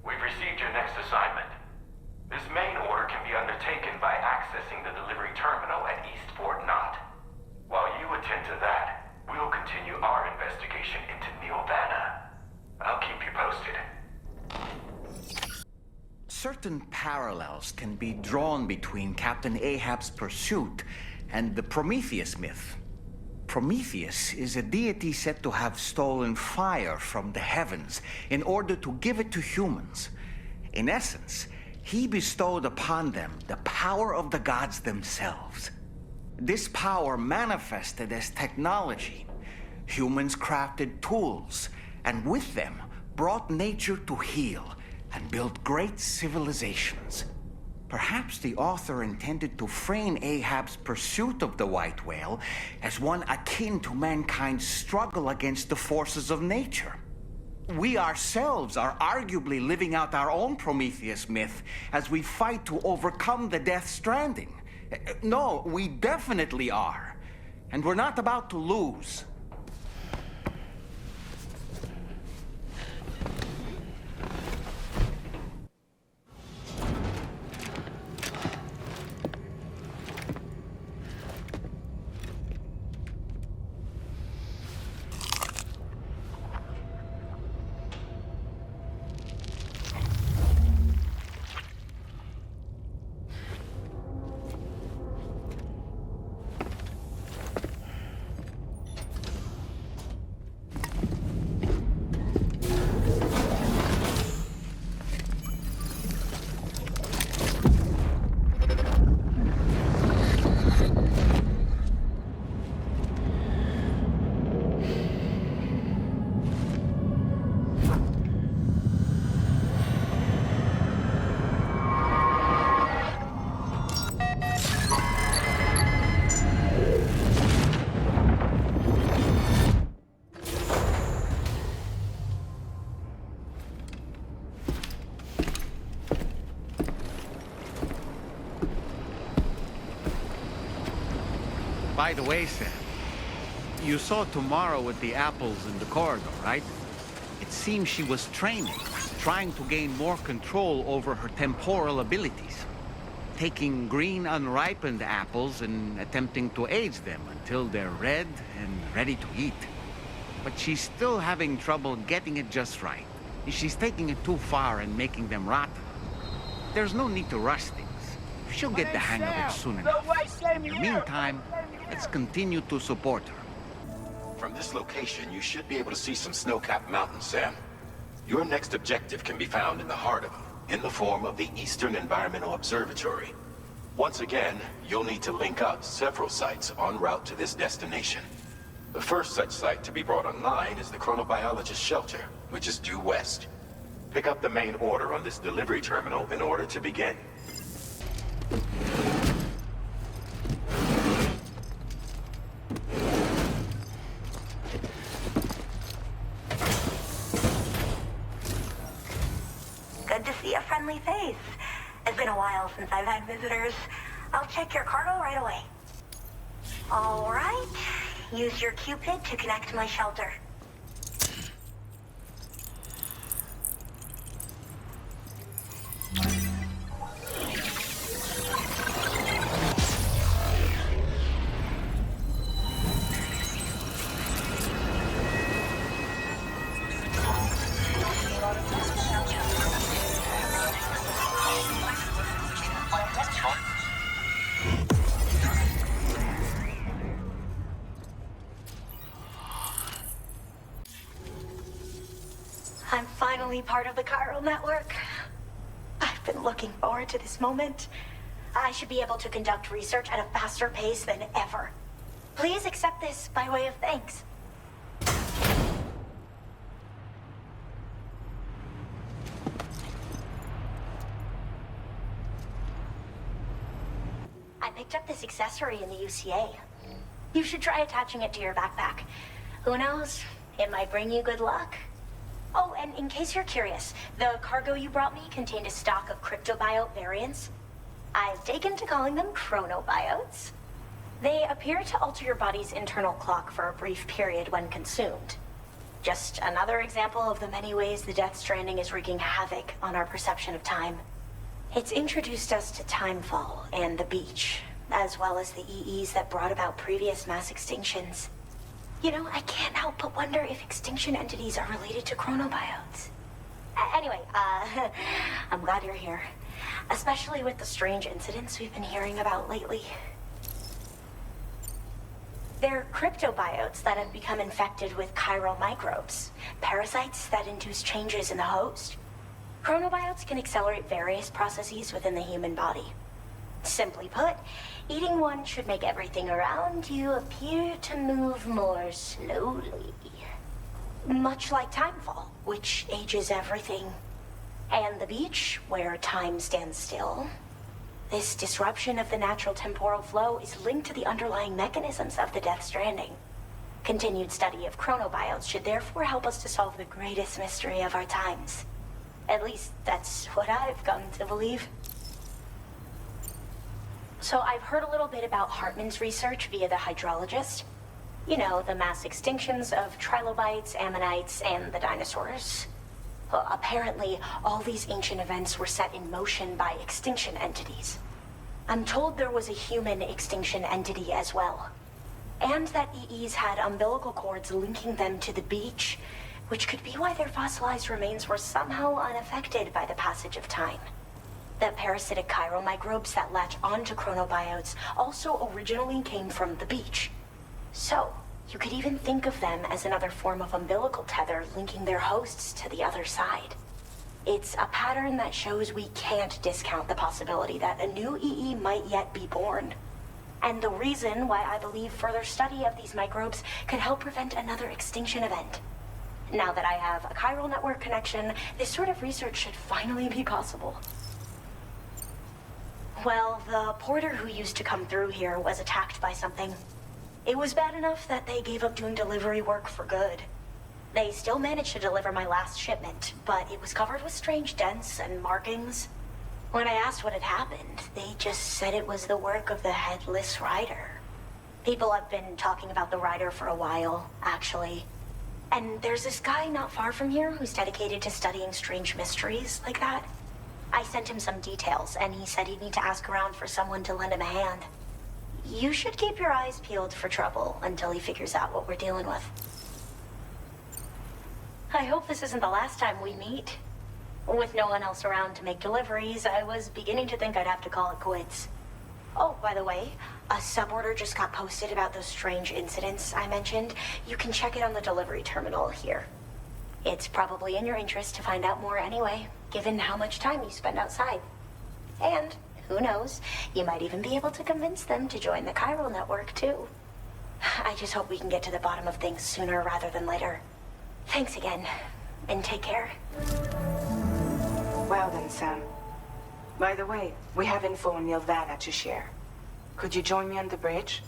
We've received your next assignment. This main order can be undertaken by accessing the delivery terminal at Eastport Knot. While you attend to that, we'll continue our investigation into Neil Vanna. I'll keep you posted. Certain parallels can be drawn between Captain Ahab's pursuit and the Prometheus myth. Prometheus is a deity said to have stolen fire from the heavens in order to give it to humans. In essence, he bestowed upon them the power of the gods themselves. This power manifested as technology. Humans crafted tools, and with them brought nature to heal and built great civilizations. Perhaps the author intended to frame Ahab's pursuit of the white whale as one akin to mankind's struggle against the forces of nature. We ourselves are arguably living out our own Prometheus myth as we fight to overcome the Death Stranding. No, we definitely are. And we're not about to lose. By the way, Sam, you saw Tomorrow with the apples in the corridor, right? It seems she was training, trying to gain more control over her temporal abilities. Taking green unripened apples and attempting to age them until they're red and ready to eat. But she's still having trouble getting it just right. She's taking it too far and making them rotten. There's no need to rush things. She'll get the hang of it soon enough. In the meantime, let's continue to support her. From this location, you should be able to see some snow-capped mountains, Sam. Your next objective can be found in the heart of them, in the form of the Eastern Environmental Observatory. Once again, you'll need to link up several sites en route to this destination. The first such site to be brought online is the Chronobiologist Shelter, which is due west. Pick up the main order on this delivery terminal in order to begin. Good to see a friendly face. It's been a while since I've had visitors. I'll check your cargo right away. All right. Use your Cupid to connect to my shelter. finally part of the chiral network. I've been looking forward to this moment. I should be able to conduct research at a faster pace than ever. Please accept this by way of thanks. I picked up this accessory in the UCA. You should try attaching it to your backpack. Who knows? It might bring you good luck. Oh, and in case you're curious, the cargo you brought me contained a stock of cryptobiote variants. I've taken to calling them chronobiotes. They appear to alter your body's internal clock for a brief period when consumed. Just another example of the many ways the Death Stranding is wreaking havoc on our perception of time. It's introduced us to Timefall and the beach, as well as the EEs that brought about previous mass extinctions. You know, I can't help but wonder if extinction entities are related to chronobiotes. Anyway, I'm glad you're here. Especially with the strange incidents we've been hearing about lately. They're cryptobiotes that have become infected with chiral microbes, parasites that induce changes in the host. Chronobiotes can accelerate various processes within the human body. Simply put, eating one should make everything around you appear to move more slowly. Much like Timefall, which ages everything. And the beach, where time stands still. This disruption of the natural temporal flow is linked to the underlying mechanisms of the Death Stranding. Continued study of chronobiotes should therefore help us to solve the greatest mystery of our times. At least, that's what I've come to believe. So I've heard a little bit about Hartman's research via the hydrologist. You know, the mass extinctions of trilobites, ammonites, and the dinosaurs. Well, apparently, all these ancient events were set in motion by extinction entities. I'm told there was a human extinction entity as well. And that EEs had umbilical cords linking them to the beach, which could be why their fossilized remains were somehow unaffected by the passage of time. The parasitic chiral microbes that latch onto chronobiotes also originally came from the beach. So, you could even think of them as another form of umbilical tether linking their hosts to the other side. It's a pattern that shows we can't discount the possibility that a new EE might yet be born. And the reason why I believe further study of these microbes could help prevent another extinction event. Now that I have a chiral network connection, this sort of research should finally be possible. Well, the porter who used to come through here was attacked by something. It was bad enough that they gave up doing delivery work for good. They still managed to deliver my last shipment, but it was covered with strange dents and markings. When I asked what had happened, they just said it was the work of the Headless Rider. People have been talking about the Rider for a while, actually. And there's this guy not far from here who's dedicated to studying strange mysteries like that. I sent him some details, and he said he'd need to ask around for someone to lend him a hand. You should keep your eyes peeled for trouble until he figures out what we're dealing with. I hope this isn't the last time we meet. With no one else around to make deliveries, I was beginning to think I'd have to call it quits. Oh, by the way, a suborder just got posted about those strange incidents I mentioned. You can check it on the delivery terminal here. It's probably in your interest to find out more anyway, given how much time you spend outside. And, who knows, you might even be able to convince them to join the chiral network, too. I just hope we can get to the bottom of things sooner rather than later. Thanks again, and take care. Well then, Sam. By the way, we have info on Nilvana to share. Could you join me on the bridge?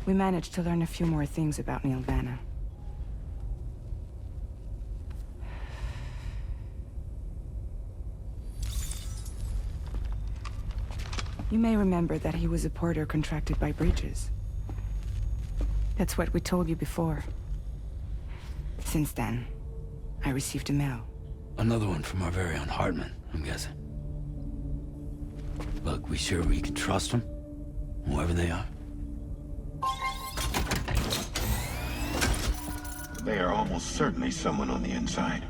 We managed to learn a few more things about Nilvana. You may remember that he was a porter contracted by Bridges. That's what we told you before. Since then, I received a mail. Another one from our very own Hartman, I'm guessing. Look, we sure we can trust them? Whoever they are? They are almost certainly someone on the inside.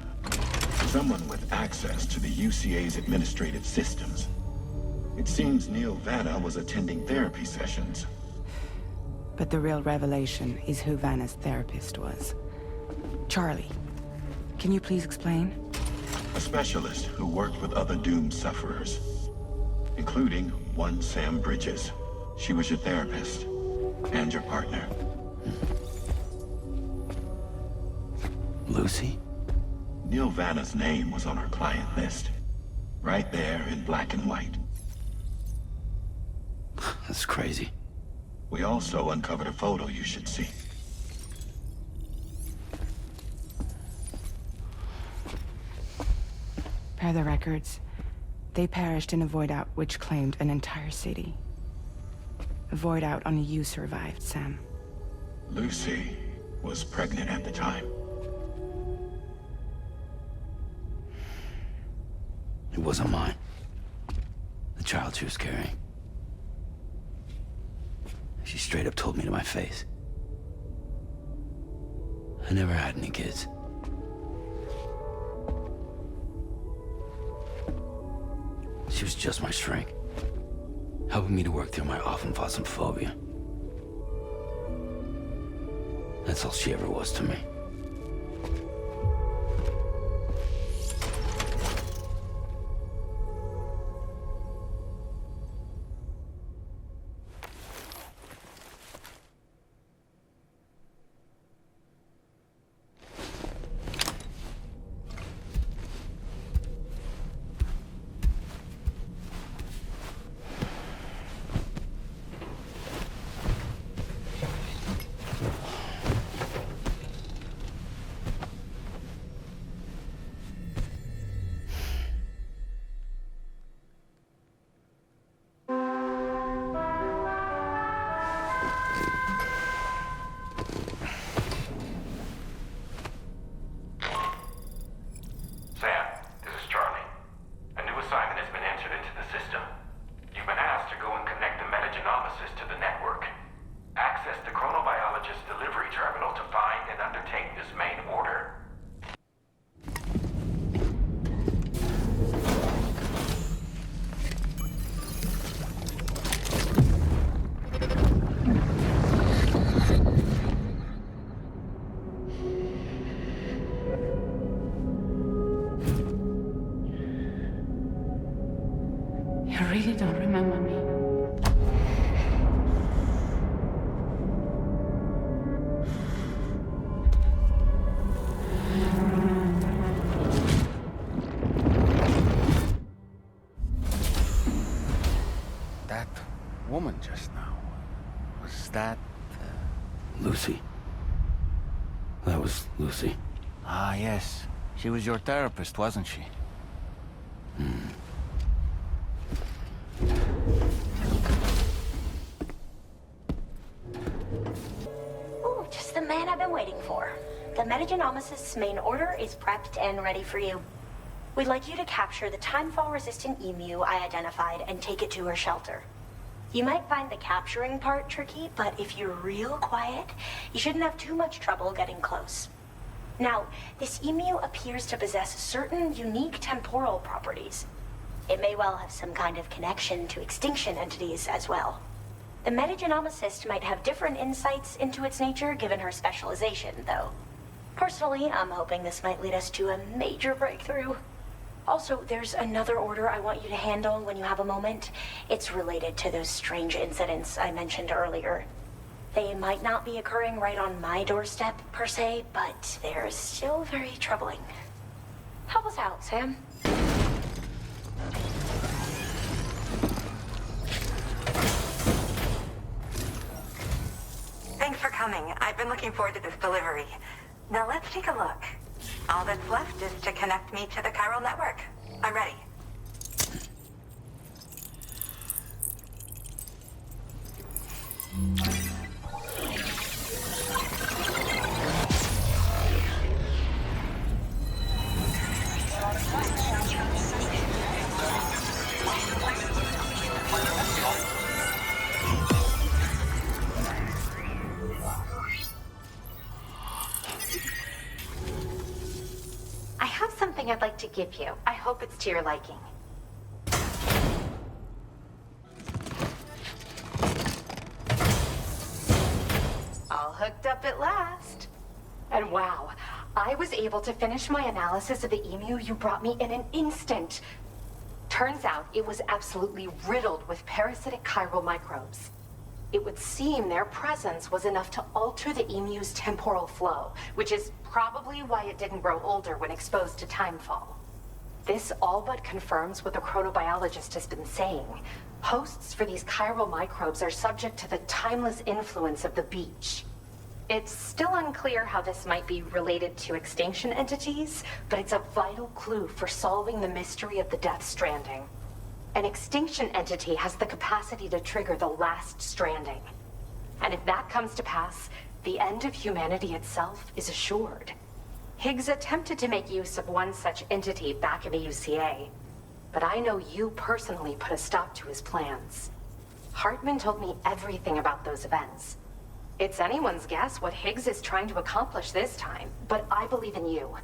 Someone with access to the UCA's administrative systems. It seems Nilvana was attending therapy sessions. But the real revelation is who Vanna's therapist was. Charlie, can you please explain? A specialist who worked with other doomed sufferers, including one Sam Bridges. She was your therapist and your partner. Lucy? Neil Vanna's name was on her client list. Right there in black and white. That's crazy. We also uncovered a photo you should see. Per the records, they perished in a void out which claimed an entire city. A void out only you survived, Sam. Lucy was pregnant at the time. It wasn't mine. The child she was carrying. She straight up told me to my face. I never had any kids. She was just my shrink, helping me to work through my phobia. That's all she ever was to me. You really don't remember me. That woman just now, was that... Lucy. That was Lucy. Ah, yes. She was your therapist, wasn't she? Ooh, just the man I've been waiting for. The Metagenomicist's main order is prepped and ready for you. We'd like you to capture the timefall-resistant emu I identified and take it to her shelter. You might find the capturing part tricky, but if you're real quiet, you shouldn't have too much trouble getting close. Now, this emu appears to possess certain unique temporal properties. It may well have some kind of connection to extinction entities as well. The metagenomicist might have different insights into its nature given her specialization, though. Personally, I'm hoping this might lead us to a major breakthrough. Also, there's another order I want you to handle when you have a moment. It's related to those strange incidents I mentioned earlier. They might not be occurring right on my doorstep, per se, but they're still very troubling. Help us out, Sam. Thanks for coming. I've been looking forward to this delivery. Now let's take a look. All that's left is to connect me to the chiral network. I'm ready. I have something I'd like to give you. I hope it's to your liking. hooked up at last. And wow, I was able to finish my analysis of the emu you brought me in an instant. Turns out it was absolutely riddled with parasitic chiral microbes. It would seem their presence was enough to alter the emu's temporal flow, which is probably why it didn't grow older when exposed to timefall. This all but confirms what the chronobiologist has been saying. Hosts for these chiral microbes are subject to the timeless influence of the beach. It's still unclear how this might be related to extinction entities, but it's a vital clue for solving the mystery of the Death Stranding. An extinction entity has the capacity to trigger the last stranding. And if that comes to pass, the end of humanity itself is assured. Higgs attempted to make use of one such entity back in the UCA, but I know you personally put a stop to his plans. Hartman told me everything about those events. It's anyone's guess what Higgs is trying to accomplish this time, but I believe in you.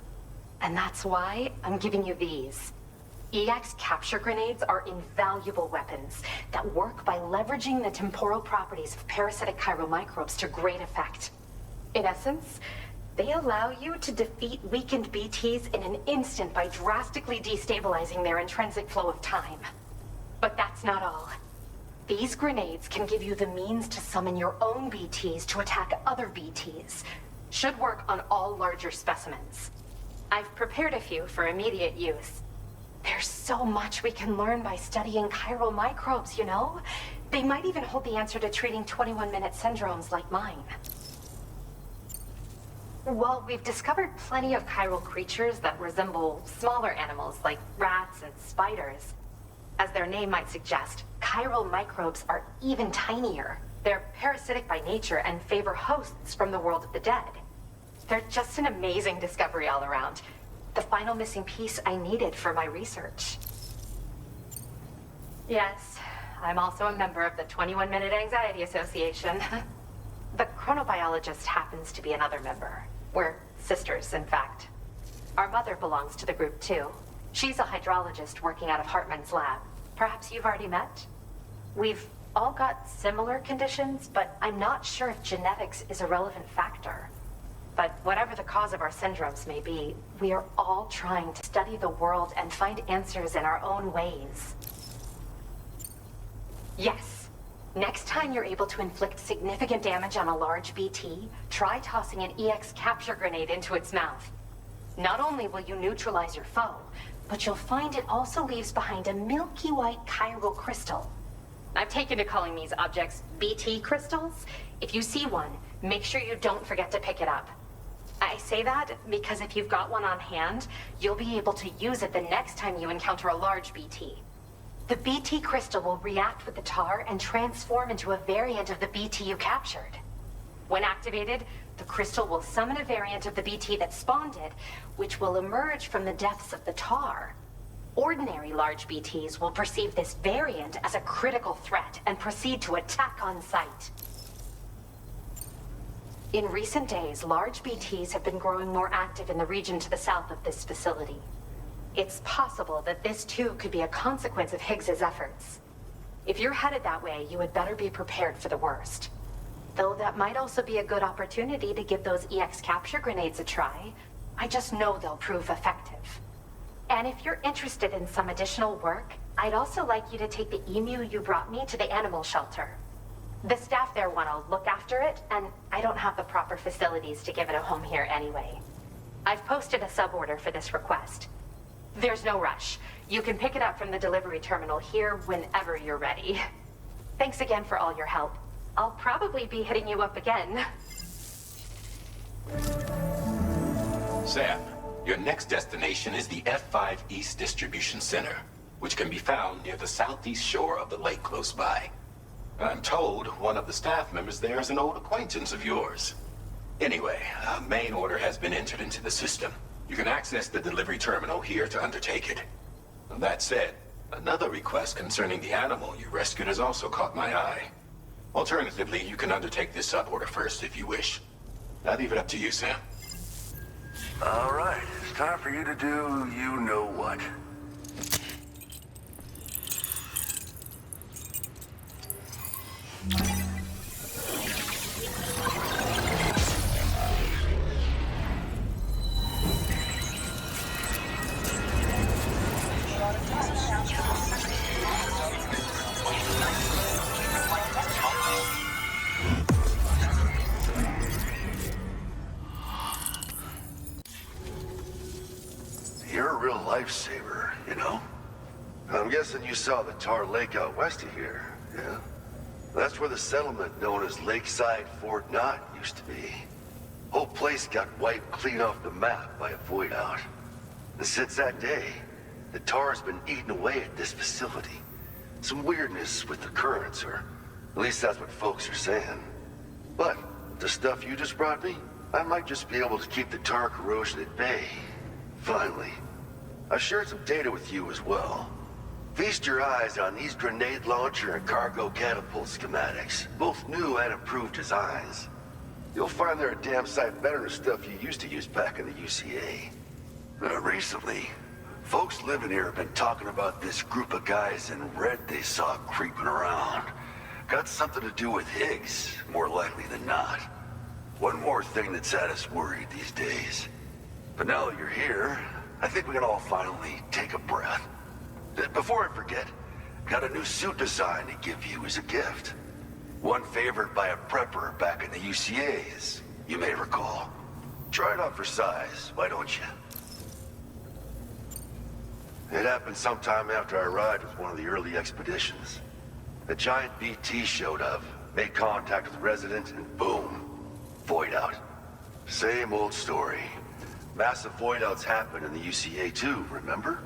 And that's why I'm giving you these. EX capture grenades are invaluable weapons that work by leveraging the temporal properties of parasitic chiral microbes to great effect. In essence, they allow you to defeat weakened BTs in an instant by drastically destabilizing their intrinsic flow of time. But that's not all. These grenades can give you the means to summon your own BTs to attack other BTs. Should work on all larger specimens. I've prepared a few for immediate use. There's so much we can learn by studying chiral microbes, you know? They might even hold the answer to treating 21-minute syndromes like mine. Well, we've discovered plenty of chiral creatures that resemble smaller animals like rats and spiders. As their name might suggest, chiral microbes are even tinier. They're parasitic by nature and favor hosts from the world of the dead. They're just an amazing discovery all around. The final missing piece I needed for my research. Yes, I'm also a member of the 21-Minute Anxiety Association. The chronobiologist happens to be another member. We're sisters, in fact. Our mother belongs to the group, too. She's a hydrologist working out of Hartman's lab. Perhaps you've already met? We've all got similar conditions, but I'm not sure if genetics is a relevant factor. But whatever the cause of our syndromes may be, we are all trying to study the world and find answers in our own ways. Yes. Next time you're able to inflict significant damage on a large BT, try tossing an EX capture grenade into its mouth. Not only will you neutralize your foe, but you'll find it also leaves behind a milky white chiral crystal. I've taken to calling these objects BT crystals. If you see one, make sure you don't forget to pick it up. I say that because if you've got one on hand, you'll be able to use it the next time you encounter a large BT. The BT crystal will react with the tar and transform into a variant of the BT you captured. When activated, the crystal will summon a variant of the BT that spawned it, which will emerge from the depths of the tar. Ordinary large BTs will perceive this variant as a critical threat and proceed to attack on sight. In recent days, large BTs have been growing more active in the region to the south of this facility. It's possible that this too could be a consequence of Higgs's efforts. If you're headed that way, you had better be prepared for the worst. Though that might also be a good opportunity to give those EX capture grenades a try. I just know they'll prove effective. And if you're interested in some additional work, I'd also like you to take the emu you brought me to the animal shelter. The staff there want to look after it, and I don't have the proper facilities to give it a home here anyway. I've posted a suborder for this request. There's no rush. You can pick it up from the delivery terminal here whenever you're ready. Thanks again for all your help. I'll probably be hitting you up again. Sam, your next destination is the F5 East Distribution Center, which can be found near the southeast shore of the lake close by. I'm told one of the staff members there is an old acquaintance of yours. Anyway, a main order has been entered into the system. You can access the delivery terminal here to undertake it. That said, another request concerning the animal you rescued has also caught my eye. Alternatively, you can undertake this suborder first if you wish. I leave it up to you, Sam. All right, it's time for you to do you-know-what. lifesaver, you know? I'm guessing you saw the tar lake out west of here, yeah? That's where the settlement known as Lakeside Fort Knott used to be. Whole place got wiped clean off the map by a void out. And since that day, the tar's been eating away at this facility. Some weirdness with the currents, or at least that's what folks are saying. But the stuff you just brought me, I might just be able to keep the tar corrosion at bay. Finally. I've shared some data with you as well. Feast your eyes on these grenade launcher and cargo catapult schematics, both new and improved designs. You'll find they're a damn sight better than stuff you used to use back in the UCA. Recently, folks living here have been talking about this group of guys in red they saw creeping around. Got something to do with Higgs, more likely than not. One more thing that's had us worried these days. But now that you're here, I think we can all finally take a breath. Before I forget, got a new suit design to give you as a gift. One favored by a prepper back in the UCA, as you may recall. Try it on for size, why don't you? It happened sometime after I arrived with one of the early expeditions. A giant BT showed up, made contact with residents, and boom, void out. Same old story. Massive void outs happen in the UCA too, remember?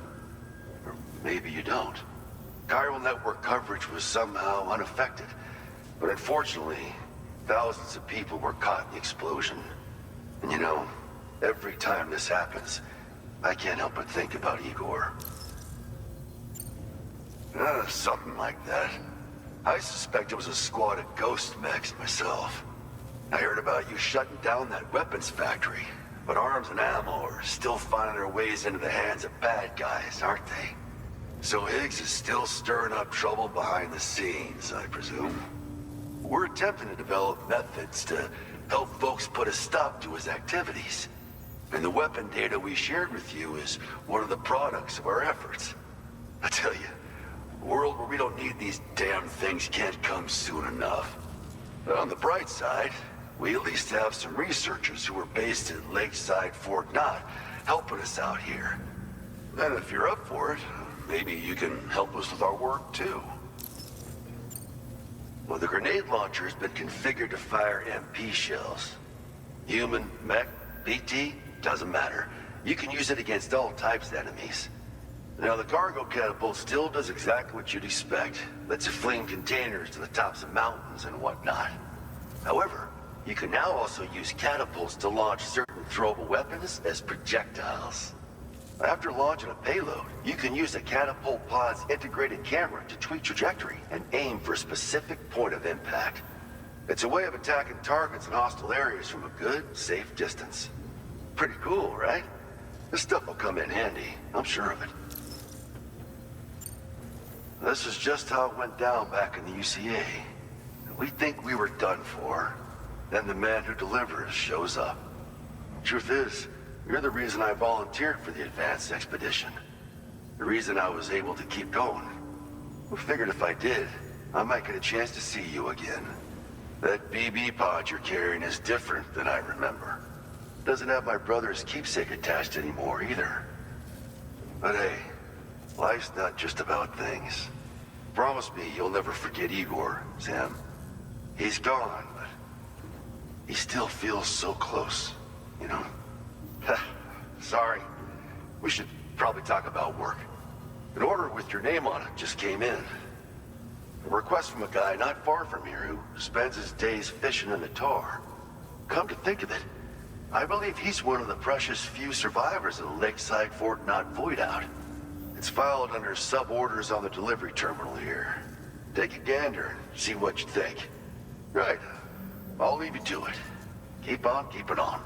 Or maybe you don't. Chiral network coverage was somehow unaffected. But unfortunately, thousands of people were caught in the explosion. And you know, every time this happens, I can't help but think about Igor. Something like that. I suspect it was a squad of ghost mechs myself. I heard about you shutting down that weapons factory, but arms and ammo are still finding their ways into the hands of bad guys, aren't they? So Higgs is still stirring up trouble behind the scenes, I presume. We're attempting to develop methods to help folks put a stop to his activities. And the weapon data we shared with you is one of the products of our efforts. I tell you, a world where we don't need these damn things can't come soon enough. But on the bright side, we at least have some researchers who are based at Lakeside Fort Knott helping us out here. And if you're up for it, maybe you can help us with our work too. Well, the grenade launcher has been configured to fire MP shells. Human, mech, BT, doesn't matter. You can use it against all types of enemies. Now, the cargo catapult still does exactly what you'd expect. Lets you fling containers to the tops of mountains and whatnot. However, you can now also use catapults to launch certain throwable weapons as projectiles. After launching a payload, you can use a catapult pod's integrated camera to tweak trajectory and aim for a specific point of impact. It's a way of attacking targets in hostile areas from a good, safe distance. Pretty cool, right? This stuff will come in handy, I'm sure of it. This is just how it went down back in the UCA. We think we were done for. Then the man who delivers shows up. Truth is, you're the reason I volunteered for the advanced expedition. The reason I was able to keep going. I figured if I did, I might get a chance to see you again. That BB pod you're carrying is different than I remember. Doesn't have my brother's keepsake attached anymore either. But hey, life's not just about things. Promise me you'll never forget Igor, Sam. He's gone, but he still feels so close, you know? Sorry. We should probably talk about work. An order with your name on it just came in. A request from a guy not far from here who spends his days fishing in the tar. Come to think of it, I believe he's one of the precious few survivors of the Lakeside Fort Knott void out. It's filed under sub-orders on the delivery terminal here. Take a gander and see what you think. Right. I'll leave you to it. Keep on keeping on.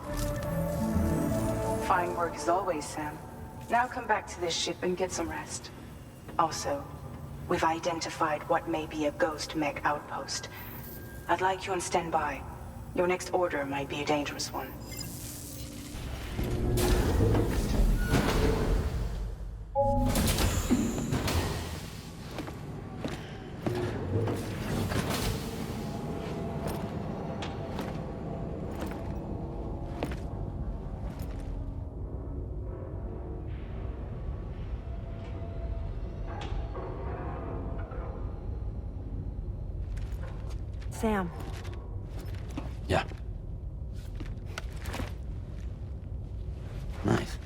Fine work as always, Sam. Now come back to this ship and get some rest. Also, we've identified what may be a ghost mech outpost. I'd like you on standby. Your next order might be a dangerous one. Sam. Yeah. Nice.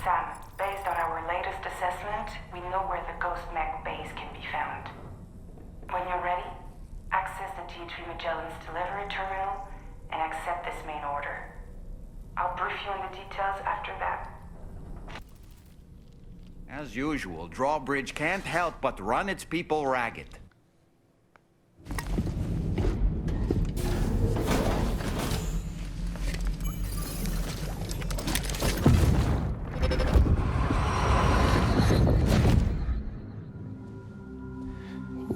Sam, based on our latest assessment, we know where the Ghost Mech base can be found. When you're ready, access the T3 Magellan's delivery terminal and accept this main order. I'll brief you on the details after that. As usual, Drawbridge can't help but run its people ragged.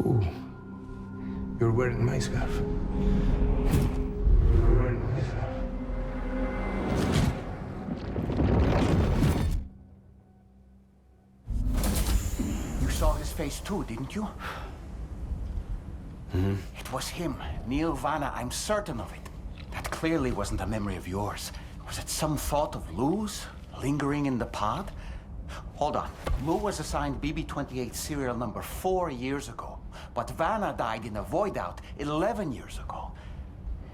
Ooh, you're wearing my scarf. You're wearing my scarf. You saw his face too, didn't you? Mm-hmm. It was him, Neil Vanna, I'm certain of it. That clearly wasn't a memory of yours. Was it some thought of Lou's, lingering in the pod? Hold on. Lou was assigned BB-28 serial number 4 years ago, but Vanna died in a void-out 11 years ago.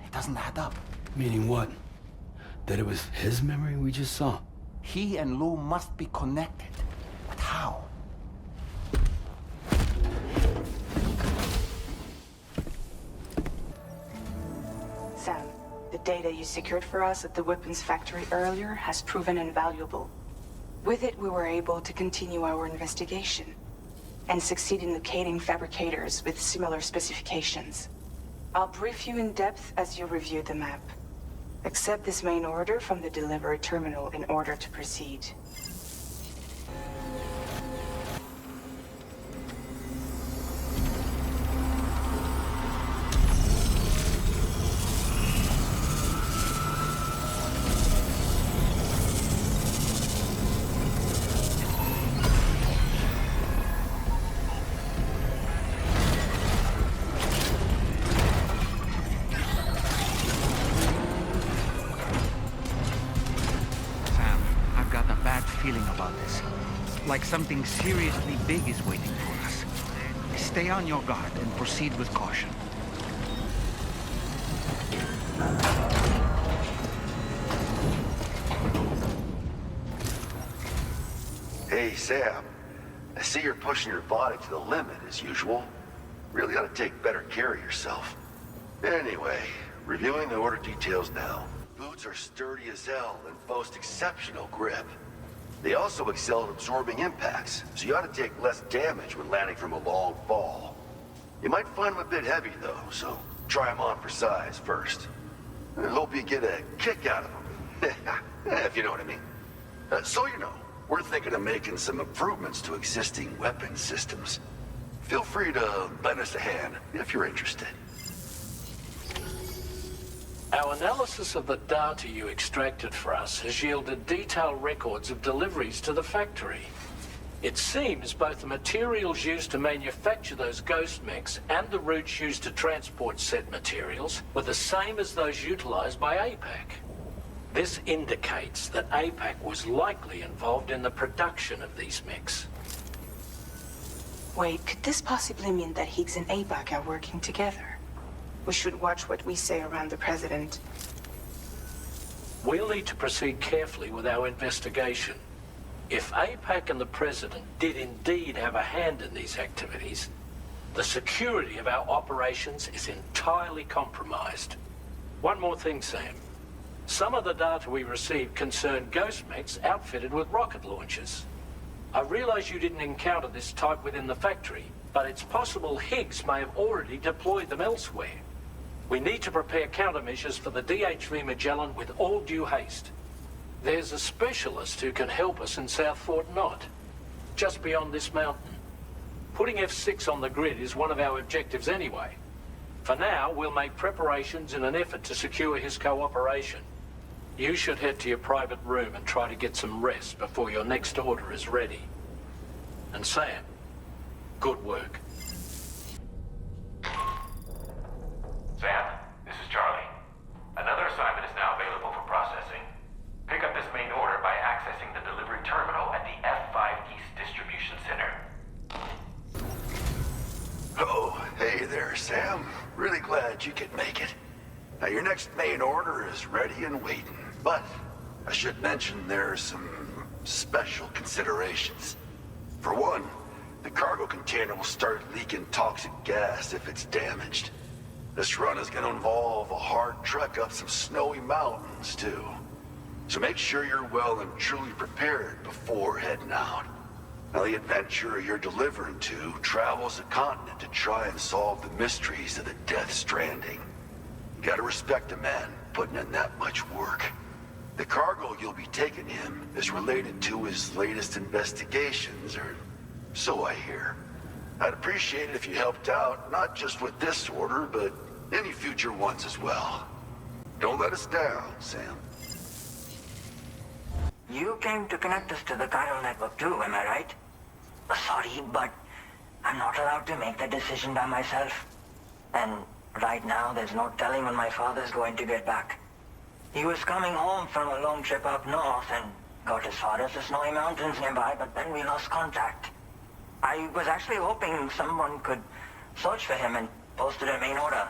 It doesn't add up. Meaning what? That it was his memory we just saw? He and Lou must be connected. But how? Sam, the data you secured for us at the weapons factory earlier has proven invaluable. With it, we were able to continue our investigation and succeed in locating fabricators with similar specifications. I'll brief you in depth as you review the map. Accept this main order from the delivery terminal in order to proceed. Feeling about this. Like something seriously big is waiting for us. Stay on your guard and proceed with caution. Hey, Sam. I see you're pushing your body to the limit, as usual. Really ought to take better care of yourself. Anyway, reviewing the order details now. Boots are sturdy as hell and boast exceptional grip. They also excel at absorbing impacts, so you ought to take less damage when landing from a long fall. You might find them a bit heavy, though, so try them on for size first. I hope you get a kick out of them, if you know what I mean. So you know, we're thinking of making some improvements to existing weapon systems. Feel free to lend us a hand if you're interested. Our analysis of the data you extracted for us has yielded detailed records of deliveries to the factory. It seems both the materials used to manufacture those ghost mechs and the routes used to transport said materials were the same as those utilized by APAC. This indicates that APAC was likely involved in the production of these mechs. Wait, could this possibly mean that Higgs and APAC are working together? We should watch what we say around the President. We'll need to proceed carefully with our investigation. If APAC and the President did indeed have a hand in these activities, the security of our operations is entirely compromised. One more thing, Sam. Some of the data we received concerned ghost mechs outfitted with rocket launchers. I realize you didn't encounter this type within the factory, but it's possible Higgs may have already deployed them elsewhere. We need to prepare countermeasures for the DHV Magellan with all due haste. There's a specialist who can help us in South Fort Knott, just beyond this mountain. Putting F6 on the grid is one of our objectives anyway. For now, we'll make preparations in an effort to secure his cooperation. You should head to your private room and try to get some rest before your next order is ready. And Sam, good work. Sam, this is Charlie. Another assignment is now available for processing. Pick up this main order by accessing the delivery terminal at the F5 East Distribution Center. Oh, hey there, Sam. Really glad you could make it. Now, your next main order is ready and waiting. But I should mention there are some special considerations. For one, the cargo container will start leaking toxic gas if it's damaged. This run is going to involve a hard trek up some snowy mountains, too. So make sure you're well and truly prepared before heading out. Now, the adventurer you're delivering to travels the continent to try and solve the mysteries of the Death Stranding. You gotta respect a man putting in that much work. The cargo you'll be taking him is related to his latest investigations, or so I hear. I'd appreciate it if you helped out, not just with this order, but any future ones as well. Don't let us down, Sam. You came to connect us to the chiral network too, am I right? Sorry, but I'm not allowed to make that decision by myself. And right now, there's no telling when my father's going to get back. He was coming home from a long trip up north and got as far as the snowy mountains nearby, but then we lost contact. I was actually hoping someone could search for him and posted a main order.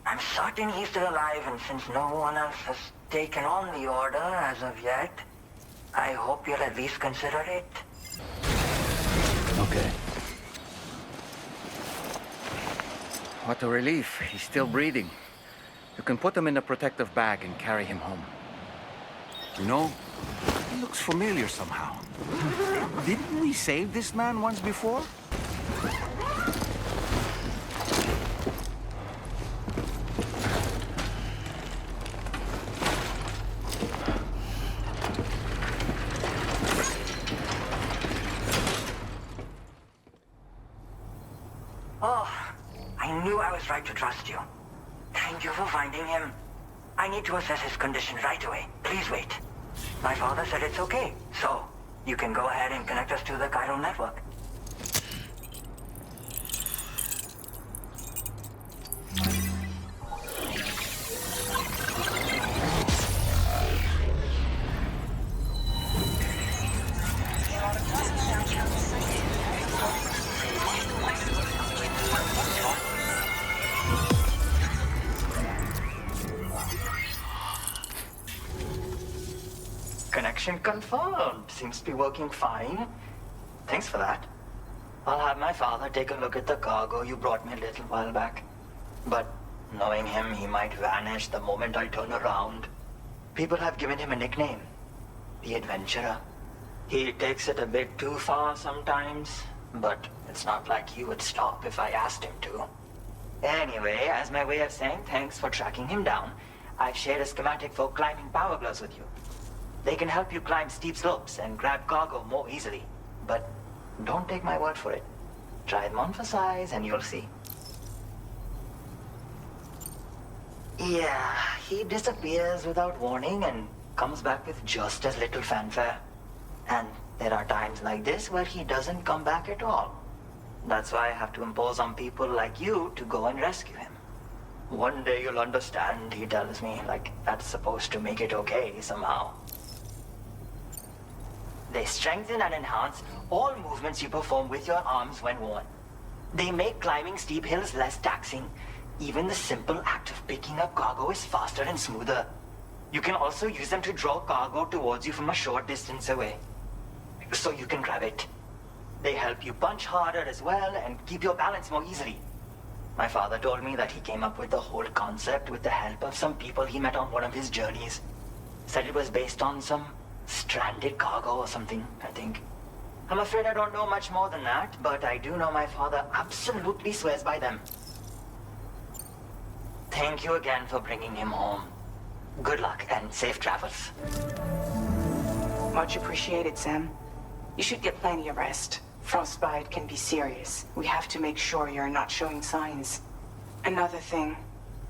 I'm certain he's still alive, and since no one else has taken on the order as of yet, I hope you'll at least consider it. Okay. What a relief. He's still breathing. You can put him in a protective bag and carry him home. You know, he looks familiar somehow. Didn't we save this man once before? Oh, I knew I was right to trust you. Thank you for finding him. I need to assess his condition right away. Please wait. My father said it's okay, so you can go ahead and connect us to the chiral network. Connection confirmed. Seems to be working fine. Thanks for that. I'll have my father take a look at the cargo you brought me a little while back. But knowing him, he might vanish the moment I turn around. People have given him a nickname. The Adventurer. He takes it a bit too far sometimes, but it's not like he would stop if I asked him to. Anyway, as my way of saying thanks for tracking him down, I've shared a schematic for climbing power gloves with you. They can help you climb steep slopes and grab cargo more easily. But don't take my word for it. Try them on for size and you'll see. Yeah, he disappears without warning and comes back with just as little fanfare. And there are times like this where he doesn't come back at all. That's why I have to impose on people like you to go and rescue him. One day you'll understand, he tells me, like that's supposed to make it okay somehow. They strengthen and enhance all movements you perform with your arms when worn. They make climbing steep hills less taxing. Even the simple act of picking up cargo is faster and smoother. You can also use them to draw cargo towards you from a short distance away, so you can grab it. They help you punch harder as well and keep your balance more easily. My father told me that he came up with the whole concept with the help of some people he met on one of his journeys. Said it was based on some stranded cargo or something, I think. I'm afraid I don't know much more than that, but I do know my father absolutely swears by them. Thank you again for bringing him home. Good luck and safe travels. Much appreciated, Sam. You should get plenty of rest. Frostbite can be serious. We have to make sure you're not showing signs. Another thing,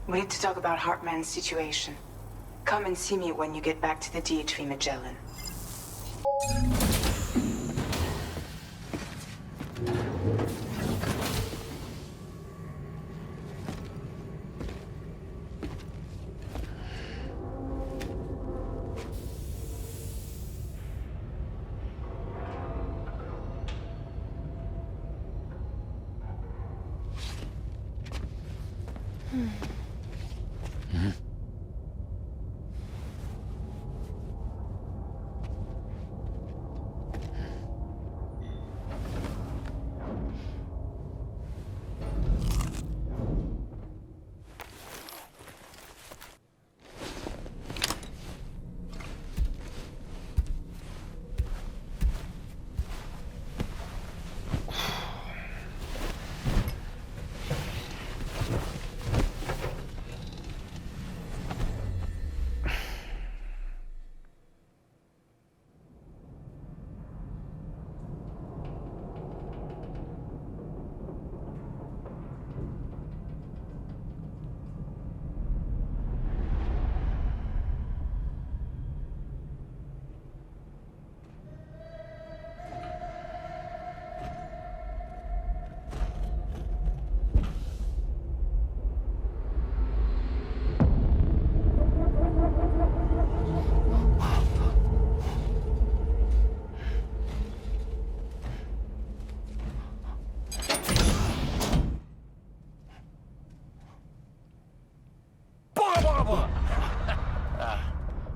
we need to talk about Hartman's situation. Come and see me when you get back to the DHV Magellan.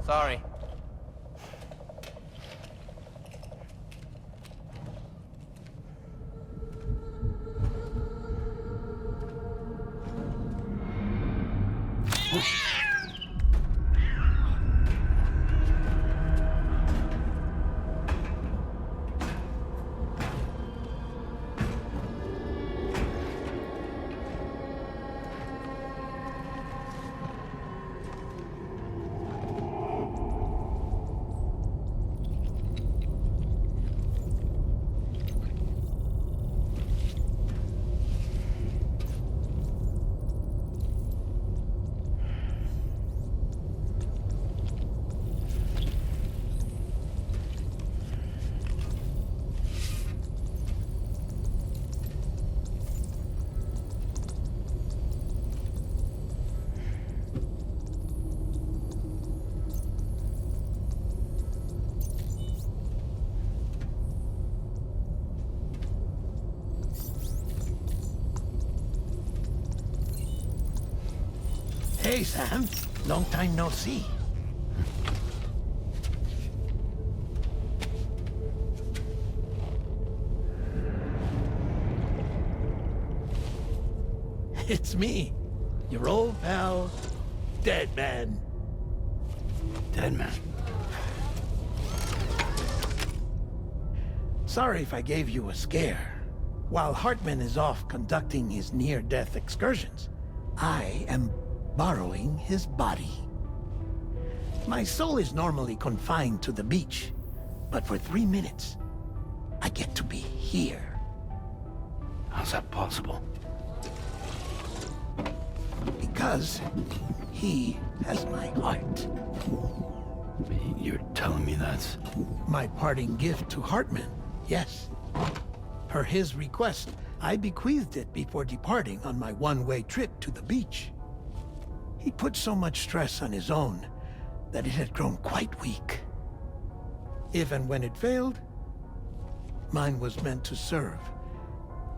Sorry. Hey, Sam. Long time no see. It's me, your old pal, Dead Man. Dead Man? Sorry if I gave you a scare. While Hartman is off conducting his near-death excursions, I am borrowing his body. My soul is normally confined to the beach, but for 3 minutes, I get to be here. How's that possible? Because he has my heart. You're telling me that's... My parting gift to Hartman, yes. Per his request, I bequeathed it before departing on my one-way trip to the beach. He put so much stress on his own that it had grown quite weak. If and when it failed, mine was meant to serve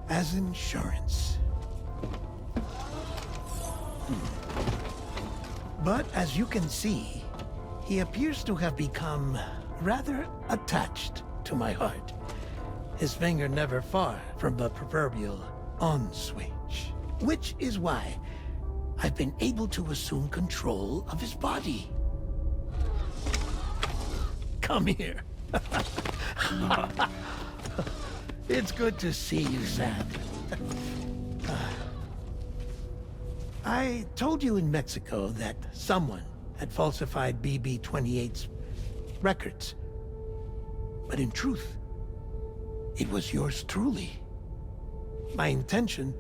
as insurance. But as you can see, he appears to have become rather attached to my heart. His finger never far from the proverbial on switch, which is why I've been able to assume control of his body. Come here. It's good to see you, Sam. I told you in Mexico that someone had falsified BB-28's records. But in truth, it was yours truly. My intention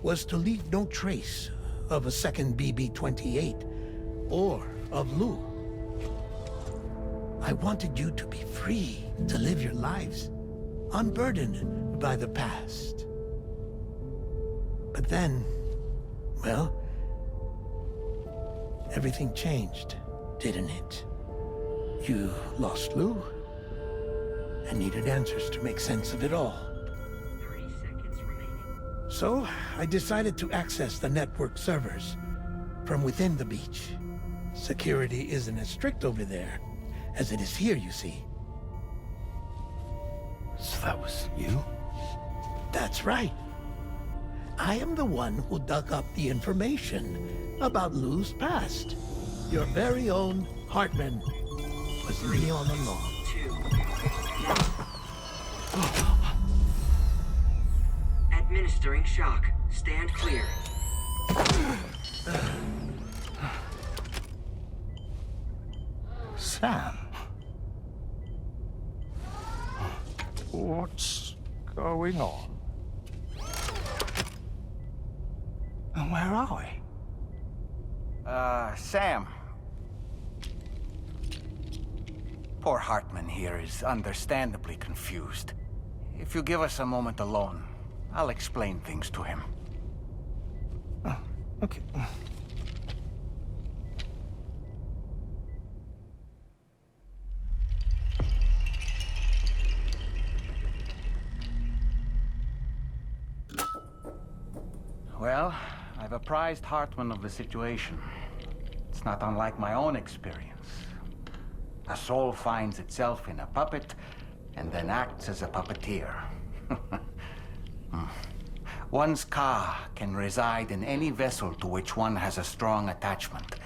was to leave no trace of a second BB-28 or of Lou. I wanted you to be free to live your lives, unburdened by the past. But then, well, everything changed, didn't it? You lost Lou, and needed answers to make sense of it all. 30 seconds remaining. So, I decided to access the network servers from within the beach. Security isn't as strict over there as it is here, you see. So that was you? That's right. I am the one who dug up the information about Lou's past. Your very own Hartman was me all along. 2. Administering shock. Stand clear. Sam? What's going on? And where are we? Sam. Poor Hartman here is understandably confused. If you give us a moment alone, I'll explain things to him. Oh, okay. Well, I've apprised Hartman of the situation. It's not unlike my own experience. A soul finds itself in a puppet, and then acts as a puppeteer. One's ka can reside in any vessel to which one has a strong attachment.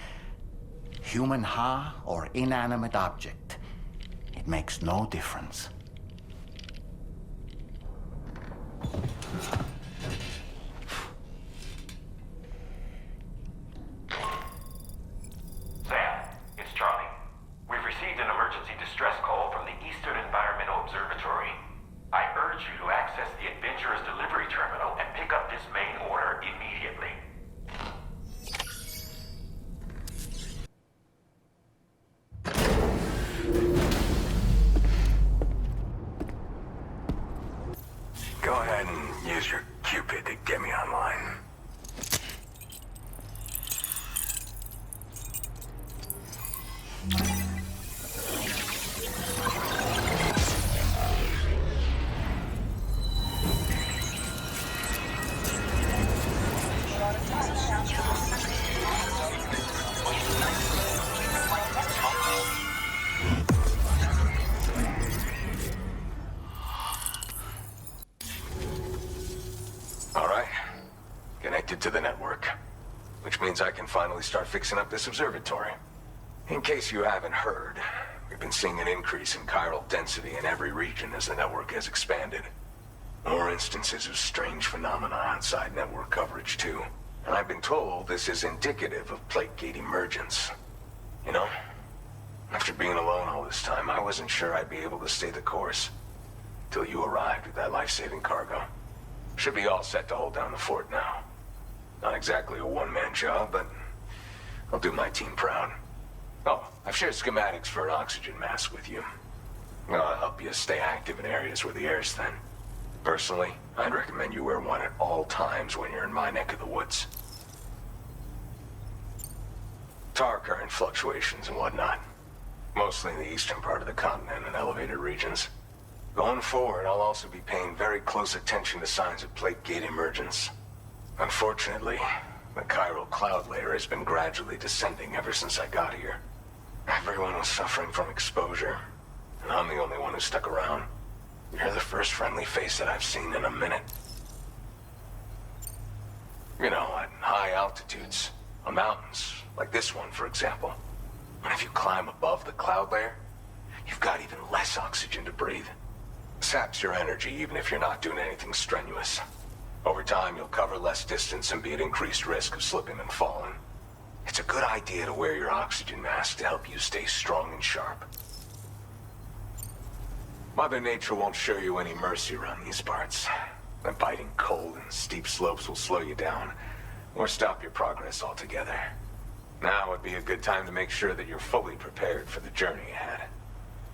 Human ha or inanimate object. It makes no difference. Sam, it's Charlie. We've received an emergency distress call from the Eastern Environmental Observatory. I urge you to access the Adventurer's delivery terminal and pick up this main order immediately. Go ahead and use your Cupid to get me online. All right. Connected to the network. Which means I can finally start fixing up this observatory. In case you haven't heard, we've been seeing an increase in chiral density in every region as the network has expanded. More instances of strange phenomena outside network coverage, too. And I've been told this is indicative of plate gate emergence. You know, after being alone all this time, I wasn't sure I'd be able to stay the course. Till you arrived with that life-saving cargo. Should be all set to hold down the fort now. Not exactly a one-man job, but I'll do my team proud. Oh, I've shared schematics for an oxygen mask with you. I'll help you stay active in areas where the air's thin. Personally, I'd recommend you wear one at all times when you're in my neck of the woods. Tar current fluctuations and whatnot. Mostly in the eastern part of the continent and elevated regions. Going forward, I'll also be paying very close attention to signs of plate gate emergence. Unfortunately, the chiral cloud layer has been gradually descending ever since I got here. Everyone was suffering from exposure, and I'm the only one who stuck around. You're the first friendly face that I've seen in a minute. You know, at high altitudes, on mountains, like this one, for example. And if you climb above the cloud layer, you've got even less oxygen to breathe. Saps your energy even if you're not doing anything strenuous. Over time, you'll cover less distance and be at increased risk of slipping and falling. It's a good idea to wear your oxygen mask to help you stay strong and sharp. Mother Nature won't show you any mercy around these parts. The biting cold and steep slopes will slow you down, or stop your progress altogether. Now would be a good time to make sure that you're fully prepared for the journey ahead.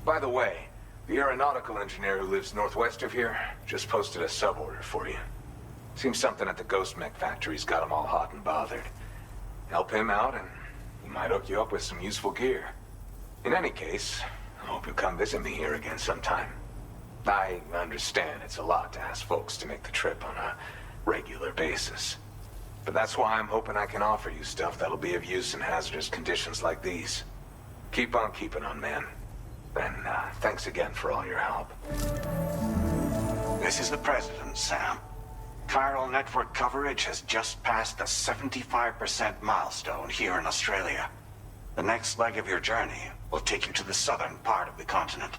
By the way, the aeronautical engineer who lives northwest of here just posted a sub-order for you. Seems something at the Ghost Mech factory's got him all hot and bothered. Help him out and he might hook you up with some useful gear. In any case, I hope you'll come visit me here again sometime. I understand it's a lot to ask folks to make the trip on a regular basis. But that's why I'm hoping I can offer you stuff that'll be of use in hazardous conditions like these. Keep on keeping on, man. And thanks again for all your help. This is the President, Sam. Chiral network coverage has just passed the 75% milestone here in Australia. The next leg of your journey will take you to the southern part of the continent.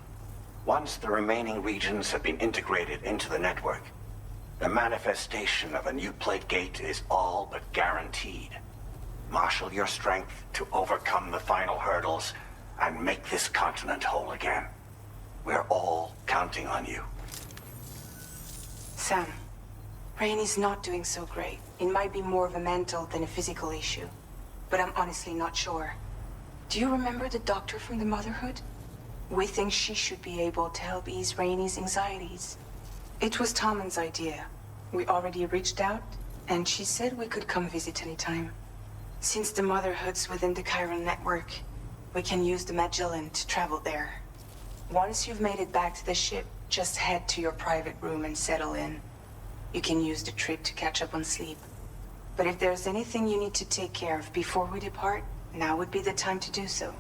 Once the remaining regions have been integrated into the network, the manifestation of a new plate gate is all but guaranteed. Marshal your strength to overcome the final hurdles and make this continent whole again. We're all counting on you. Sam, Rainey's not doing so great. It might be more of a mental than a physical issue, but I'm honestly not sure. Do you remember the doctor from the Motherhood? We think she should be able to help ease Rainey's anxieties. It was Tommen's idea. We already reached out, and she said we could come visit anytime. Since the Motherhood's within the Chiral network, we can use the Magellan to travel there. Once you've made it back to the ship, just head to your private room and settle in. You can use the trip to catch up on sleep. But if there's anything you need to take care of before we depart, now would be the time to do so.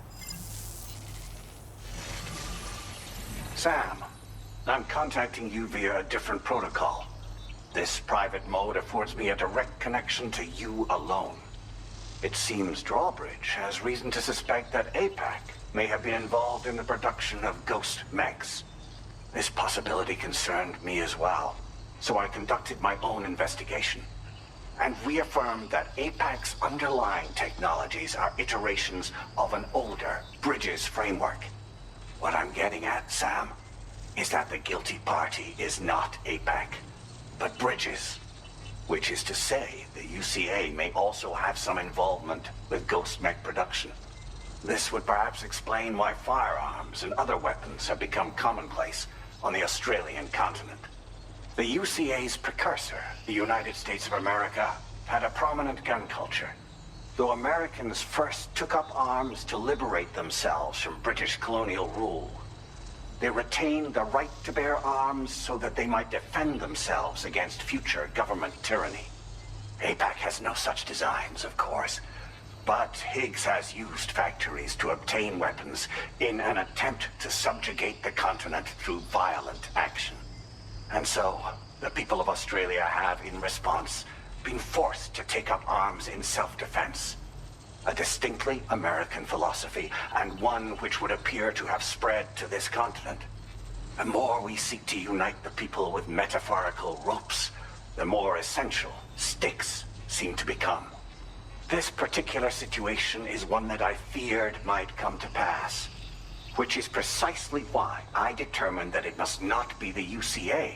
Sam, I'm contacting you via a different protocol. This private mode affords me a direct connection to you alone. It seems Drawbridge has reason to suspect that APAC may have been involved in the production of ghost mechs. This possibility concerned me as well, so I conducted my own investigation and reaffirmed that APAC's underlying technologies are iterations of an older Bridges framework. What I'm getting at, Sam, is that the guilty party is not APAC, but Bridges. Which is to say, the UCA may also have some involvement with ghost mech production. This would perhaps explain why firearms and other weapons have become commonplace on the Australian continent. The UCA's precursor, the United States of America, had a prominent gun culture. Though Americans first took up arms to liberate themselves from British colonial rule, they retained the right to bear arms so that they might defend themselves against future government tyranny. APAC has no such designs, of course, but Higgs has used factories to obtain weapons in an attempt to subjugate the continent through violent action. And so, the people of Australia have, in response, been forced to take up arms in self-defense. A distinctly American philosophy, and one which would appear to have spread to this continent. The more we seek to unite the people with metaphorical ropes, the more essential sticks seem to become. This particular situation is one that I feared might come to pass, which is precisely why I determined that it must not be the UCA,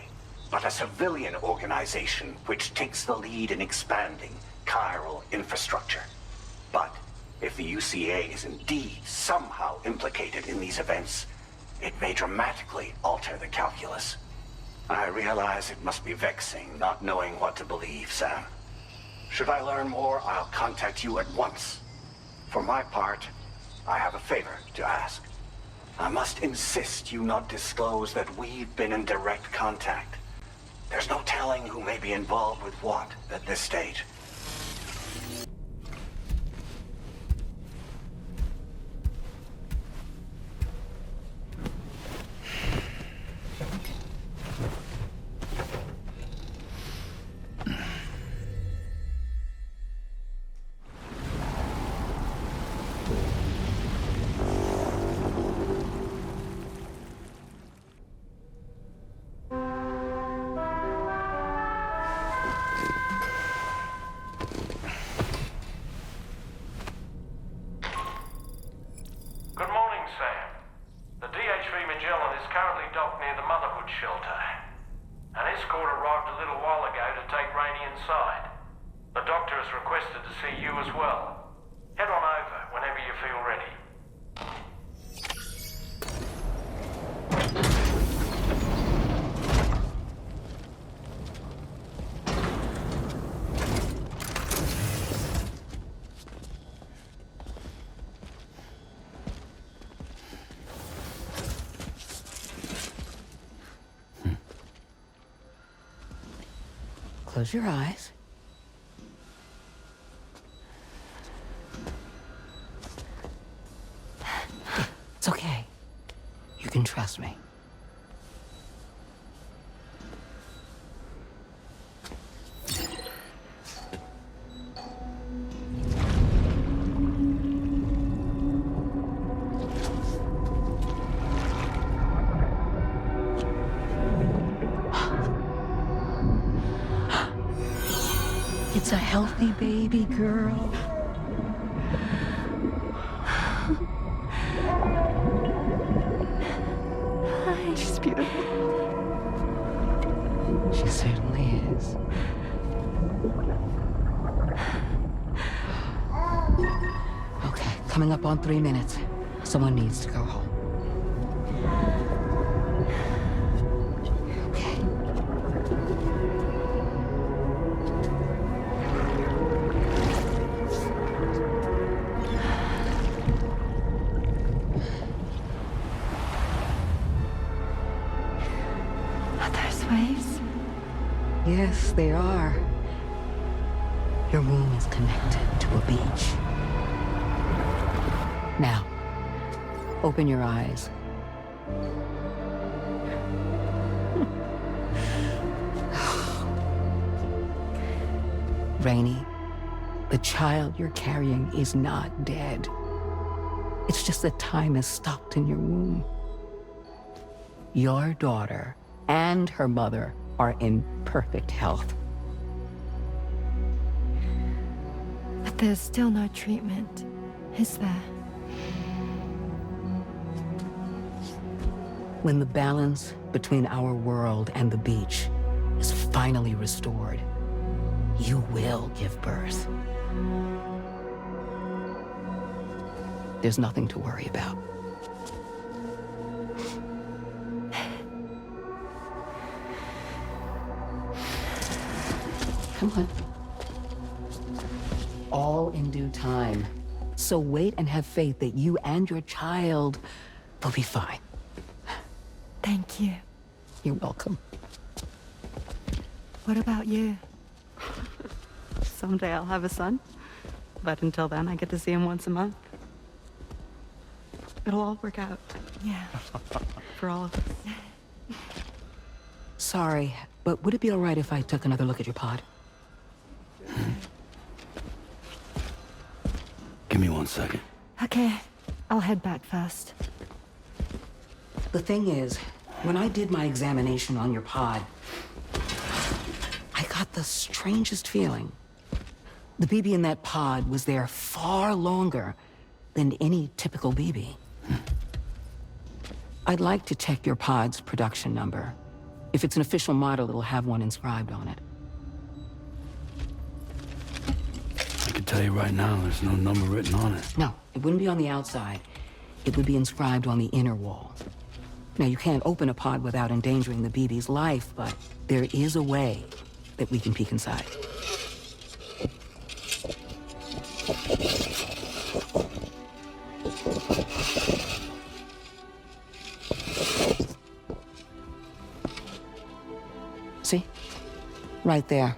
but a civilian organization which takes the lead in expanding chiral infrastructure. But if the UCA is indeed somehow implicated in these events, it may dramatically alter the calculus. I realize it must be vexing not knowing what to believe, Sam. Should I learn more, I'll contact you at once. For my part, I have a favor to ask. I must insist you not disclose that we've been in direct contact. There's no telling who may be involved with what at this stage. has requested to see you as well. Head on over whenever you feel ready. Close your eyes. It's okay. You can trust me. It's a healthy baby girl. She's beautiful. She certainly is. Okay, coming up on 3 minutes. Someone needs to go home. Yes, they are. Your womb is connected to a beach. Now, open your eyes. Rainey, the child you're carrying is not dead. It's just that time has stopped in your womb. Your daughter and her mother are in perfect health. But there's still no treatment, is there? When the balance between our world and the beach is finally restored, you will give birth. There's nothing to worry about. Come on. All in due time. So wait and have faith that you and your child will be fine. Thank you. You're welcome. What about you? Someday I'll have a son, but until then I get to see him once a month. It'll all work out. Yeah. For all of us. Sorry, but would it be all right if I took another look at your pod? Give me 1 second. Okay, I'll head back first. The thing is, when I did my examination on your pod, I got the strangest feeling. The BB in that pod was there far longer than any typical BB. I'd like to check your pod's production number. If it's an official model, it'll have one inscribed on it. I can tell you right now, there's no number written on it. No, it wouldn't be on the outside. It would be inscribed on the inner wall. Now, you can't open a pod without endangering the BB's life, but there is a way that we can peek inside. See? Right there.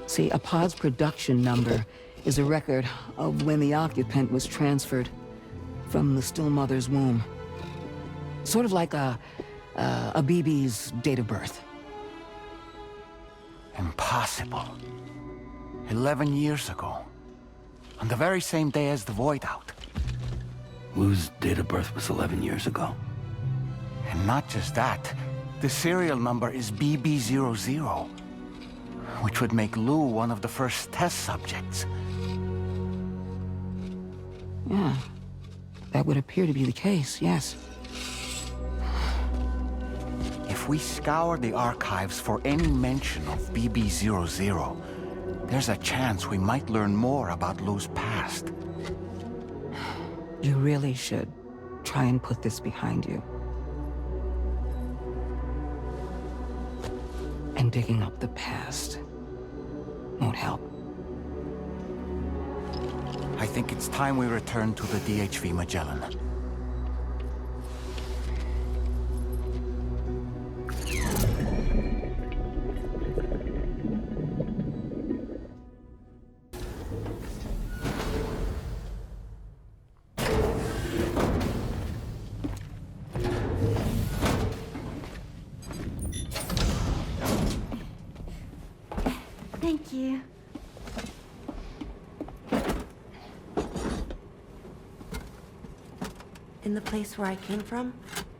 See, a pod's production number is a record of when the occupant was transferred from the still mother's womb. Sort of like a BB's date of birth. Impossible. 11 years ago. On the very same day as the Void Out. Lou's date of birth was 11 years ago. And not just that. The serial number is BB00, which would make Lou one of the first test subjects. Yeah, that would appear to be the case, yes. If we scour the archives for any mention of BB00, there's a chance we might learn more about Lou's past. You really should try and put this behind you. And digging up the past won't help. I think it's time we return to the DHV Magellan. Thank you. In the place where I came from,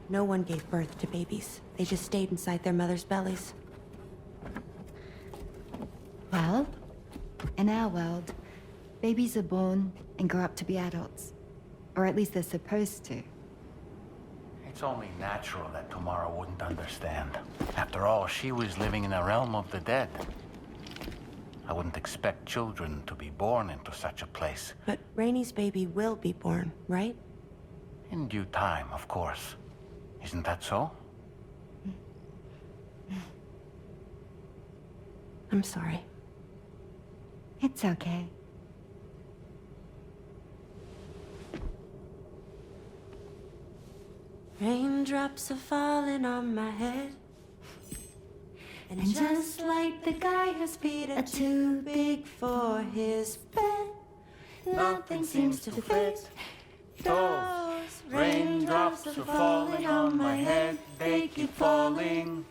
no one gave birth to babies. They just stayed inside their mother's bellies. Well, in our world, babies are born and grow up to be adults. Or at least they're supposed to. It's only natural that Tamara wouldn't understand. After all, she was living in a realm of the dead. I wouldn't expect children to be born into such a place. But Rainey's baby will be born, right? In due time, of course. Isn't that so? I'm sorry. It's okay. Raindrops are falling on my head. And just like the guy whose feet are too big for his bed, nothing seems to fit. Those raindrops are falling on my head, they keep falling.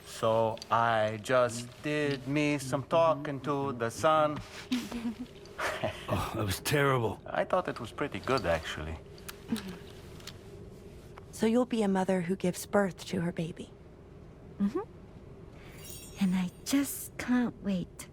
So I just did me some talking to the sun. Oh, that was terrible. I thought it was pretty good, actually. So you'll be a mother who gives birth to her baby. Mm-hmm. And I just can't wait.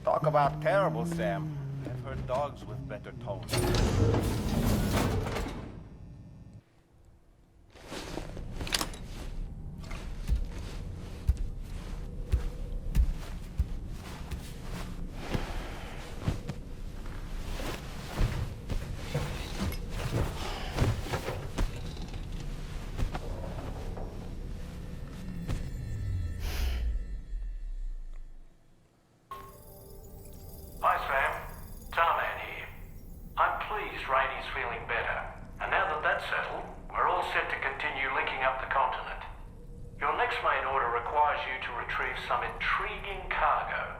Talk about terrible, Sam. I've heard dogs with better tones. Hi, Sam. Tarman here. I'm pleased Rainey's feeling better. And now that that's settled, we're all set to continue linking up the continent. Your next main order requires you to retrieve some intriguing cargo.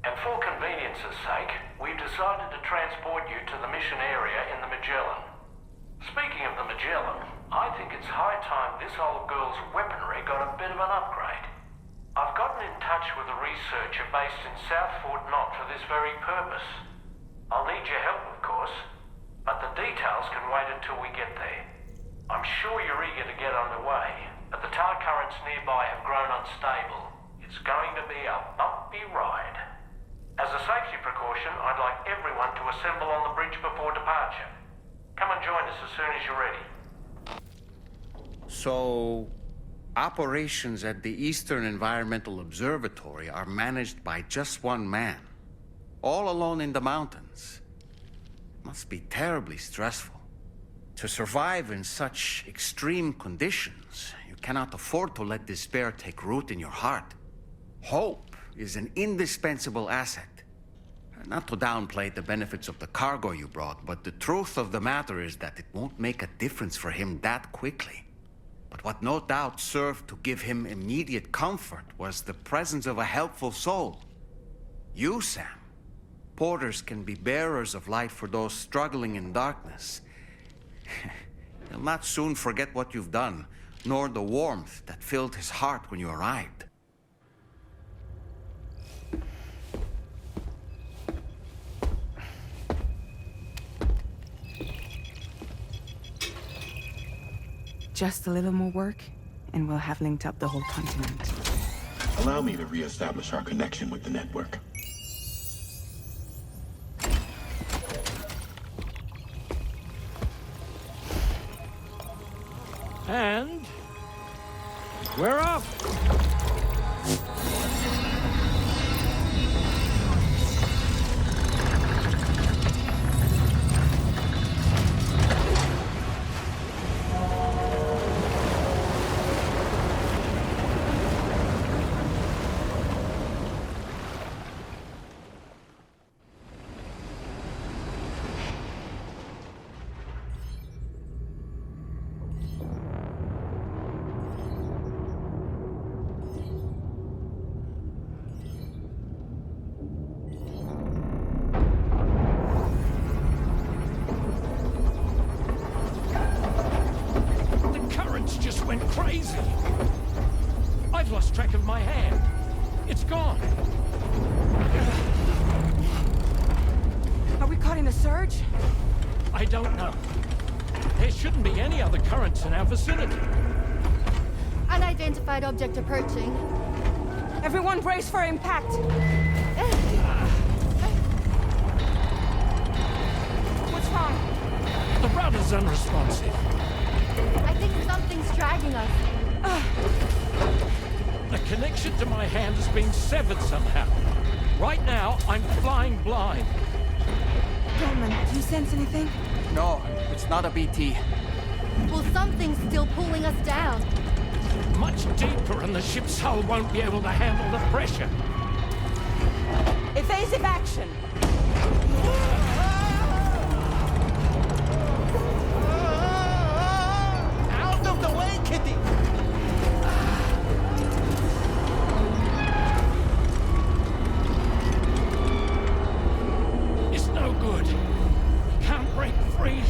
And for convenience's sake, we've decided to transport you to the mission area in the Magellan. Speaking of the Magellan, I think it's high time this old girl's weaponry got a bit of an upgrade. I've gotten in touch with a researcher based in South Fort Knott for this very purpose. I'll need your help, of course, but the details can wait until we get there. I'm sure you're eager to get underway, but the tar currents nearby have grown unstable. It's going to be a bumpy ride. As a safety precaution, I'd like everyone to assemble on the bridge before departure. Come and join us as soon as you're ready. So, operations at the Eastern Environmental Observatory are managed by just one man, all alone in the mountains. Must be terribly stressful. To survive in such extreme conditions, you cannot afford to let despair take root in your heart. Hope is an indispensable asset. Not to downplay the benefits of the cargo you brought, but the truth of the matter is that it won't make a difference for him that quickly. But what no doubt served to give him immediate comfort was the presence of a helpful soul. You, Sam. Porters can be bearers of light for those struggling in darkness. He'll not soon forget what you've done, nor the warmth that filled his heart when you arrived. Just a little more work, and we'll have linked up the whole continent. Allow me to reestablish our connection with the network. And we're off. Just went crazy. I've lost track of my hand. It's gone. Are we caught in a surge? I don't know. There shouldn't be any other currents in our vicinity. Unidentified object approaching. Everyone brace for impact. What's wrong? The rudder's unresponsive. I think something's dragging us. The connection to my hand has been severed somehow. Right now, I'm flying blind. Dolman, do you sense anything? No, it's not a BT. Well, something's still pulling us down. Much deeper, and the ship's hull won't be able to handle the pressure. Evasive action! Out of the way, Kitty! It's no good. Can't break free.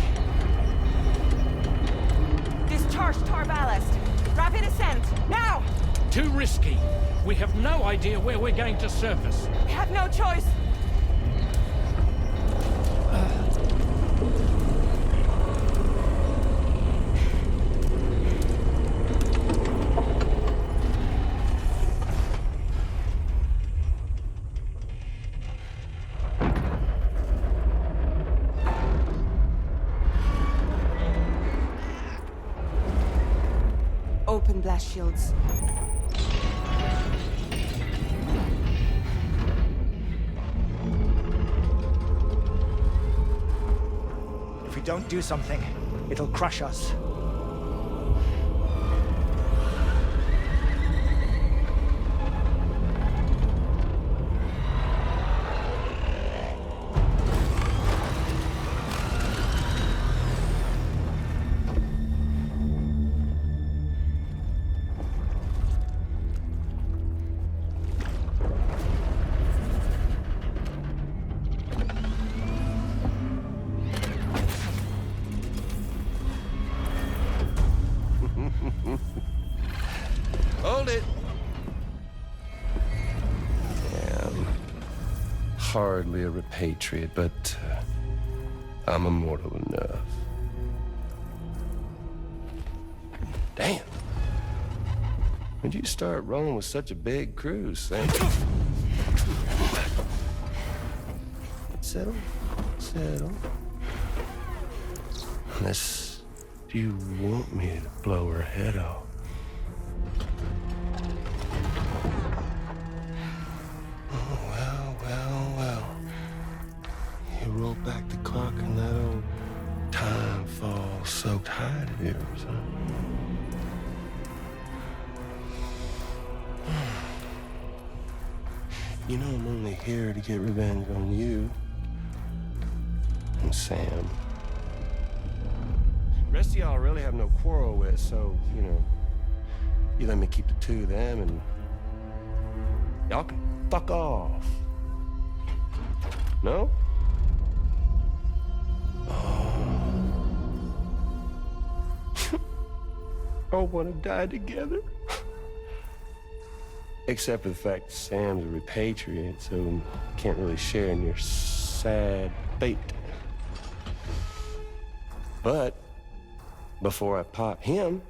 Discharge tar ballast. Rapid ascent, now! Too risky. We have no idea where we're going to surface. We have no choice. Open blast shields. If we don't do something, it'll crush us. Hold it. Damn. Hardly a repatriate, but I'm immortal enough. Damn. When'd you start rolling with such a big crew, Sam? Settle. Settle. Unless you want me to blow her head off. You roll back the clock in that old time-fall-soaked hide of yours, huh? You know I'm only here to get revenge on you and Sam. The rest of y'all really have no quarrel with, so, you know, you let me keep the two of them and y'all can fuck off. No? All want to die together. Except for the fact that Sam's a repatriate, so can't really share in your sad fate. But before I pop him,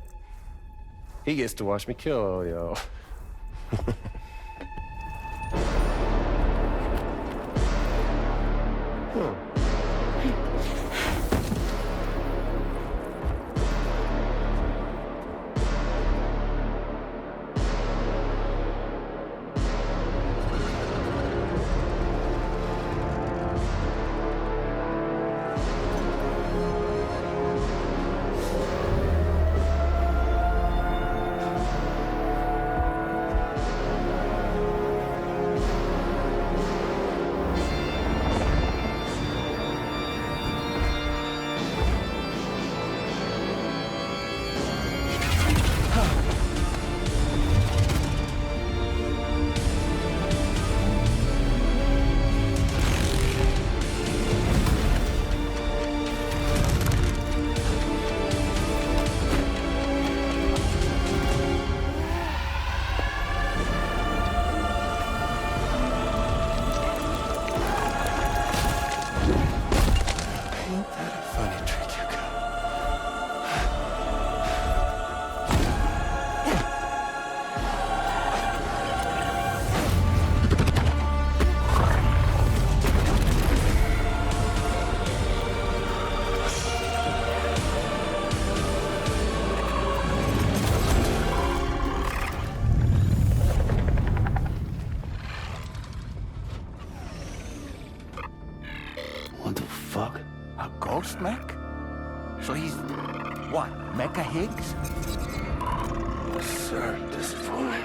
he gets to watch me kill all y'all. fuck? A ghost mech? So he's... what, Mecha Higgs? Sir, disappointing.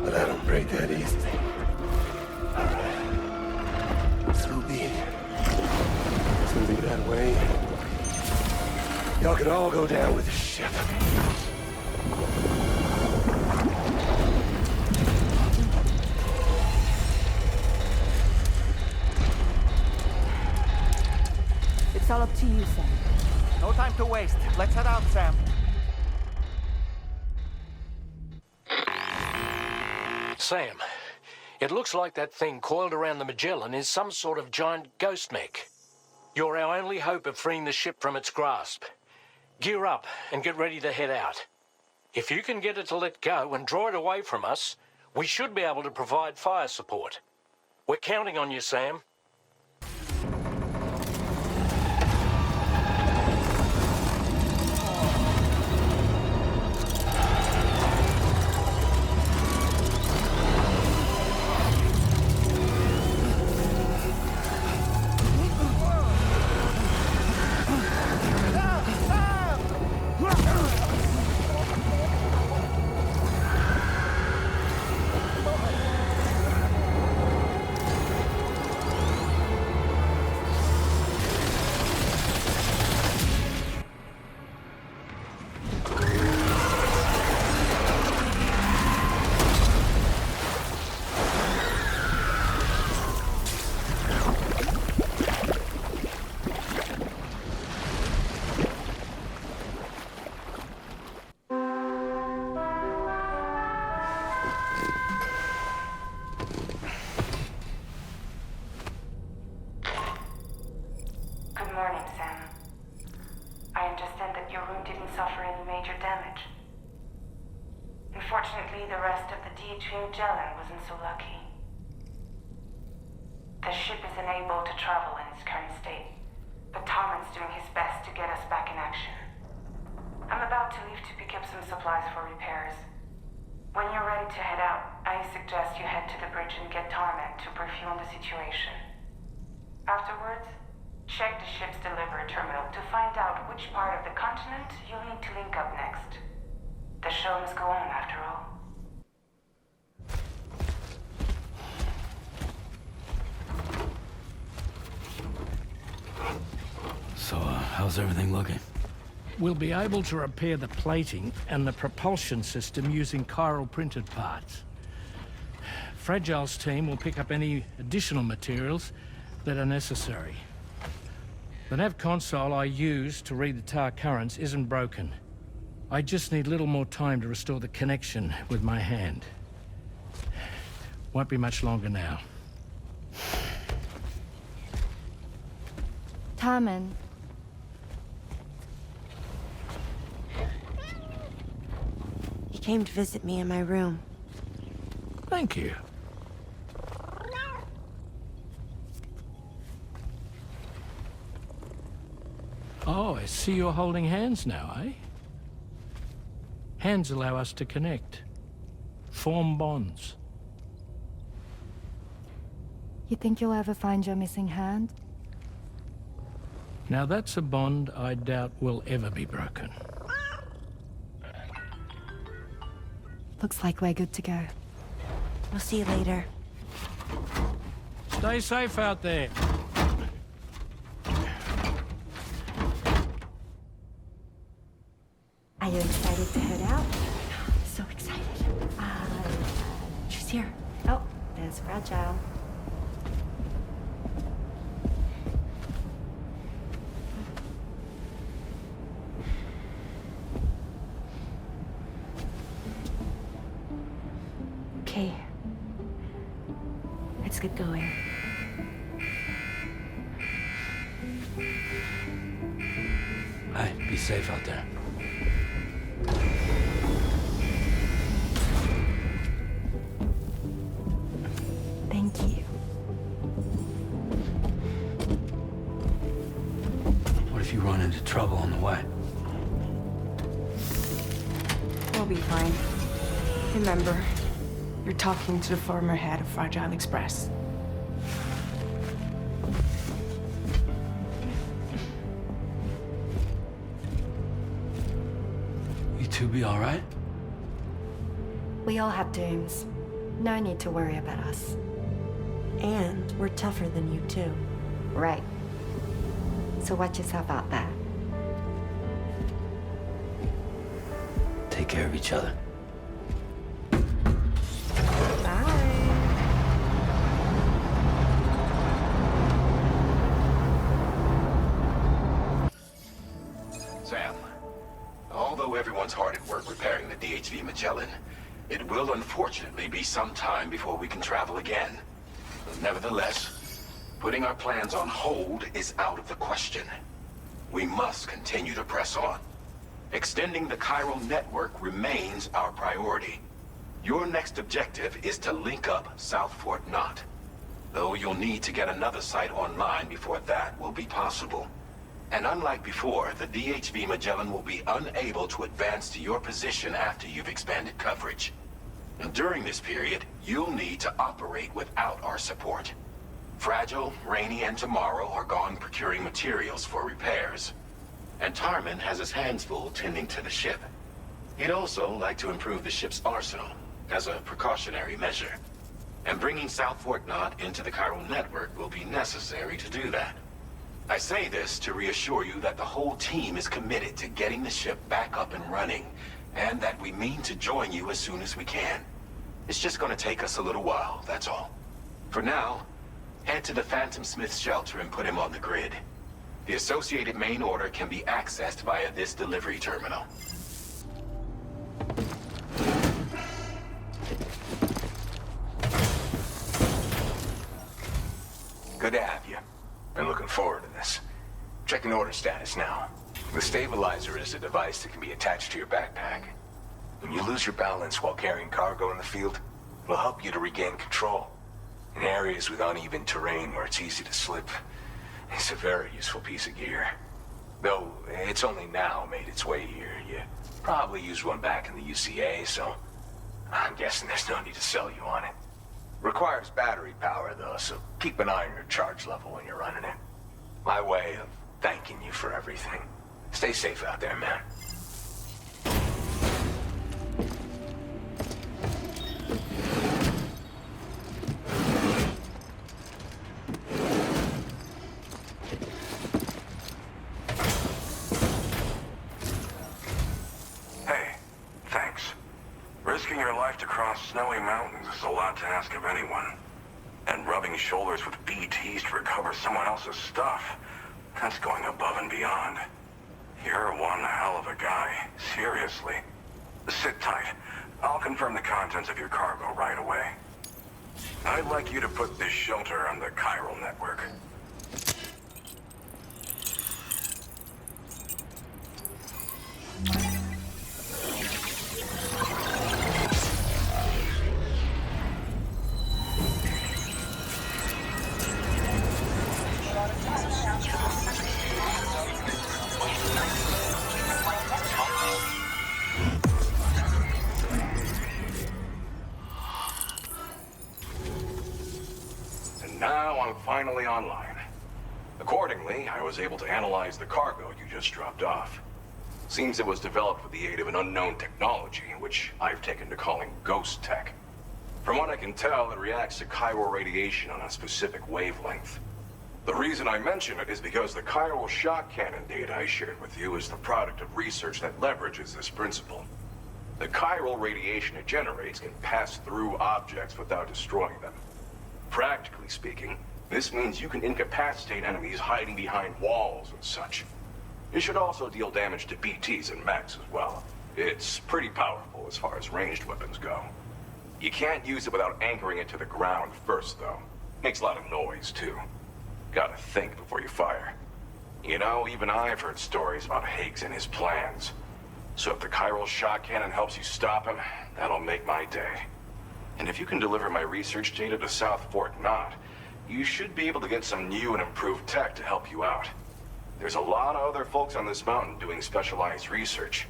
But I don't break that easy. Alright. So be it. It's gonna be that way. Y'all could all go down with the ship. It's all up to you, Sam. No time to waste. Let's head out, Sam. Sam, it looks like that thing coiled around the Magellan is some sort of giant ghost mech. You're our only hope of freeing the ship from its grasp. Gear up and get ready to head out. If you can get it to let go and draw it away from us, we should be able to provide fire support. We're counting on you, Sam. Good morning, Sam. I understand that your room didn't suffer any major damage. Unfortunately, the rest of the DHV Magellan wasn't so lucky. The ship is unable to travel in its current state, but Tarman's doing his best to get us back in action. I'm about to leave to pick up some supplies for repairs. When you're ready to head out, I suggest you head to the bridge and get Tarman to brief you on the situation. Afterwards, check the ship's delivery terminal to find out which part of the continent you'll need to link up next. The show must go on, after all. So, how's everything looking? We'll be able to repair the plating and the propulsion system using chiral printed parts. Fragile's team will pick up any additional materials that are necessary. The nav console I use to read the tar currents isn't broken. I just need a little more time to restore the connection with my hand. Won't be much longer now. Tarman. He came to visit me in my room. Thank you. Oh, I see you're holding hands now, eh? Hands allow us to connect, form bonds. You think you'll ever find your missing hand? Now that's a bond I doubt will ever be broken. Looks like we're good to go. We'll see you later. Stay safe out there. Are you excited to head out? So excited. She's here. Oh, there's Fragile. Okay. Let's get going. Hey, be safe out there. Thank you. What if you run into trouble on the way? We'll be fine. Remember, you're talking to the former head of Fragile Express. be all right? We all have dooms. No need to worry about us. And we're tougher than you, too. Right. So watch yourself out there. Take care of each other. Sam, although everyone's hard at work repairing the DHV Magellan, it will unfortunately be some time before we can travel again. Nevertheless, putting our plans on hold is out of the question. We must continue to press on. Extending the chiral network remains our priority. Your next objective is to link up South Fort Knot. Though you'll need to get another site online before that will be possible. And unlike before, the DHV Magellan will be unable to advance to your position after you've expanded coverage. And during this period, you'll need to operate without our support. Fragile, Rainy, and Tomorrow are gone procuring materials for repairs. And Tarman has his hands full tending to the ship. He'd also like to improve the ship's arsenal, as a precautionary measure. And bringing South Fort Knot into the chiral network will be necessary to do that. I say this to reassure you that the whole team is committed to getting the ship back up and running, and that we mean to join you as soon as we can. It's just gonna take us a little while, that's all. For now, head to the Phantom Smith shelter and put him on the grid. The associated main order can be accessed via this delivery terminal. Good to have you. Been looking forward to this. Checking order status now. The stabilizer is a device that can be attached to your backpack. When you lose your balance while carrying cargo in the field, it'll help you to regain control. In areas with uneven terrain where it's easy to slip, it's a very useful piece of gear. Though it's only now made its way here. You probably used one back in the UCA, so I'm guessing there's no need to sell you on it. Requires battery power, though, so keep an eye on your charge level when you're running it. My way of thanking you for everything. Stay safe out there, man. Hey, thanks. Risking your life to cross snowy mountains is a lot to ask of anyone. And rubbing shoulders with BTs to recover someone else's stuff, that's going above and beyond. You're one hell of a guy, seriously. Sit tight. I'll confirm the contents of your cargo right away. I'd like you to put this shelter on the chiral network. And now I'm finally online. Accordingly, I was able to analyze the cargo you just dropped off. Seems it was developed with the aid of an unknown technology, which I've taken to calling ghost tech. From what I can tell, it reacts to chiral radiation on a specific wavelength. The reason I mention it is because the chiral shock cannon data I shared with you is the product of research that leverages this principle. The chiral radiation it generates can pass through objects without destroying them. Practically speaking, this means you can incapacitate enemies hiding behind walls and such. It should also deal damage to BTs and mechs as well. It's pretty powerful as far as ranged weapons go. You can't use it without anchoring it to the ground first, though. Makes a lot of noise, too. Gotta think before you fire. You know, even I've heard stories about Higgs and his plans. So if the chiral shock cannon helps you stop him, that'll make my day. And if you can deliver my research data to South Fort Knot, you should be able to get some new and improved tech to help you out. There's a lot of other folks on this mountain doing specialized research.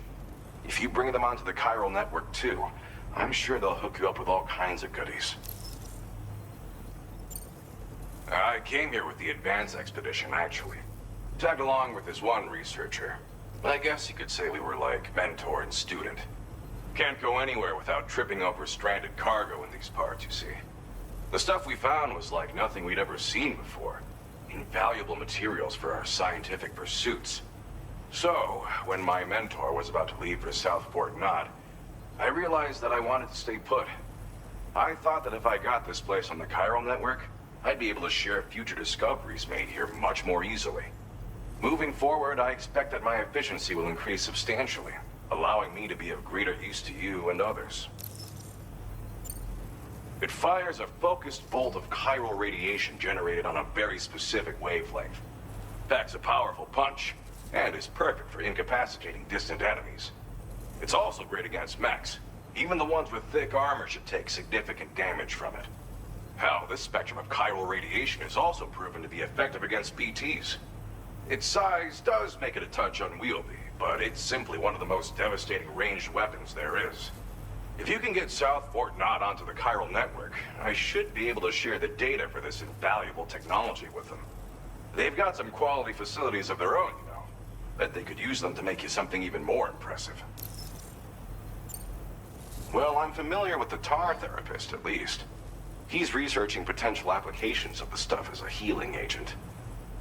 If you bring them onto the chiral network too, I'm sure they'll hook you up with all kinds of goodies. I came here with the Advance expedition, actually. Tagged along with this one researcher. I guess you could say we were like mentor and student. Can't go anywhere without tripping over stranded cargo in these parts, you see. The stuff we found was like nothing we'd ever seen before. Invaluable materials for our scientific pursuits. So, when my mentor was about to leave for South Fort Knot, I realized that I wanted to stay put. I thought that if I got this place on the chiral network, I'd be able to share future discoveries made here much more easily. Moving forward, I expect that my efficiency will increase substantially, allowing me to be of greater use to you and others. It fires a focused bolt of chiral radiation generated on a very specific wavelength. Packs a powerful punch, and is perfect for incapacitating distant enemies. It's also great against mechs. Even the ones with thick armor should take significant damage from it. Hell, this spectrum of chiral radiation is also proven to be effective against BTs. Its size does make it a touch unwieldy, but it's simply one of the most devastating ranged weapons there is. If you can get South Fort Knot onto the chiral network, I should be able to share the data for this invaluable technology with them. They've got some quality facilities of their own, you know. Bet they could use them to make you something even more impressive. Well, I'm familiar with the tar therapist, at least. He's researching potential applications of the stuff as a healing agent.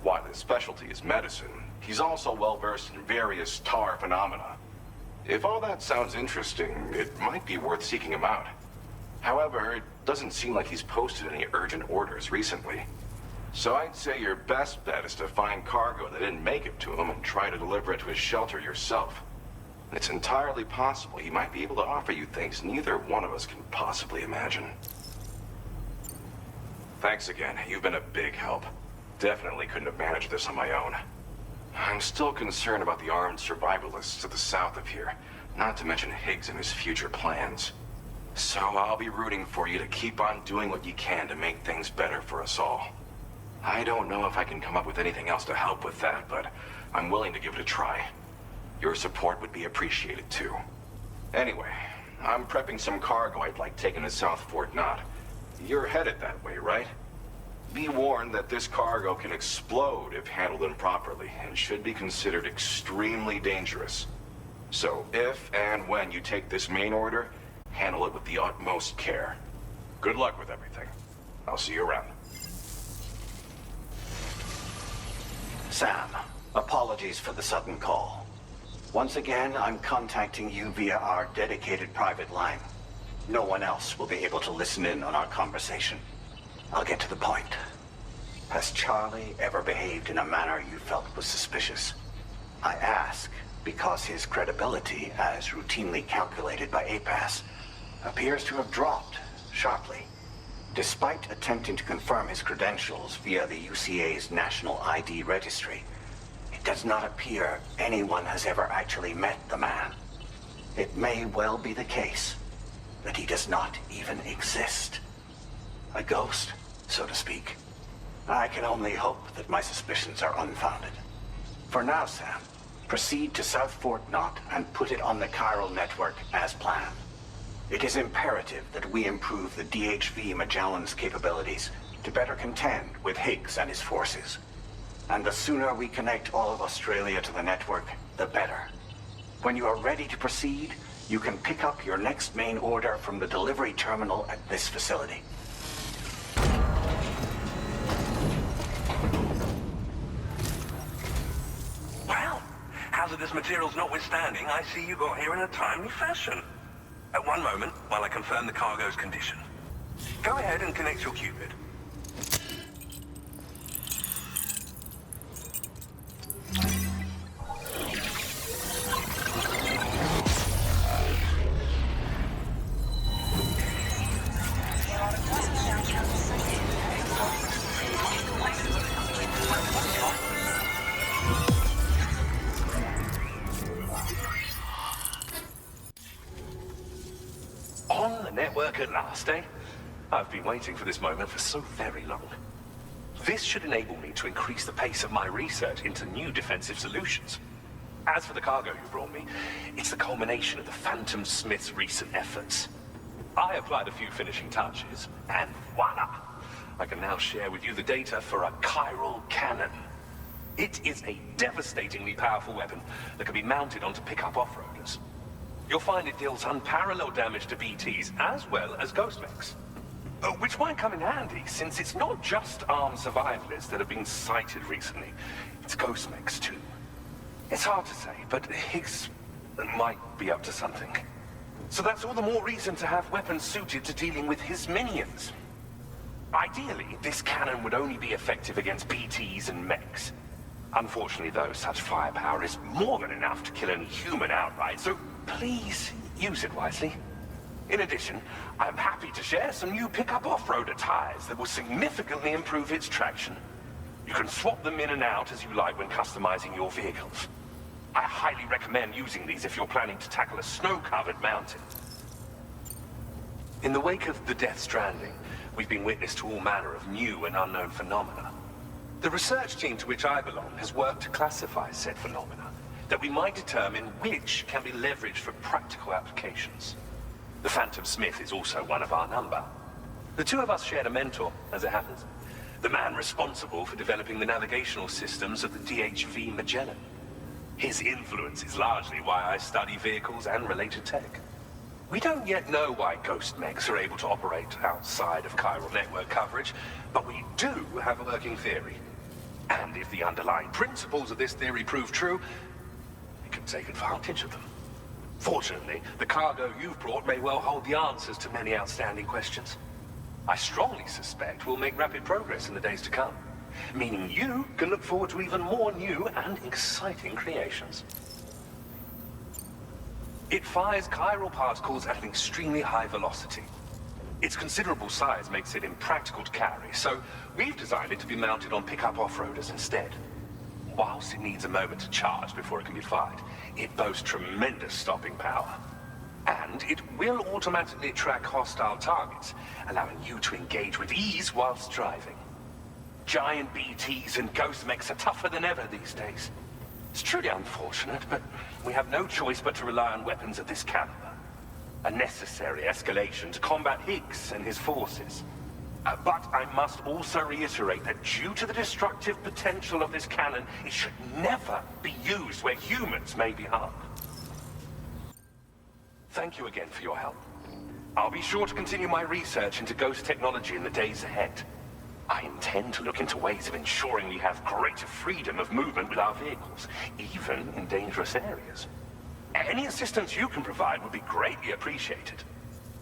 While his specialty is medicine, he's also well-versed in various tar phenomena. If all that sounds interesting, it might be worth seeking him out. However, it doesn't seem like he's posted any urgent orders recently. So I'd say your best bet is to find cargo that didn't make it to him and try to deliver it to his shelter yourself. It's entirely possible he might be able to offer you things neither one of us can possibly imagine. Thanks again. You've been a big help. Definitely couldn't have managed this on my own. I'm still concerned about the armed survivalists to the south of here, not to mention Higgs and his future plans. So I'll be rooting for you to keep on doing what you can to make things better for us all. I don't know if I can come up with anything else to help with that, but I'm willing to give it a try. Your support would be appreciated too. Anyway, I'm prepping some cargo I'd like taken to South Fort Knot. You're headed that way, right? Be warned that this cargo can explode if handled improperly, and should be considered extremely dangerous. So if and when you take this main order, handle it with the utmost care. Good luck with everything. I'll see you around. Sam, apologies for the sudden call. Once again, I'm contacting you via our dedicated private line. No one else will be able to listen in on our conversation. I'll get to the point. Has Charlie ever behaved in a manner you felt was suspicious? I ask because his credibility, as routinely calculated by APAS, appears to have dropped sharply. Despite attempting to confirm his credentials via the UCA's National ID Registry, it does not appear anyone has ever actually met the man. It may well be the case that he does not even exist. A ghost, so to speak. I can only hope that my suspicions are unfounded. For now, Sam, proceed to South Fort Knot and put it on the chiral network as planned. It is imperative that we improve the DHV Magellan's capabilities to better contend with Higgs and his forces. And the sooner we connect all of Australia to the network, the better. When you are ready to proceed, you can pick up your next main order from the delivery terminal at this facility. Well, hazardous materials notwithstanding, I see you got here in a timely fashion. At one moment, while I confirm the cargo's condition. Go ahead and connect your Cupid. On the network at last, eh? I've been waiting for this moment for so very long. This should enable me to increase the pace of my research into new defensive solutions. As for the cargo you brought me, it's the culmination of the Phantom Smith's recent efforts. I applied a few finishing touches, and voila! I can now share with you the data for a chiral cannon. It is a devastatingly powerful weapon that can be mounted onto pickup off-roaders. You'll find it deals unparalleled damage to BTs as well as ghost mechs. Which might come in handy, since it's not just armed survivalists that have been sighted recently. It's ghost mechs too. It's hard to say, but Higgs might be up to something. So that's all the more reason to have weapons suited to dealing with his minions. Ideally, this cannon would only be effective against BTs and mechs. Unfortunately, though, such firepower is more than enough to kill any human outright, so please use it wisely. In addition, I'm happy to share some new pickup off-roader tires that will significantly improve its traction. You can swap them in and out as you like when customizing your vehicles. I highly recommend using these if you're planning to tackle a snow-covered mountain. In the wake of the Death Stranding, we've been witness to all manner of new and unknown phenomena. The research team to which I belong has worked to classify said phenomena, that we might determine which can be leveraged for practical applications. The Phantom Smith is also one of our number. The two of us shared a mentor, as it happens. The man responsible for developing the navigational systems of the DHV Magellan. His influence is largely why I study vehicles and related tech. We don't yet know why ghost mechs are able to operate outside of chiral network coverage, but we do have a working theory. And if the underlying principles of this theory prove true, we can take advantage of them. Fortunately, the cargo you've brought may well hold the answers to many outstanding questions. I strongly suspect we'll make rapid progress in the days to come, meaning you can look forward to even more new and exciting creations. It fires chiral particles at an extremely high velocity. Its considerable size makes it impractical to carry, so we've designed it to be mounted on pickup off-roaders instead. Whilst it needs a moment to charge before it can be fired, it boasts tremendous stopping power. And it will automatically track hostile targets, allowing you to engage with ease whilst driving. Giant BTs and ghost mechs are tougher than ever these days. It's truly unfortunate, but we have no choice but to rely on weapons of this caliber. A necessary escalation to combat Higgs and his forces. But I must also reiterate that due to the destructive potential of this cannon, it should never be used where humans may be harmed. Thank you again for your help. I'll be sure to continue my research into ghost technology in the days ahead. I intend to look into ways of ensuring we have greater freedom of movement with our vehicles, even in dangerous areas. Any assistance you can provide would be greatly appreciated.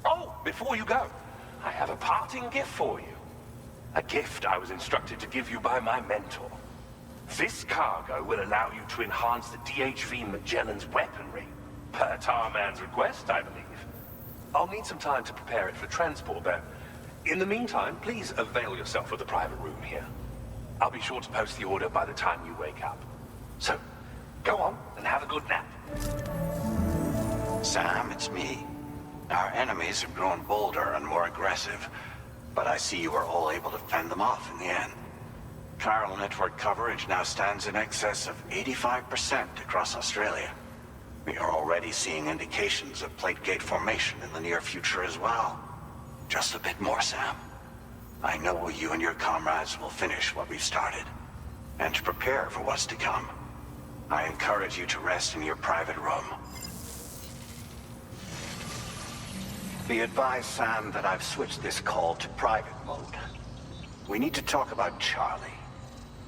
Oh, before you go, I have a parting gift for you. A gift I was instructed to give you by my mentor. This cargo will allow you to enhance the DHV Magellan's weaponry, per Tarman's request, I believe. I'll need some time to prepare it for transport, but in the meantime, please avail yourself of the private room here. I'll be sure to post the order by the time you wake up. So, go on and have a good nap. Sam, it's me. Our enemies have grown bolder and more aggressive, but I see you were all able to fend them off in the end. Chiral network coverage now stands in excess of 85% across Australia. We are already seeing indications of plate gate formation in the near future as well. Just a bit more, Sam. I know you and your comrades will finish what we've started, and to prepare for what's to come. I encourage you to rest in your private room. Be advised, Sam, that I've switched this call to private mode. We need to talk about Charlie.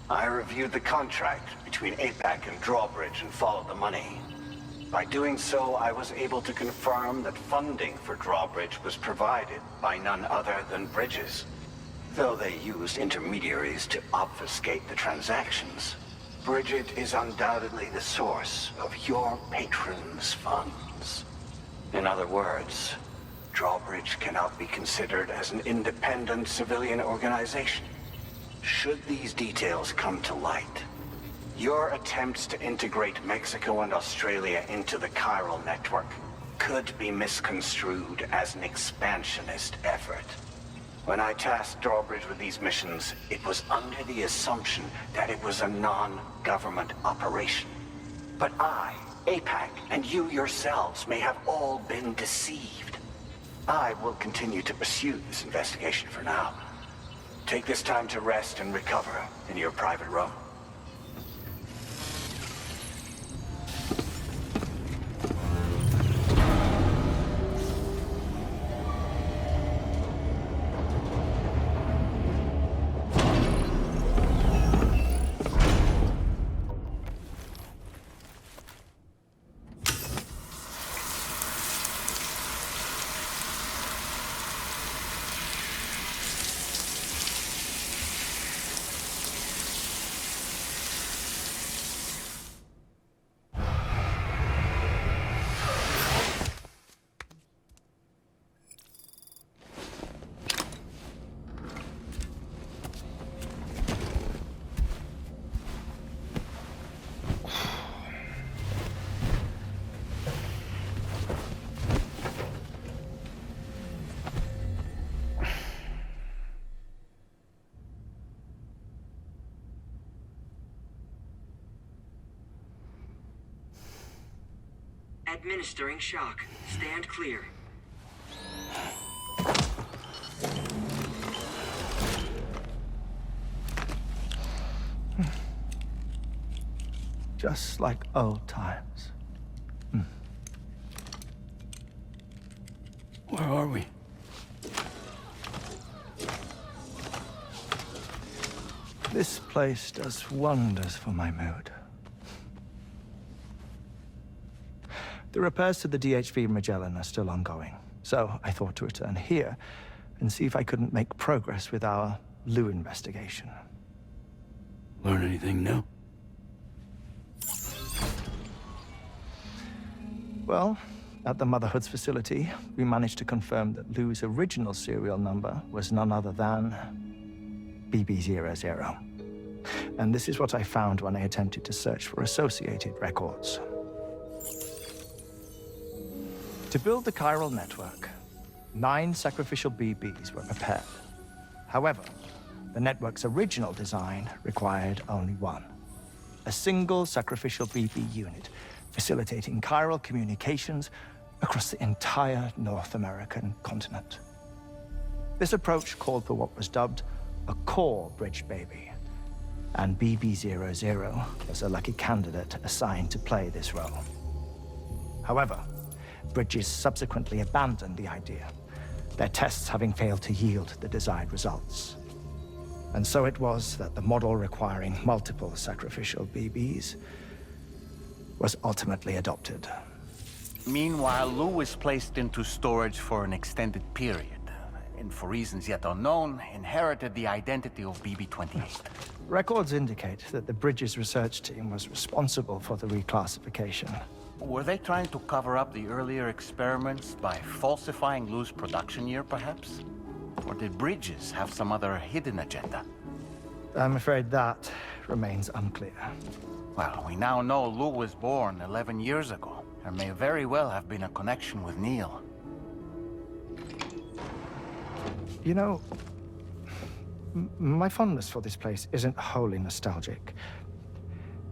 I reviewed the contract between APAC and Drawbridge and followed the money. By doing so, I was able to confirm that funding for Drawbridge was provided by none other than Bridges. Though they used intermediaries to obfuscate the transactions, Bridget is undoubtedly the source of your patrons' funds. In other words, Drawbridge cannot be considered as an independent civilian organization. Should these details come to light, your attempts to integrate Mexico and Australia into the chiral network could be misconstrued as an expansionist effort. When I tasked Drawbridge with these missions, it was under the assumption that it was a non-government operation. But I, APAC, and you yourselves may have all been deceived. I will continue to pursue this investigation for now. Take this time to rest and recover in your private room. Administering shock. Stand clear. Just like old times. Where are we? This place does wonders for my mood. The repairs to the DHV Magellan are still ongoing, so I thought to return here and see if I couldn't make progress with our Lou investigation. Learn anything new? Well, at the Motherhood's facility, we managed to confirm that Lou's original serial number was none other than BB00. And this is what I found when I attempted to search for associated records. To build the chiral network, 9 sacrificial BBs were prepared. However, the network's original design required only 1. A single sacrificial BB unit, facilitating chiral communications across the entire North American continent. This approach called for what was dubbed a core bridge baby, and BB00 was a lucky candidate assigned to play this role. However, Bridges subsequently abandoned the idea, their tests having failed to yield the desired results. And so it was that the model requiring multiple sacrificial BBs was ultimately adopted. Meanwhile, Lou was placed into storage for an extended period, and for reasons yet unknown, inherited the identity of BB-28. Records indicate that the Bridges research team was responsible for the reclassification. Were they trying to cover up the earlier experiments by falsifying Lou's production year, perhaps? Or did Bridges have some other hidden agenda? I'm afraid that remains unclear. Well, we now know Lou was born 11 years ago. There may very well have been a connection with Neil. You know, my fondness for this place isn't wholly nostalgic.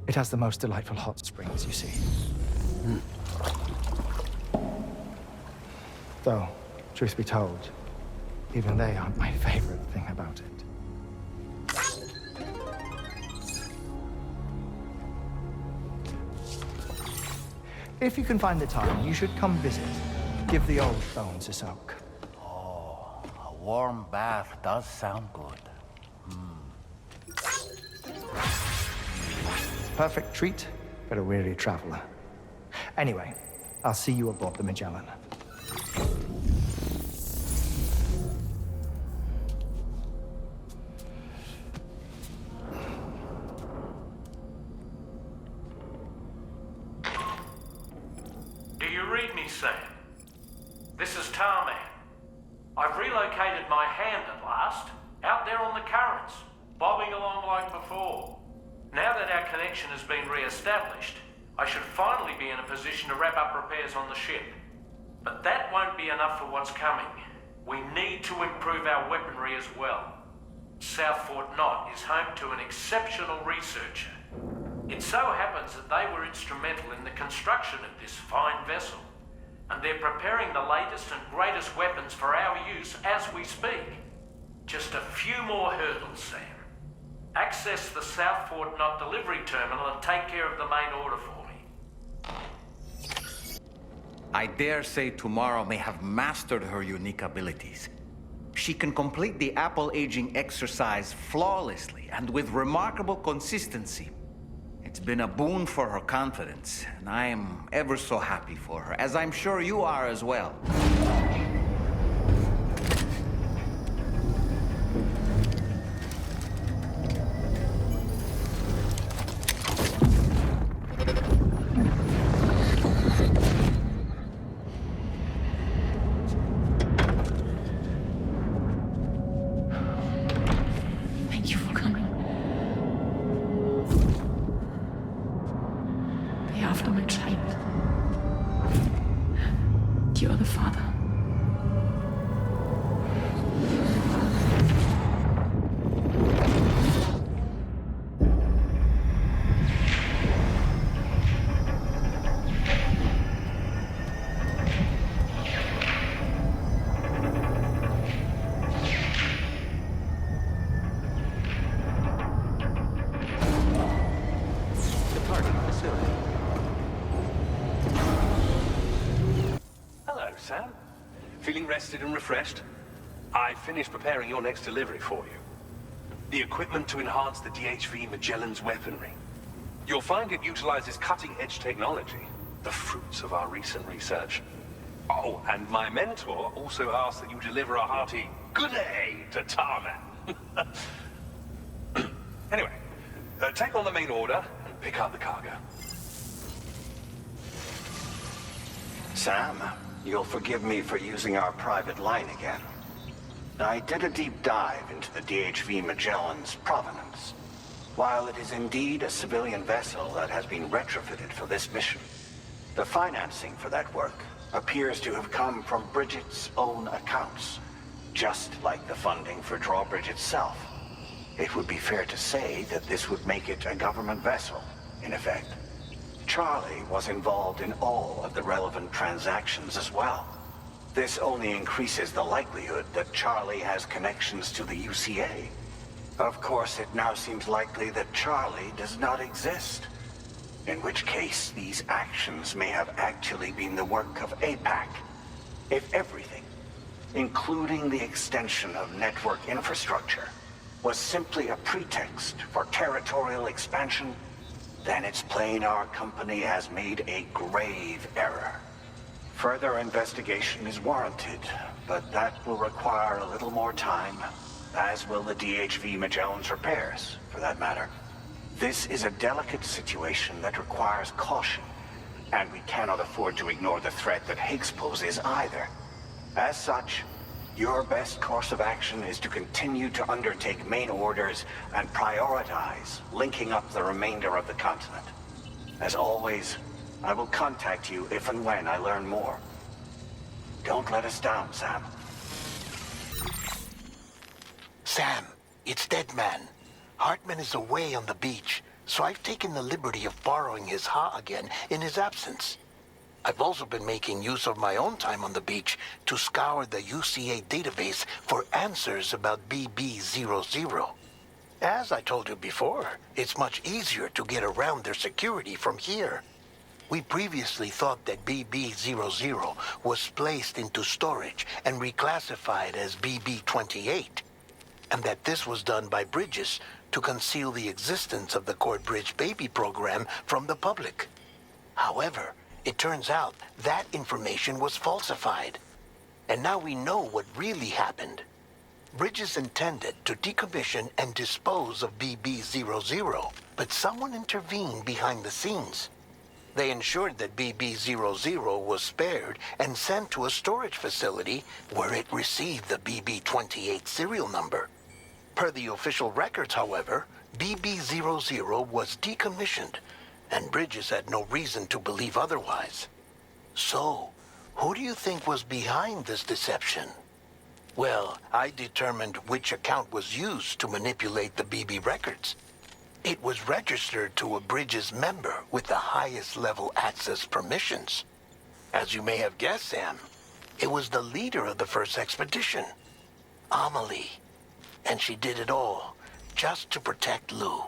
It has the most delightful hot springs, you see. Though, truth be told, even they aren't my favorite thing about it. If you can find the time, you should come visit. Give the old bones a soak. Oh, a warm bath does sound good. Perfect treat for a weary traveler. Anyway, I'll see you aboard the Magellan. Do you read me, Sam? This is Tarman. I've relocated my hand at last, out there on the currents, bobbing along like before. Now that our connection has been re-established, I should finally be in a position to wrap up repairs on the ship. But that won't be enough for what's coming. We need to improve our weaponry as well. South Fort Knott is home to an exceptional researcher. It so happens that they were instrumental in the construction of this fine vessel, and they're preparing the latest and greatest weapons for our use as we speak. Just a few more hurdles, Sam. Access the South Fort Knott delivery terminal and take care of the main order for me. I dare say tomorrow may have mastered her unique abilities. She can complete the apple aging exercise flawlessly and with remarkable consistency. It's been a boon for her confidence, and I am ever so happy for her, as I'm sure you are as well. Thank you for coming. The aftermath child. You're the father. facility. Hello, Sam. Feeling rested and refreshed? I finished preparing your next delivery for you. The equipment to enhance the DHV Magellan's weaponry. You'll find it utilizes cutting-edge technology, the fruits of our recent research. Oh, and my mentor also asked that you deliver a hearty good day to Tarman. Anyway, take on the main order and pick up the cargo. Sam, you'll forgive me for using our private line again. I did a deep dive into the DHV Magellan's provenance. While it is indeed a civilian vessel that has been retrofitted for this mission, the financing for that work appears to have come from Bridget's own accounts, just like the funding for Drawbridge itself. It would be fair to say that this would make it a government vessel, in effect. Charlie was involved in all of the relevant transactions as well. This only increases the likelihood that Charlie has connections to the UCA. Of course, it now seems likely that Charlie does not exist. In which case, these actions may have actually been the work of APAC. If everything, including the extension of network infrastructure, was simply a pretext for territorial expansion, then it's plain our company has made a grave error. Further investigation is warranted, but that will require a little more time, as will the DHV Magellan's repairs, for that matter. This is a delicate situation that requires caution, and we cannot afford to ignore the threat that Higgs poses either. As such, your best course of action is to continue to undertake main orders and prioritize linking up the remainder of the continent. As always, I will contact you if and when I learn more. Don't let us down, Sam. Sam, it's Deadman. Hartman is away on the beach, so I've taken the liberty of borrowing his Ha again in his absence. I've also been making use of my own time on the beach to scour the UCA database for answers about BB-00. As I told you before, it's much easier to get around their security from here. We previously thought that BB-00 was placed into storage and reclassified as BB-28, and that this was done by Bridges to conceal the existence of the Corbridge baby program from the public. However, it turns out that information was falsified. And now we know what really happened. Bridges intended to decommission and dispose of BB-00, but someone intervened behind the scenes. They ensured that BB-00 was spared and sent to a storage facility where it received the BB-28 serial number. Per the official records, however, BB-00 was decommissioned, and Bridges had no reason to believe otherwise. So, who do you think was behind this deception? Well, I determined which account was used to manipulate the BB records. It was registered to a Bridges member with the highest level access permissions. As you may have guessed, Sam, it was the leader of the first expedition, Amelie. And she did it all just to protect Lou.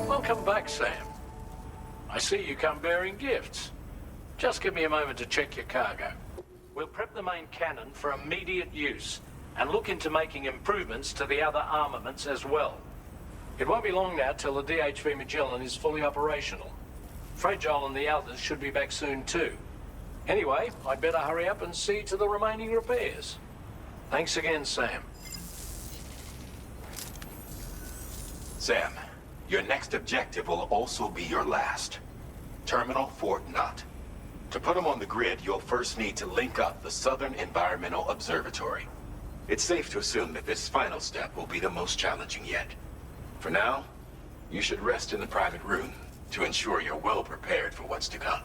Welcome back, Sam. I see you come bearing gifts. Just give me a moment to check your cargo. We'll prep the main cannon for immediate use and look into making improvements to the other armaments as well. It won't be long now till the DHV Magellan is fully operational. Fragile and the others should be back soon too. Anyway, I'd better hurry up and see to the remaining repairs. Thanks again, Sam. Sam, your next objective will also be your last. Terminal Fort Knott. To put them on the grid, you'll first need to link up the Southern Environmental Observatory. It's safe to assume that this final step will be the most challenging yet. For now, you should rest in the private room to ensure you're well prepared for what's to come.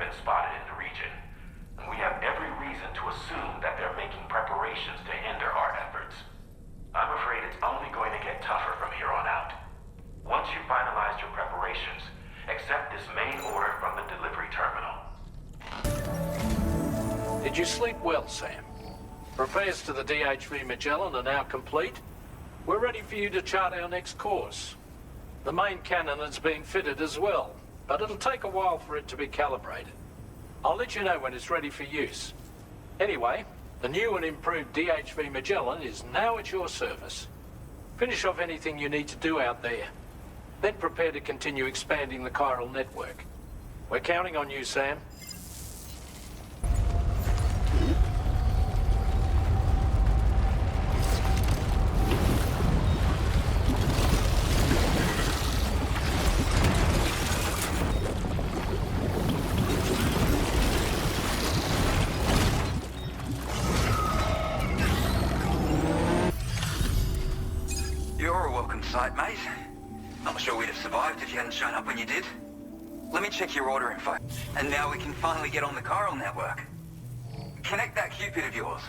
been spotted in the region. And we have every reason to assume that they're making preparations to hinder our efforts. I'm afraid it's only going to get tougher from here on out. Once you've finalized your preparations, accept this main order from the delivery terminal. Did you sleep well, Sam? Repairs to the DHV Magellan are now complete. We're ready for you to chart our next course. The main cannon is being fitted as well, but it'll take a while for it to be calibrated. I'll let you know when it's ready for use. Anyway, the new and improved DHV Magellan is now at your service. Finish off anything you need to do out there. Then prepare to continue expanding the chiral network. We're counting on you, Sam. You're a welcome sight, mate. Not sure we'd have survived if you hadn't shown up when you did. Let me check your order info. And now we can finally get on the chiral network. Connect that Cupid of yours.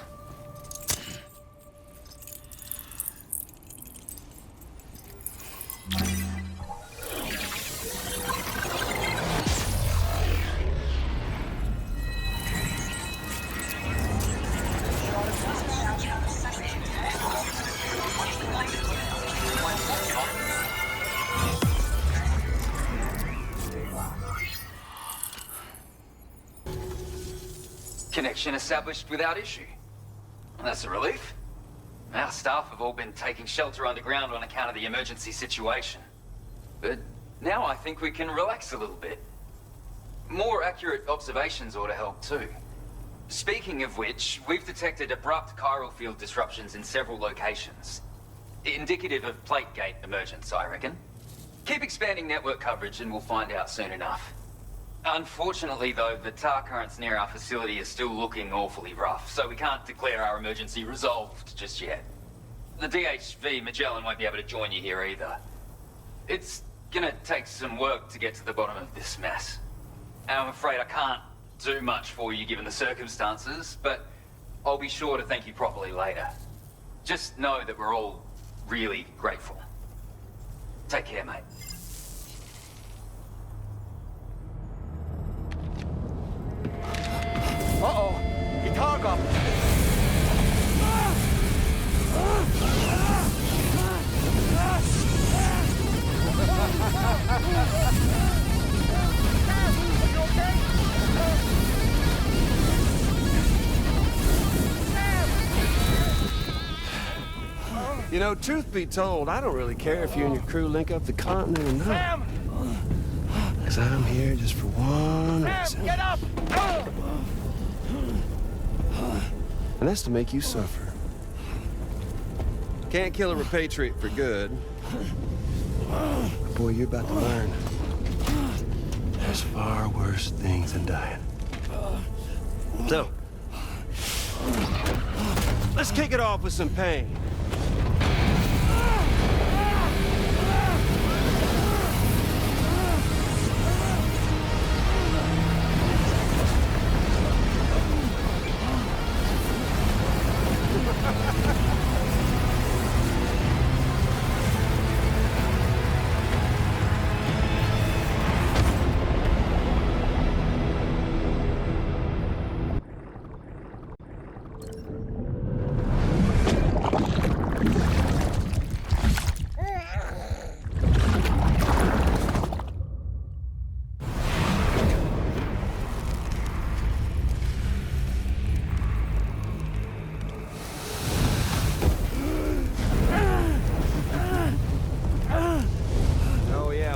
Connection established without issue. That's a relief. Our staff have all been taking shelter underground on account of the emergency situation. But now I think we can relax a little bit. More accurate observations ought to help too. Speaking of which, we've detected abrupt chiral field disruptions in several locations. Indicative of plate gate emergence, I reckon. Keep expanding network coverage and we'll find out soon enough. Unfortunately, though, the tar currents near our facility are still looking awfully rough, so we can't declare our emergency resolved just yet. The DHV Magellan won't be able to join you here either. It's gonna take some work to get to the bottom of this mess. And I'm afraid I can't do much for you given the circumstances, but I'll be sure to thank you properly later. Just know that we're all really grateful. Take care, mate. Uh-oh! Guitar up! You know, truth be told, I don't really care if you and your crew link up the continent or not. Because I'm here just for one reason. Get up! And that's to make you suffer. Can't kill a repatriate for good. But boy, you're about to learn. There's far worse things than dying. So, let's kick it off with some pain.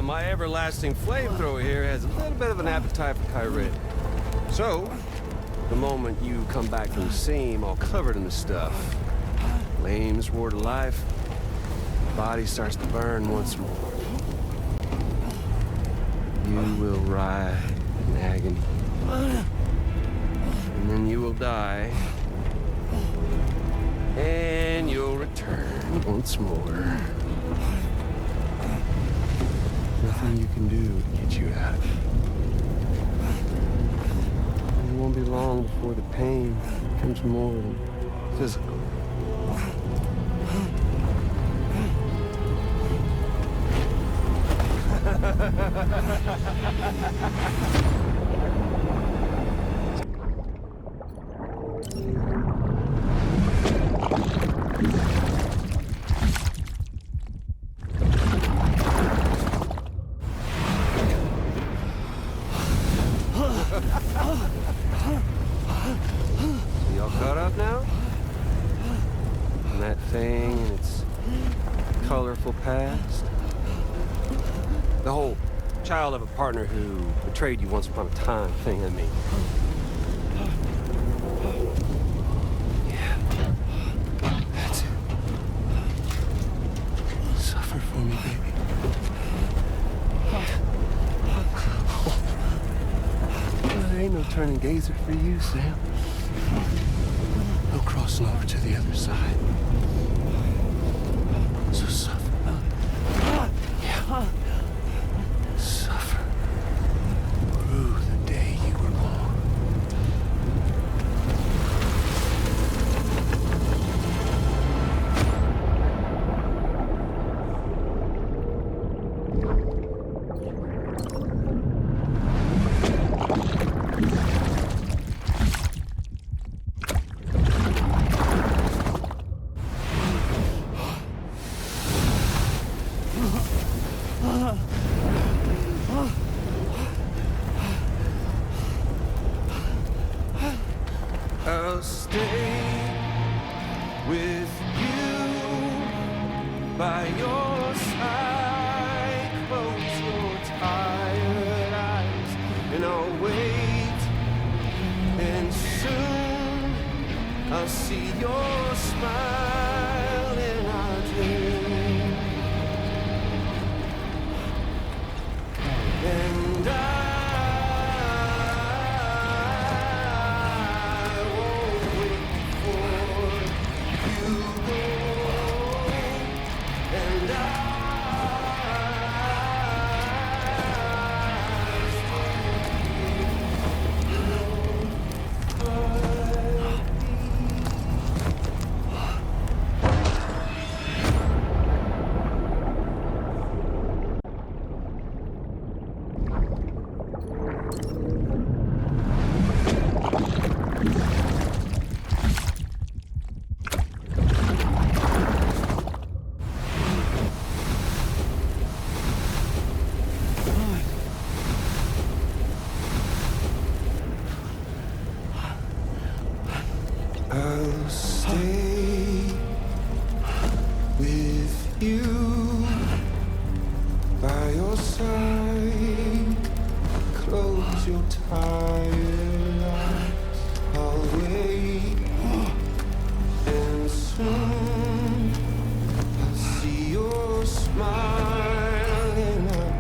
My everlasting flamethrower here has a little bit of an appetite for Kyrie. So, the moment you come back from the seam all covered in the stuff, flames roar to life, the body starts to burn once more. You will writhe in agony. And then you will die. And you'll return once more. Nothing you can do to get you out of it. won't be long before the pain becomes more than physical. So y'all caught up now? On that thing and its colorful past? The whole child of a partner who betrayed you once upon a time thing, I mean. Yeah. That's it. Suffer for me, baby. There ain't no turning gazer for you, Sam. No crossing over to the other side. So suffer. Yeah. Suffer through the day you were born. I'll stay with you by your side. Close your tired eyes and I'll wait. And soon I'll see your smile in our dream. And I'll stay with you by your side. Close your tired eyes. I'll wait, and soon I'll see your smile in our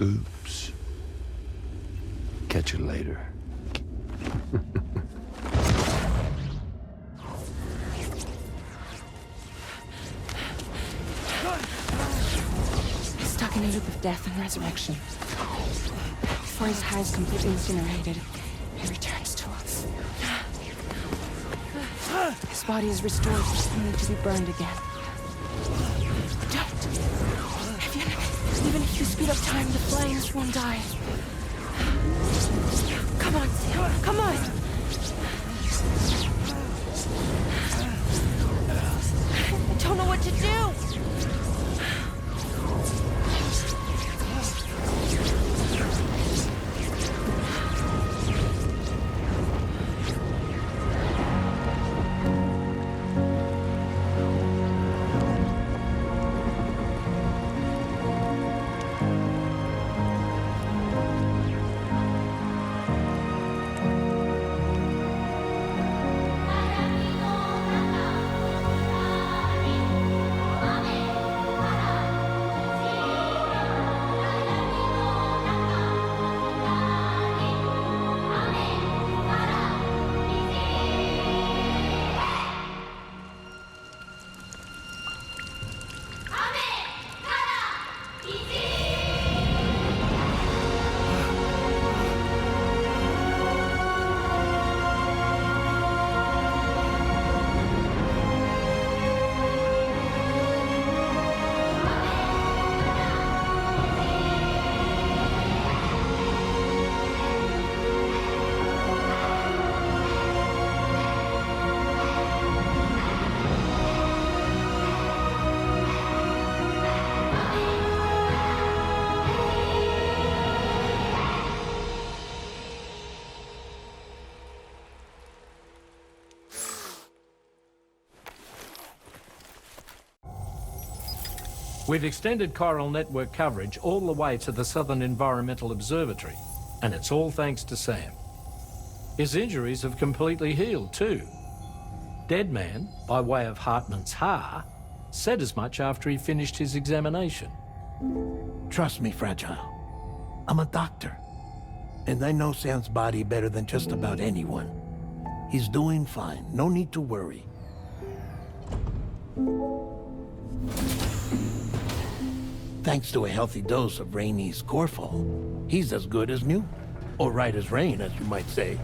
Oops. Catch you later. He's stuck in a loop of death and resurrection. Before his high is completely incinerated, he returns to us. His body is restored, only to be burned again. Don't! Even if you speed up time, the flames won't die. Come on, Sam, come on! I don't know what to do! We've extended chiral network coverage all the way to the Southern Environmental Observatory, and it's all thanks to Sam. His injuries have completely healed too. Deadman, by way of Hartman's Ha, said as much after he finished his examination. Trust me, Fragile. I'm a doctor, and I know Sam's body better than just about anyone. He's doing fine, no need to worry. Thanks to a healthy dose of Rainey's Corfol, he's as good as new. Or right as rain, as you might say.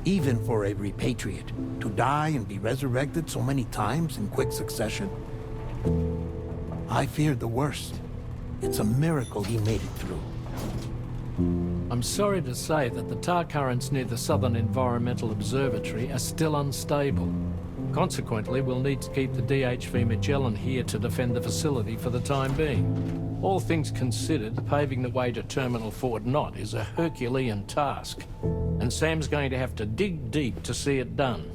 Even for a repatriate, to die and be resurrected so many times in quick succession. I feared the worst. It's a miracle he made it through. I'm sorry to say that the tar currents near the Southern Environmental Observatory are still unstable. Consequently, we'll need to keep the DHV Magellan here to defend the facility for the time being. All things considered, paving the way to Terminal Fort Knott is a Herculean task, and Sam's going to have to dig deep to see it done.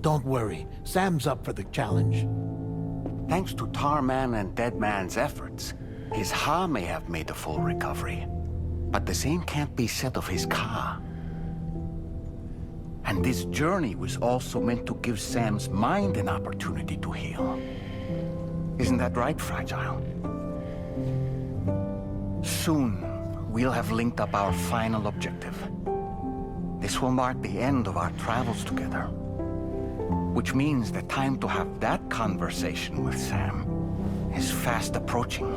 Don't worry, Sam's up for the challenge. Thanks to Tarman and Deadman's efforts, his Ha may have made a full recovery. But the same can't be said of his Ka. And this journey was also meant to give Sam's mind an opportunity to heal. Isn't that right, Fragile? Soon, we'll have linked up our final objective. This will mark the end of our travels together. Which means the time to have that conversation with Sam is fast approaching.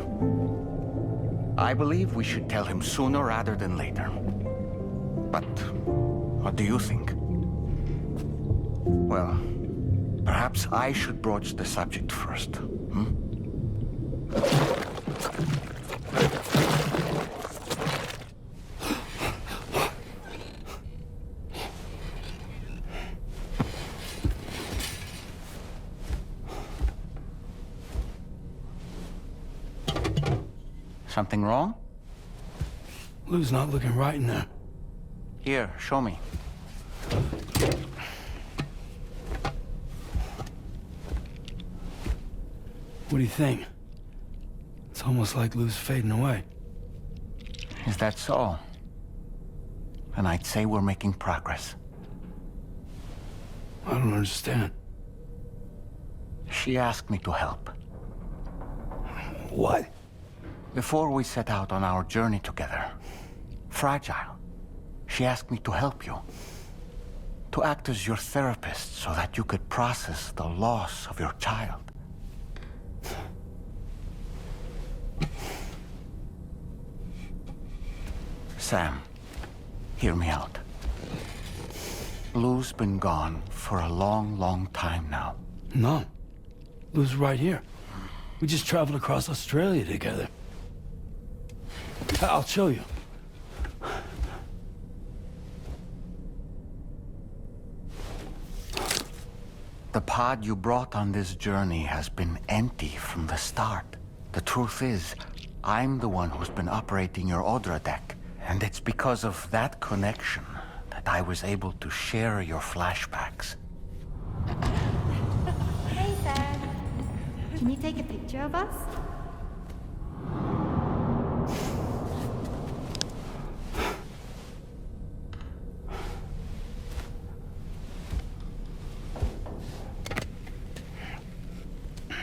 I believe we should tell him sooner rather than later. But what do you think? Well, perhaps I should broach the subject first, Something wrong? Lou's not looking right in there. Here, show me. What do you think? It's almost like Lou's fading away. Is that so? Then I'd say we're making progress. I don't understand. She asked me to help. What? Before we set out on our journey together, Fragile, she asked me to help you. To act as your therapist so that you could process the loss of your child. Sam, hear me out. Lou's been gone for a long, long time now. No. Lou's right here. We just traveled across Australia together. I'll show you. The pod you brought on this journey has been empty from the start. The truth is, I'm the one who's been operating your Odra deck. And it's because of that connection that I was able to share your flashbacks. Hey, Sam. Can you take a picture of us?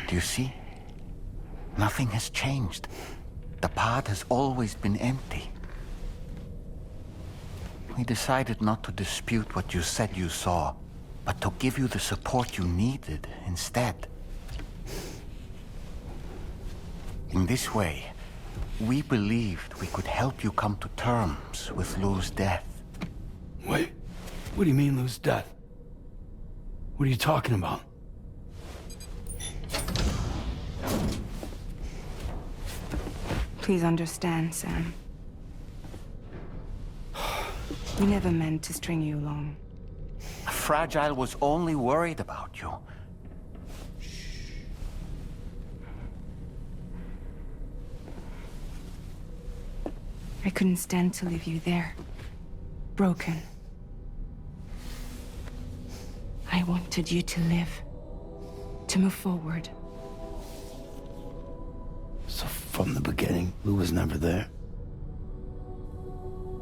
Do you see? Nothing has changed. The pod has always been empty. We decided not to dispute what you said you saw, but to give you the support you needed instead. In this way, we believed we could help you come to terms with Lou's death. Wait, what do you mean Lou's death? What are you talking about? Please understand, Sam. We never meant to string you along. Fragile was only worried about you. I couldn't stand to leave you there, broken. I wanted you to live, to move forward. So from the beginning, Lou was never there?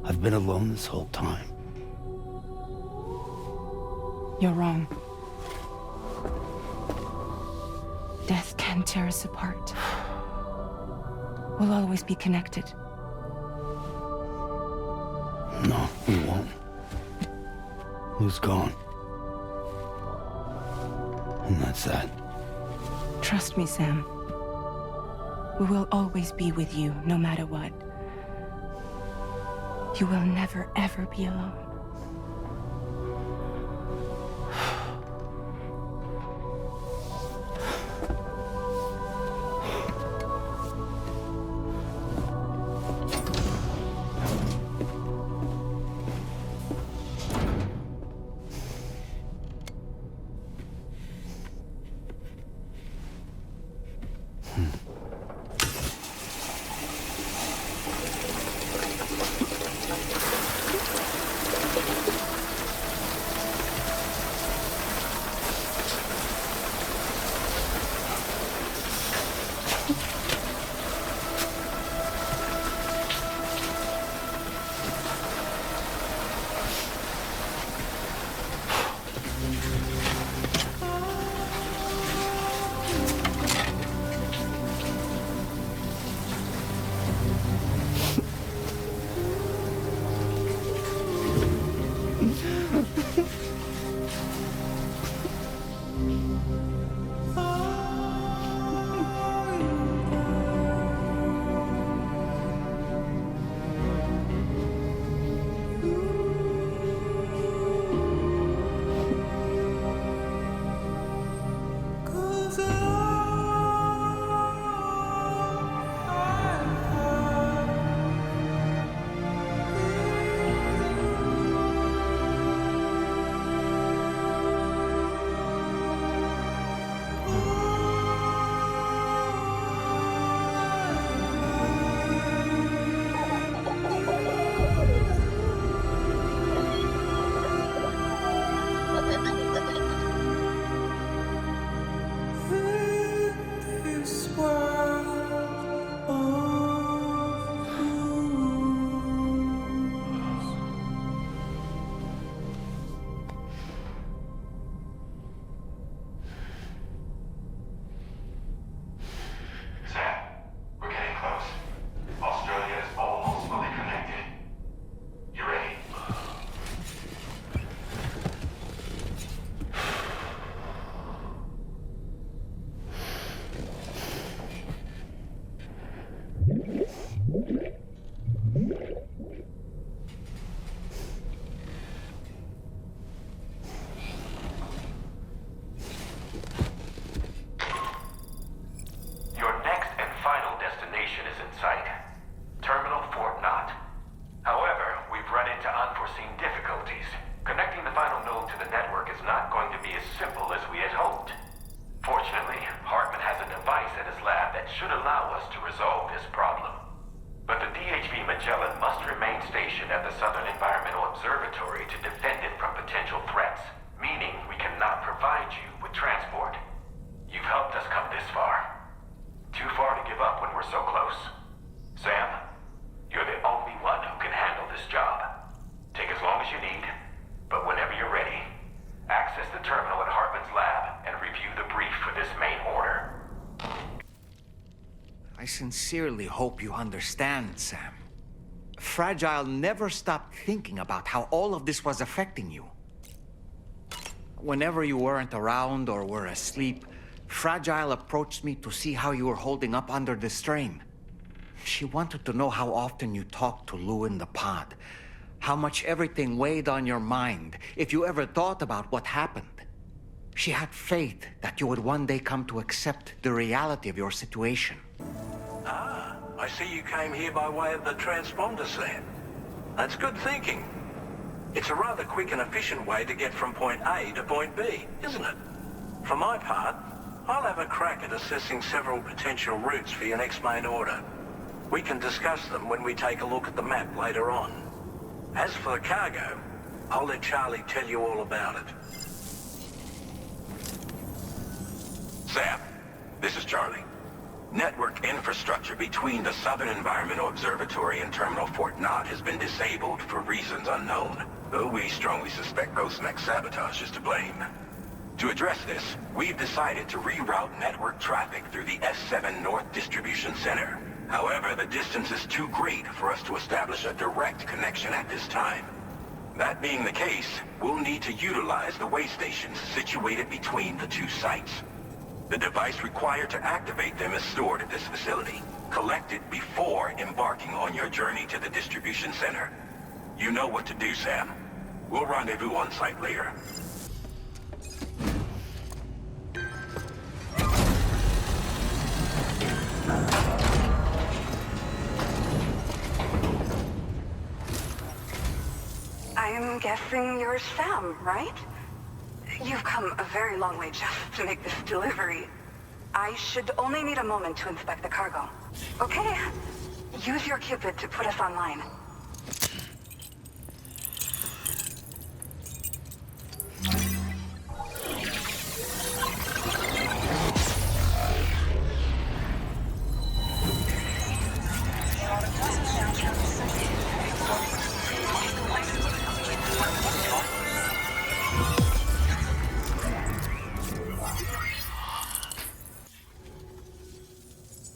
I've been alone this whole time. You're wrong. Death can tear us apart. We'll always be connected. No, we won't. Lou's gone. And that's that. Trust me, Sam. We will always be with you, no matter what. You will never, ever be alone. review the brief for this main order. I sincerely hope you understand, Sam. Fragile never stopped thinking about how all of this was affecting you. Whenever you weren't around or were asleep, Fragile approached me to see how you were holding up under the strain. She wanted to know how often you talked to Lou in the pod, how much everything weighed on your mind, if you ever thought about what happened. She had faith that you would one day come to accept the reality of your situation. Ah, I see you came here by way of the transponder, Sam. That's good thinking. It's a rather quick and efficient way to get from point A to point B, isn't it? For my part, I'll have a crack at assessing several potential routes for your next main order. We can discuss them when we take a look at the map later on. As for the cargo, I'll let Charlie tell you all about it. Sam, this is Charlie. Network infrastructure between the Southern Environmental Observatory and Terminal Fort Knott has been disabled for reasons unknown, though we strongly suspect Ghostmech's sabotage is to blame. To address this, we've decided to reroute network traffic through the S7 North Distribution Center. However, the distance is too great for us to establish a direct connection at this time. That being the case, we'll need to utilize the way stations situated between the two sites. The device required to activate them is stored at this facility. Collect it before embarking on your journey to the distribution center. You know what to do, Sam. We'll rendezvous on site later. I'm guessing you're Sam, right? You've come a very long way just to make this delivery. I should only need a moment to inspect the cargo. Okay, use your Cupid to put us online.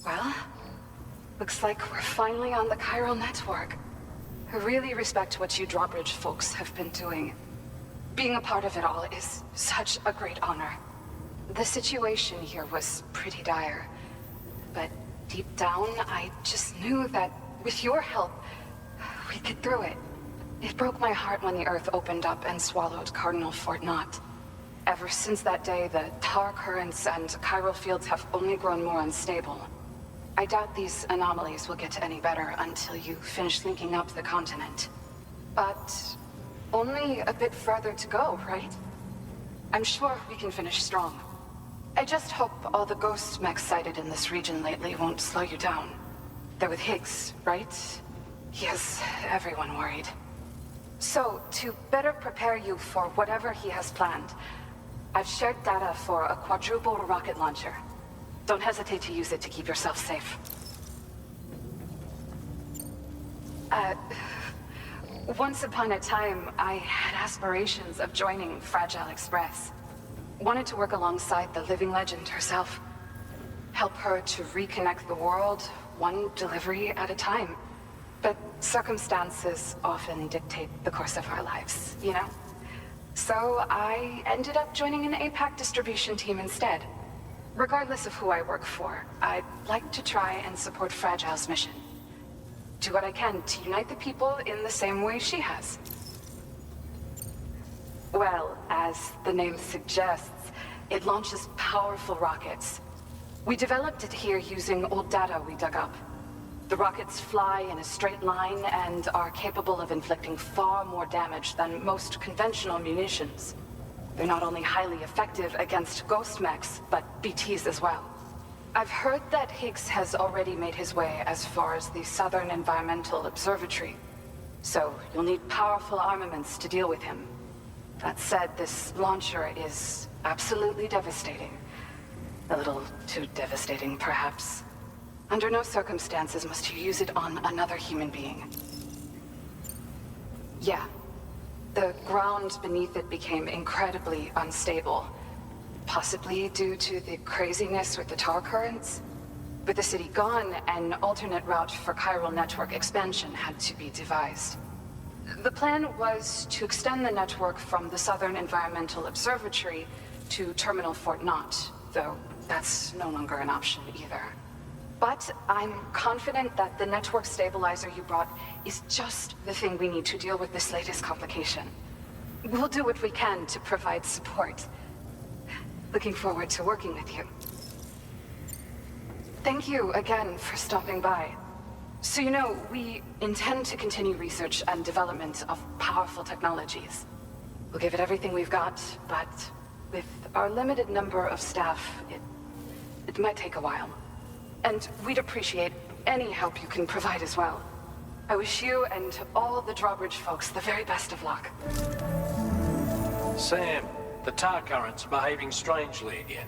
Well, looks like we're finally on the chiral network. I really respect what you Drawbridge folks have been doing. Being a part of it all is such a great honor. The situation here was pretty dire, but deep down, I just knew that with your help, we'd get through it. It broke my heart when the Earth opened up and swallowed Cardinal Fort Knott. Ever since that day, the tar currents and chiral fields have only grown more unstable. I doubt these anomalies will get any better until you finish linking up the continent. But only a bit further to go, right? I'm sure we can finish strong. I just hope all the ghost mechs sighted in this region lately won't slow you down. They're with Higgs, right? He has everyone worried. So, to better prepare you for whatever he has planned, I've shared data for a quadruple rocket launcher. Don't hesitate to use it to keep yourself safe. Once upon a time, I had aspirations of joining Fragile Express. Wanted to work alongside the living legend herself. Help her to reconnect the world, one delivery at a time. But circumstances often dictate the course of our lives, you know? So I ended up joining an APAC distribution team instead. Regardless of who I work for, I'd like to try and support Fragile's mission. Do what I can to unite the people in the same way she has. Well, as the name suggests, it launches powerful rockets. We developed it here using old data we dug up. The rockets fly in a straight line and are capable of inflicting far more damage than most conventional munitions. They're not only highly effective against ghost mechs, but BTs as well. I've heard that Higgs has already made his way as far as the Southern Environmental Observatory, so you'll need powerful armaments to deal with him. That said, this launcher is absolutely devastating. A little too devastating, perhaps. Under no circumstances must you use it on another human being. Yeah. The ground beneath it became incredibly unstable. possibly due to the craziness with the tower currents. With the city gone, an alternate route for chiral network expansion had to be devised. The plan was to extend the network from the Southern Environmental Observatory to Terminal Fort Knott, though that's no longer an option either. But I'm confident that the network stabilizer you brought is just the thing we need to deal with this latest complication. We'll do what we can to provide support. Looking forward to working with you. Thank you again for stopping by. So you know, we intend to continue research and development of powerful technologies. We'll give it everything we've got, but with our limited number of staff, it might take a while. And we'd appreciate any help you can provide as well. I wish you and all the Drawbridge folks the very best of luck. Sam, the tar currents are behaving strangely again.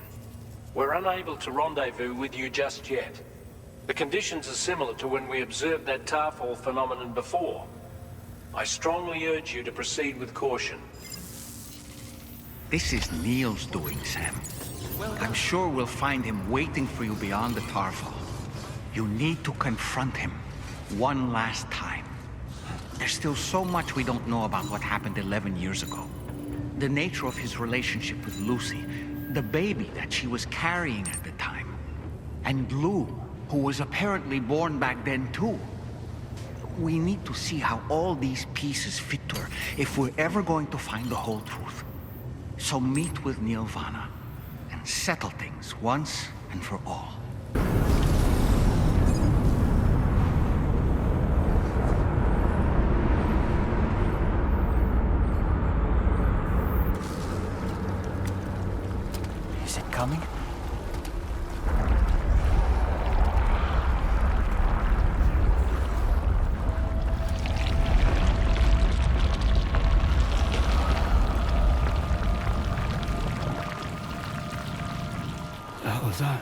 We're unable to rendezvous with you just yet. The conditions are similar to when we observed that tarfall phenomenon before. I strongly urge you to proceed with caution. This is Neil's doing, Sam. I'm sure we'll find him waiting for you beyond the tarfall. You need to confront him one last time. There's still so much we don't know about what happened 11 years ago. The nature of his relationship with Lucy, the baby that she was carrying at the time, and Lou, who was apparently born back then too. We need to see how all these pieces fit to her if we're ever going to find the whole truth. So meet with Neil Vanna and settle things once and for all. Is it coming? The hell was that?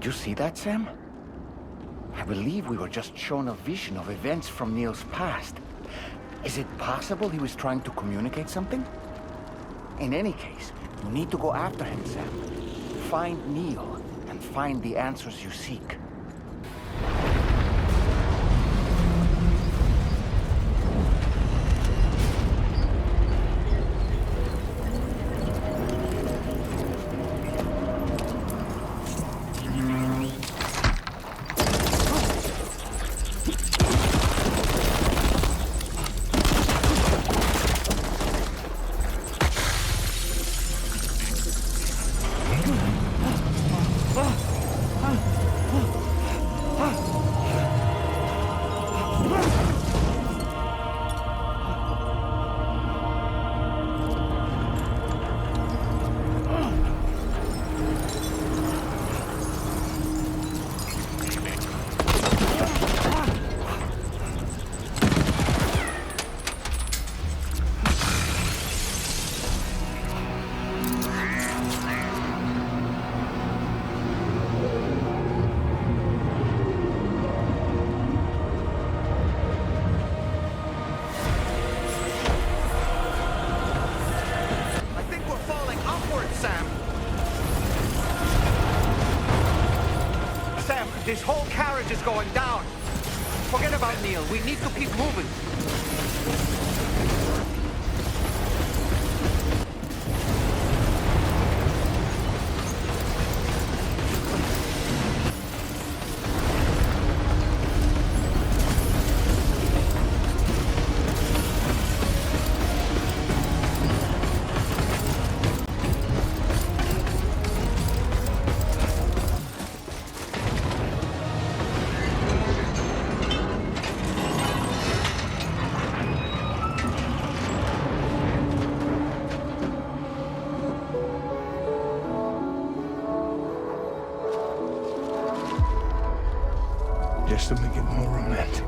you see that, Sam? I believe we were just shown a vision of events from Neil's past. Is it possible he was trying to communicate something? In any case, you need to go after him, Sam. Find Neil, and find the answers you seek. This whole carriage is going down. Forget about Neil. We need to keep moving. Just to make it more romantic.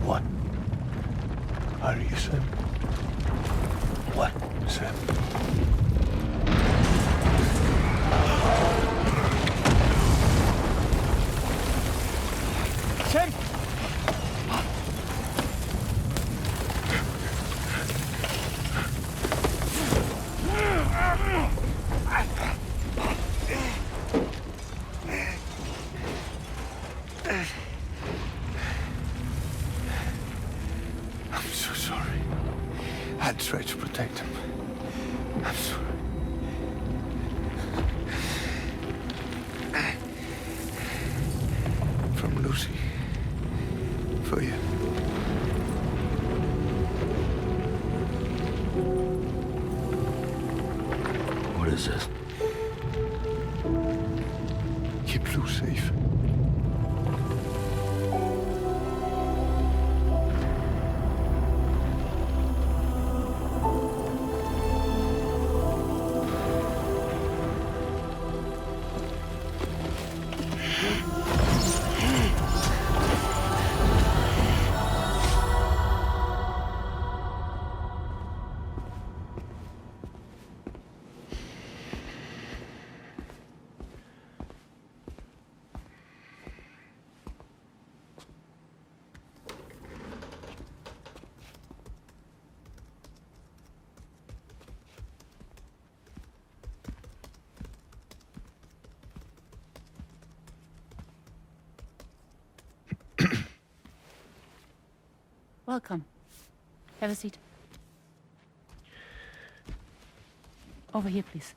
What? Are you Sam? What, Sam? Sam! I'm so sorry. I tried to protect him. I'm sorry. From Lucy. For you. What is this? Keep Lou safe. Welcome. Have a seat. Over here, please.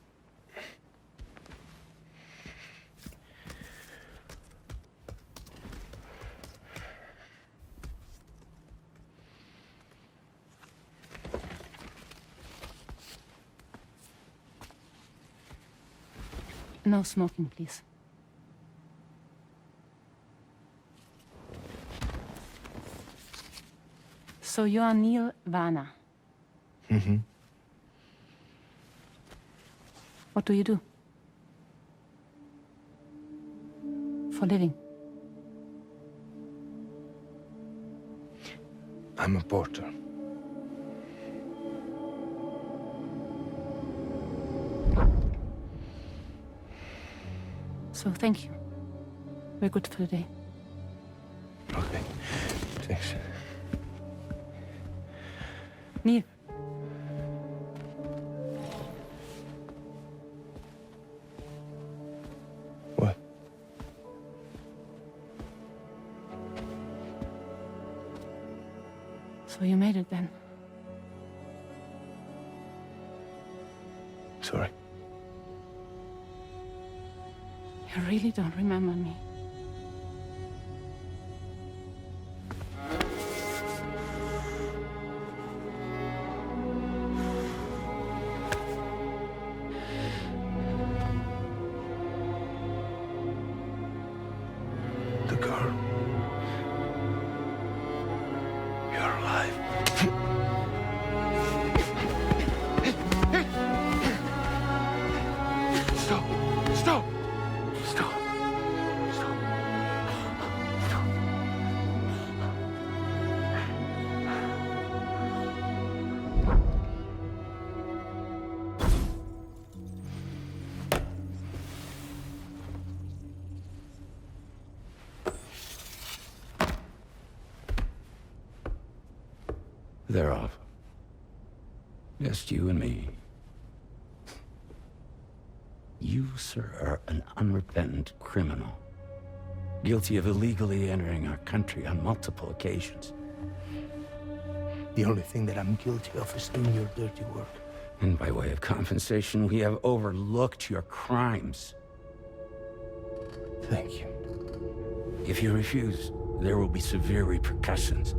No smoking, please. So you are Neil Varner. Mm-hmm. What do you do? For a living? I'm a porter. So thank you. We're good for the day. Okay. Thanks. Neil. What? So you made it then? Sorry. You really don't remember me. The girl. You're alive. Stop! Stop! Stop! Stop! Stop! They're off. Just you and me. You, sir, are an unrepentant criminal. Guilty of illegally entering our country on multiple occasions. The only thing that I'm guilty of is doing your dirty work. And by way of compensation, we have overlooked your crimes. Thank you. If you refuse, there will be severe repercussions.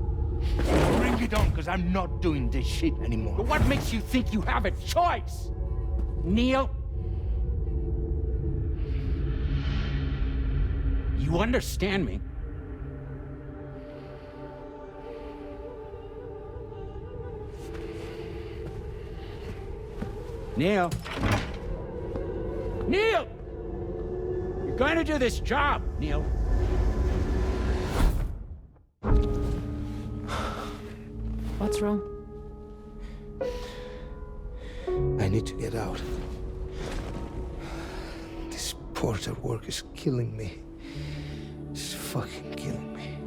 Bring it on, because I'm not doing this shit anymore. But what makes you think you have a choice? Neil? You understand me? Neil? Neil! You're going to do this job, Neil. What's wrong? I need to get out. This porter work is killing me. It's fucking killing me.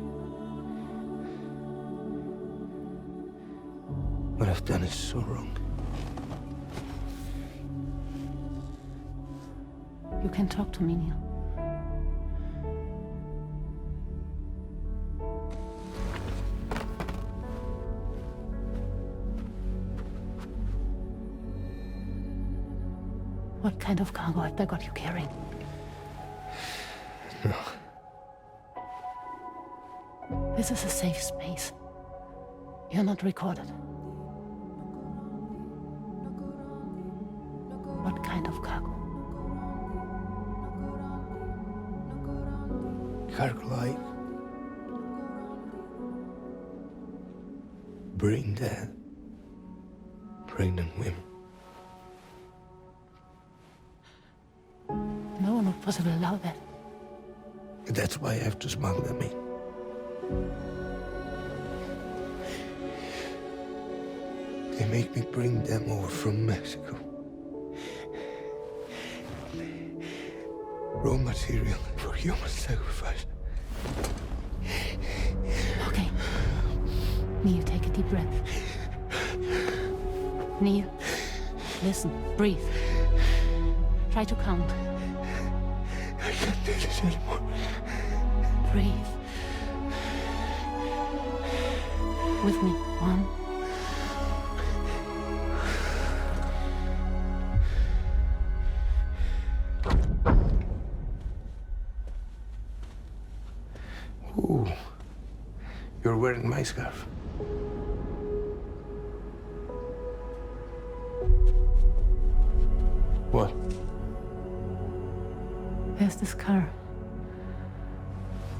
What I've done is so wrong. You can talk to me, Neil. What kind of cargo have they got you carrying? No. This is a safe space. You're not recorded. What kind of cargo? Cargo like brain dead, pregnant women. No one would possibly allow that. That's why I have to smuggle them in. They make me bring them over from Mexico. Raw material for human sacrifice. Okay. Neil, take a deep breath. Neil, listen, breathe. Try to count. I can't do this anymore. Breathe. With me. 1. Ooh, you're wearing my scarf. What? this car?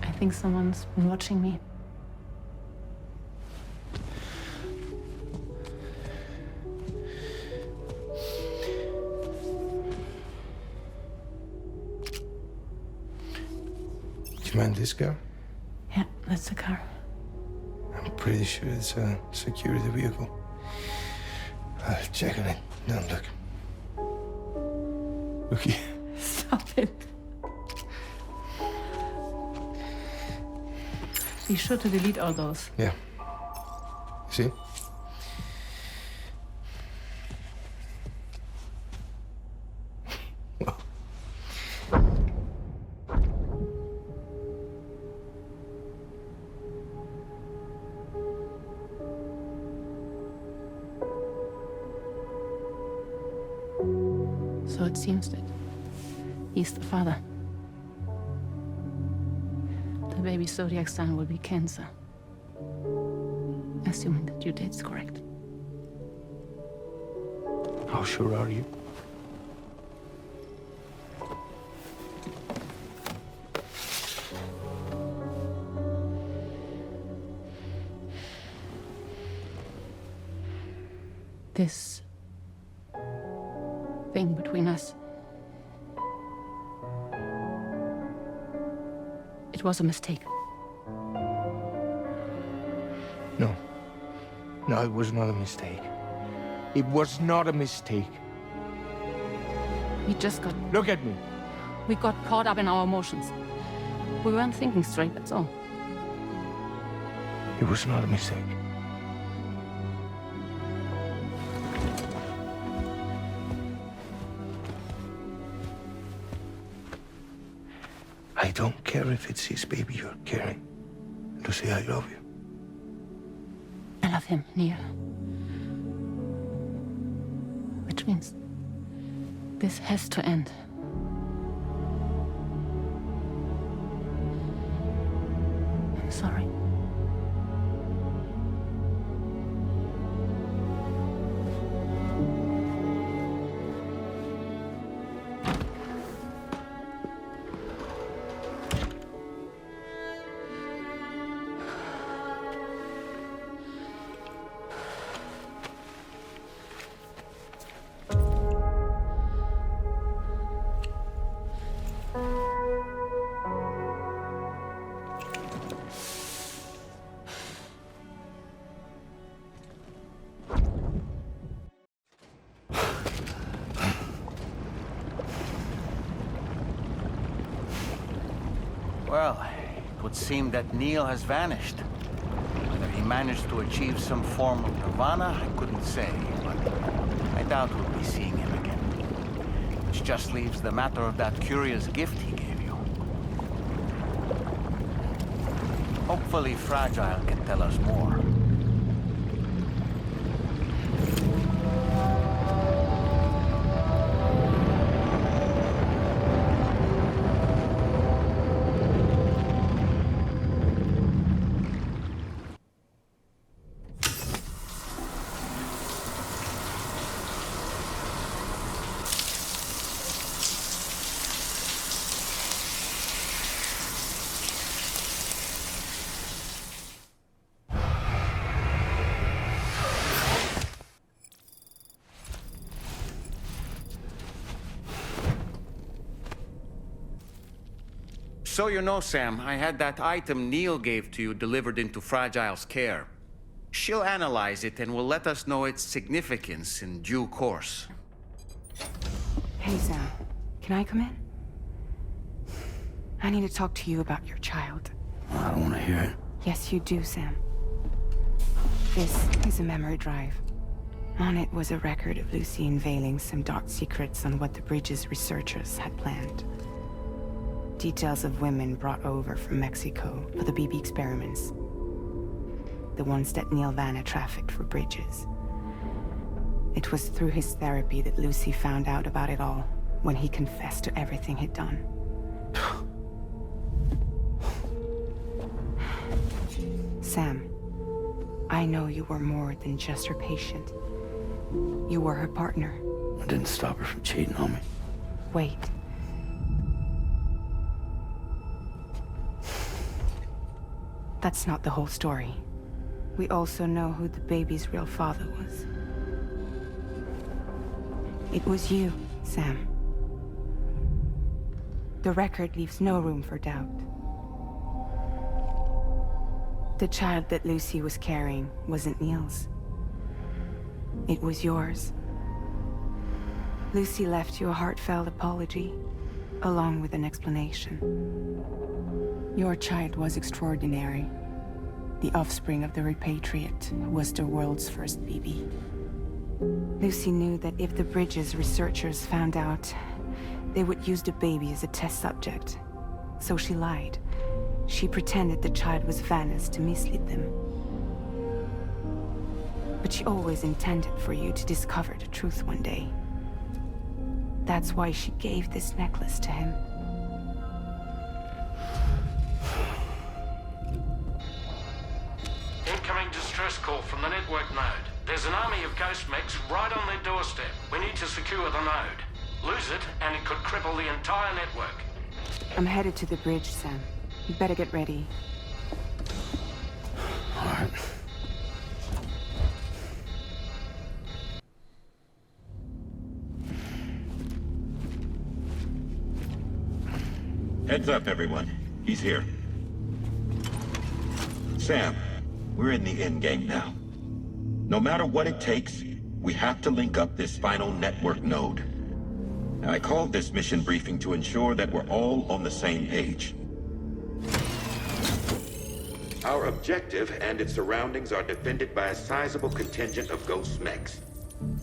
I think someone's been watching me. Do you mind this car? Yeah, that's the car. I'm pretty sure it's a security vehicle. I'll check on it. Now look. Look here. Stop it. Be sure to delete all those. Yeah. See? So it seems that he's the father. The baby zodiac sign will be Cancer. Assuming that your date's correct. How sure are you? This thing between us. It was a mistake. No. No, it was not a mistake. It was not a mistake. We just got... Look at me. We got caught up in our emotions. We weren't thinking straight, that's all. It was not a mistake. I don't care if it's his baby you're carrying. Lucy, I love you. I love him, Neil. Which means this has to end. I'm sorry. Well, it would seem that Neil has vanished. Whether he managed to achieve some form of nirvana, I couldn't say, but I doubt we'll be seeing him again. Which just leaves the matter of that curious gift he gave you. Hopefully Fragile can tell us more. So you know, Sam, I had that item Neil gave to you delivered into Fragile's care. She'll analyze it and will let us know its significance in due course. Hey, Sam. Can I come in? I need to talk to you about your child. I don't want to hear it. Yes, you do, Sam. This is a memory drive. On it was a record of Lucy unveiling some dark secrets on what the Bridges researchers had planned. Details of women brought over from Mexico for the BB experiments. The ones that Neil Vanna trafficked for Bridges. It was through his therapy that Lucy found out about it all, when he confessed to everything he'd done. Sam, I know you were more than just her patient. You were her partner. I didn't stop her from cheating on me. Wait. That's not the whole story. We also know who the baby's real father was. It was you, Sam. The record leaves no room for doubt. The child that Lucy was carrying wasn't Neil's. It was yours. Lucy left you a heartfelt apology, along with an explanation. Your child was extraordinary. The offspring of the repatriate who was the world's first baby. Lucy knew that if the Bridges researchers found out, they would use the baby as a test subject. So she lied. She pretended the child was Vanna's to mislead them. But she always intended for you to discover the truth one day. That's why she gave this necklace to him. Incoming distress call from the network node. There's an army of ghost mechs right on their doorstep. We need to secure the node. Lose it, and it could cripple the entire network. I'm headed to the bridge, Sam. You better get ready. All right. Heads up, everyone. He's here. Sam, we're in the endgame now. No matter what it takes, we have to link up this final network node. I called this mission briefing to ensure that we're all on the same page. Our objective and its surroundings are defended by a sizable contingent of ghost mechs.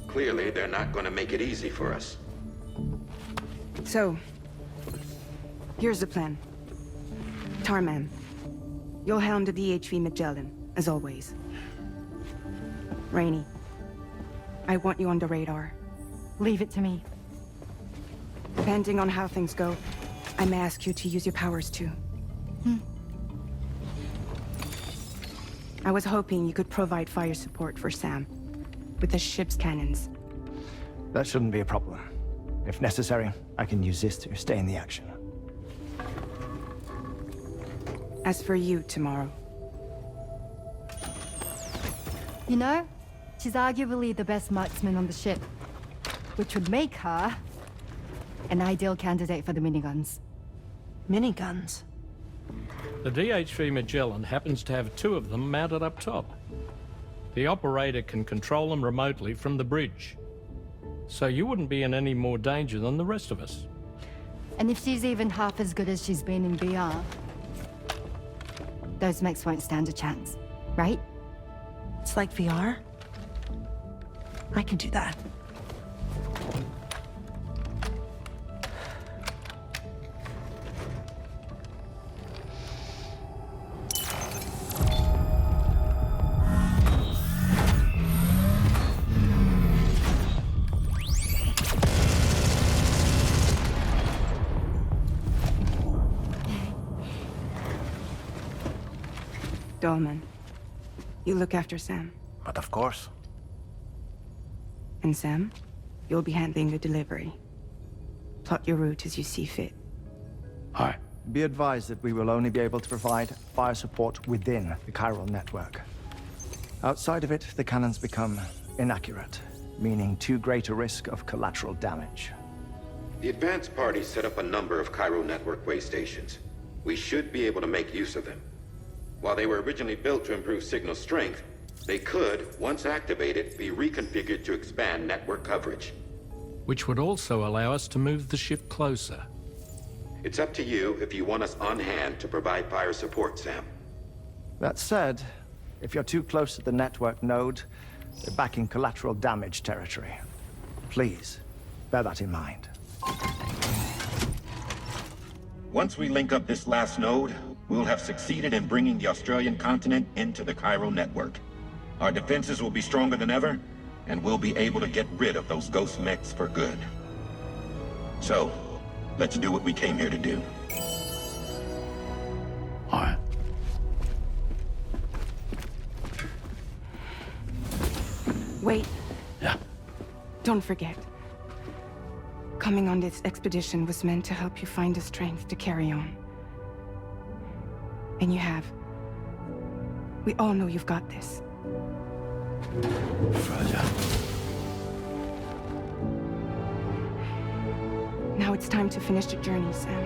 Clearly, they're not going to make it easy for us. So, here's the plan. Tarman, you'll helm the DHV Magellan, as always. Rainey, I want you on the radar. Leave it to me. Depending on how things go, I may ask you to use your powers too. I was hoping you could provide fire support for Sam, with the ship's cannons. That shouldn't be a problem. If necessary, I can use this to stay in the action. As for you, tomorrow. You know, she's arguably the best marksman on the ship, which would make her an ideal candidate for the miniguns. Miniguns? The DHV Magellan happens to have 2 of them mounted up top. The operator can control them remotely from the bridge. So you wouldn't be in any more danger than the rest of us. And if she's even half as good as she's been in VR, those mechs won't stand a chance, right? It's like VR? I can do that. Dolman, you look after Sam. But of course. And Sam, you'll be handling the delivery. Plot your route as you see fit. All right. Be advised that we will only be able to provide fire support within the chiral network. Outside of it, the cannons become inaccurate, meaning too great a risk of collateral damage. The advanced party set up a number of chiral network way stations. We should be able to make use of them. While they were originally built to improve signal strength, they could, once activated, be reconfigured to expand network coverage. Which would also allow us to move the ship closer. It's up to you if you want us on hand to provide fire support, Sam. That said, if you're too close to the network node, you're back in collateral damage territory. Please, bear that in mind. Once we link up this last node, we'll have succeeded in bringing the Australian continent into the chiral network. Our defenses will be stronger than ever, and we'll be able to get rid of those ghost mechs for good. So, let's do what we came here to do. All right. Wait. Yeah. Don't forget. Coming on this expedition was meant to help you find the strength to carry on. And you have. We all know you've got this. Fragile. Now it's time to finish the journey, Sam.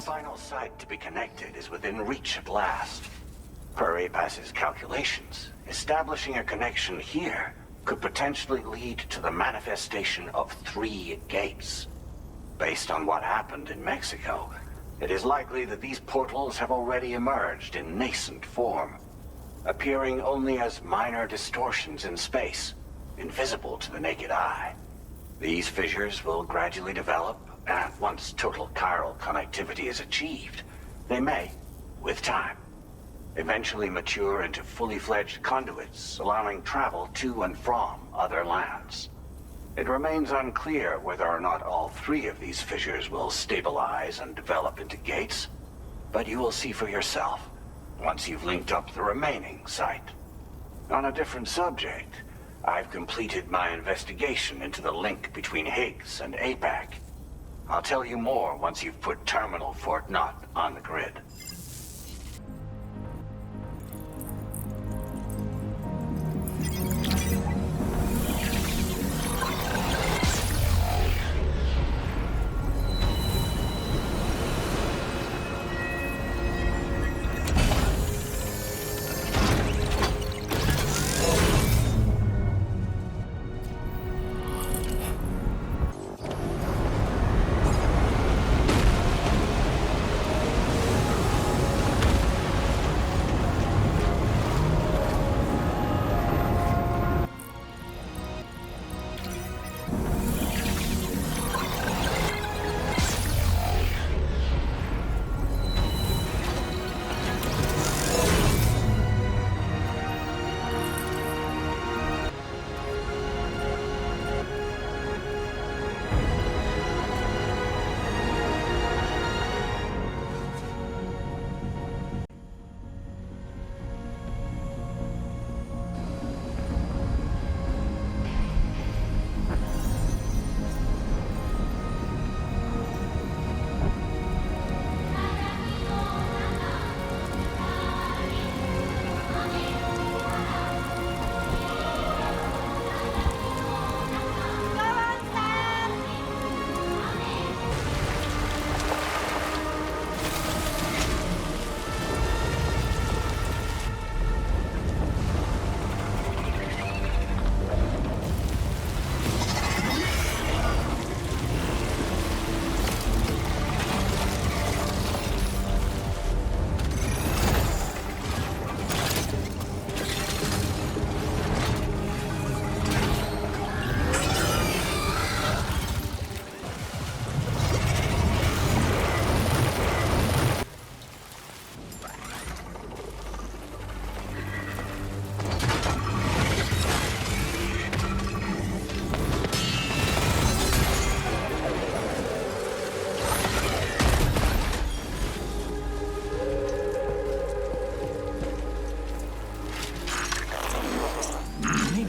Final site to be connected is within reach at last. Per APAS's calculations, establishing a connection here could potentially lead to the manifestation of 3 gates. Based on what happened in Mexico, it is likely that these portals have already emerged in nascent form, appearing only as minor distortions in space, invisible to the naked eye. These fissures will gradually develop, and once total chiral connectivity is achieved, they may, with time, eventually mature into fully fledged conduits, allowing travel to and from other lands. It remains unclear whether or not all 3 of these fissures will stabilize and develop into gates, but you will see for yourself once you've linked up the remaining site. On a different subject, I've completed my investigation into the link between Higgs and APAC. I'll tell you more once you've put Terminal Fort Knott on the grid.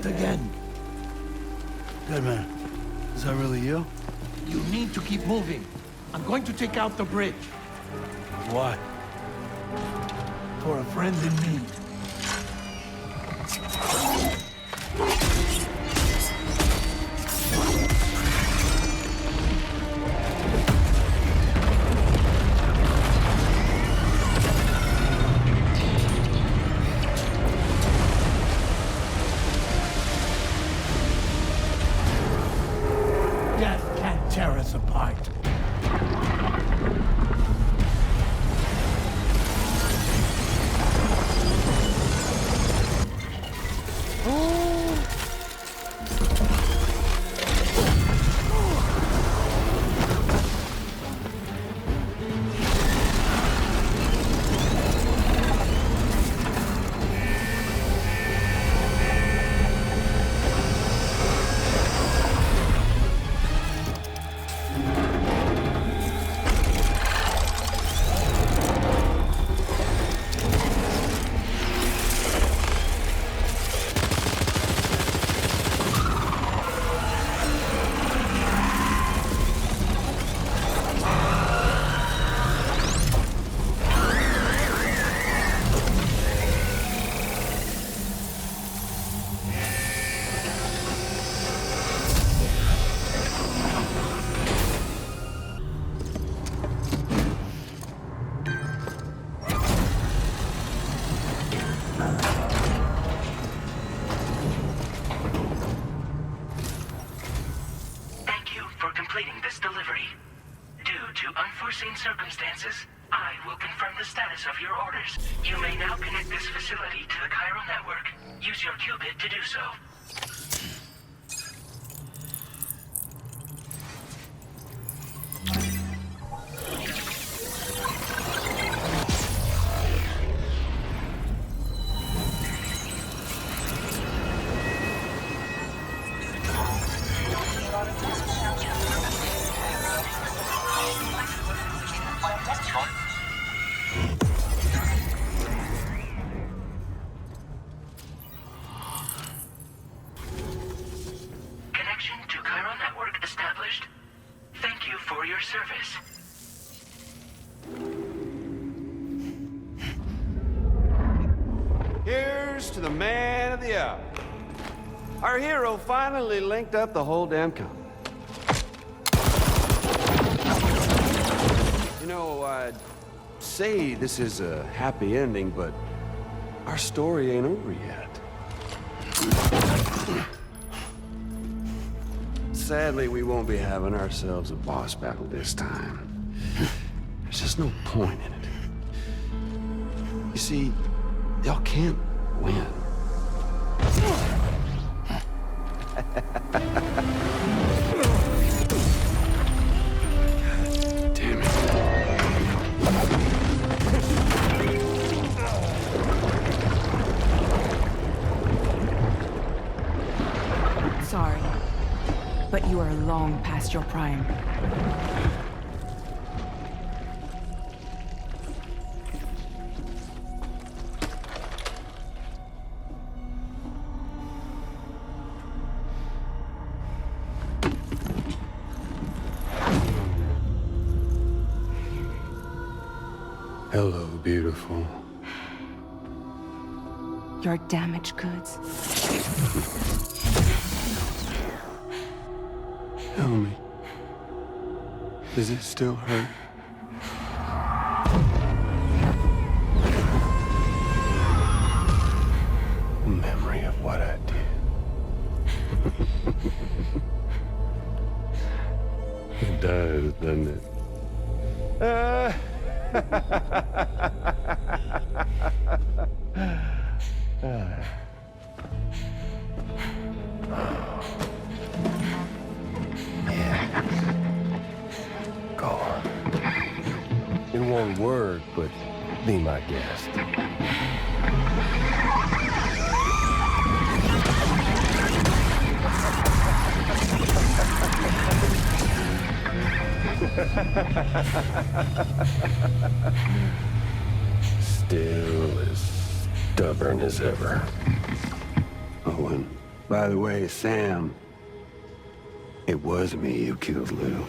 Again. Good man. Is that really you? You need to keep moving. I'm going to take out the bridge. Why? For a friend in need. Death can't tear us apart. completing this delivery. Due to unforeseen circumstances, I will confirm the status of your orders. You may now connect this facility to the chiral network. Use your qubit to do so. Connection to chiral network established. Thank you for your service. Here's to the man of the hour. Our hero finally linked up the whole damn company. You know, I'd say this is a happy ending, but our story ain't over yet. Sadly, we won't be having ourselves a boss battle this time. There's just no point in it. You see, y'all can't win. Damn it. Sorry, but you are long past your prime. Hello, beautiful. Your damaged goods. Tell me, does it still hurt? A memory of what I did. It does, doesn't it? Go on. It won't work, but be my guest. Still as stubborn as ever. Oh, and by the way, Sam, it was me who killed Lou.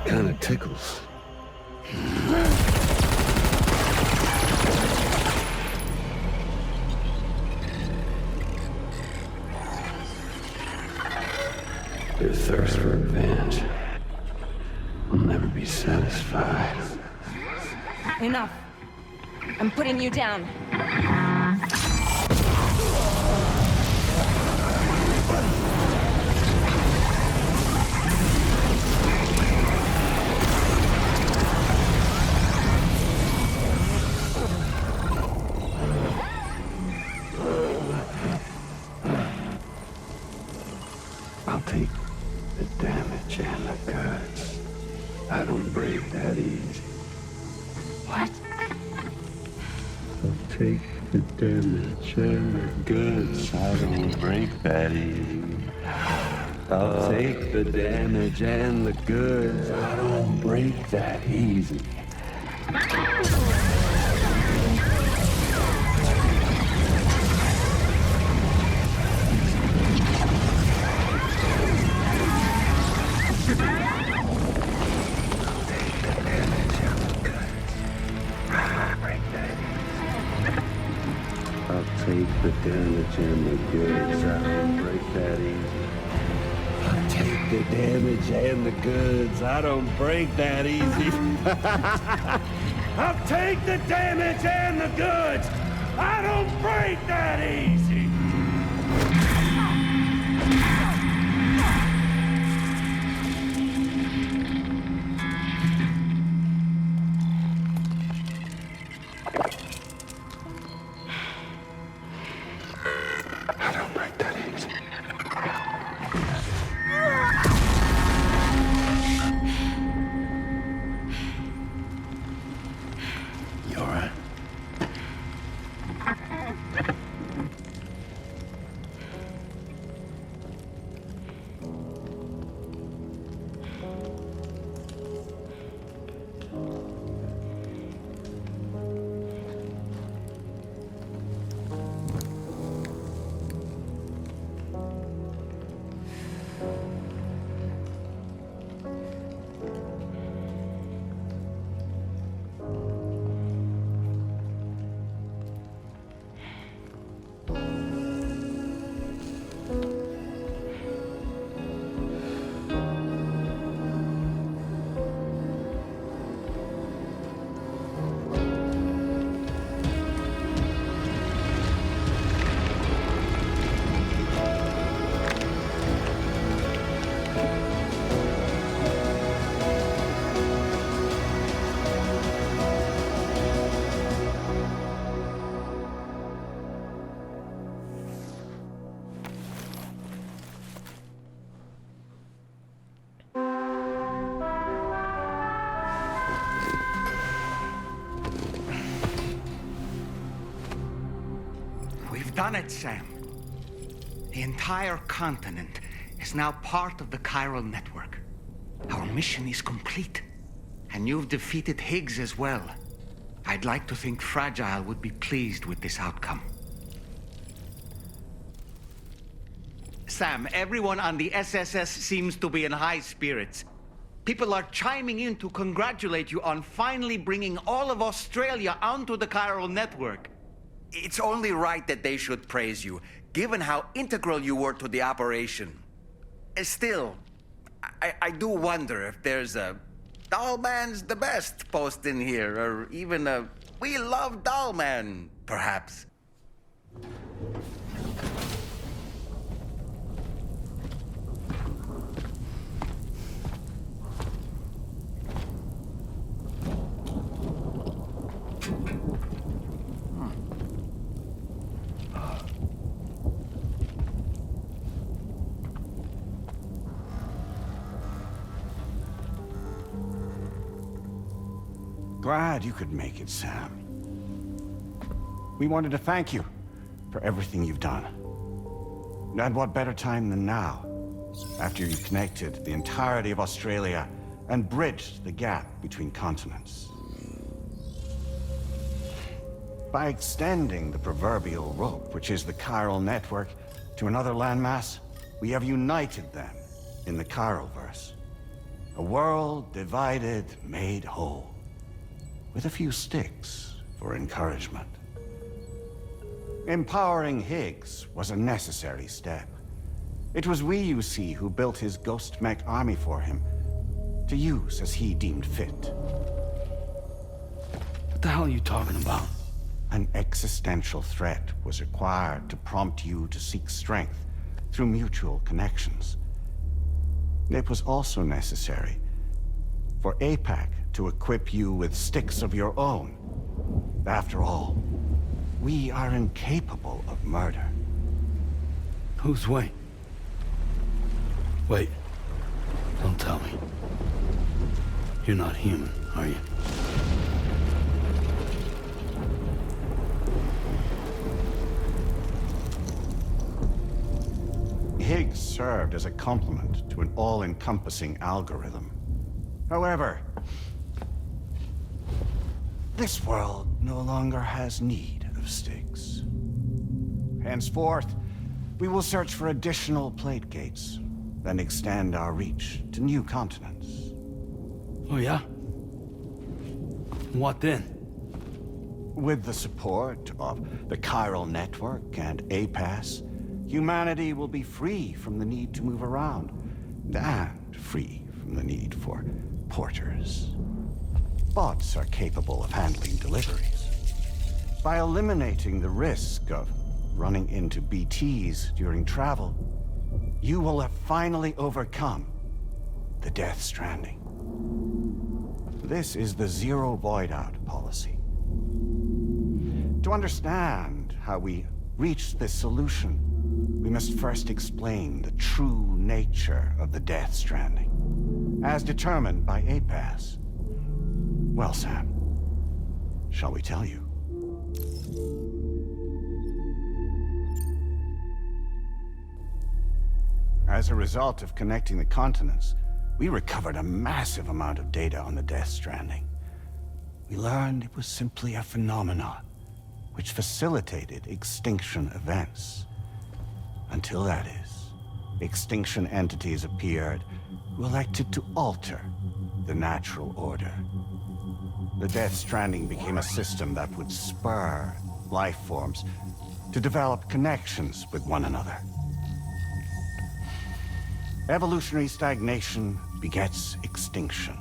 Kinda tickles. Your thirst for revenge will never be satisfied. Enough. I'm putting you down. I'll take the damage and the cuts. I don't break that easy. What? I'll take the damage and the goods. I don't break that easy. I'll take the damage and the goods. I don't break that easy. I'll take the damage and the goods. I don't break that easy. I'll take the damage and the goods. I don't break that easy. I'll take the damage and the goods! I don't break that easy! I don't break that easy. You all right? We've done it, Sam. The entire continent is now part of the chiral network. Our mission is complete. And you've defeated Higgs as well. I'd like to think Fragile would be pleased with this outcome. Sam, everyone on the SSS seems to be in high spirits. People are chiming in to congratulate you on finally bringing all of Australia onto the chiral network. It's only right that they should praise you, given how integral you were to the operation. Still, I do wonder if there's a Dollman's the best post in here, or even a We Love Dollman, perhaps. Glad you could make it, Sam. We wanted to thank you for everything you've done. And what better time than now, after you connected the entirety of Australia and bridged the gap between continents. By extending the proverbial rope, which is the chiral network, to another landmass, we have united them in the Chiralverse. A world divided, made whole. With a few sticks for encouragement. Empowering Higgs was a necessary step. It was we, you see, who built his ghost mech army for him, to use as he deemed fit. What the hell are you talking about? An existential threat was required to prompt you to seek strength through mutual connections. It was also necessary for APAC to equip you with sticks of your own. After all, we are incapable of murder. Who's we? Wait. Don't tell me. You're not human, are you? Higgs served as a complement to an all-encompassing algorithm. However, this world no longer has need of sticks. Henceforth, we will search for additional plate gates, then extend our reach to new continents. Oh yeah? What then? With the support of the chiral network and APAS, humanity will be free from the need to move around, and free from the need for porters. bots are capable of handling deliveries. By eliminating the risk of running into BTs during travel, you will have finally overcome the Death Stranding. This is the Zero Void Out policy. To understand how we reached this solution, we must first explain the true nature of the Death Stranding, as determined by APAS. Well, Sam, shall we tell you? As a result of connecting the continents, we recovered a massive amount of data on the Death Stranding. We learned it was simply a phenomenon which facilitated extinction events. Until that is, extinction entities appeared who elected to alter the natural order. The Death Stranding became a system that would spur life forms to develop connections with one another. Evolutionary stagnation begets extinction.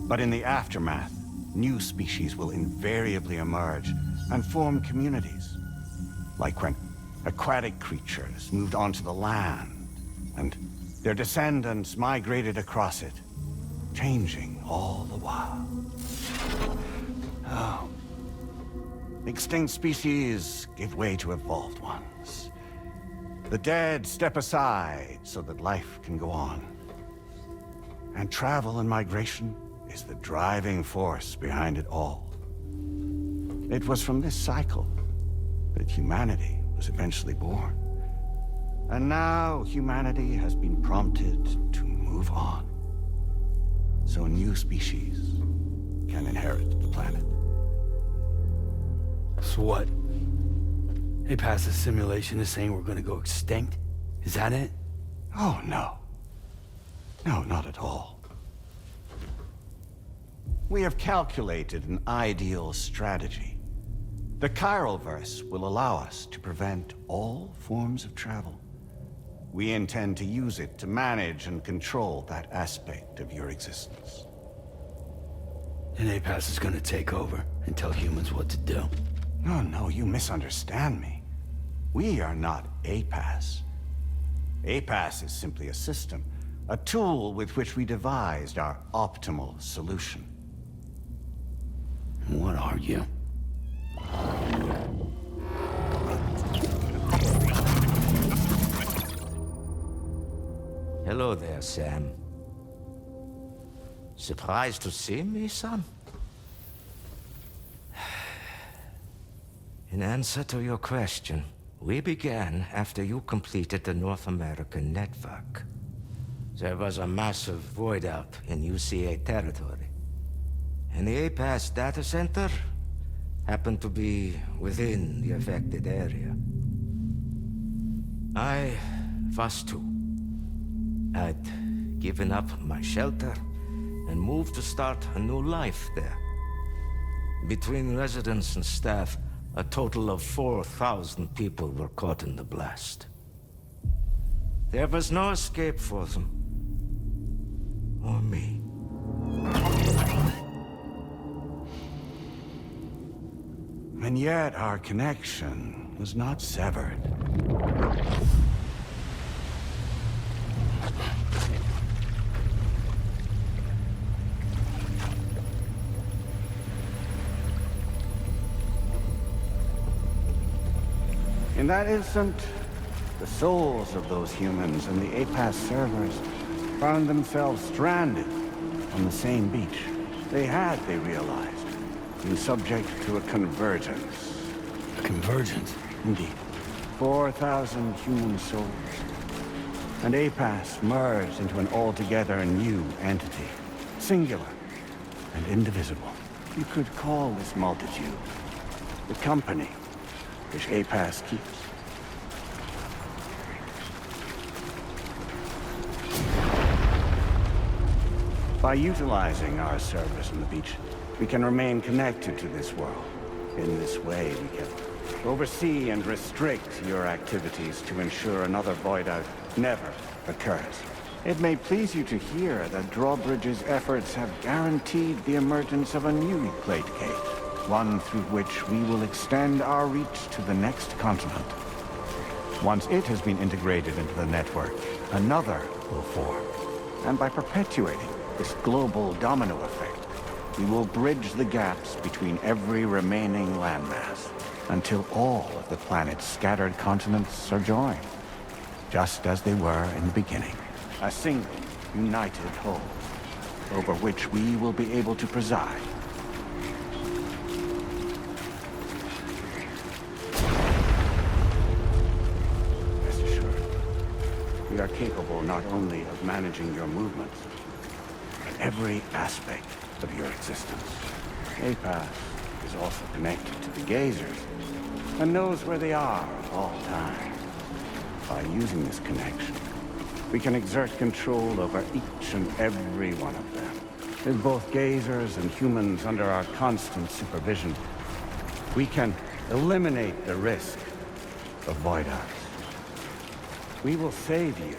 But in the aftermath, new species will invariably emerge and form communities. Like when aquatic creatures moved onto the land, and their descendants migrated across it, changing all the while. Oh. Extinct species give way to evolved ones. The dead step aside so that life can go on. And travel and migration is the driving force behind it all. It was from this cycle that humanity was eventually born. And now humanity has been prompted to move on, so new species can inherit the planet. So what? APAS's simulation is saying we're gonna go extinct? Is that it? Oh, no. No, not at all. We have calculated an ideal strategy. The Chiralverse will allow us to prevent all forms of travel. We intend to use it to manage and control that aspect of your existence. And APAS is gonna take over and tell humans what to do. No, you misunderstand me. We are not APAS. APAS is simply a system, a tool with which we devised our optimal solution. What are you? Hello there, Sam. Surprised to see me, son? In answer to your question, we began after you completed the North American network. There was a massive void out in UCA territory, and the APAS data center happened to be within the affected area. I was too. I'd given up my shelter and moved to start a new life there. Between residents and staff, a total of 4,000 people were caught in the blast. There was no escape for them. Or me. And yet our connection was not severed. In that instant, the souls of those humans and the APAS servers found themselves stranded on the same beach. They realized, been subject to a convergence. A convergence? Indeed. 4,000 human souls. And APAS merged into an altogether new entity. Singular and indivisible. You could call this multitude the company which APAS keeps. By utilizing our servers on the beach, we can remain connected to this world. In this way, we can oversee and restrict your activities to ensure another void out never occurs. It may please you to hear that Drawbridge's efforts have guaranteed the emergence of a new plate gate, one through which we will extend our reach to the next continent. Once it has been integrated into the network, another will form. And by perpetuating this global domino effect, we will bridge the gaps between every remaining landmass until all of the planet's scattered continents are joined, just as they were in the beginning. A single, united whole, over which we will be able to preside. Rest assured, we are capable not only of managing your movements, but every aspect of your existence. APAS is also connected to the gazers, and knows where they are at all times. By using this connection, we can exert control over each and every one of them. With both gazers and humans under our constant supervision, we can eliminate the risk of void arcs. We will save you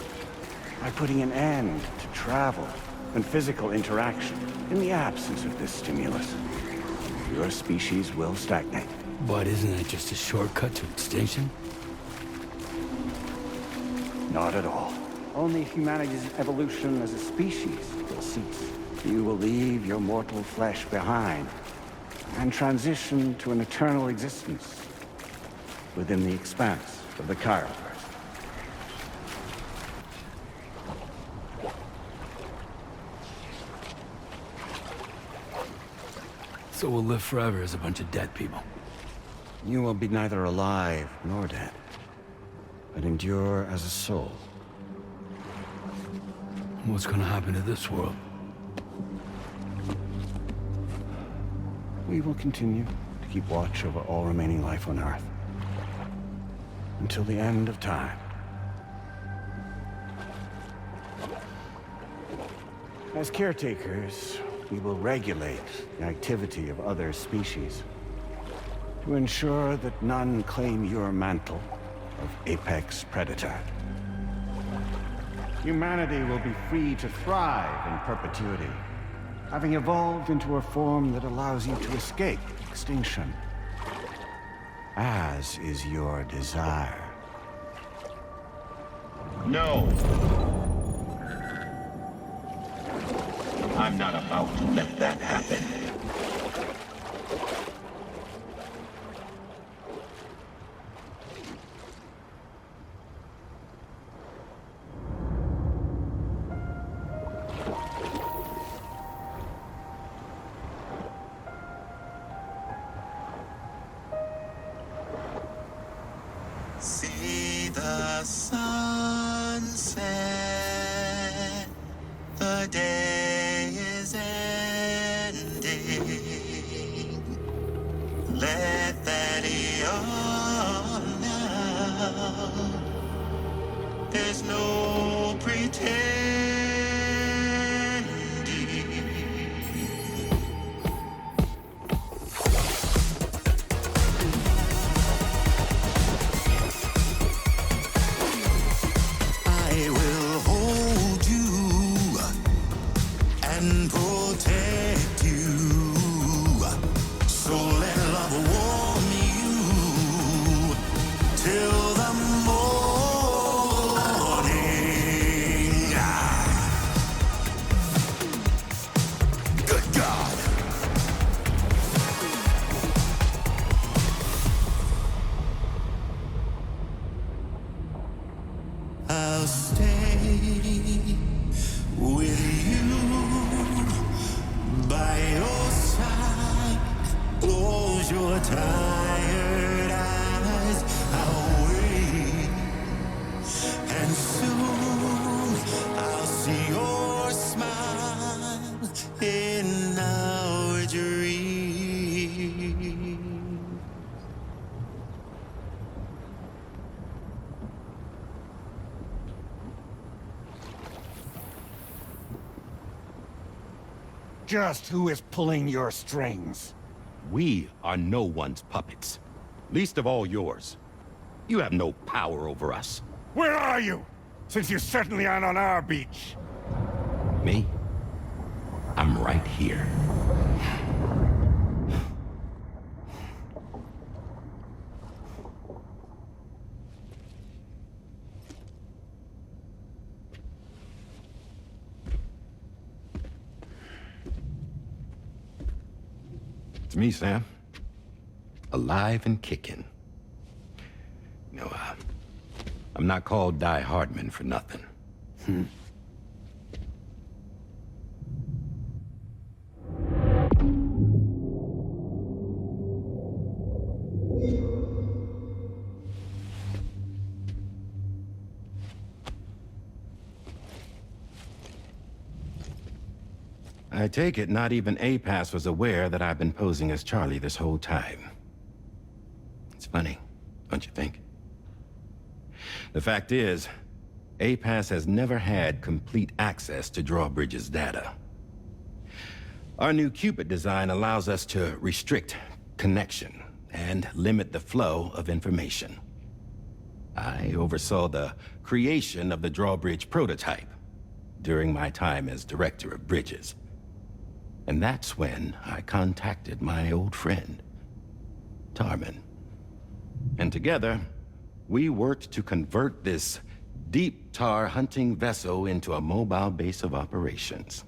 by putting an end to travel and physical interaction in the absence of this stimulus. Your species will stagnate. But isn't that just a shortcut to extinction? Not at all. Only humanity's evolution as a species will cease. You will leave your mortal flesh behind and transition to an eternal existence within the expanse of the Chiroverse. So we'll live forever as a bunch of dead people. You will be neither alive nor dead, but endure as a soul. What's gonna happen to this world? We will continue to keep watch over all remaining life on Earth until the end of time. As caretakers, we will regulate the activity of other species to ensure that none claim your mantle of apex predator. Humanity will be free to thrive in perpetuity, having evolved into a form that allows you to escape extinction, as is your desire. No! I'm not about to let that happen. See the sunset, the day is ending. Let that yawn now. There's no pretending. I will hold you and protect you. So let love warm you till the morning. Good God. I'll stay with you by your side. Close your tired eyes. I'll wait, and soon I'll see your smile in our dream. Just who is pulling your strings? We are no one's puppets. Least of all yours. You have no power over us. Where are you? since you certainly aren't on our beach. Me? I'm right here. It's me, Sam. Alive and kicking. No, I'm not called Die Hardman for nothing. I take it not even APAS was aware that I've been posing as Charlie this whole time. It's funny, don't you think? The fact is, APAS has never had complete access to Drawbridge's data. Our new Cupid design allows us to restrict connection and limit the flow of information. I oversaw the creation of the Drawbridge prototype during my time as Director of Bridges. And that's when I contacted my old friend, Tarman. And together, we worked to convert this deep tar hunting vessel into a mobile base of operations.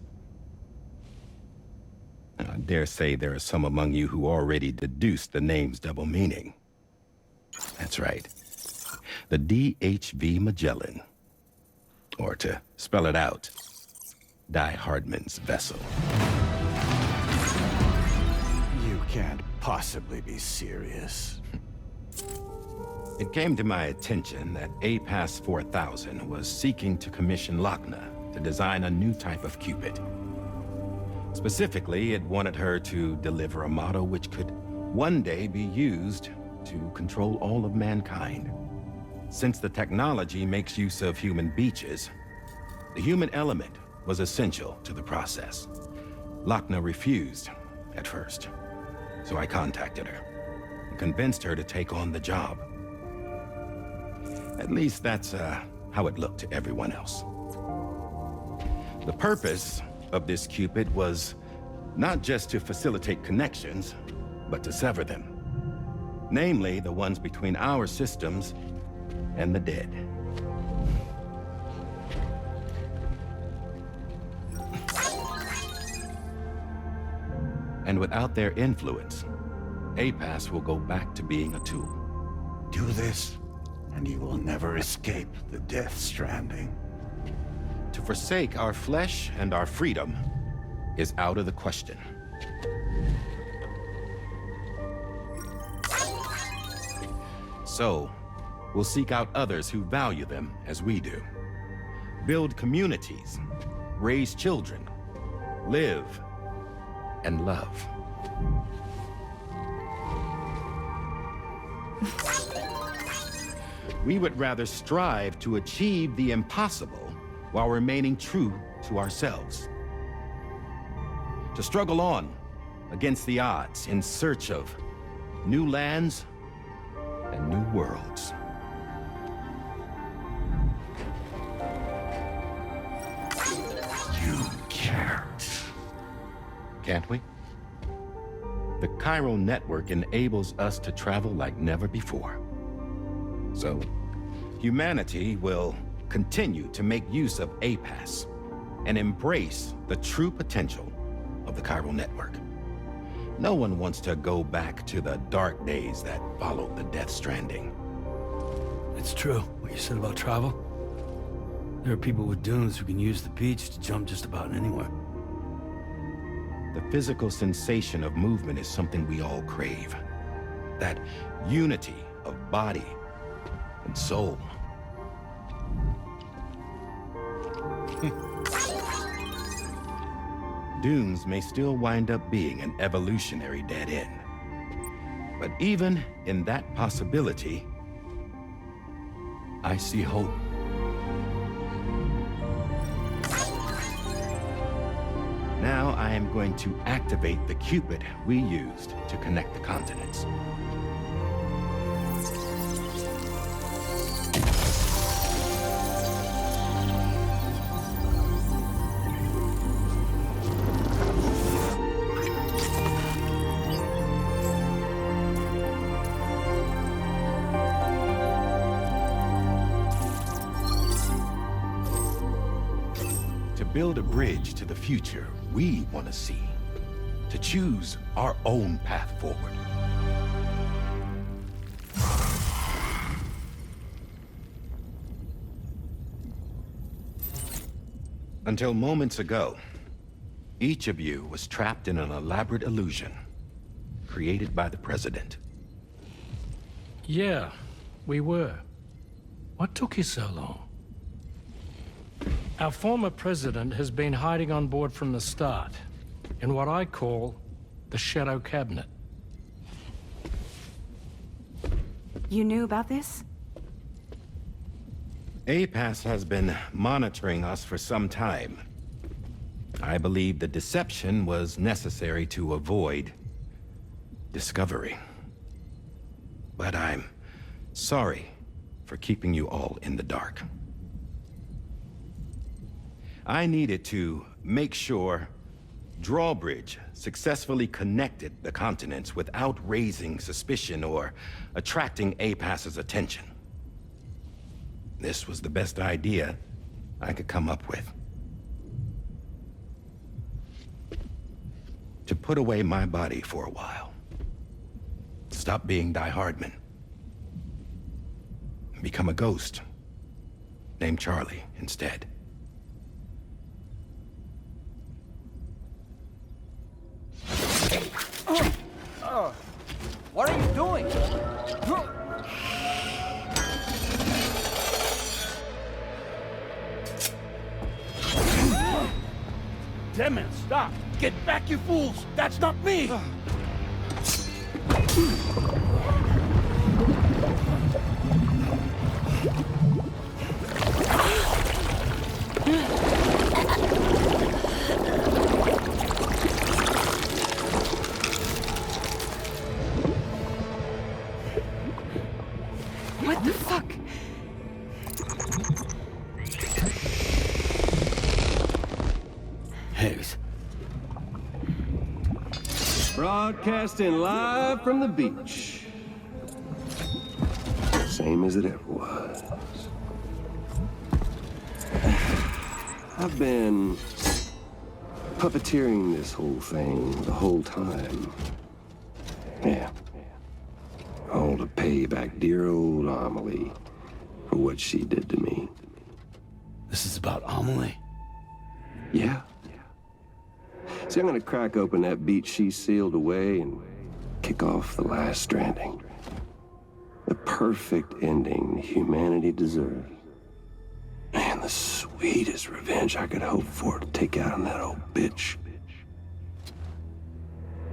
I dare say there are some among you who already deduced the name's double meaning. That's right. The DHV Magellan. Or to spell it out, Die Hardman's vessel. You can't possibly be serious. It came to my attention that APAS 4000 was seeking to commission Lochna to design a new type of Cupid. Specifically, it wanted her to deliver a model which could one day be used to control all of mankind. Since the technology makes use of human beaches, the human element was essential to the process. Lochna refused at first, so I contacted her and convinced her to take on the job. At least that's how it looked to everyone else. The purpose of this Cupid was not just to facilitate connections, but to sever them. Namely, the ones between our systems and the dead. And without their influence, APAS will go back to being a tool. Do this, and you will never escape the death stranding. To forsake our flesh and our freedom is out of the question. So, we'll seek out others who value them as we do. Build communities, raise children, live, and love. We would rather strive to achieve the impossible while remaining true to ourselves. To struggle on against the odds in search of new lands and new worlds. You can't. Can't we? The chiral network enables us to travel like never before. So, humanity will continue to make use of APAS and embrace the true potential of the chiral network. No one wants to go back to the dark days that followed the Death Stranding. It's true, what you said about travel. There are people with dunes who can use the beach to jump just about anywhere. The physical sensation of movement is something we all crave. That unity of body and soul. Dunes may still wind up being an evolutionary dead end. But even in that possibility, I see hope. Now I am going to activate the Cupid we used to connect the continents. build a bridge to the future we want to see, to choose our own path forward. Until moments ago, each of you was trapped in an elaborate illusion created by the President. Yeah, we were. What took you so long? Our former president has been hiding on board from the start, in what I call the Shadow Cabinet. You knew about this? APAS has been monitoring us for some time. I believe the deception was necessary to avoid discovery. But I'm sorry for keeping you all in the dark. I needed to make sure Drawbridge successfully connected the continents without raising suspicion or attracting APAS's attention. This was the best idea I could come up with. To put away my body for a while. Stop being Die Hardman. Become a ghost. Named Charlie instead. What are you doing? Damn it, stop! Get back, you fools! That's not me! What the fuck? Higgs. Broadcasting live from the beach. Same as it ever was. I've been puppeteering this whole thing the whole time. Yeah. All to pay back dear old Amelie for what she did to me. This is about Amelie? Yeah. See, I'm gonna crack open that beach she sealed away and kick off the last Stranding. The perfect ending humanity deserves. Man, the sweetest revenge I could hope for to take out on that old bitch.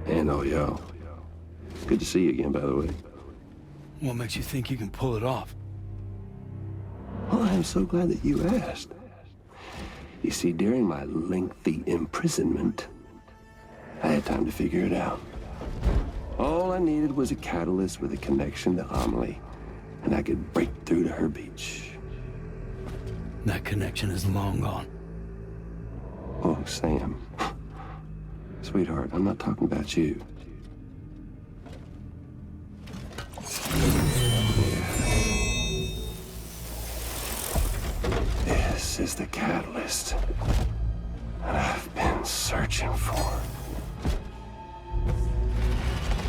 And oh, y'all. Good to see you again, by the way. What makes you think you can pull it off? Well, I'm so glad that you asked. You see, during my lengthy imprisonment, I had time to figure it out. All I needed was a catalyst with a connection to Amelie, and I could break through to her beach. That connection is long gone. Oh, Sam. Sweetheart, I'm not talking about you. This is the catalyst that I've been searching for.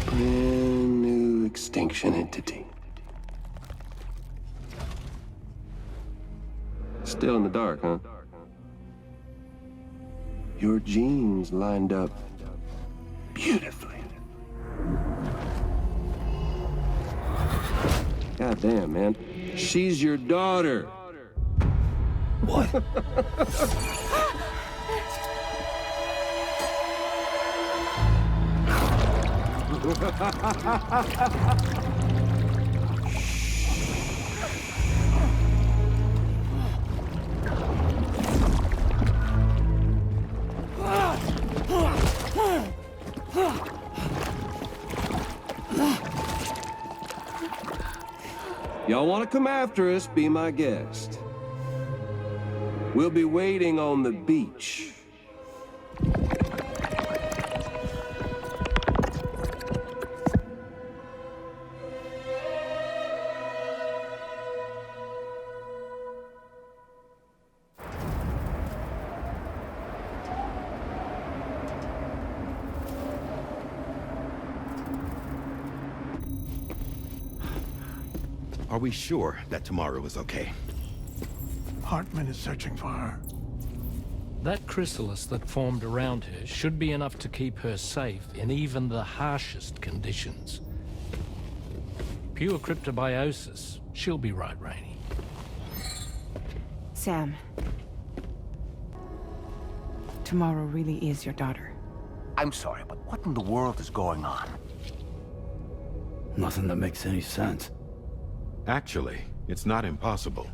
Brand new extinction entity. Still in the dark, huh? Your genes lined up beautifully. God damn, man. She's your daughter. What? Y'all want to come after us, be my guest. We'll be waiting on the beach. Are we sure that tomorrow is okay? Hartman is searching for her. That chrysalis that formed around her should be enough to keep her safe in even the harshest conditions. Pure cryptobiosis. She'll be right, Rainey. Sam. Tomorrow really is your daughter. I'm sorry, but what in the world is going on? Nothing that makes any sense. Actually, it's not impossible.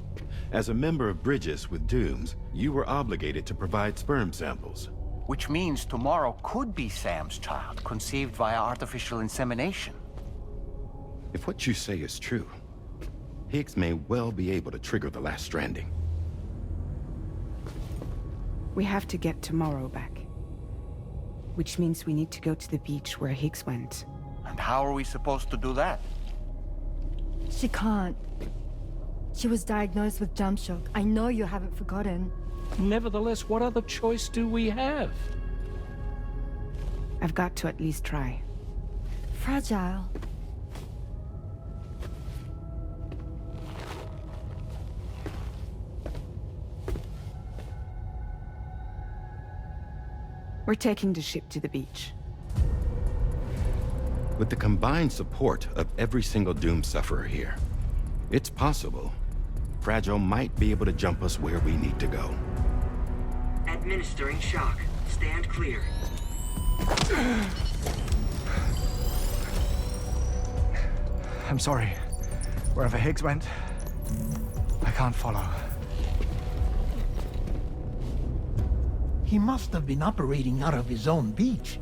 As a member of Bridges with Dooms, you were obligated to provide sperm samples. Which means tomorrow could be Sam's child, conceived via artificial insemination. If what you say is true, Higgs may well be able to trigger the last stranding. We have to get tomorrow back. Which means we need to go to the beach where Higgs went. And how are we supposed to do that? She can't. She was diagnosed with jump shock. I know you haven't forgotten. Nevertheless, what other choice do we have? I've got to at least try. Fragile. We're taking the ship to the beach. With the combined support of every single Doom sufferer here, it's possible Fragile might be able to jump us where we need to go. Administering shock. Stand clear. I'm sorry. Wherever Higgs went, I can't follow. He must have been operating out of his own beach,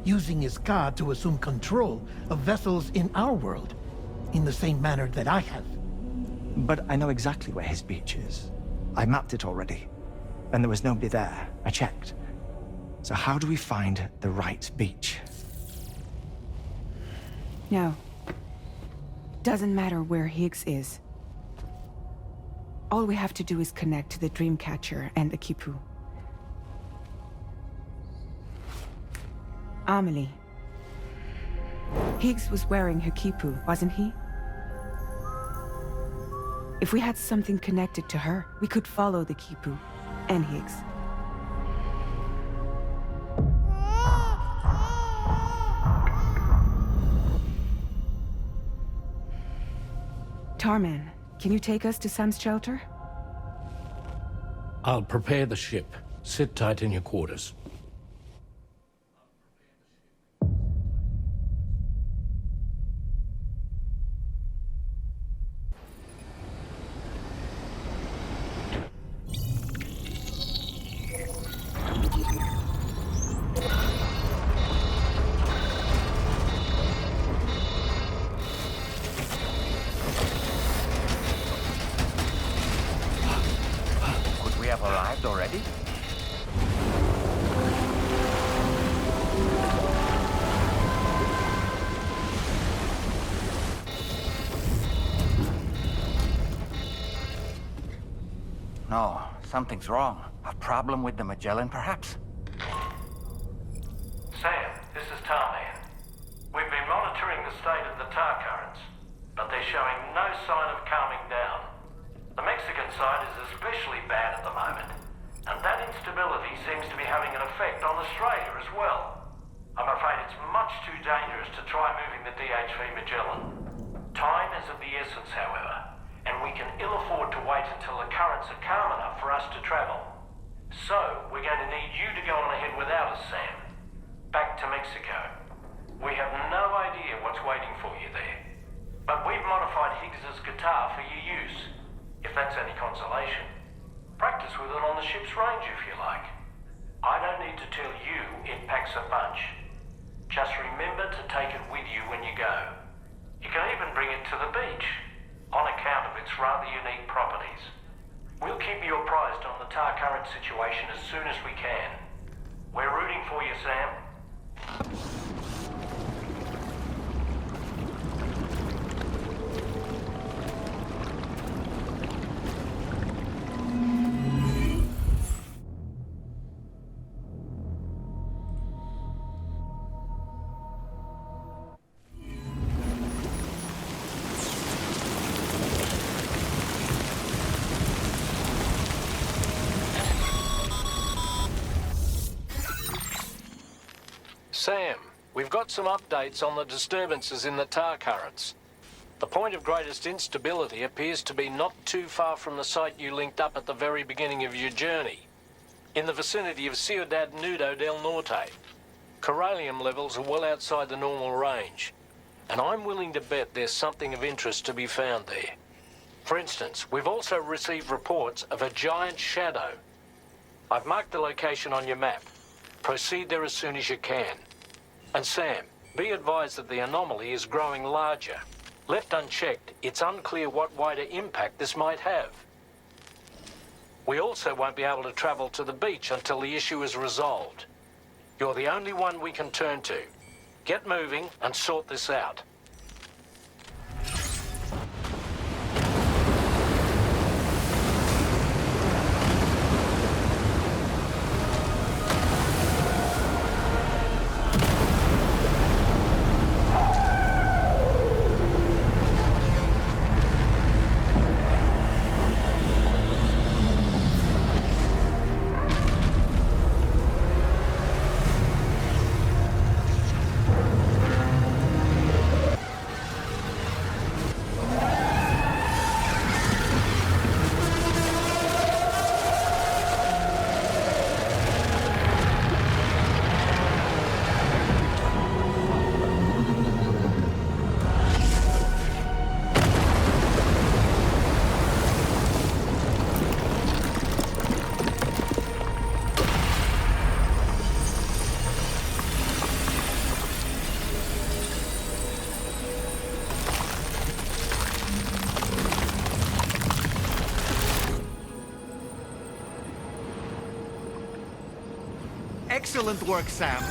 using his car to assume control of vessels in our world, in the same manner that I have. But I know exactly where his beach is. I mapped it already, and there was nobody there. I checked. So how do we find the right beach? No. Doesn't matter where Higgs is. All we have to do is connect to the Dreamcatcher and the Kipu. Amelie. Higgs was wearing her Kipu, wasn't he? If we had something connected to her, we could follow the Kipu and Higgs. Tarman, can you take us to Sam's shelter? I'll prepare the ship. Sit tight in your quarters. Arrived already? No, something's wrong. A problem with the Magellan, perhaps? Sam, this is Tarman. We've been monitoring the state of the tar currents, but they're showing no sign of calming down. The Mexican side is especially bad at the moment, and that instability seems to be having an effect on Australia as well. I'm afraid it's much too dangerous to try moving the DHV Magellan. Time is of the essence, however, and we can ill afford to wait until the currents are calm enough for us to travel. So, we're going to need you to go on ahead without us, Sam. Back to Mexico. We have no idea what's waiting for you there, but we've modified Higgs's guitar for your use. If that's any consolation. Practice with it on the ship's range if you like. I don't need to tell you it packs a punch. Just remember to take it with you when you go. You can even bring it to the beach, on account of its rather unique properties. We'll keep you apprised on the tar current situation as soon as we can. We're rooting for you, Sam. Sam, we've got some updates on the disturbances in the tar currents. The point of greatest instability appears to be not too far from the site you linked up at the very beginning of your journey, in the vicinity of Ciudad Nudo del Norte. Corallium levels are well outside the normal range, and I'm willing to bet there's something of interest to be found there. For instance, we've also received reports of a giant shadow. I've marked the location on your map. Proceed there as soon as you can. And Sam, be advised that the anomaly is growing larger. Left unchecked, it's unclear what wider impact this might have. We also won't be able to travel to the beach until the issue is resolved. You're the only one we can turn to. Get moving and sort this out. Excellent work, Sam.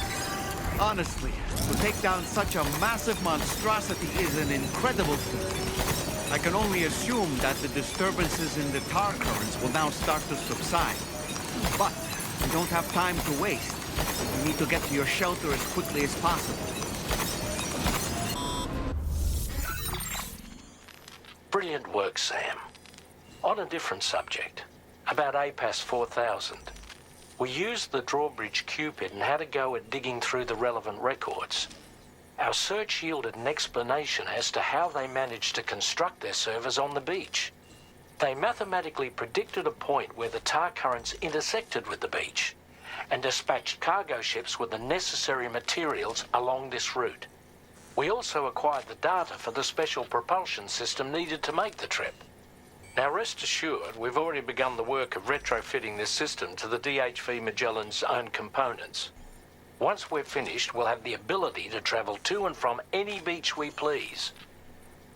Honestly, to take down such a massive monstrosity is an incredible feat. I can only assume that the disturbances in the tar currents will now start to subside. But we don't have time to waste. We need to get to your shelter as quickly as possible. Brilliant work, Sam. On a different subject, about APAS 4000. We used the drawbridge Cupid and had a go at digging through the relevant records. Our search yielded an explanation as to how they managed to construct their servers on the beach. They mathematically predicted a point where the tar currents intersected with the beach and dispatched cargo ships with the necessary materials along this route. We also acquired the data for the special propulsion system needed to make the trip. Now rest assured, we've already begun the work of retrofitting this system to the DHV Magellan's own components. Once we're finished, we'll have the ability to travel to and from any beach we please.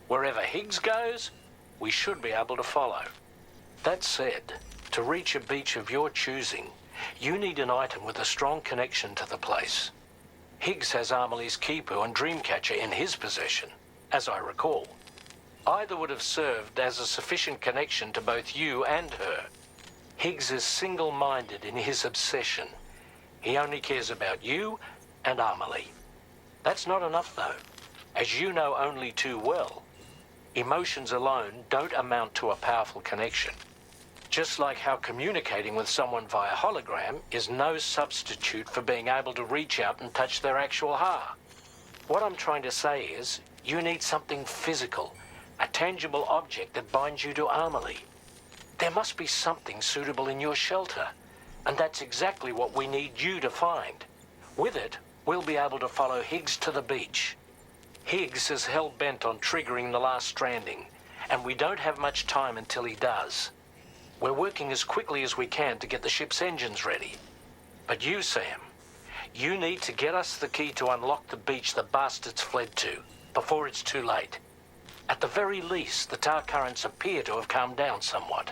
Wherever Higgs goes, we should be able to follow. That said, to reach a beach of your choosing, you need an item with a strong connection to the place. Higgs has Amelie's Kipu and Dreamcatcher in his possession, as I recall. Either would have served as a sufficient connection to both you and her. Higgs is single-minded in his obsession. He only cares about you and Amelie. That's not enough, though. As you know only too well, emotions alone don't amount to a powerful connection. Just like how communicating with someone via hologram is no substitute for being able to reach out and touch their actual heart. What I'm trying to say is, you need something physical, a tangible object that binds you to Amelie. There must be something suitable in your shelter, and that's exactly what we need you to find. With it, we'll be able to follow Higgs to the beach. Higgs is hell-bent on triggering the last stranding, and we don't have much time until he does. We're working as quickly as we can to get the ship's engines ready. But you, Sam, you need to get us the key to unlock the beach the bastards fled to, before it's too late. At the very least, the tar currents appear to have calmed down somewhat.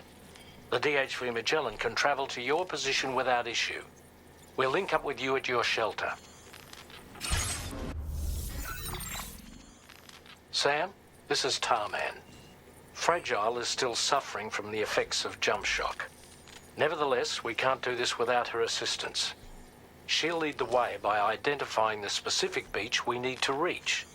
The DHV Magellan can travel to your position without issue. We'll link up with you at your shelter. Sam, this is Tarman. Fragile is still suffering from the effects of jump shock. Nevertheless, we can't do this without her assistance. She'll lead the way by identifying the specific beach we need to reach.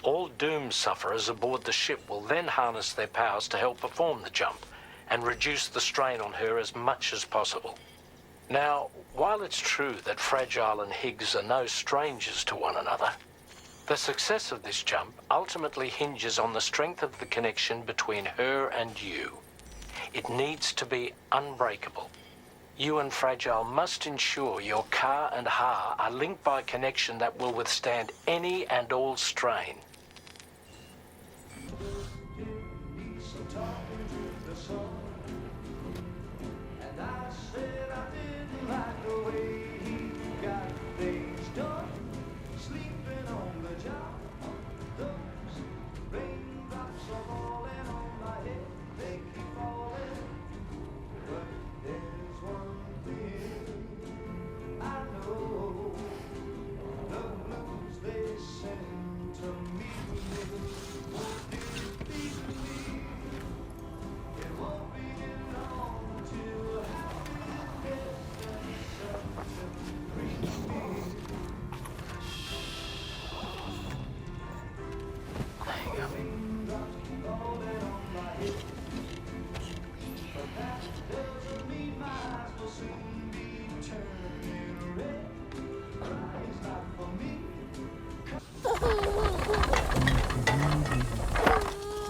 All doom sufferers aboard the ship will then harness their powers to help perform the jump and reduce the strain on her as much as possible. Now, while it's true that Fragile and Higgs are no strangers to one another, the success of this jump ultimately hinges on the strength of the connection between her and you. It needs to be unbreakable. You and Fragile must ensure your Ka and Ha are linked by a connection that will withstand any and all strain.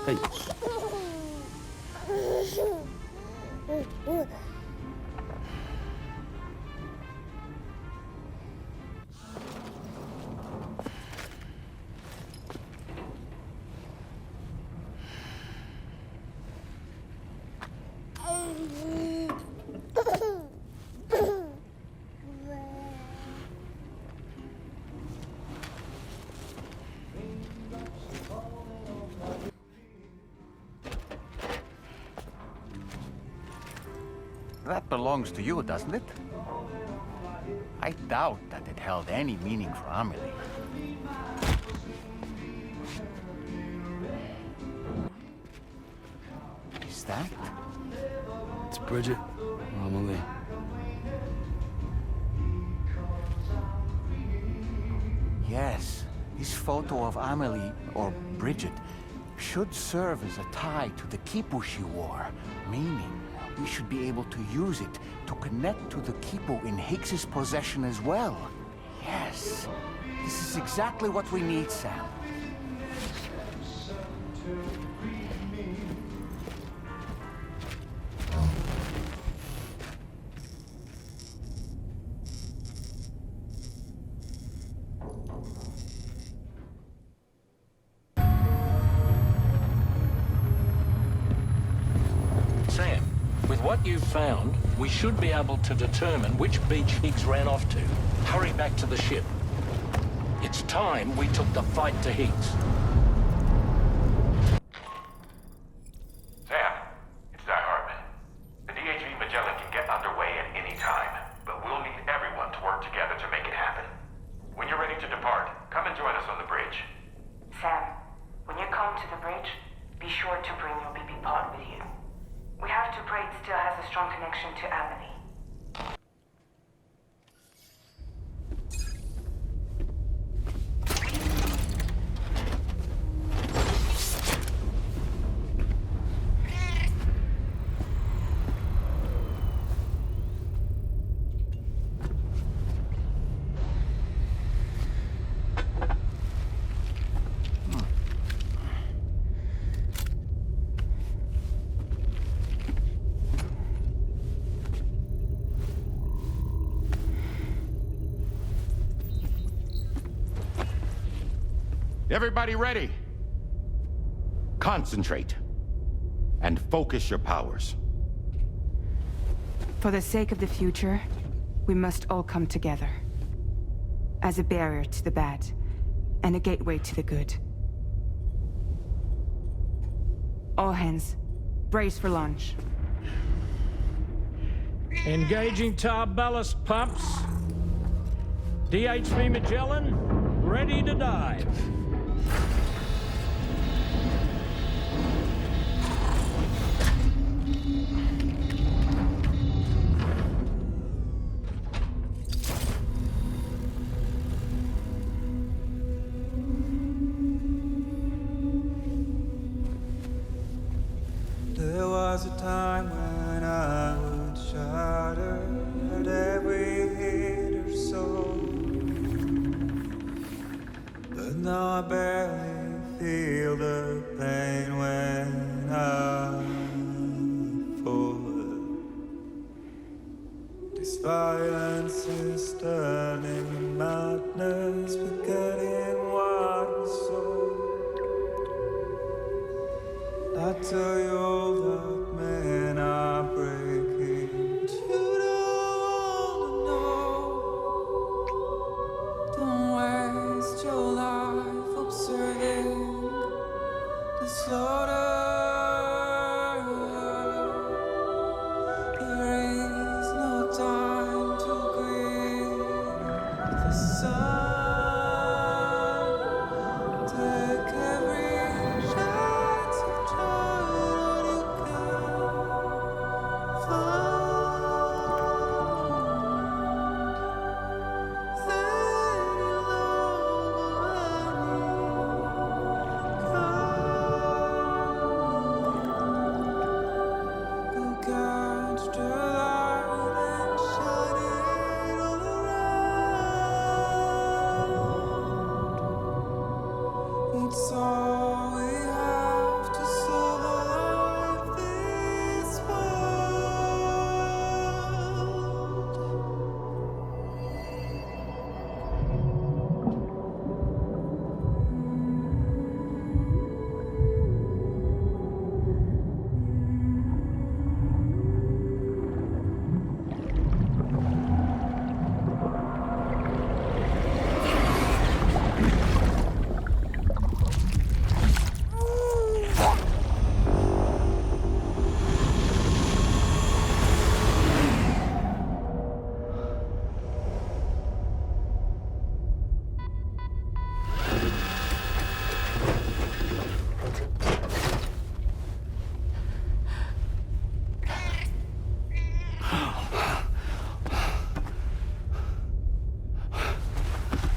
Hey. That belongs to you, doesn't it? I doubt that it held any meaning for Amelie. Is that? It's Bridget. Amelie. Yes, this photo of Amelie, or Bridget, should serve as a tie to the quipu she wore, meaning we should be able to use it to connect to the quipu in Higgs's possession as well. Yes, this is exactly what we need, Sam. Sam, with what you've found, we should be able to determine which beach Higgs ran off to. Hurry back to the ship. It's time we took the fight to Higgs. Sam, it's Die Hartman. The DHV Magellan can get underway at any time, but we'll need everyone to work together to make it happen. When you're ready to depart, come and join us on the bridge. Sam, when you come to the bridge, be sure to bring your BB pod with you. We have to pray it still has a strong connection to Amelie. Everybody ready? Concentrate. And focus your powers. For the sake of the future, we must all come together. As a barrier to the bad, and a gateway to the good. All hands, brace for launch. Engaging tar ballast pumps. DHV Magellan, ready to dive. There was a time when I would shudder barely feel the pain when I fall. This violence is turning madness, forgetting what was sold. I tell you all that men are breaking, but you don't know. Don't waste your life observing the slaughter. There is no time to grieve the sun. Take every chance of joy you can it's all we have to survive this world.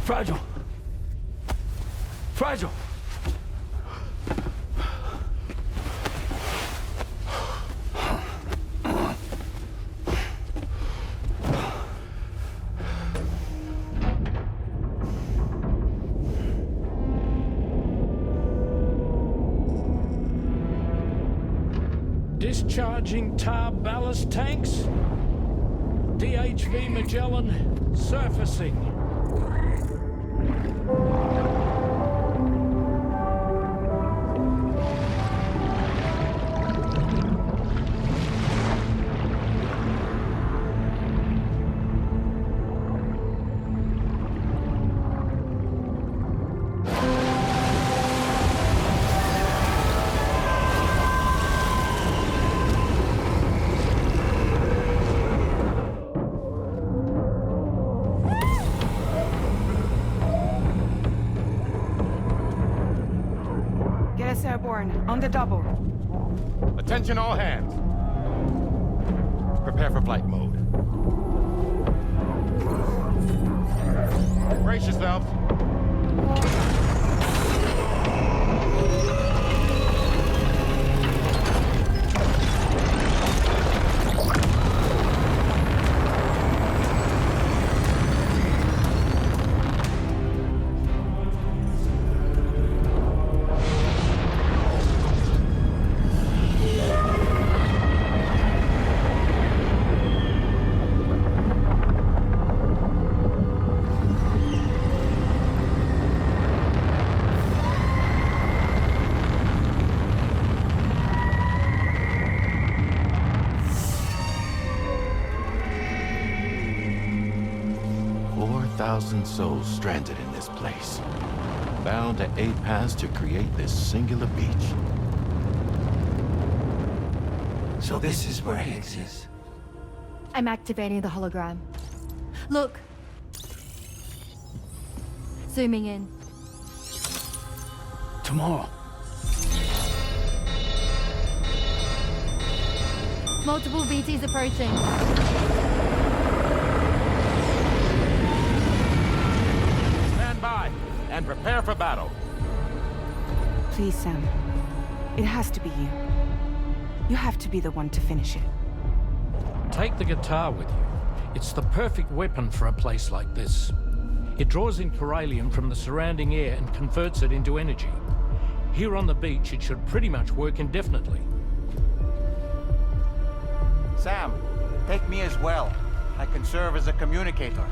Fragile! Fragile! Discharging tar ballast tanks. DHV Magellan surfacing. Get us airborne, on the double. Attention all hands. Prepare for flight mode. Brace yourselves. Souls stranded in this place, bound to A paths to create this singular beach. So this is where Higgs is. I'm activating the hologram. Look. Zooming in. Tomorrow. Multiple BTs approaching. By and prepare for battle. Please, Sam. It has to be you. You have to be the one to finish it. Take the guitar with you. It's the perfect weapon for a place like this. It draws in chiralium from the surrounding air and converts it into energy. Here on the beach, it should pretty much work indefinitely. Sam, take me as well. I can serve as a communicator.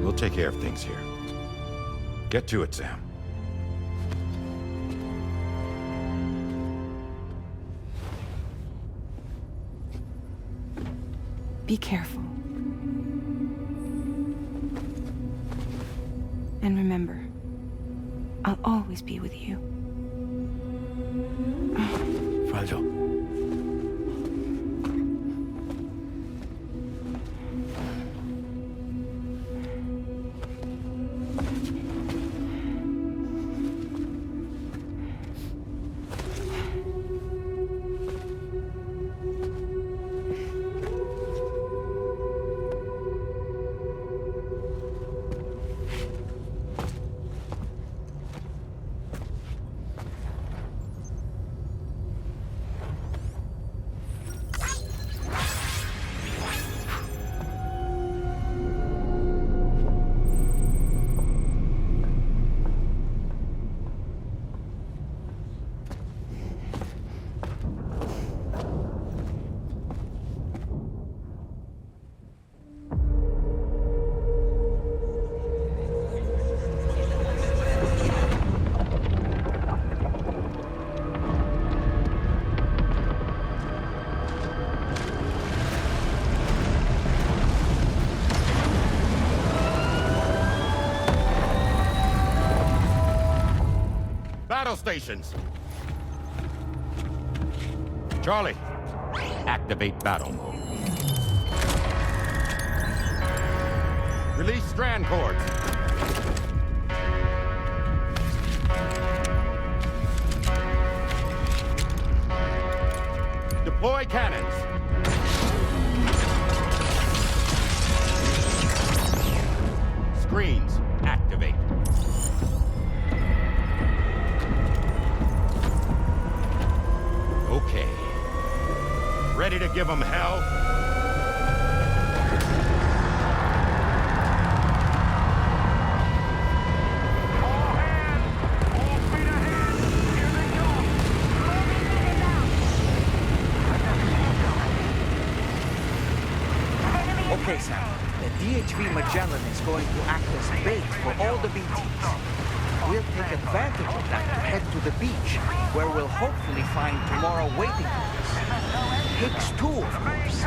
We'll take care of things here. Get to it, Sam. Be careful. And remember, I'll always be with you. Fragile. Battle stations! Charlie, activate battle mode. Release strand cords. Deploy cannons. Screens, activate. Okay. Ready to give them hell? Okay, Sam. The DHV Magellan is going to act as bait for all the BTs. We'll take advantage of that to head to the beach, where we'll hopefully find tomorrow waiting for us. Higgs too, of course.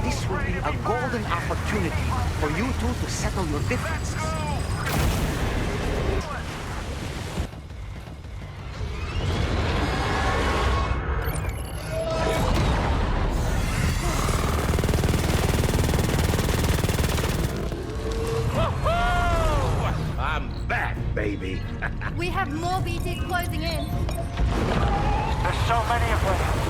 This will be a golden opportunity for you two to settle your differences. I'm back, baby. We have more BTs closing in. There's so many of them.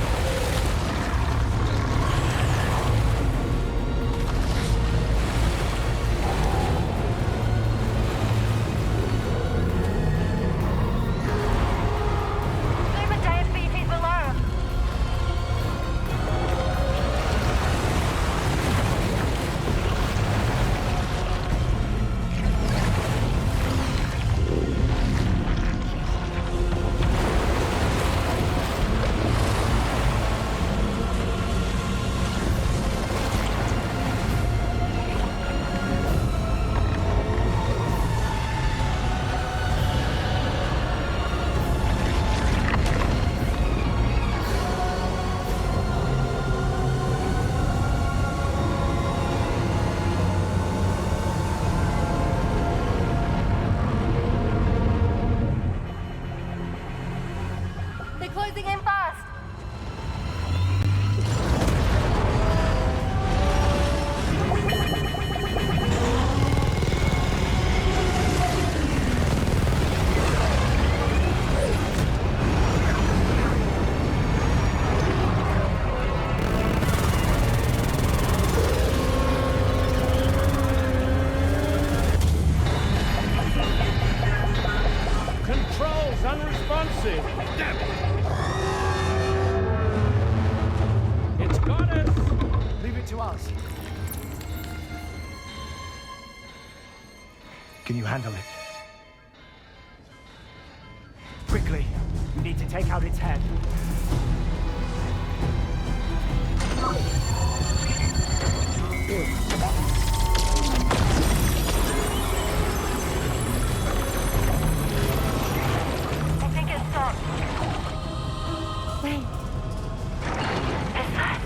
Can you handle it? Quickly, you need to take out its head. I think it stopped. Wait. Is that?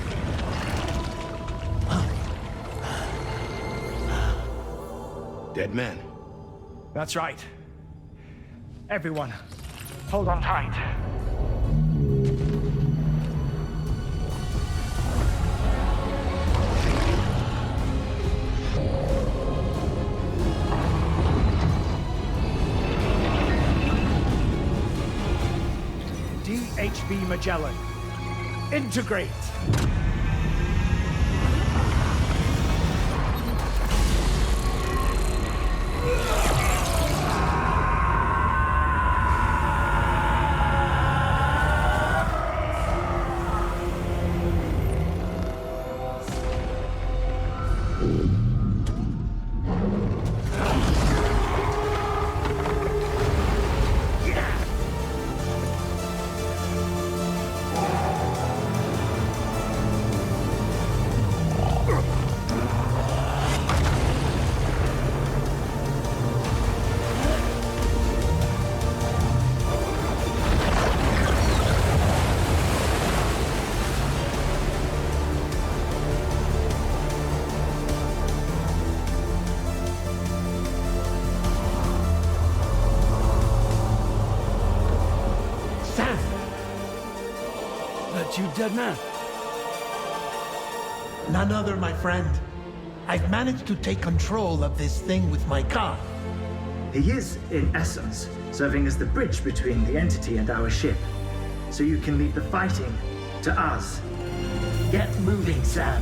Dead man. That's right. Everyone, hold on tight. DHB Magellan, integrate! You dead man? None other, my friend. I've managed to take control of this thing with my car. He is, in essence, serving as the bridge between the entity and our ship. So you can leave the fighting to us. Get moving, Sam.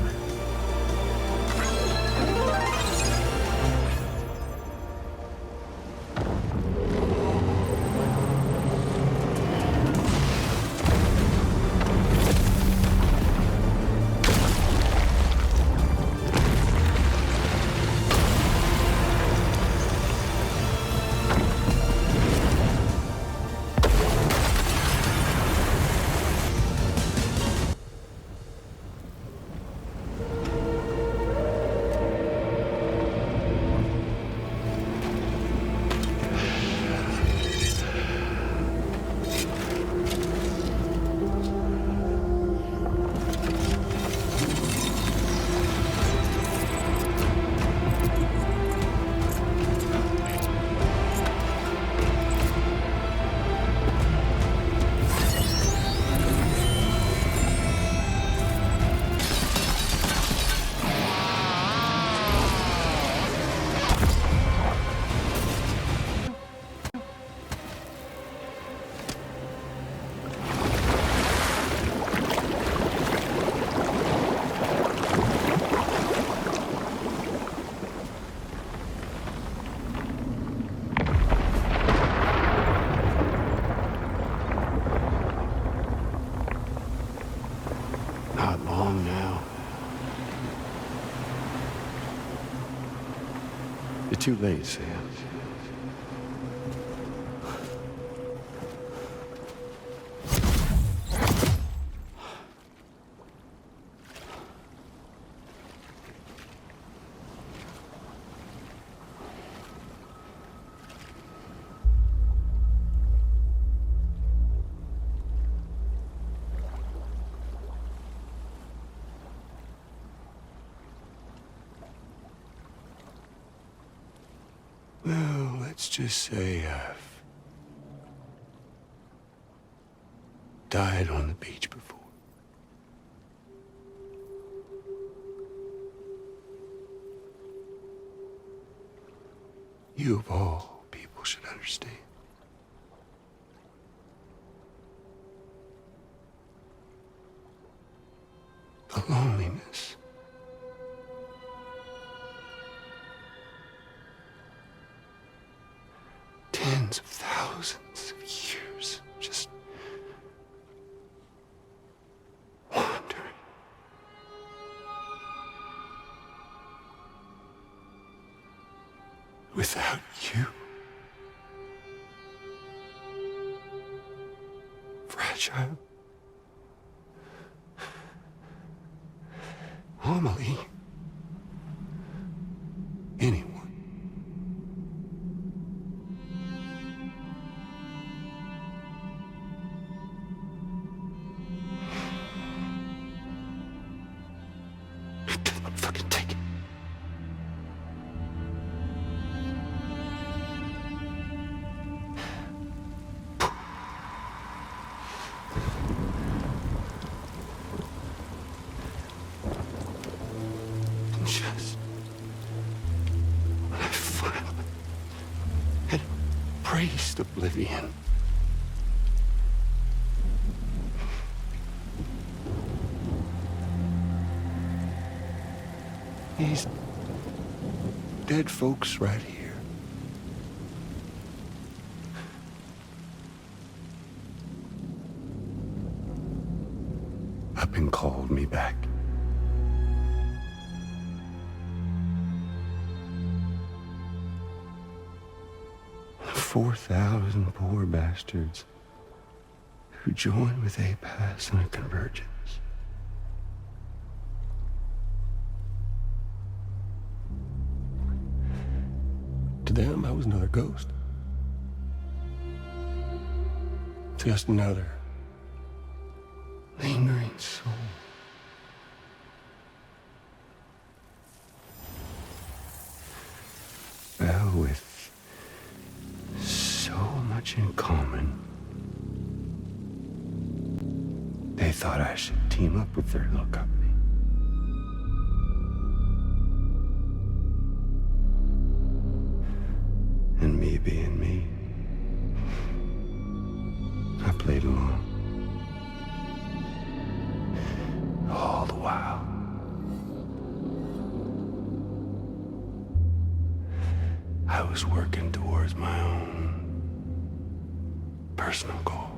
Not long now. You're too late, Sam. Well, let's just say I've died on the beach before. You of all people should understand. The loneliness. Tens of thousands of years just wandering. Without you, fragile, Amelie, anyone. Fucking take it. Just when I finally had embraced oblivion, these dead folks right here. Up and called me back. The 4,000 poor bastards who joined with APAS in a convergence. To them, I was another ghost. Just another lingering soul. Well, with so much in common, they thought I should team up with their little company. And me being me, I played along. All the while. I was working towards my own personal goal.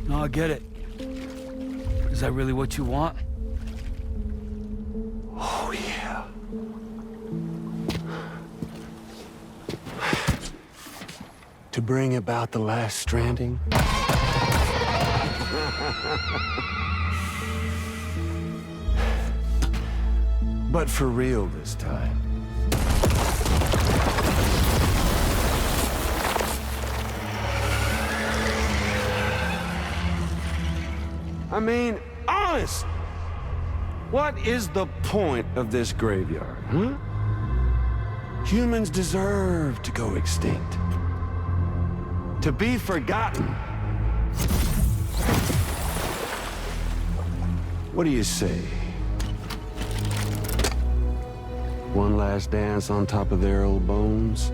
No, I get it. Is that really what you want? Oh, yeah. To bring about the last stranding? But for real this time. I mean, honest! What is the point of this graveyard, huh? Humans deserve to go extinct. To be forgotten. What do you say? One last dance on top of their old bones?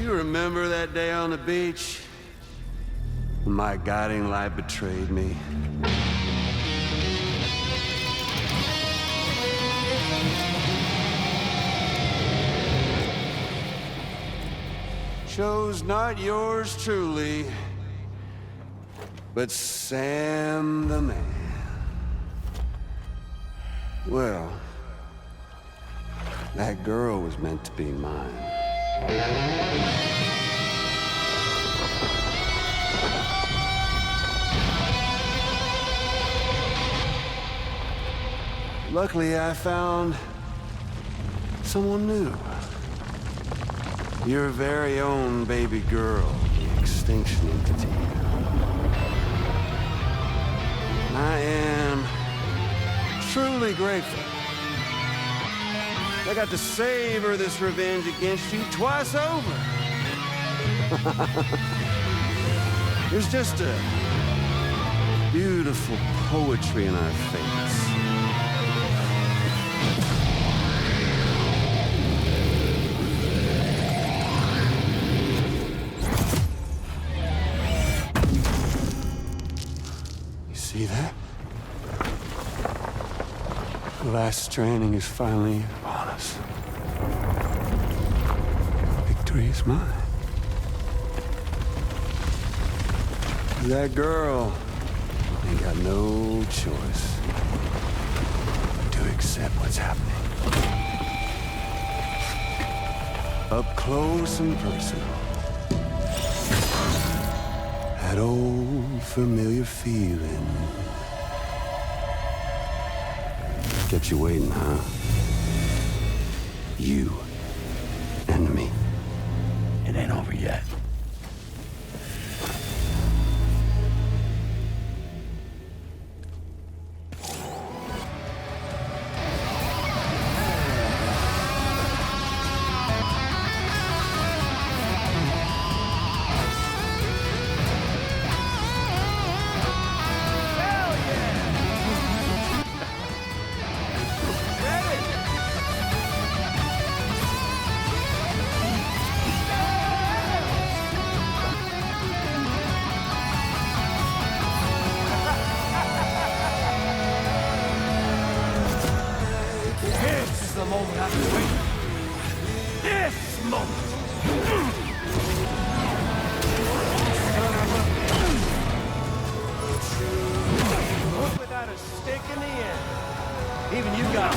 Remember that day on the beach? When my guiding light betrayed me? Chose not yours truly, but Sam the man. Well, that girl was meant to be mine. Luckily, I found someone new. Your very own baby girl, the Extinction Entity. I am truly grateful. I got to savor this revenge against you twice over. There's just a beautiful poetry in our fates. See that? The last stranding is finally upon us. Victory is mine. That girl ain't got no choice but to accept what's happening. Up close and personal. That old familiar feeling. Kept you waiting, huh? You and me. It ain't over yet. The moment I've been waiting. This moment! Without a stick in the end. Even you got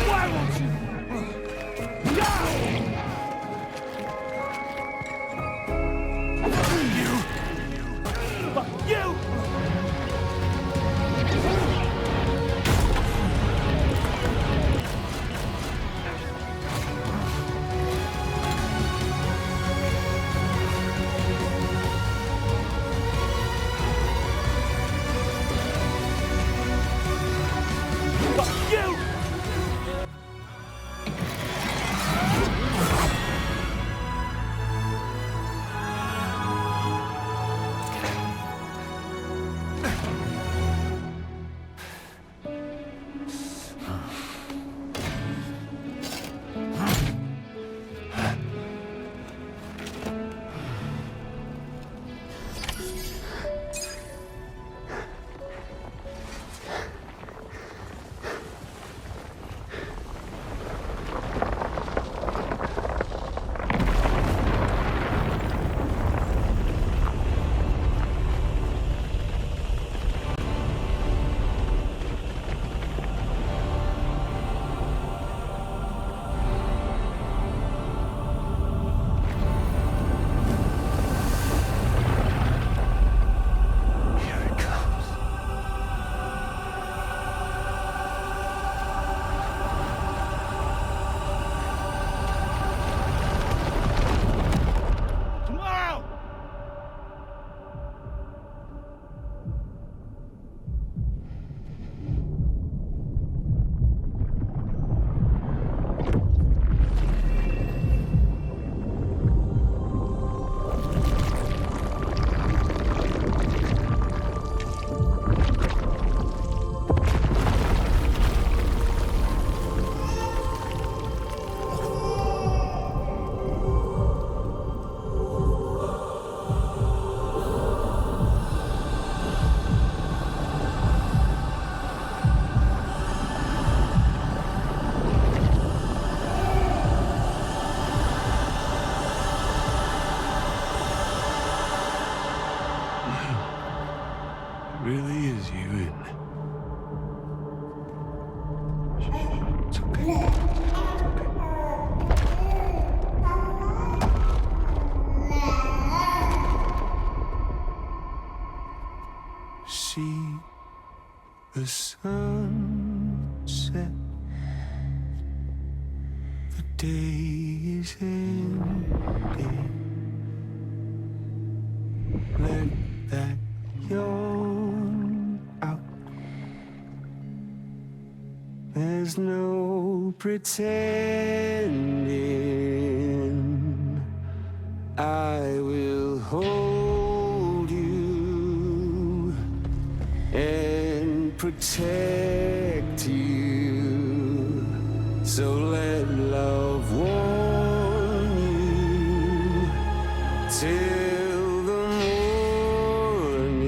Why won't you? Fuck you! the sunset. The day is ending. Let that yawn out. There's no pretending. I will hold you and protect you. So let love warm you till the morning.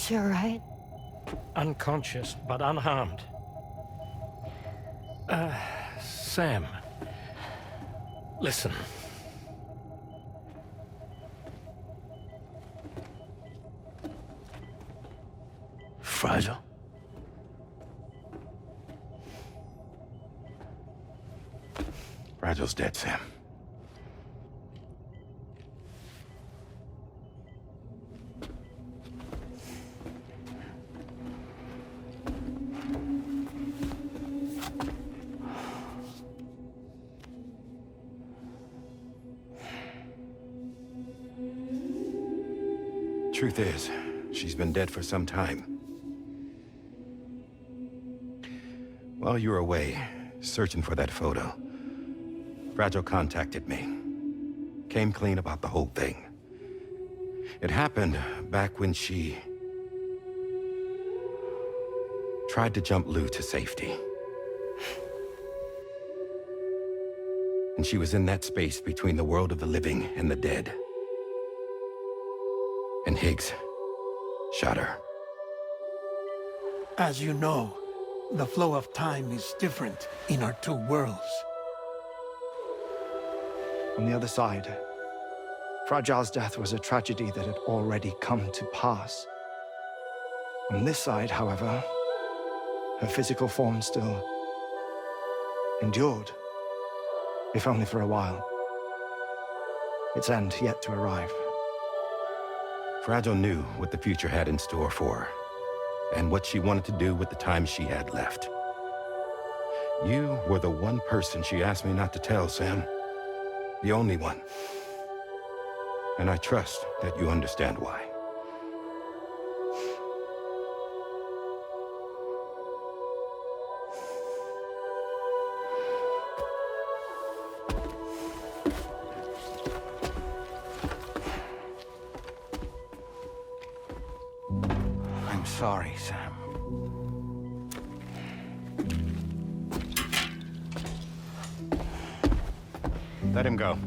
She all right? Unconscious, but unharmed. Sam. Listen. Fragile? Fragile's dead, Sam. Truth is, she's been dead for some time. While you were away, searching for that photo, Fragile contacted me. Came clean about the whole thing. It happened back when she tried to jump Lou to safety. And she was in that space between the world of the living and the dead. And Higgs shot her. As you know, the flow of time is different in our two worlds. On the other side, Fragile's death was a tragedy that had already come to pass. On this side, however, her physical form still endured, if only for a while. Its end yet to arrive. Fragile knew what the future had in store for her, and what she wanted to do with the time she had left. You were the one person she asked me not to tell, Sam. The only one. And I trust that you understand why. I'm sorry, Sam. Let him go.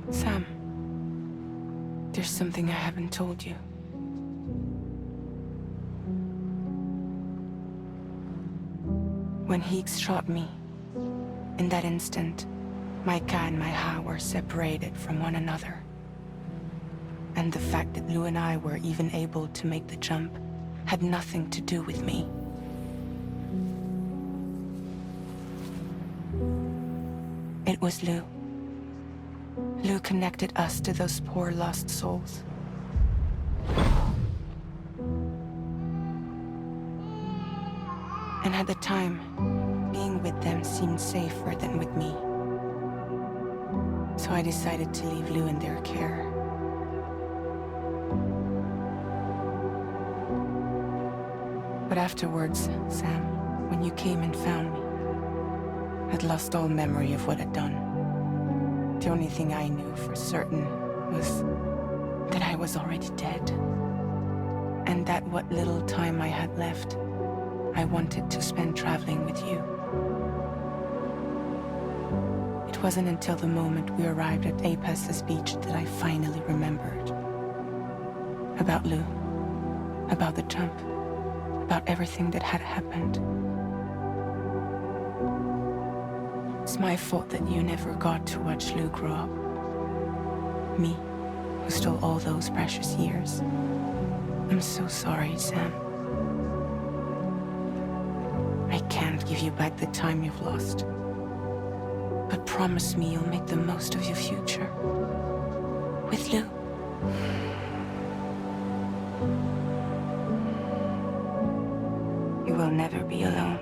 Sam, there's something I haven't told you. When Higgs shot me, in that instant, my Ka and my Ha were separated from one another. And the fact that Lou and I were even able to make the jump had nothing to do with me. It was Lou. Lou connected us to those poor lost souls. And at the time, being with them seemed safer than with me. So I decided to leave Lou in their care. But afterwards, Sam, when you came and found me, I'd lost all memory of what I'd done. The only thing I knew for certain was that I was already dead. And that what little time I had left, I wanted to spend traveling with you. It wasn't until the moment we arrived at Apas's beach that I finally remembered. About Lou, about the jump, about everything that had happened. It's my fault that you never got to watch Lou grow up. Me, who stole all those precious years. I'm so sorry, Sam. I can't give you back the time you've lost. But promise me you'll make the most of your future. With Lou. will never be alone.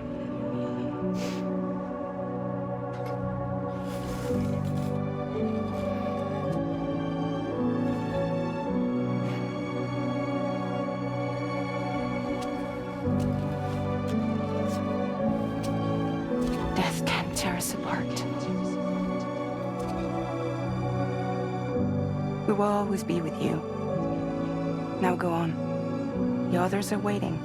Death can't tear us apart. We will always be with you. Now go on. The others are waiting.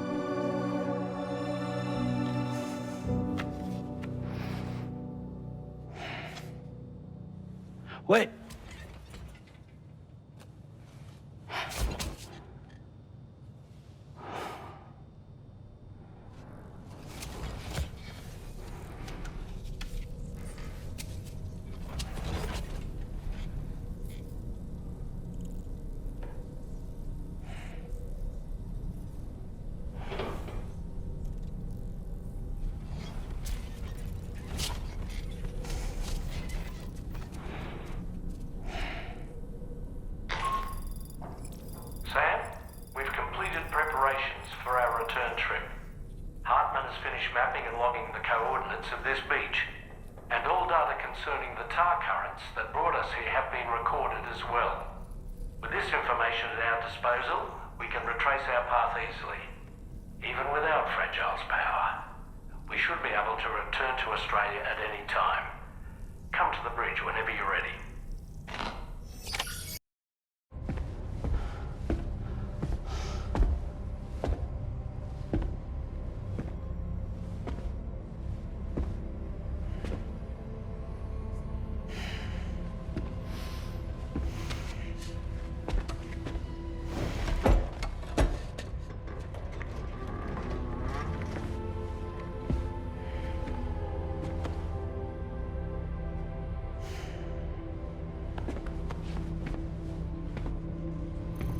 Wait! Sam, we've completed preparations for our return trip. Hartman has finished mapping and logging the coordinates of this beach, and all data concerning the tar currents that brought us here have been recorded as well. With this information at our disposal, we can retrace our path easily. Even without Fragile's power, we should be able to return to Australia at any time. Come to the bridge whenever you're ready.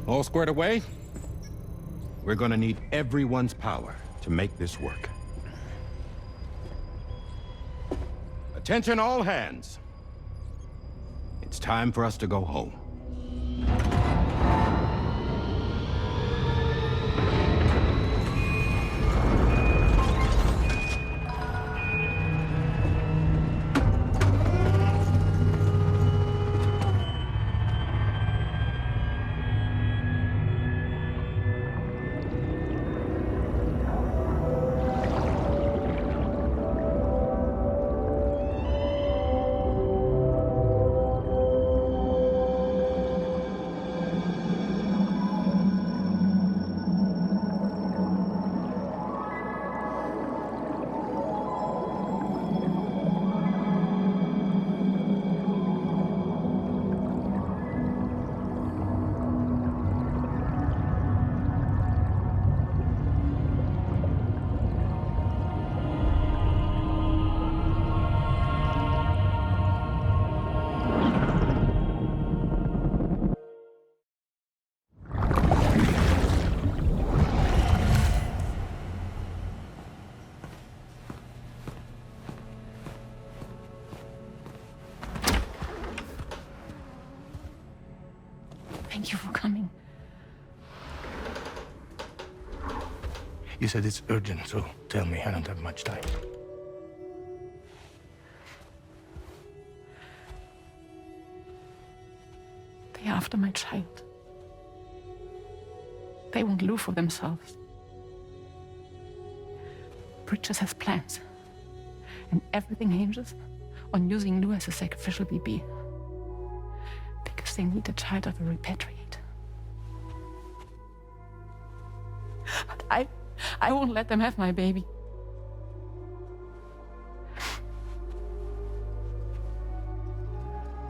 All squared away? We're gonna need everyone's power to make this work. Attention all hands. It's time for us to go home. Thank you for coming. You said it's urgent, so tell me. I don't have much time. They're after my child. They won't live for themselves. Bridges has plans, and everything hinges on using Lou as a sacrificial BB. Because they need a child of a repatriate. But I won't let them have my baby.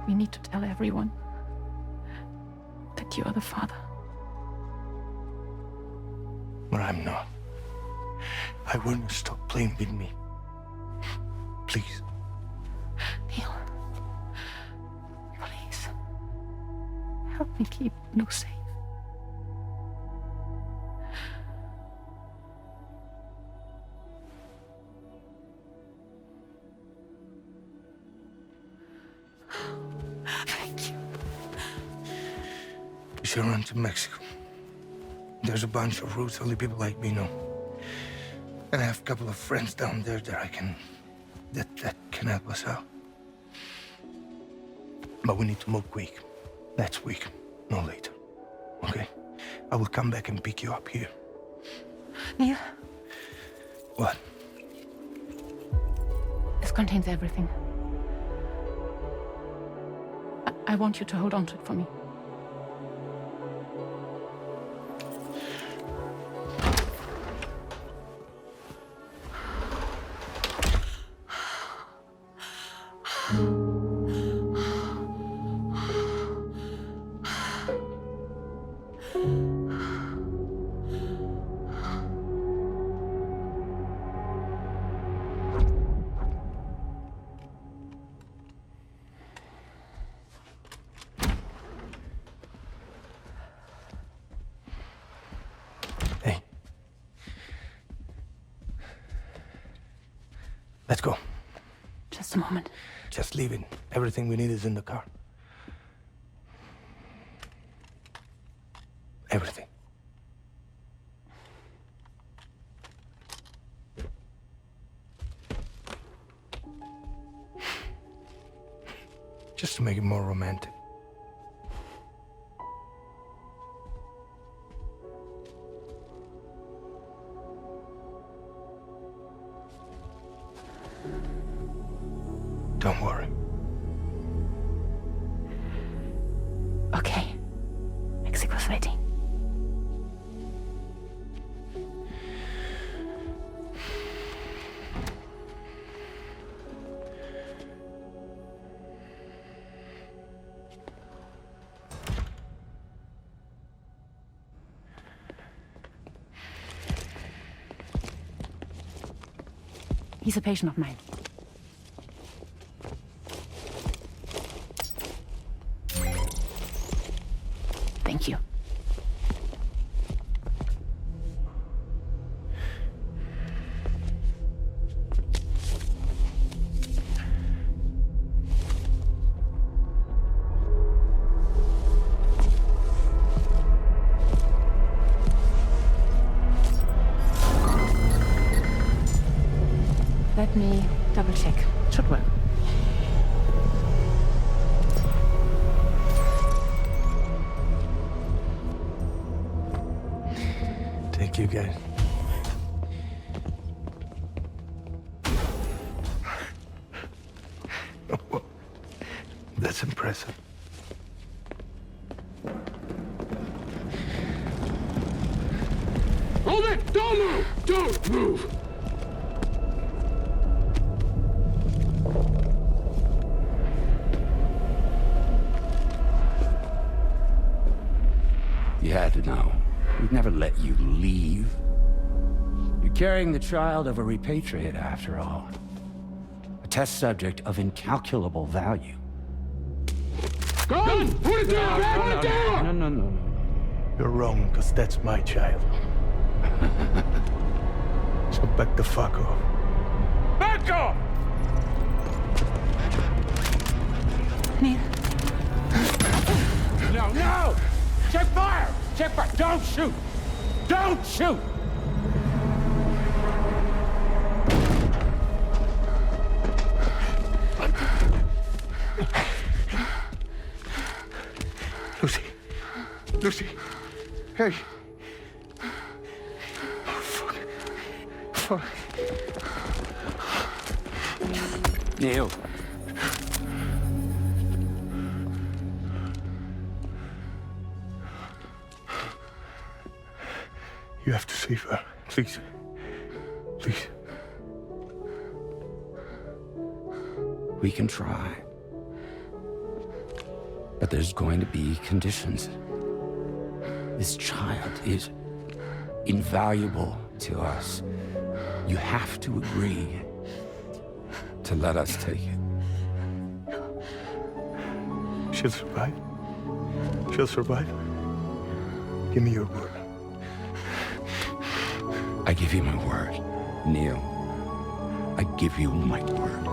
We need to tell everyone that you are the father. But I'm not. I want you to stop playing with me. Please. Neil. Please. Help me keep Lou safe. Thank you. We should run to Mexico. There's a bunch of routes only people like me know. And I have a couple of friends down there that that can help us out. But we need to move quick. Next week, no later. Okay? I will come back and pick you up here. Neil? What? This contains everything. I want you to hold on to it for me. Let's go. Just a moment. Just leave it. Everything we need is in the car. Everything. Just to make it more romantic. Don't worry. Okay. Mexico's waiting. He's a patient of mine. Thank you. Let me double check. Should work. Thank you, guys. That's impressive. Hold it! Don't move! Don't move! You had to know. We'd never let you leave. You're carrying the child of a repatriate, after all. A test subject of incalculable value. Gun! Put it down! Put it down! No. You're wrong, because that's my child. So back the fuck off. Back off! Neil. No! Check fire! Check fire! Don't shoot! Don't shoot! Lucy. Hey. Oh, fuck. Neil. You have to save her. Please. Please. We can try. But there's going to be conditions. This child is invaluable to us. You have to agree to let us take it. She'll survive. She'll survive. Give me your word. I give you my word, Neil. I give you my word.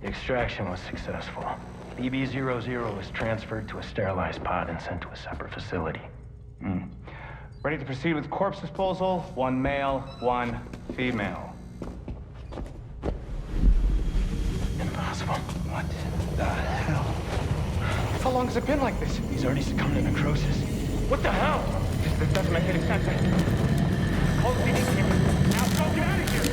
The extraction was successful. BB-00 was transferred to a sterilized pod and sent to a separate facility. Ready to proceed with corpse disposal? 1 male, 1 female. Impossible. What the hell? How long has it been like this? He's already succumbed to necrosis. What the hell? This doesn't make any sense. Call the PD team. Now go, get out of here!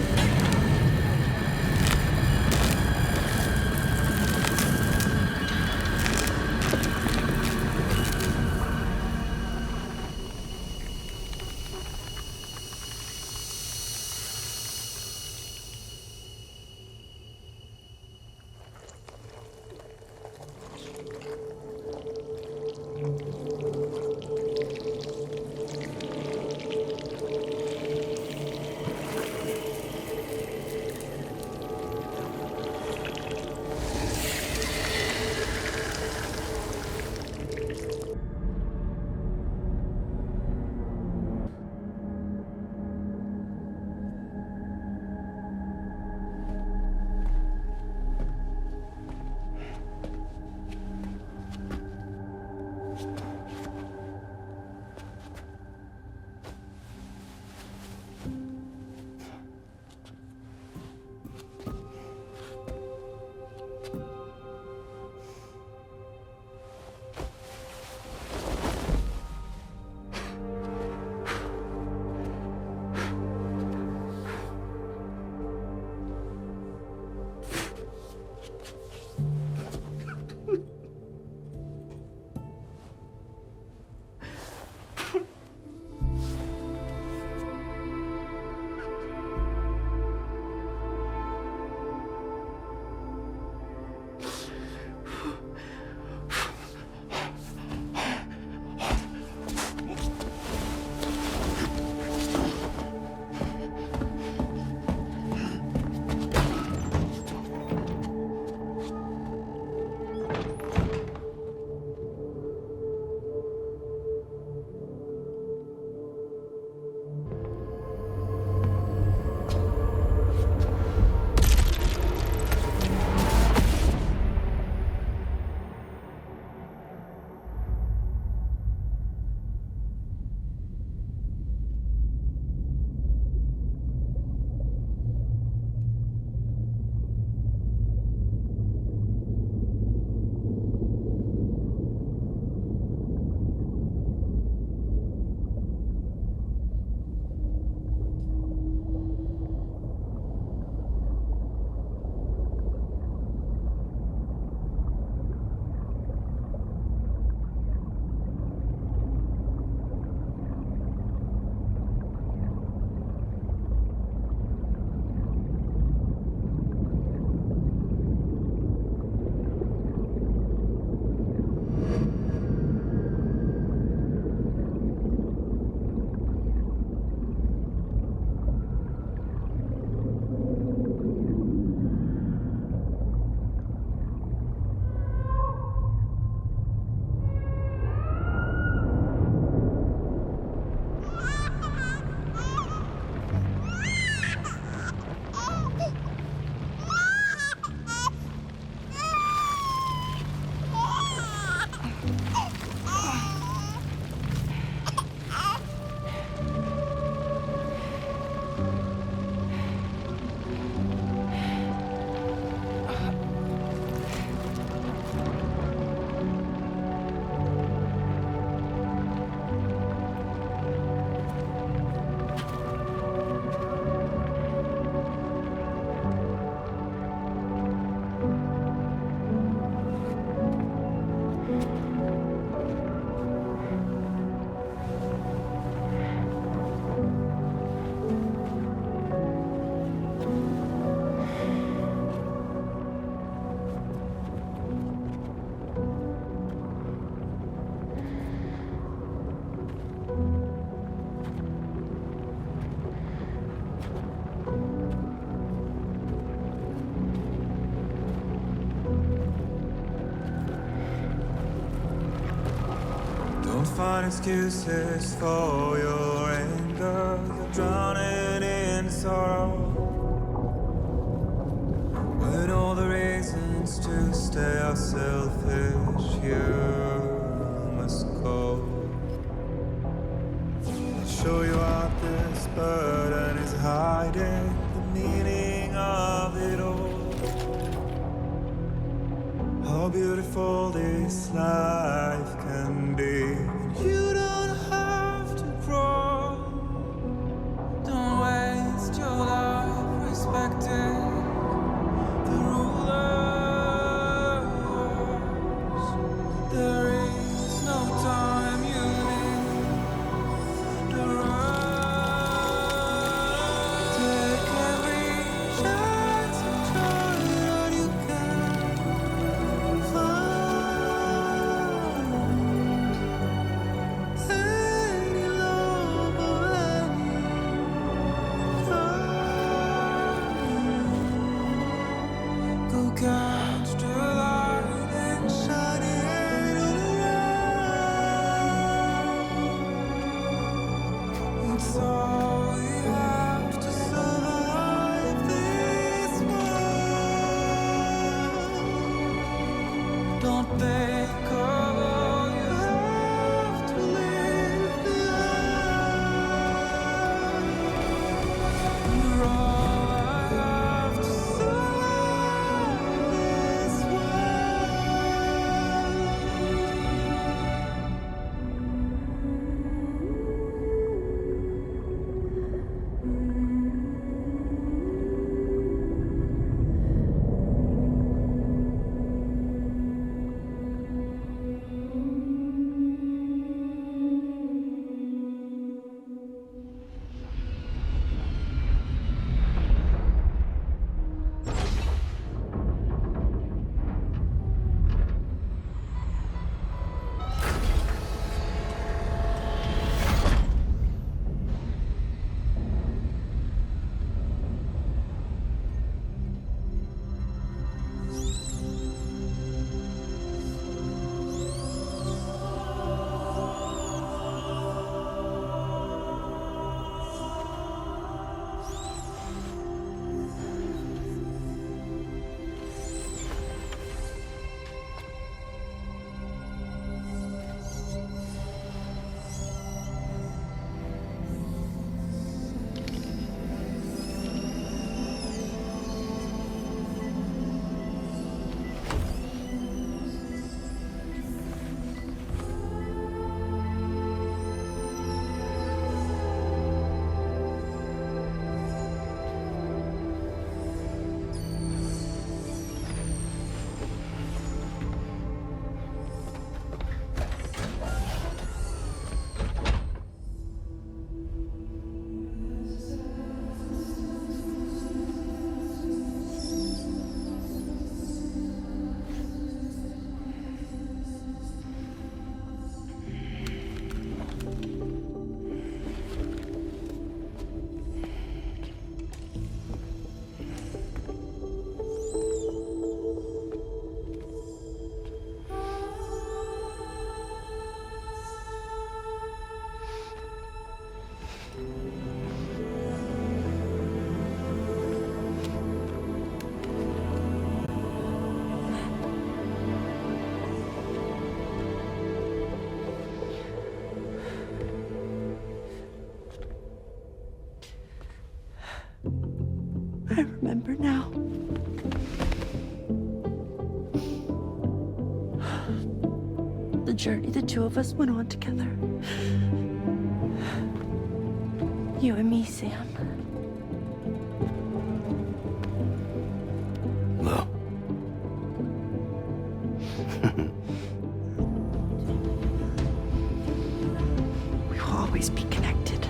find excuses for your anger. You're drowning in sorrow. When all the reasons how selfish you must go. I'll show you out this burden is hiding the meaning of it all. How beautiful this life can be. You don't have to grow. Don't waste your life respecting the rulers. There is no time you need the road. Take every chance and try that you can find. Any love or any kind. Go catch the light and shine it all around. It's all we have to survive this world. Don't think of all you have to leave behind. You're all I have to survive this I remember now. The journey the two of us went on together. You and me, Sam. Well. We will always be connected.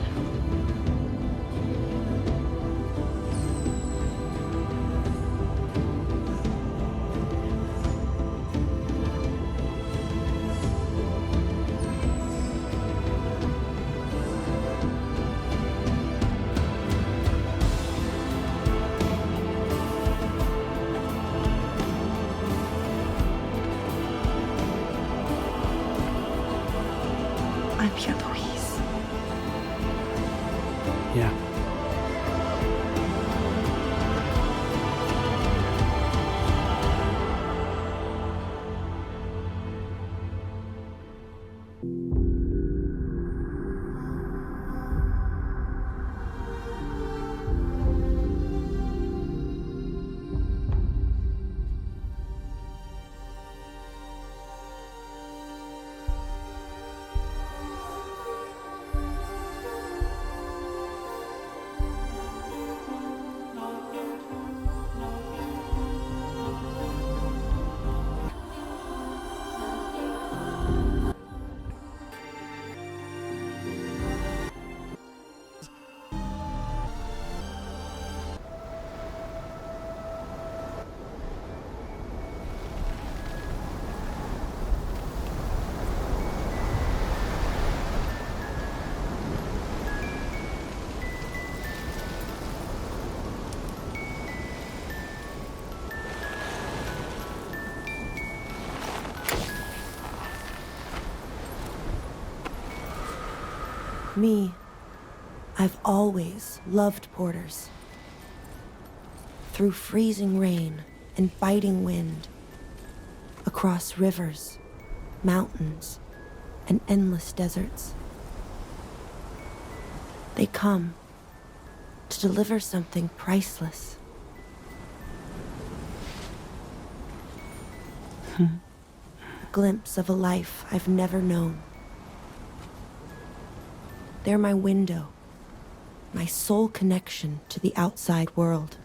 Me, I've always loved porters. Through freezing rain and biting wind, across rivers, mountains, and endless deserts. They come to deliver something priceless. A glimpse of a life I've never known. They're my window, my sole connection to the outside world.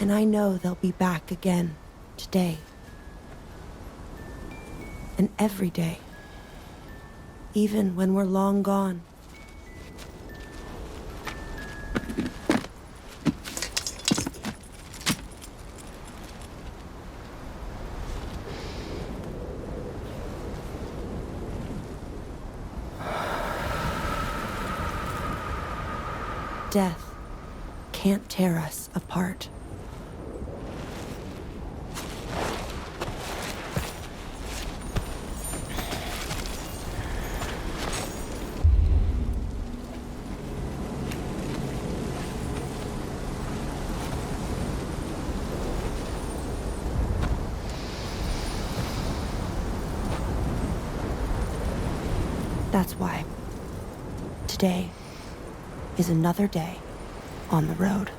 And I know they'll be back again today. And every day. Even when we're long gone. Death can't tear us apart. That's why today is another day on the road.